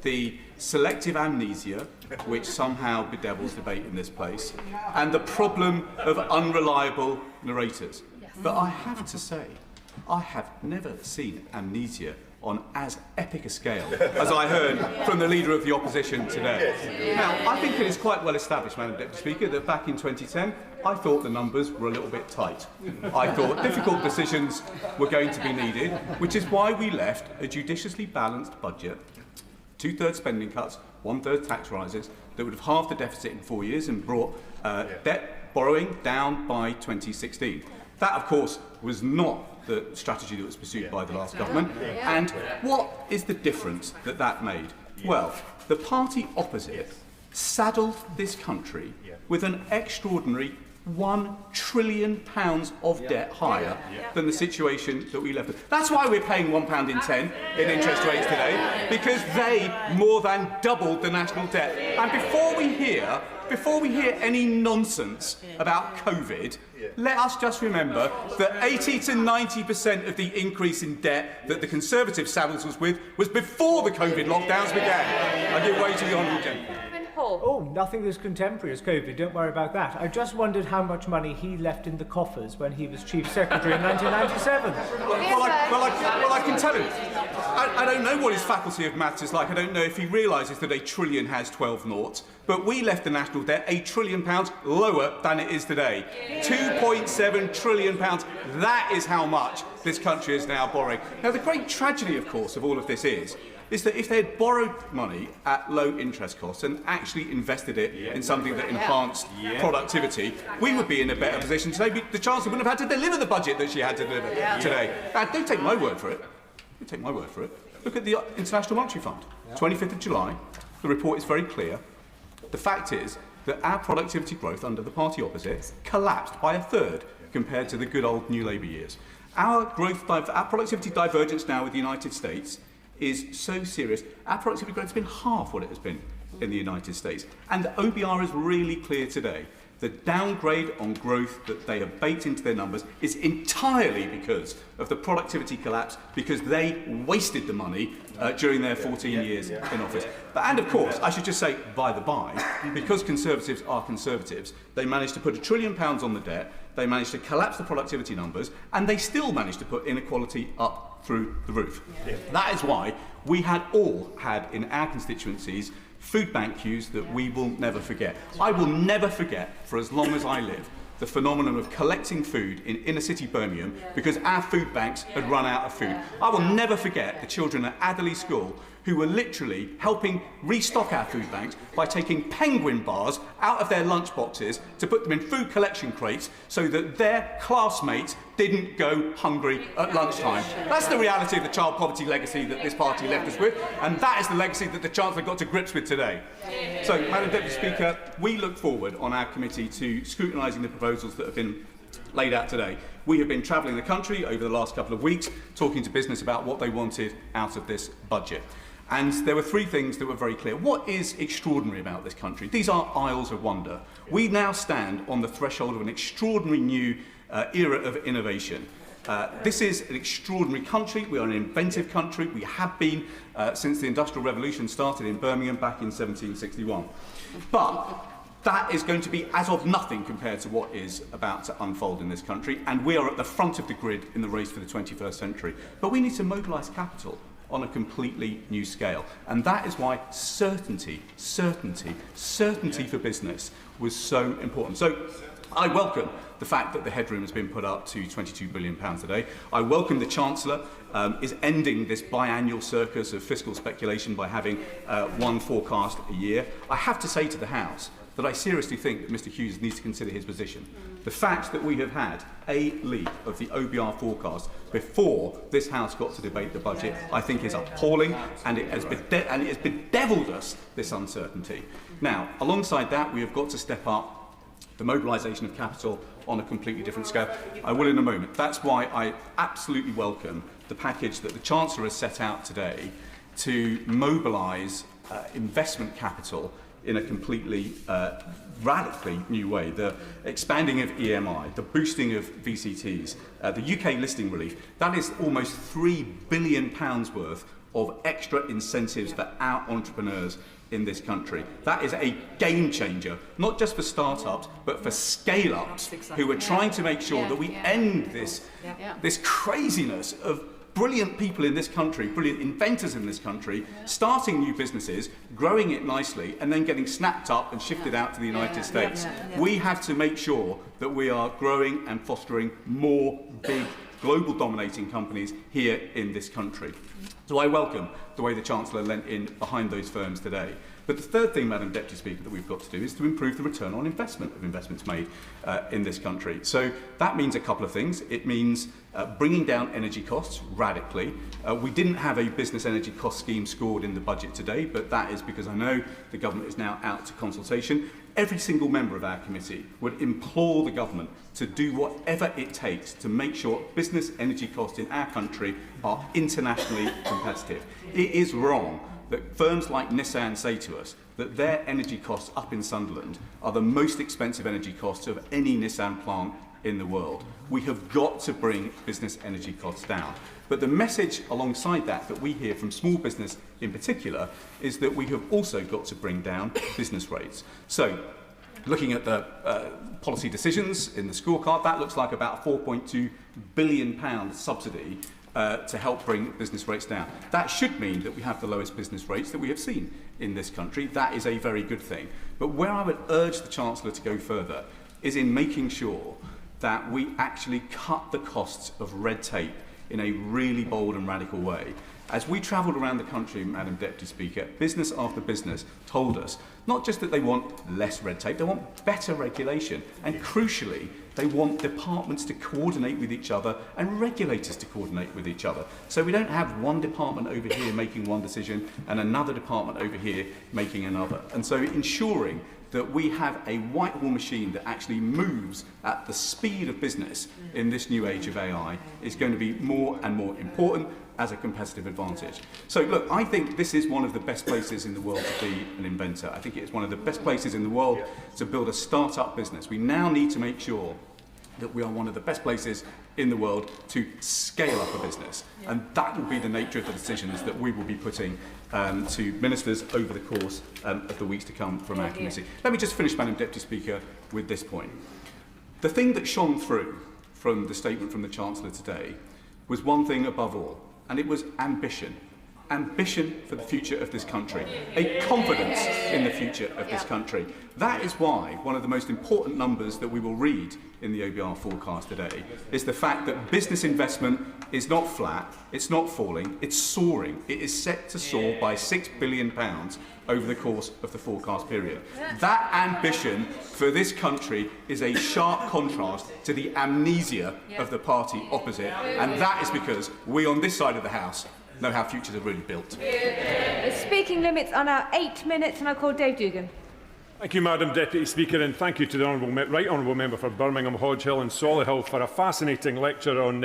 the selective amnesia which somehow bedevils debate in this place, and the problem of unreliable narrators. But I have to say, I have never seen amnesia on as epic a scale as I heard from the Leader of the Opposition today. Now, I think it is quite well established, Madam Deputy Speaker, that back in 2010, I thought the numbers were a little bit tight. I thought difficult decisions were going to be needed, which is why we left a judiciously balanced budget, 2/3 spending cuts, 1/3 tax rises, that would have halved the deficit in 4 years and brought debt borrowing down by 2016. That, of course, was not the strategy that was pursued by the last government. And what is the difference that that made? Well, the party opposite saddled this country with an extraordinary £1 trillion of debt higher than the situation that we left. That's why we're paying £1.10 in interest rates today, because they more than doubled the national debt. And before we hear any nonsense about COVID, let us just remember that 80 to 90% of the increase in debt that the Conservative saddles us with was before the COVID lockdowns began. I give way to the honourable gentleman. Oh, nothing as contemporary as COVID, don't worry about that. I just wondered how much money he left in the coffers when he was Chief Secretary in 1997. Well, I can tell him. I don't know what his faculty of maths is like. I don't know if he realises that a trillion has 12 noughts. But we left the national debt £1 trillion lower than it is today. £2.7 trillion. That is how much this country is now borrowing. Now, the great tragedy, of course, of all of this is that if they had borrowed money at low interest costs and actually invested it in something that enhanced productivity, we would be in a better position today. The Chancellor wouldn't have had to deliver the budget that she had to deliver today. And don't take my word for it. Don't take my word for it. Look at the International Monetary Fund. 25th of July. The report is very clear. The fact is that our productivity growth under the party opposite collapsed by 1/3 compared to the good old New Labour years. Our productivity divergence now with the United States is so serious. Our productivity growth has been half what it has been in the United States. And the OBR is really clear today. The downgrade on growth that they have baked into their numbers is entirely because of the productivity collapse, because they wasted the money during their 14 years in office. And of course, I should just say, by the by, because Conservatives are Conservatives, they managed to put £1 trillion on the debt, they managed to collapse the productivity numbers, and they still managed to put inequality up through the roof. Yeah. That is why we all had in our constituencies food bank queues that we will never forget. I will never forget, for as long as I live, the phenomenon of collecting food in inner city Birmingham because our food banks had run out of food. I will never forget the children at Adderley School who were literally helping restock our food banks by taking penguin bars out of their lunch boxes to put them in food collection crates so that their classmates didn't go hungry at lunchtime. That's the reality of the child poverty legacy that this party left us with, and that is the legacy that the Chancellor got to grips with today. So, Madam Deputy Speaker, we look forward on our committee to scrutinising the proposals that have been laid out today. We have been travelling the country over the last couple of weeks talking to business about what they wanted out of this budget. And there were three things that were very clear. What is extraordinary about this country? These are aisles of wonder. We now stand on the threshold of an extraordinary new era of innovation. This is an extraordinary country. We are an inventive country. We have been since the Industrial Revolution started in Birmingham back in 1761. But that is going to be as of nothing compared to what is about to unfold in this country. And we are at the front of the grid in the race for the 21st century. But we need to mobilise capital on a completely new scale. And that is why certainty for business was so important. So I welcome the fact that the headroom has been put up to £22 billion today. I welcome the Chancellor is ending this biannual circus of fiscal speculation by having one forecast a year. I have to say to the House that I seriously think that Mr Hughes needs to consider his position. The fact that we have had a leak of the OBR forecast before this House got to debate the budget, I think is appalling, and it has bedevilled us, this uncertainty. Now, alongside that, we have got to step up the mobilisation of capital on a completely different scale. I will in a moment. That's why I absolutely welcome the package that the Chancellor has set out today to mobilise investment capital in a completely radically new way. The expanding of EMI, the boosting of VCTs, the UK listing relief, that is almost £3 billion worth of extra incentives for our entrepreneurs in this country. That is a game changer, not just for start-ups, but for scale-ups who are trying to make sure that we end this craziness of brilliant people in this country, brilliant inventors in this country, starting new businesses, growing it nicely, and then getting snapped up and shifted out to the United States. We have to make sure that we are growing and fostering more big, global dominating companies here in this country. So I welcome the way the Chancellor lent in behind those firms today. But the third thing, Madam Deputy Speaker, that we've got to do is to improve the return on investment of investments made in this country. So that means a couple of things. It means bringing down energy costs radically. We didn't have a business energy cost scheme scored in the budget today, but that is because I know the government is now out to consultation. Every single member of our committee would implore the government to do whatever it takes to make sure business energy costs in our country are internationally competitive. It is wrong that firms like Nissan say to us that their energy costs up in Sunderland are the most expensive energy costs of any Nissan plant in the world. We have got to bring business energy costs down. But the message alongside that we hear from small business in particular is that we have also got to bring down business rates. So, looking at the policy decisions in the scorecard, that looks like about a £4.2 billion subsidy to help bring business rates down. That should mean that we have the lowest business rates that we have seen in this country. That is a very good thing. But where I would urge the Chancellor to go further is in making sure that we actually cut the costs of red tape in a really bold and radical way. As we travelled around the country, Madam Deputy Speaker, business after business told us not just that they want less red tape, they want better regulation. And crucially, they want departments to coordinate with each other and regulators to coordinate with each other. So we don't have one department over here making one decision and another department over here making another. And so ensuring that we have a Whitehall machine that actually moves at the speed of business in this new age of AI is going to be more and more important as a competitive advantage. So look, I think this is one of the best places in the world to be an inventor. I think it's one of the best places in the world to build a start-up business. We now need to make sure that we are one of the best places in the world to scale up a business. And that will be the nature of the decisions that we will be putting to ministers over the course of the weeks to come from our committee. Let me just finish, Madam Deputy Speaker, with this point. The thing that shone through from the statement from the Chancellor today was one thing above all, and it was ambition. Ambition for the future of this country, a confidence in the future of this country. That is why one of the most important numbers that we will read in the OBR forecast today is the fact that business investment is not flat, it's not falling, it's soaring. It is set to soar by £6 billion over the course of the forecast period. That ambition for this country is a sharp contrast to the amnesia of the party opposite, and that is because we on this side of the House know how futures are really built. The speaking limits are now 8 minutes, and I call Dave Dugan. Thank you, Madam Deputy Speaker, and thank you to the Right Honourable Member for Birmingham, Hodge Hill and Solihull for a fascinating lecture on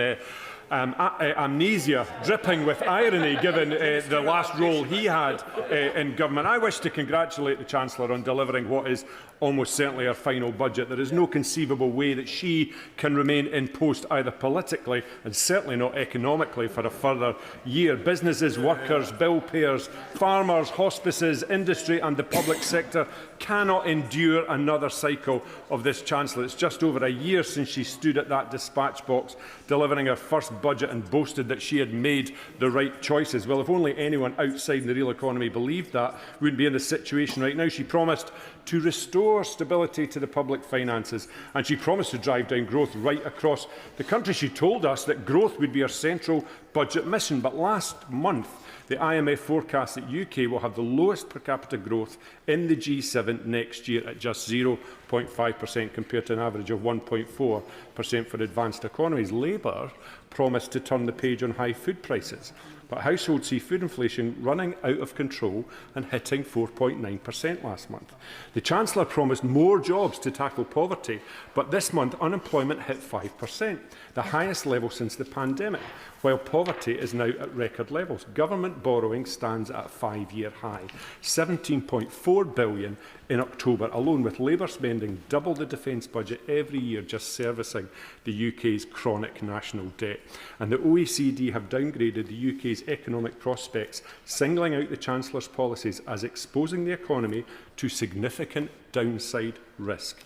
amnesia, dripping with irony, given the last role he had in government. I wish to congratulate the Chancellor on delivering what is almost certainly her final budget. There is no conceivable way that she can remain in post either politically and certainly not economically for a further year. Businesses, workers, bill payers, farmers, hospices, industry and the public sector cannot endure another cycle of this Chancellor. It's just over a year since she stood at that dispatch box delivering her first budget and boasted that she had made the right choices. Well, if only anyone outside the real economy believed that, we wouldn't be in this situation right now. She promised to restore stability to the public finances, and she promised to drive down growth right across the country. She told us that growth would be her central budget mission, but last month the IMF forecast that UK will have the lowest per capita growth in the G7 next year at just 0.5% compared to an average of 1.4% for advanced economies. Labour promised to turn the page on high food prices, but households see food inflation running out of control and hitting 4.9% last month. The Chancellor promised more jobs to tackle poverty, but this month unemployment hit 5%, the highest level since the pandemic, while poverty is now at record levels. Government borrowing stands at a 5-year high, £17.4 billion in October alone, with Labour spending double the defence budget every year just servicing the UK's chronic national debt. And the OECD have downgraded the UK's economic prospects, singling out the Chancellor's policies as exposing the economy to significant downside risk.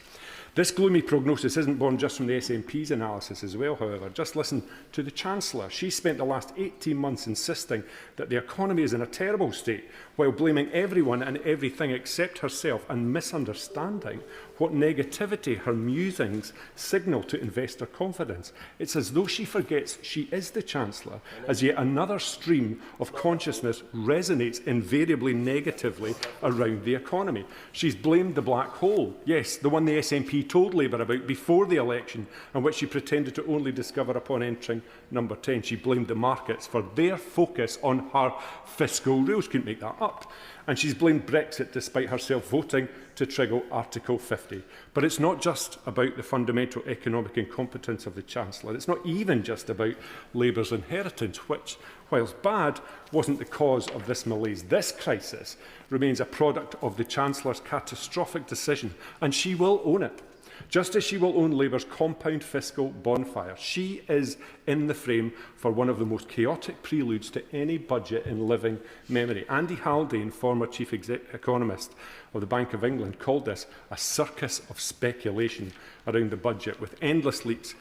This gloomy prognosis isn't born just from the SNP's analysis as well, however. Just listen to the Chancellor. She spent the last 18 months insisting that the economy is in a terrible state, while blaming everyone and everything except herself and misunderstanding what negativity her musings signal to investor confidence. It's as though she forgets she is the Chancellor, as yet another stream of consciousness resonates invariably negatively around the economy. She's blamed the black hole, yes, the one the SNP told Labour about before the election, and which she pretended to only discover upon entering number 10. She blamed the markets for their focus on her fiscal rules. Couldn't make that up. And she's blamed Brexit despite herself voting to trigger Article 50. But it's not just about the fundamental economic incompetence of the Chancellor. It's not even just about Labour's inheritance, which, whilst bad, wasn't the cause of this malaise. This crisis remains a product of the Chancellor's catastrophic decision, and she will own it. Just as she will own Labour's compound fiscal bonfire, she is in the frame for one of the most chaotic preludes to any budget in living memory. Andy Haldane, former chief economist of the Bank of England, called this a circus of speculation around the budget, with endless leaks,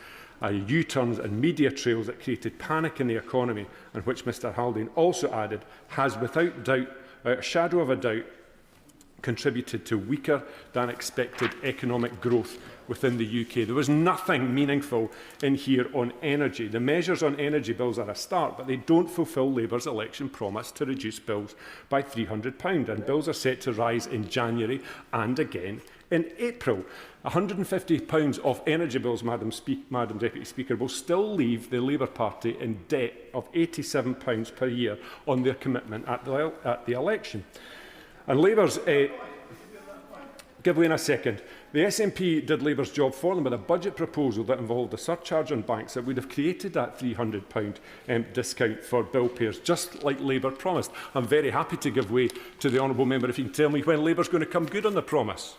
U-turns and media trails that created panic in the economy, and which Mr Haldane also added has without doubt, a shadow of a doubt, contributed to weaker than expected economic growth within the UK. There was nothing meaningful in here on energy. The measures on energy bills are a start, but they don't fulfil Labour's election promise to reduce bills by £300, and bills are set to rise in January and again in April. £150 of energy bills, Madam Deputy Speaker, will still leave the Labour Party in debt of £87 per year on their commitment at the election. And Labour's give way in a second. The SNP did Labour's job for them with a budget proposal that involved a surcharge on banks that would have created that £300 discount for bill payers, just like Labour promised. I'm very happy to give way to the honourable member if you can tell me when Labour's going to come good on the promise.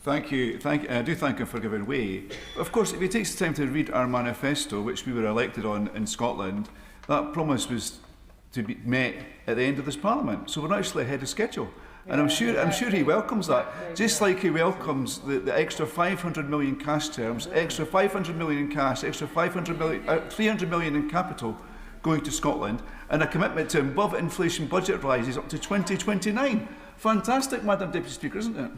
Thank you. I do thank him for giving way. Of course, if he takes the time to read our manifesto, which we were elected on in Scotland, that promise was to be met at the end of this Parliament. So we're actually ahead of schedule. And I'm sure he welcomes that, just like he welcomes the extra 500 million cash terms, extra 500 million in cash, extra 300 million in capital going to Scotland, and a commitment to above inflation budget rises up to 2029. Fantastic, Madam Deputy Speaker, isn't it?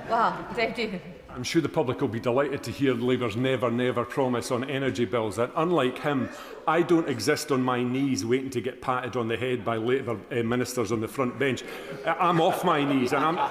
Wow, Dave Dugan. I'm sure the public will be delighted to hear Labour's never, never promise on energy bills. And unlike him, I don't exist on my knees waiting to get patted on the head by Labour ministers on the front bench. I'm off my knees, and the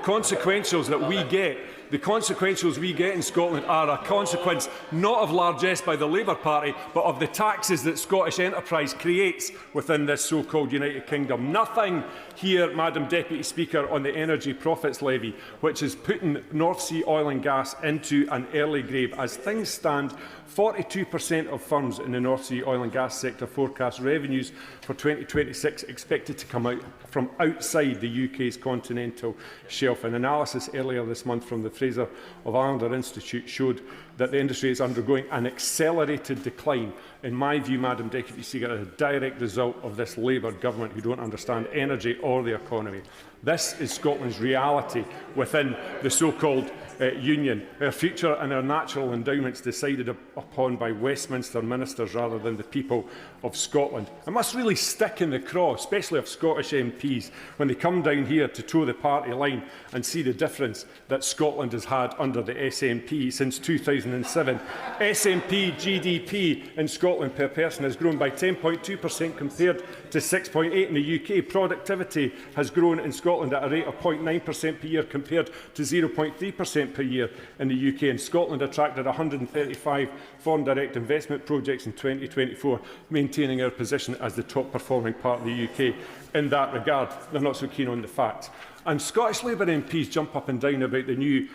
consequentials that we get. The consequentials we get in Scotland are a consequence not of largesse by the Labour Party, but of the taxes that Scottish enterprise creates within this so-called United Kingdom. Nothing here, Madam Deputy Speaker, on the energy profits levy, which is putting North Sea oil and gas into an early grave. As things stand, 42% of firms in the North Sea oil and gas sector forecast revenues for 2026 expected to come out from outside the UK's continental shelf. An analysis earlier this month from the Fraser of Islander Institute showed that the industry is undergoing an accelerated decline. In my view, Madam Deputy Speaker, as a direct result of this Labour government who don't understand energy or the economy. This is Scotland's reality within the so-called union. Our future and our natural endowments decided upon by Westminster ministers rather than the people of Scotland. It must really stick in the craw, especially of Scottish MPs, when they come down here to toe the party line and see the difference that Scotland has had under the SNP since 2007. SNP GDP in Scotland per person has grown by 10.2% compared to 6.8% in the UK. Productivity has grown in Scotland at a rate of 0.9% per year compared to 0.3% per year in the UK. And Scotland attracted 135 foreign direct investment projects in 2024, maintaining our position as the top performing part of the UK in that regard. They're not so keen on the facts. And Scottish Labour MPs jump up and down about the new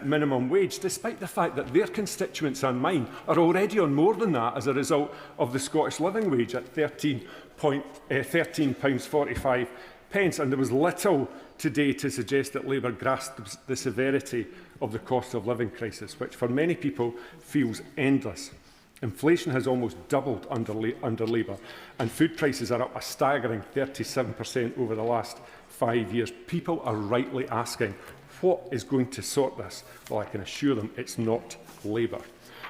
minimum wage, despite the fact that their constituents and mine are already on more than that as a result of the Scottish living wage at £13.45. And there was little today to suggest that Labour grasps the severity of the cost of living crisis, which for many people feels endless. Inflation has almost doubled under Labour, and food prices are up a staggering 37% over the last 5 years. People are rightly asking, what is going to sort this? Well, I can assure them it's not Labour.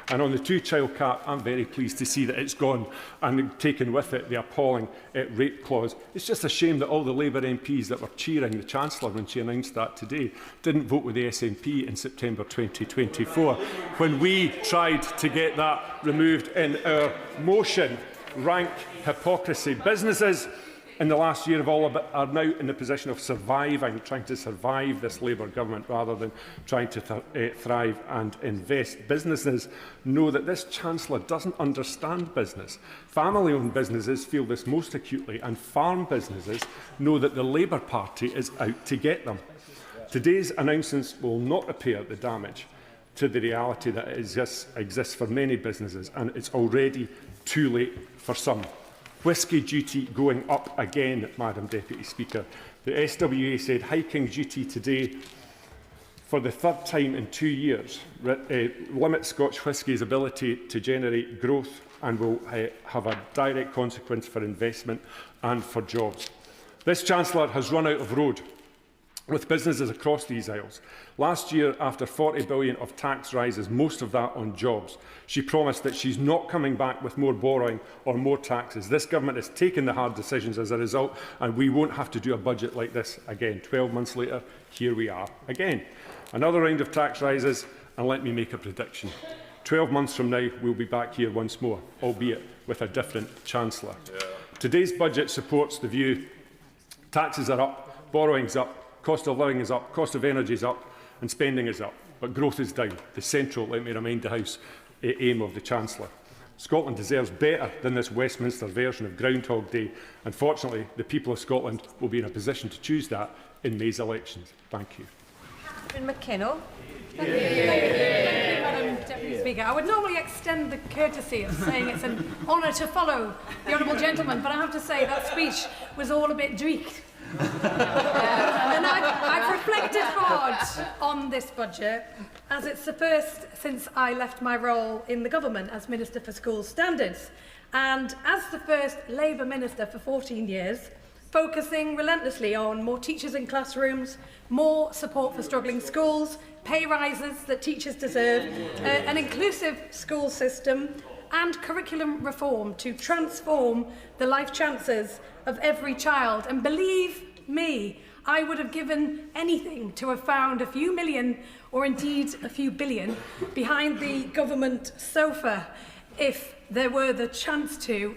And on the two-child cap, I'm very pleased to see that it's gone and taken with it the appalling rape clause. It's just a shame that all the Labour MPs that were cheering the Chancellor when she announced that today didn't vote with the SNP in September 2024 when we tried to get that removed in our motion. Rank hypocrisy. Businesses in the last year are now in the position of surviving, trying to survive this Labour government rather than trying to thrive and invest. Businesses know that this Chancellor doesn't understand business. Family-owned businesses feel this most acutely, and farm businesses know that the Labour Party is out to get them. Today's announcements will not repair the damage to the reality that exists for many businesses, and it's already too late for some. Whisky duty going up again, Madam Deputy Speaker. The SWA said hiking duty today for the third time in 2 years limits Scotch whisky's ability to generate growth and will have a direct consequence for investment and for jobs. This Chancellor has run out of road with businesses across these Isles. Last year, after 40 billion of tax rises, most of that on jobs, she promised that she's not coming back with more borrowing or more taxes. This government has taken the hard decisions as a result, and we won't have to do a budget like this again. 12 months later, here we are again. Another round of tax rises, and let me make a prediction. 12 months from now, we'll be back here once more, albeit with a different Chancellor. Today's budget supports the view taxes are up, borrowing's up, cost of living is up, cost of energy is up, and spending is up, but growth is down. The central, let me remind the House, aim of the Chancellor. Scotland deserves better than this Westminster version of Groundhog Day, and fortunately, the people of Scotland will be in a position to choose that in May's elections. Thank you. Catherine McKinnell. Thank you, Madam Deputy Speaker. I would normally extend the courtesy of saying it's an honour to follow the Honourable Gentleman, but I have to say that speech was all a bit dreek. And I've reflected hard on this budget, as it's the first since I left my role in the government as Minister for School Standards. And as the first Labour Minister for 14 years, focusing relentlessly on more teachers in classrooms, more support for struggling schools, pay rises that teachers deserve, an inclusive school system and curriculum reform to transform the life chances of every child. And believe me, I would have given anything to have found a few million, or indeed a few billion, behind the government sofa if there were the chance to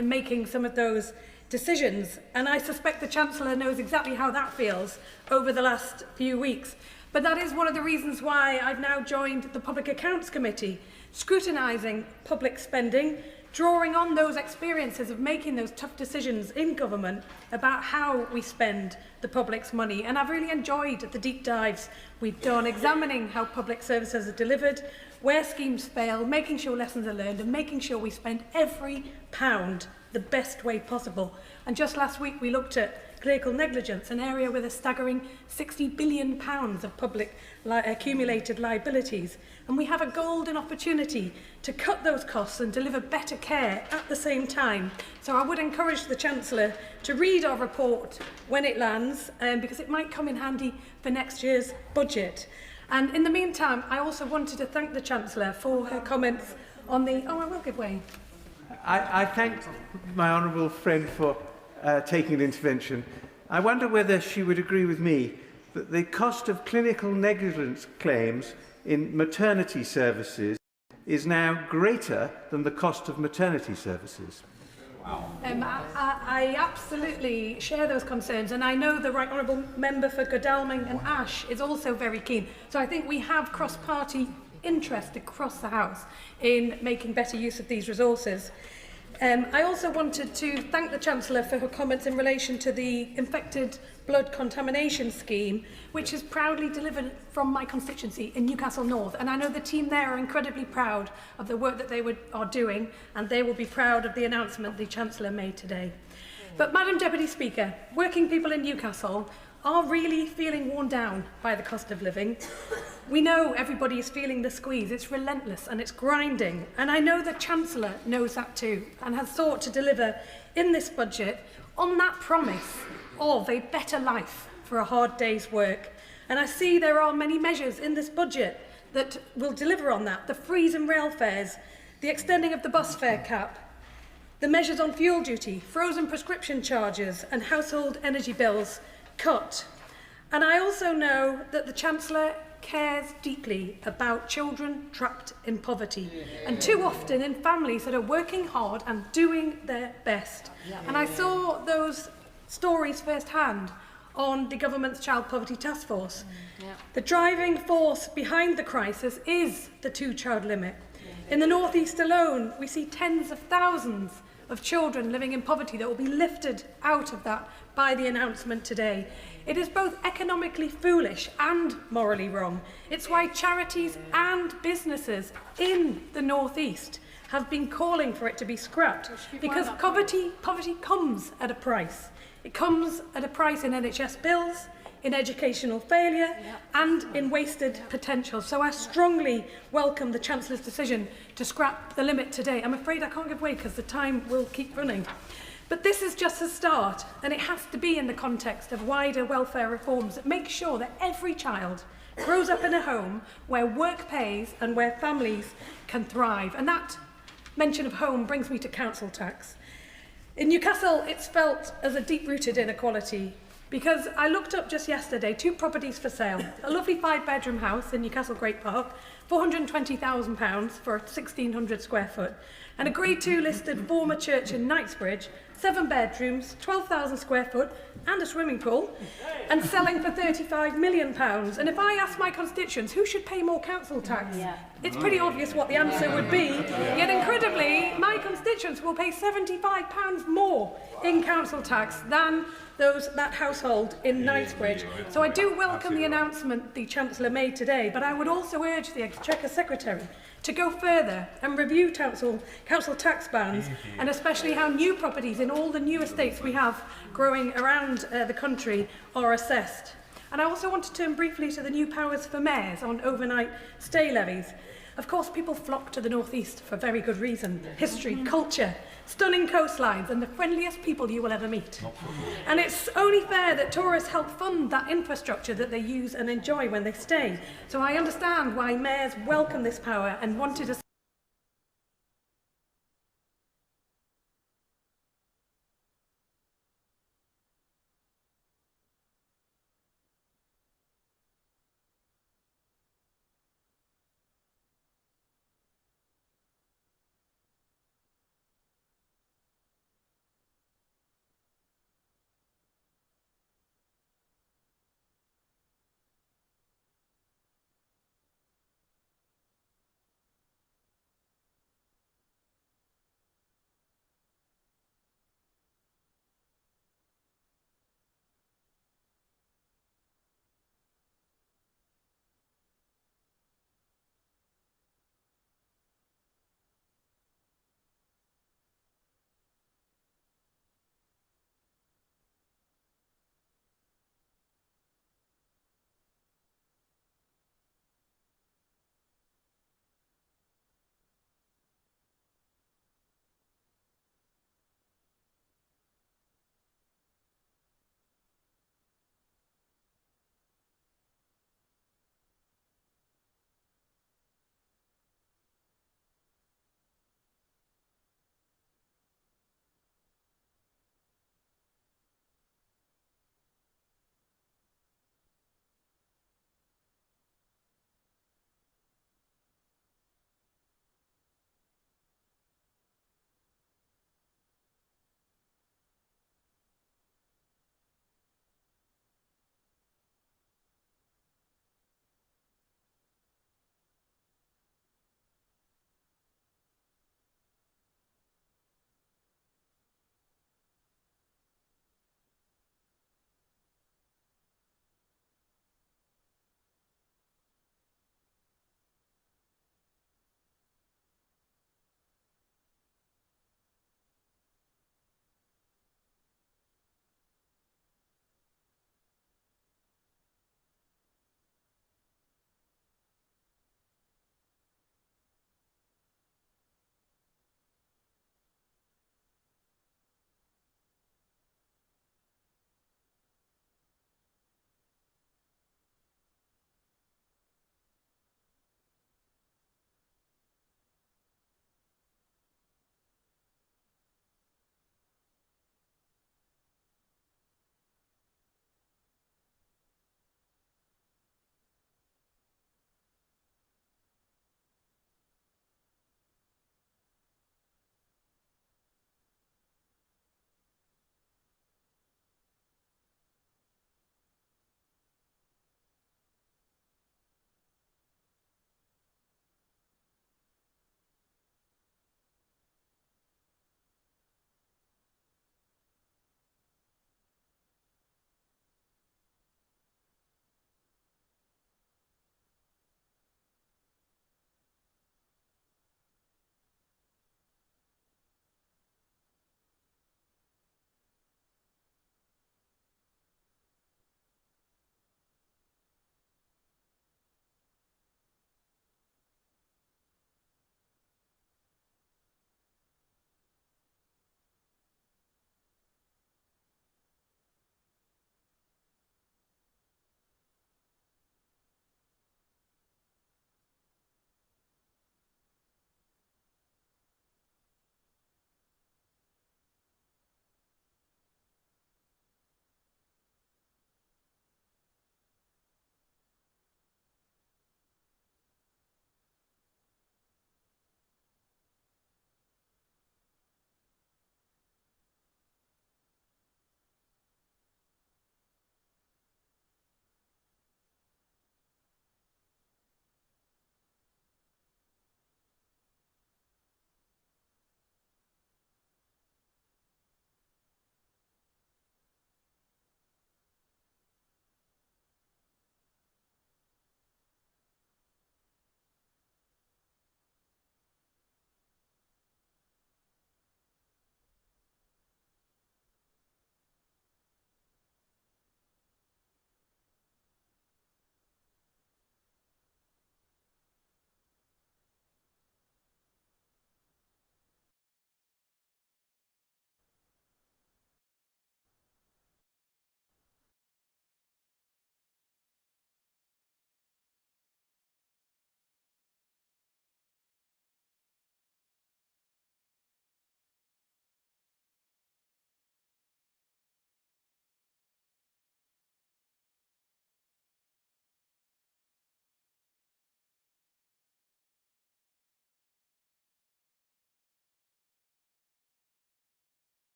making some of those decisions. And I suspect the Chancellor knows exactly how that feels over the last few weeks. But that is one of the reasons why I've now joined the Public Accounts Committee, scrutinising public spending, drawing on those experiences of making those tough decisions in government about how we spend the public's money. And I've really enjoyed the deep dives we've done, examining how public services are delivered, where schemes fail, making sure lessons are learned, and making sure we spend every pound the best way possible. And just last week we looked at clerical negligence, an area with a staggering £60 billion of public accumulated liabilities. And we have a golden opportunity to cut those costs and deliver better care at the same time. So I would encourage the Chancellor to read our report when it lands, because it might come in handy for next year's budget. And in the meantime, I also wanted to thank the Chancellor for her comments on the... Oh, I will give way. I thank my honourable friend for taking an intervention. I wonder whether she would agree with me that the cost of clinical negligence claims in maternity services is now greater than the cost of maternity services. I absolutely share those concerns, and I know the Right Honourable Member for Godalming and Ash is also very keen. So I think we have cross-party interest across the House in making better use of these resources. I also wanted to thank the Chancellor for her comments in relation to the infected blood contamination scheme, which is proudly delivered from my constituency in Newcastle North. And I know the team there are incredibly proud of the work that they are doing, and they will be proud of the announcement the Chancellor made today. But, Madam Deputy Speaker, working people in Newcastle are really feeling worn down by the cost of living. We know everybody is feeling the squeeze. It's relentless and it's grinding. And I know the Chancellor knows that too, and has sought to deliver in this budget on that promise of a better life for a hard day's work. And I see there are many measures in this budget that will deliver on that. The freeze in rail fares, the extending of the bus fare cap, the measures on fuel duty, frozen prescription charges and household energy bills cut. And I also know that the Chancellor cares deeply about children trapped in poverty, and too often in families that are working hard and doing their best. And I saw those stories firsthand on the government's Child Poverty Task Force. The driving force behind the crisis is the two-child limit. In the North East alone, we see tens of thousands of children living in poverty that will be lifted out of that by the announcement today. It is both economically foolish and morally wrong. It's why charities and businesses in the North East have been calling for it to be scrapped, because poverty comes at a price. It comes at a price in NHS bills, in educational failure and in wasted potential. So I strongly welcome the Chancellor's decision to scrap the limit today. I'm afraid I can't give way because the time will keep running. But this is just a start, and it has to be in the context of wider welfare reforms that make sure that every child grows up in a home where work pays and where families can thrive. And that mention of home brings me to council tax. In Newcastle, it's felt as a deep-rooted inequality, because I looked up just yesterday 2 properties for sale. A lovely 5-bedroom house in Newcastle Great Park, £420,000 for 1,600 square foot, and a Grade 2 listed former church in Knightsbridge, 7 bedrooms, 12,000 square foot, and a swimming pool, and selling for £35 million. And if I ask my constituents who should pay more council tax, it's pretty obvious what the answer would be. Yet incredibly, my constituents will pay £75 more in council tax than that household in Knightsbridge. So I do welcome the announcement the Chancellor made today, but I would also urge the Exchequer Secretary to go further and review council tax bans, and especially how new properties in all the new estates we have growing around the country are assessed. And I also want to turn briefly to the new powers for mayors on overnight stay levies. Of course, people flock to the northeast for very good reason. History, culture, stunning coastlines, and the friendliest people you will ever meet. And it's only fair that tourists help fund that infrastructure that they use and enjoy when they stay. So I understand why mayors welcome this power and wanted to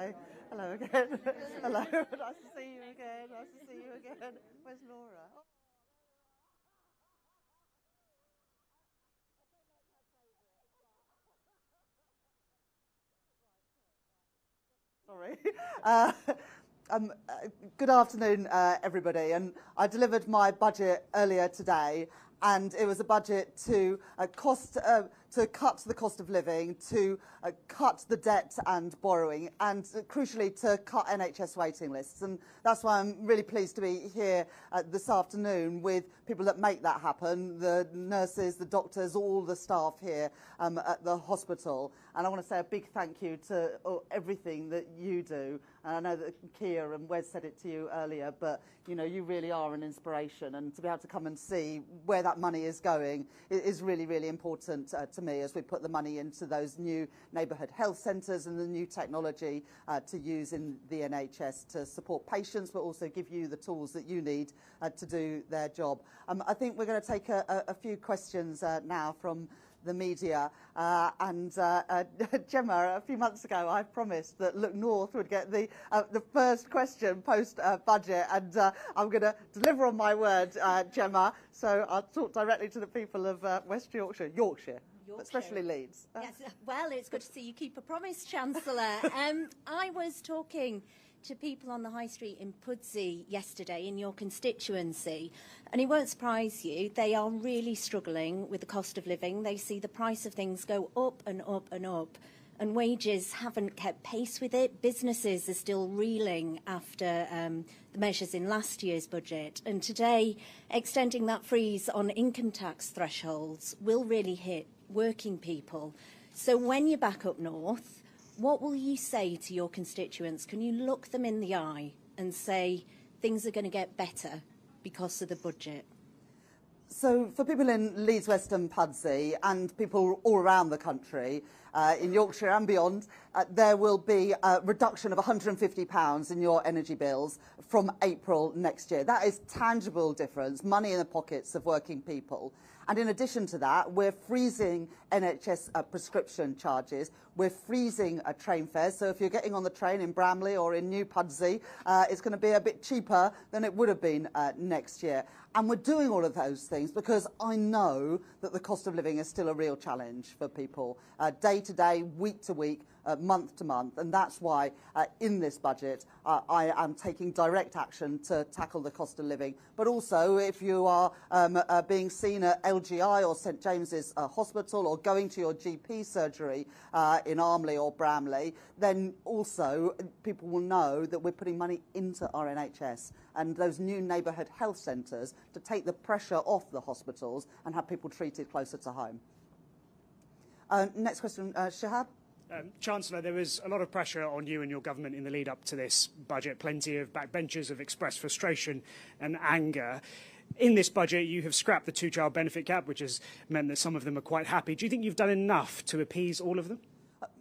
Hi. Hello again. Hello. Nice to see you again. Nice to see you again. Where's Laura? Sorry. Good afternoon, everybody. And I delivered my budget earlier today, and it was a budget to cut the cost of living, to cut the debt and borrowing, and crucially to cut NHS waiting lists. And that's why I'm really pleased to be here this afternoon with people that make that happen, the nurses, the doctors, all the staff here at the hospital. And I want to say a big thank you to everything that you do. And I know that Kia and Wes said it to you earlier, but you know, you really are an inspiration, and to be able to come and see where that money is going is really, really important to me, as we put the money into those new neighbourhood health centres and the new technology to use in the NHS to support patients, but also give you the tools that you need to do their job. I think we're going to take a few questions now from the media, and Gemma, a few months ago I promised that Look North would get the first question post budget, and I'm going to deliver on my word, Gemma, so I'll talk directly to the people of West Yorkshire, but especially Leeds. Yes, well, it's good to see you keep a promise, Chancellor. I was talking to people on the high street in Pudsey yesterday in your constituency, and it won't surprise you, they are really struggling with the cost of living. They see the price of things go up and up and up, and wages haven't kept pace with it. Businesses are still reeling after the measures in last year's budget, and today extending that freeze on income tax thresholds will really hit working people. So when you're back up north, what will you say to your constituents? Can you look them in the eye and say things are going to get better because of the budget? So for people in Leeds, West and Pudsey, and people all around the country, in Yorkshire and beyond, there will be a reduction of £150 in your energy bills from April next year. That is tangible difference, money in the pockets of working people. And in addition to that, we're freezing NHS prescription charges. We're freezing train fares. So if you're getting on the train in Bramley or in New Pudsey, it's going to be a bit cheaper than it would have been next year. And we're doing all of those things because I know that the cost of living is still a real challenge for people, day to day, week to week, month to month. And that's why in this budget, I am taking direct action to tackle the cost of living. But also, if you are being seen at LGI or St James's Hospital, or going to your GP surgery in Armley or Bramley, then also people will know that we're putting money into our NHS and those new neighbourhood health centres to take the pressure off the hospitals and have people treated closer to home. Next question, Shahab. Chancellor, there was a lot of pressure on you and your government in the lead up to this budget. Plenty of backbenchers have expressed frustration and anger. In this budget, you have scrapped the two-child benefit cap, which has meant that some of them are quite happy. Do you think you've done enough to appease all of them?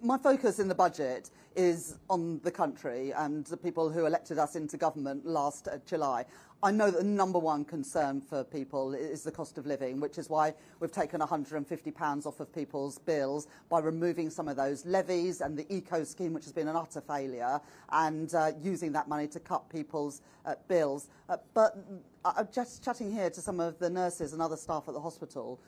My focus in the budget is on the country and the people who elected us into government last July. I know that the number one concern for people is the cost of living, which is why we've taken £150 off of people's bills by removing some of those levies and the eco scheme, which has been an utter failure, and using that money to cut people's bills. But just chatting here to some of the nurses and other staff at the hospital,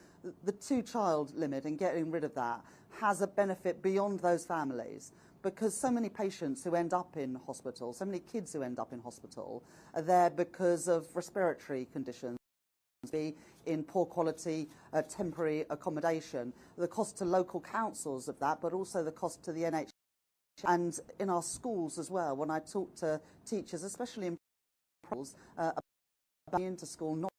the two-child limit and getting rid of that has a benefit beyond those families, because so many patients who end up in hospital, so many kids who end up in hospital are there because of respiratory conditions, be in poor quality temporary accommodation. The cost to local councils of that, but also the cost to the NHS and in our schools as well. When I talk to teachers, especially in schools, about into school not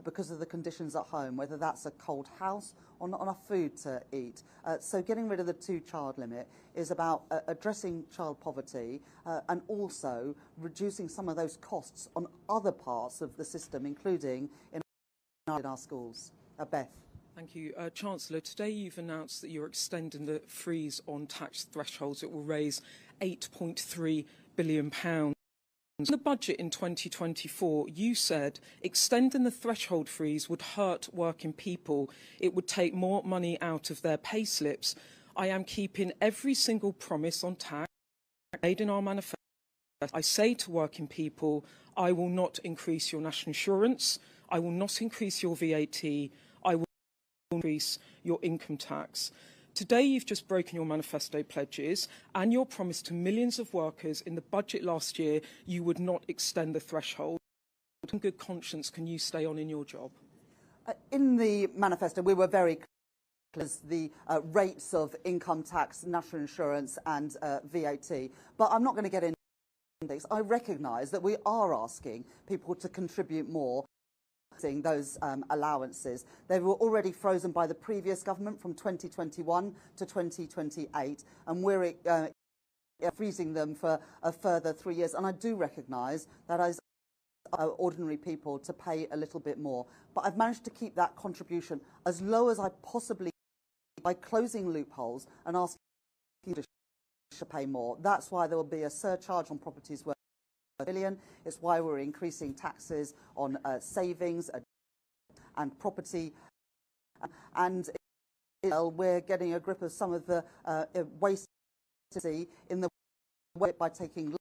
because of the conditions at home, whether that's a cold house or not enough food to eat. So getting rid of the two-child limit is about addressing child poverty and also reducing some of those costs on other parts of the system, including in our schools. Beth. Thank you. Chancellor, today you've announced that you're extending the freeze on tax thresholds. It will raise £8.3 billion. In the budget in 2024, you said extending the threshold freeze would hurt working people. It would take more money out of their pay slips. I am keeping every single promise on tax. made in our manifesto, I say to working people, I will not increase your national insurance, I will not increase your VAT, I will increase your income tax. Today you've just broken your manifesto pledges and your promise to millions of workers in the budget last year you would not extend the threshold. In good conscience, can you stay on in your job? In the manifesto, we were very clear as the rates of income tax, national insurance and VAT. But I'm not going to get into this. I recognise that we are asking people to contribute more. Those allowances. They were already frozen by the previous government from 2021 to 2028, and we're freezing them for a further 3 years. And I do recognise that as ordinary people to pay a little bit more. But I've managed to keep that contribution as low as I possibly can by closing loopholes and asking people to pay more. That's why there will be a surcharge on properties worth $1 billion. It's why we're increasing taxes on savings and property. And we're getting a grip of some of the waste in the way by taking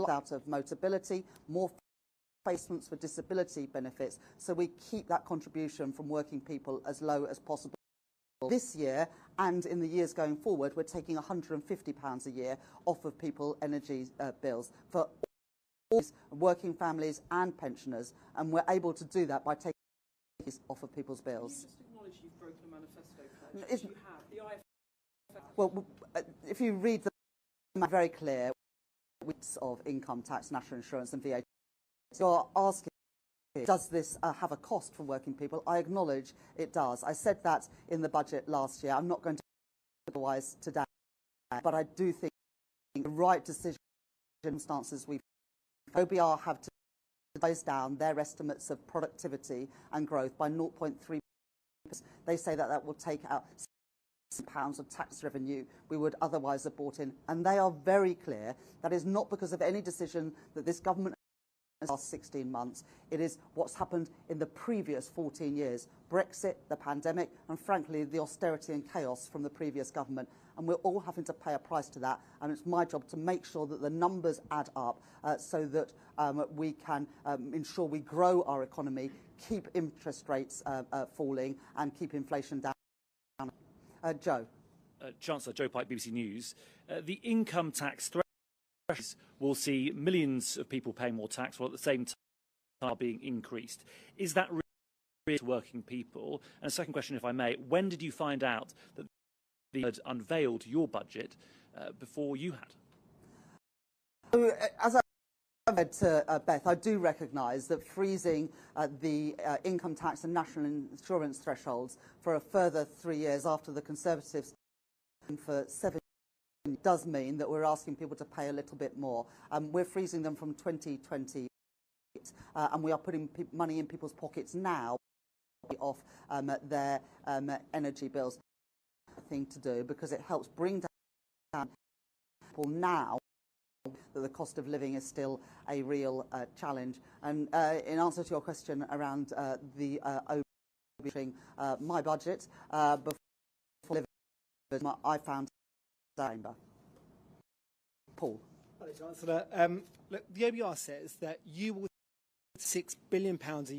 out of Motability, more placements for disability benefits, so we keep that contribution from working people as low as possible. This year and in the years going forward, we're taking £150 a year off of people's energy bills for all working families and pensioners, and we're able to do that by taking this off of people's bills. Can you just acknowledge you've broken a manifesto pledge? You have. The IFF... Well, if you read the very clear of income tax, national insurance and VAT, you're asking, does this have a cost for working people? I acknowledge it does. I said that in the budget last year. I'm not going to do otherwise today, but I do think the right decision circumstances we've OBR have to close down their estimates of productivity and growth by 0.3%. They say that that will take out £6 of tax revenue we would otherwise have brought in, and they are very clear that is not because of any decision that this government has last 16 months. It is what's happened in the previous 14 years, Brexit, the pandemic, and frankly the austerity and chaos from the previous government. And we're all having to pay a price to that, and it's my job to make sure that the numbers add up so that we can ensure we grow our economy, keep interest rates falling and keep inflation down. Joe. Chancellor, Joe Pike, BBC News. The income tax thresholds will see millions of people paying more tax while at the same time are being increased. Is that really working people? And a second question, if I may, when did you find out that they had unveiled your budget before you had? As I said to Beth, I do recognise that freezing the income tax and national insurance thresholds for a further 3 years after the Conservatives for 7 does mean that we're asking people to pay a little bit more. We're freezing them from 2020, and we are putting money in people's pockets now off their energy bills. Thing to do because it helps bring down people now that the cost of living is still a real challenge. And in answer to your question around the my budget before living, I found chamber. Paul. Hello, Chancellor. Look, the OBR says that you will £6 billion a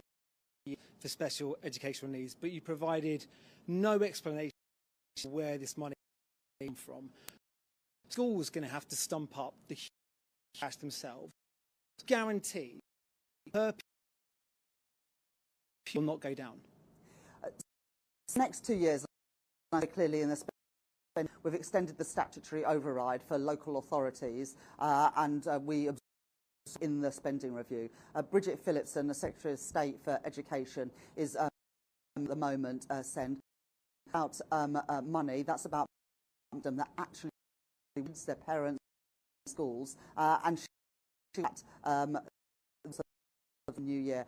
year for special educational needs, but you provided no explanation where this money came from. Schools are going to have to stump up the cash themselves. Guarantee per will not go down. Next 2 years, clearly in the we've extended the statutory override for local authorities, and we in the spending review. Bridget Phillipson, the Secretary of State for Education, is at the moment send out money. That's about them that actually leads their parents to schools, and she the new year.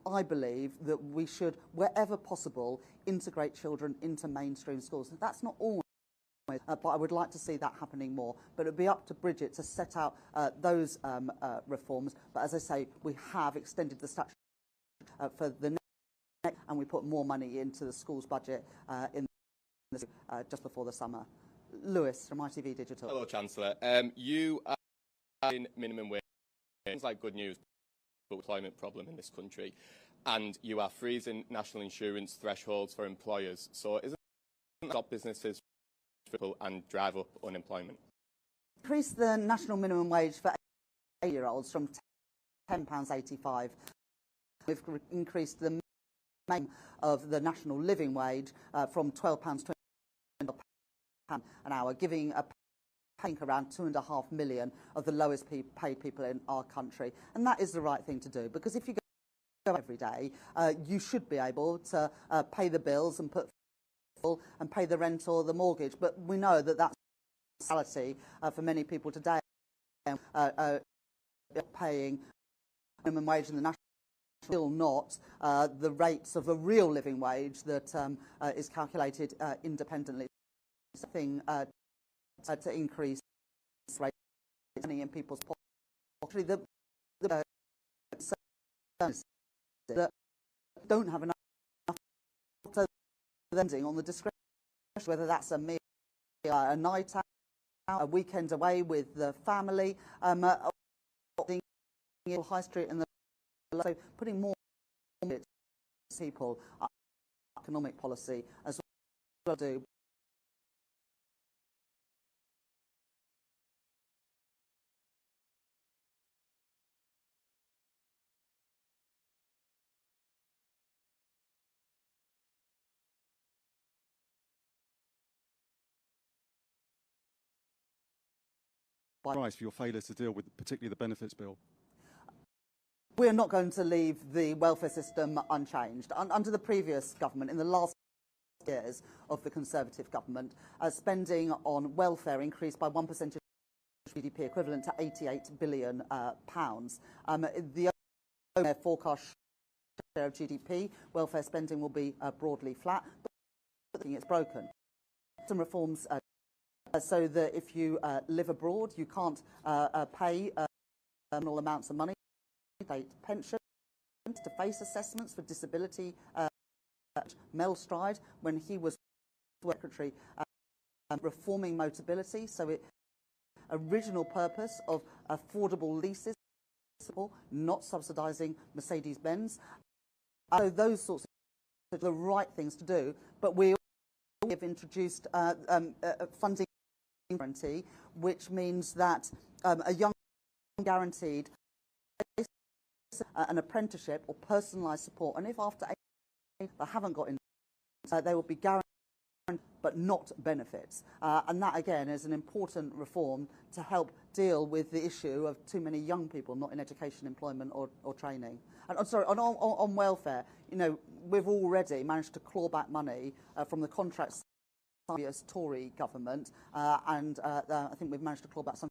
I believe that we should, wherever possible, integrate children into mainstream schools. That's not always, but I would like to see that happening more. But it would be up to Bridget to set out those reforms. But as I say, we have extended the statute for the next, and we put more money into the schools budget just before the summer. Lewis from ITV Digital. Hello, Chancellor. You minimum wage sounds like good news for the employment problem in this country, and you are freezing national insurance thresholds for employers. So isn't that stop businesses and drive up unemployment? Increase the national minimum wage for 8-year-olds from £10.85. We've increased the minimum of the national living wage from £12.20 an hour, giving a paying around 2.5 million of the lowest paid people in our country. And that is the right thing to do, because if you go every day, you should be able to pay the bills and and pay the rent or the mortgage. But we know that that's reality for many people today. Paying minimum wage in the national still not the rates of the real living wage that is calculated independently. Something to increase rate money in people's pockets. The that don't have enough lending on the discretion, whether that's a meal, a night out, a weekend away with the family, the high street and so putting more people economic policy as well do. Price for your failures to deal with particularly the benefits bill? We're not going to leave the welfare system unchanged. Under the previous government, in the last years of the Conservative government, spending on welfare increased by 1% of GDP, equivalent to £88 billion. The forecast share of GDP, welfare spending will be broadly flat, but I think it's broken. Some reforms so that if you live abroad, you can't pay nominal amounts of money, state pension, to face assessments for disability. Mel Stride, when he was secretary, reforming Motability, so it original purpose of affordable leases, not subsidising Mercedes-Benz. So those sorts of the right things to do, but we have introduced funding guarantee, which means that a young guaranteed an apprenticeship or personalised support, and if after 8 years they haven't got in, they will be guaranteed but not benefits. And that again is an important reform to help deal with the issue of too many young people not in education, employment or training. And sorry, on welfare, you know, we've already managed to claw back money from the contracts previous Tory government, and I think we've managed to claw back some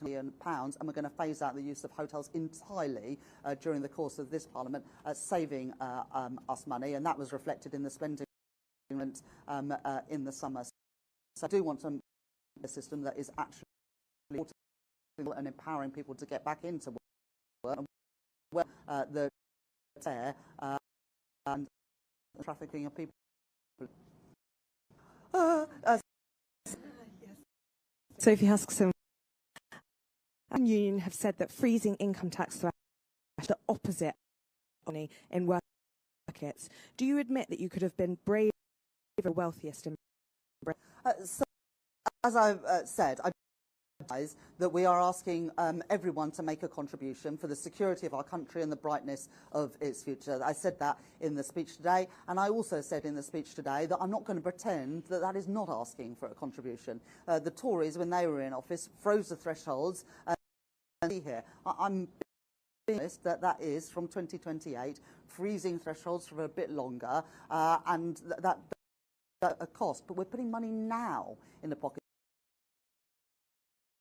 £1 million, and we're going to phase out the use of hotels entirely during the course of this Parliament, saving us money, and that was reflected in the spending in the summer. So I do want a system that is actually and empowering people to get back into work, the fair and trafficking of people. Sophie Huskisson. The union have said that freezing income tax thresholds is the opposite in work markets. Do you admit that you could have been brave for wealthiest in Britain? So, as I've said, I realise that we are asking everyone to make a contribution for the security of our country and the brightness of its future. I said that in the speech today, and I also said in the speech today that I'm not going to pretend that that is not asking for a contribution. The Tories, when they were in office, froze the thresholds. Here, I'm being honest that that is from 2028, freezing thresholds for a bit longer, and that a cost. But we're putting money now in the pocket.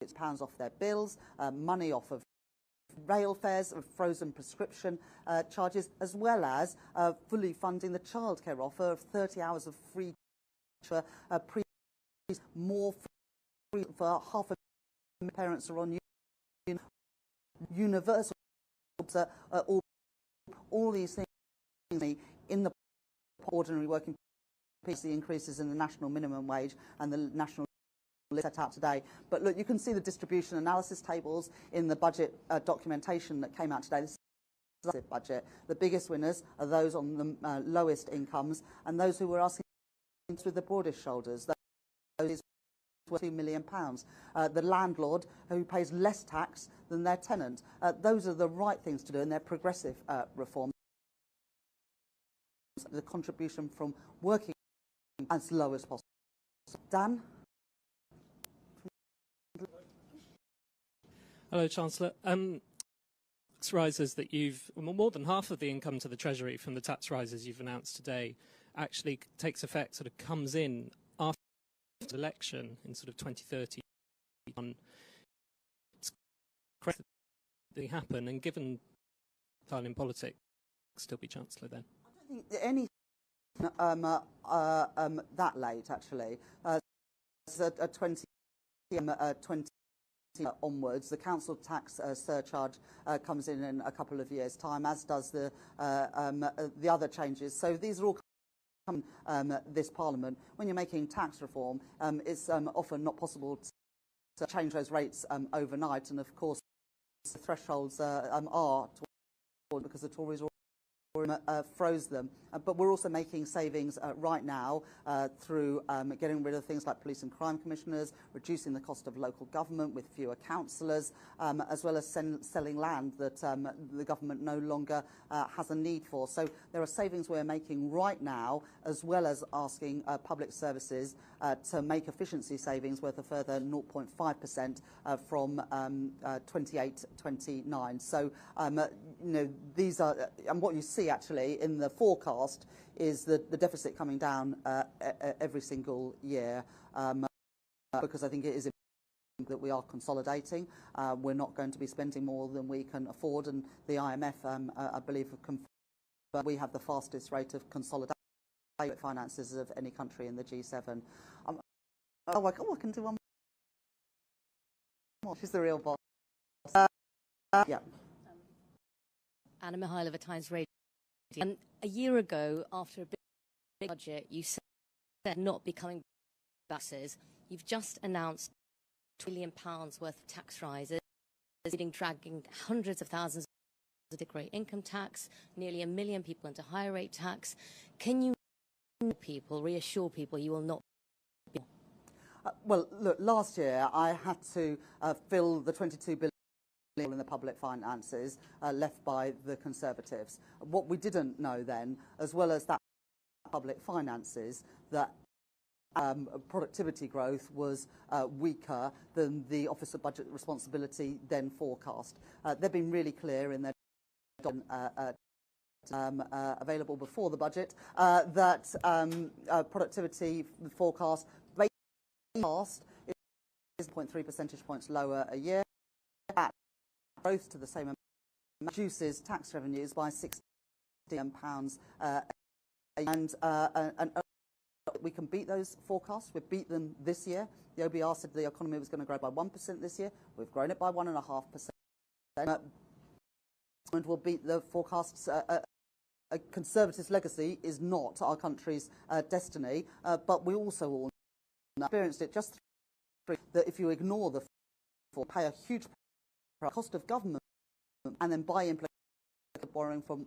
It's pounds off their bills, money off of rail fares, of frozen prescription charges, as well as fully funding the childcare offer of 30 hours of free for more free for half of parents are on universal all these things in the ordinary working piece, the increases in the national minimum wage and the national set out today. But look, you can see the distribution analysis tables in the budget documentation that came out today. This is the budget. The biggest winners are those on the lowest incomes and those who were asking with the broadest shoulders. Those is £2 million. The landlord who pays less tax than their tenant. Those are the right things to do, and they're progressive reforms. The contribution from working as low as possible. Dan? Hello, Chancellor. Tax rises that more than half of the income to the Treasury from the tax rises you've announced today actually takes effect, sort of comes in after the election in sort of 2031. It's crazy that they happen, and given time in politics, still be Chancellor then. I don't think any that late actually. So 20 onwards, the council tax surcharge comes in a couple of years' time, as does the other changes. So these are all this Parliament. When you're making tax reform, it's often not possible to change those rates overnight, and of course the thresholds are because the Tories froze them. But we're also making savings right now through getting rid of things like police and crime commissioners, reducing the cost of local government with fewer councillors, as well as selling land that the government no longer has a need for. So there are savings we're making right now, as well as asking public services to make efficiency savings worth a further 0.5% from 28-29. So these are, and what you see actually in the forecast is the deficit coming down every single year, because I think it is important that we are consolidating. We're not going to be spending more than we can afford, and the IMF, I believe, have confirmed that we have the fastest rate of consolidation finances of any country in the G7. I can do one more. She's the real boss. Yeah. Anna Mihailova, Times Radio. A year ago, after a big budget, you said not becoming buses. You've just announced £2 billion worth of tax rises, dragging hundreds of thousands of great income tax, nearly 1 million people into higher rate tax. Can you reassure people you will not be? Well, look, last year I had to fill the £22 billion in the public finances left by the Conservatives. What we didn't know then, as well as that public finances, that productivity growth was weaker than the Office of Budget Responsibility then forecast. They've been really clear in their available before the budget that productivity forecast is 0.3 percentage points lower a year. Growth to the same amount reduces tax revenues by £60 million, and we can beat those forecasts. We've beat them this year. The OBR said the economy was going to grow by 1% this year. We've grown it by 1.5%. And we'll beat the forecasts. A Conservative legacy is not our country's destiny, but we also all experienced it just that if you ignore the pay a huge cost of government and then buy borrowing from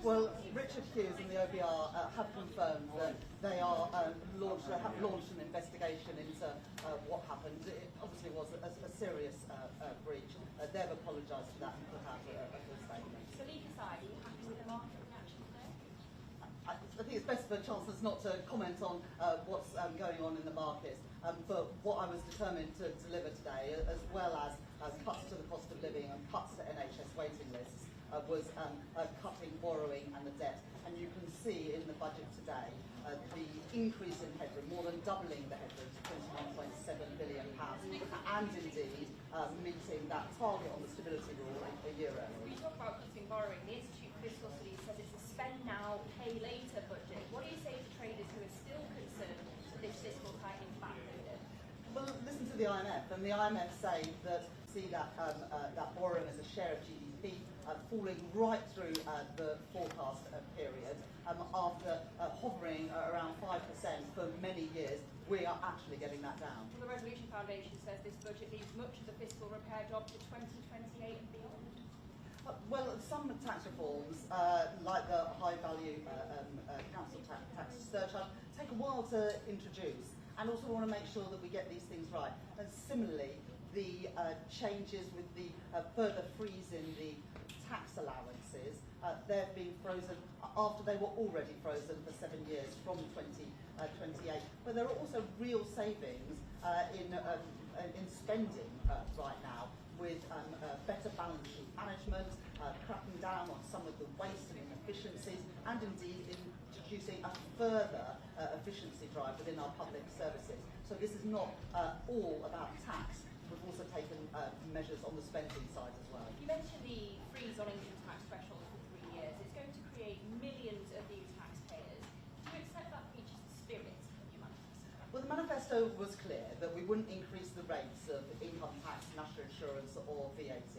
Well, Richard Hughes and the OBR have confirmed that they are have launched an investigation into what happened. It obviously was a serious breach. They've apologised for that and put out a full statement. So leave aside, are you happy with the market reaction today? I think it's best for chancellors not to comment on what's going on in the markets. But what I was determined to deliver today, as well as cuts to the cost of living and cuts to NHS waiting lists, was cutting borrowing and the debt. And you can see in the budget today the increase in headroom, more than doubling the headroom to £21.7 billion, and indeed meeting that target on the stability rule a year early. We talk about cutting borrowing. The Institute for Fiscal Studies says it's a spend now, pay later budget. What do you say to traders who are still concerned that this fiscal tightening is backloaded? Well, listen to the IMF, and the IMF say that that borrowing as a share of GDP falling right through the forecast period after hovering around 5% for many years. We are actually getting that down. Well, the Resolution Foundation says this budget leaves much of the fiscal repair job to 2028 and beyond. Well, some tax reforms, like the high-value council tax surcharge, take a while to introduce, and also want to make sure that we get these things right. And similarly, the changes with the further freeze in the tax allowances, they've been frozen after they were already frozen for 7 years from 2028. But there are also real savings in spending right now, with better balance sheet management, cracking down on some of the waste and inefficiencies, and indeed introducing a further efficiency drive within our public services. So this is not all about tax. We've also taken measures on the spending side as well. You mentioned the freeze on income tax threshold for 3 years. It's going to create millions of new taxpayers. Do you accept that features the spirit of your manifesto? Well, the manifesto was clear that we wouldn't increase the rates of income tax, national insurance or VAT.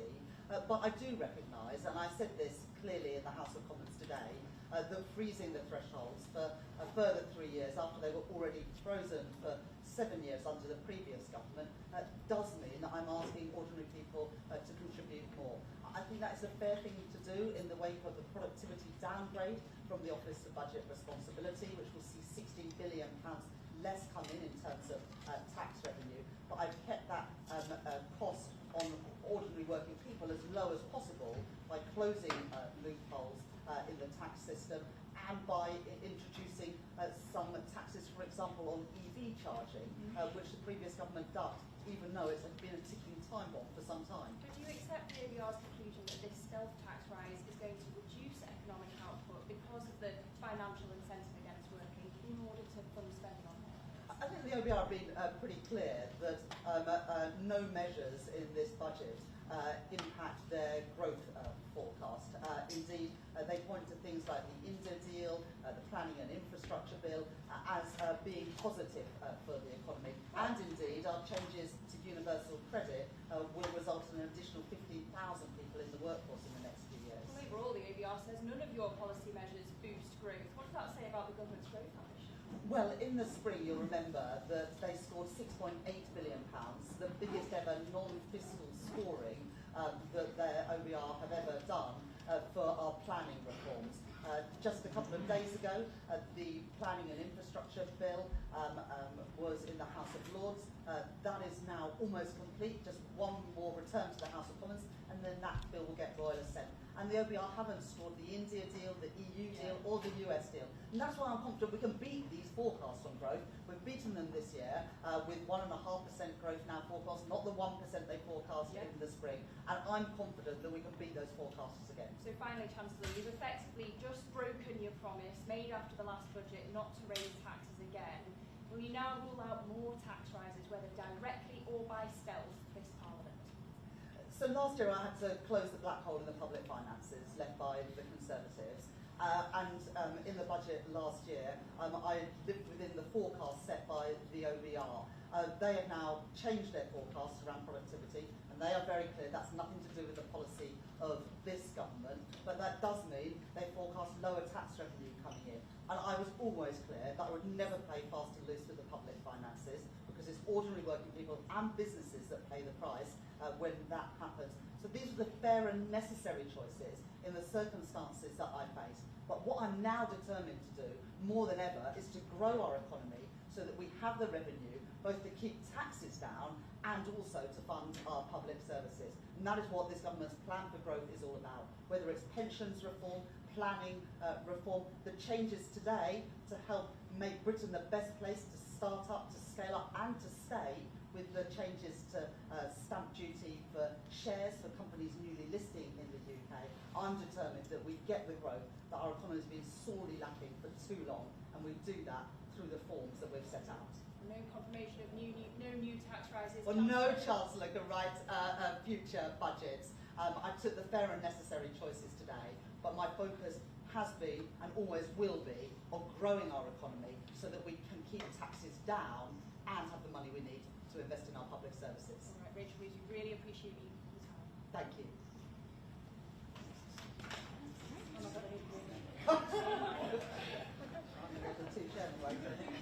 But I do recognise, and I said this clearly in the House of Commons today, that freezing the thresholds for a further 3 years after they were already frozen for 7 years under the previous government does mean that I'm asking ordinary people to contribute more. I think that is a fair thing to do in the wake of the productivity downgrade from the Office of Budget Responsibility, which will see £16 billion less come in terms of tax revenue. But I've kept that cost on ordinary working people as low as possible by closing loopholes in the tax system and by introducing some taxes, for example, on EV charging, which the previous government ducked, even though it's been a ticking time bomb for some time. But do you accept the OBR's conclusion that this stealth tax rise is going to reduce economic output because of the financial incentive against working in order to fund spending on health? I think the OBR have been pretty clear that no measures in this budget impact their growth forecast. Indeed, they point to things like the India deal, the planning and infrastructure bill, as being positive for the economy. And indeed, our changes to universal credit will result in an additional 15,000 people in the workforce in the next few years. Well, overall, the OBR says none of your policy measures boost growth. What does that say about the government's growth ambition? Well, in the spring, you'll remember that they scored £6.8 billion, the biggest ever non-fiscal scoring that their OBR have ever done for our planning reforms. Just a couple of days ago, the planning and infrastructure bill was in the House of Lords. That is now almost complete, just one more return to the House of Commons, and then that bill will get and the OBR haven't scored the India deal, the EU deal, or the US deal. And that's why I'm confident we can beat these forecasts on growth. We've beaten them this year with 1.5% growth now forecast, not the 1% they forecast in the spring. And I'm confident that we can beat those forecasts again. So finally, Chancellor, you've effectively just broken your promise made after the last budget not to raise taxes again. Will you now rule out more tax rises, whether directly or by stealth, this Parliament? So last year I had to close the black hole in the public finances left by the Conservatives. In the budget last year, I lived within the forecast set by the OBR. They have now changed their forecasts around productivity, and they are very clear that's nothing to do with the policy of this government, but that does mean they forecast lower tax revenue coming in. And I was always clear that I would never play fast and loose with the public finances, because it's ordinary working people and businesses that pay the price when that happens. So these are the fair and necessary choices in the circumstances that I face. But what I'm now determined to do, more than ever, is to grow our economy so that we have the revenue, both to keep taxes down and also to fund our public services. And that is what this government's plan for growth is all about. Whether it's pensions reform, planning reform, the changes today to help make Britain the best place to start up, to scale up and to stay, with the changes to stamp duty for shares for companies newly listing in the UK. I'm determined that we get the growth that our economy has been sorely lacking for too long, and we do that through the forms that we've set out. No confirmation of no new tax rises? Well, no Chancellor can write future budgets. I took the fair and necessary choices today, but my focus has been and always will be on growing our economy so that we can keep taxes down and have the money we need to invest in our public services. All right, Rachel Reeves, we really appreciate your time. Thank you.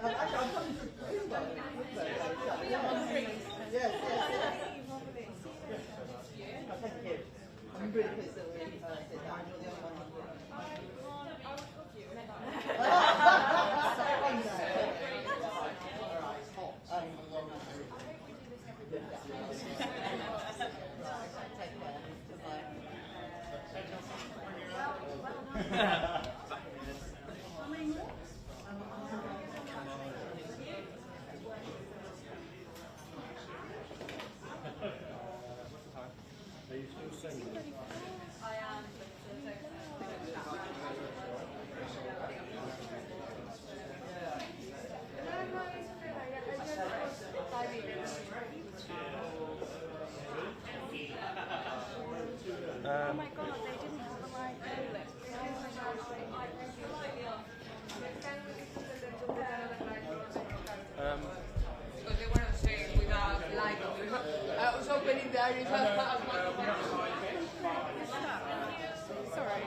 Actually, I'm coming to Yes. Thank you. I'm really pleased that we sit down. You're the only one on board. Oh my God, they didn't have a light. Because they weren't saying without light. I was opening the Irish Sorry.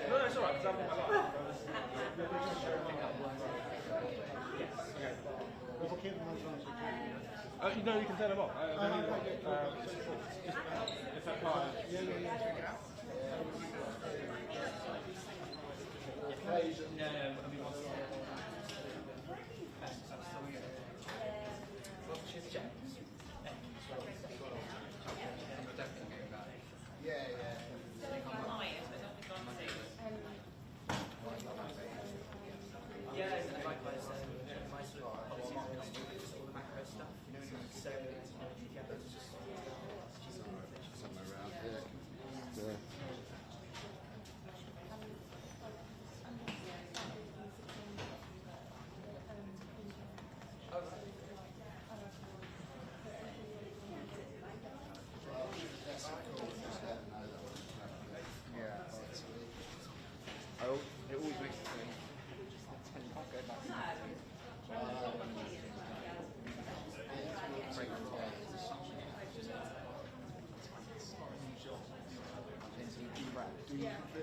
No, it's all right. No, you can turn them off. If that part. It always makes it Yeah.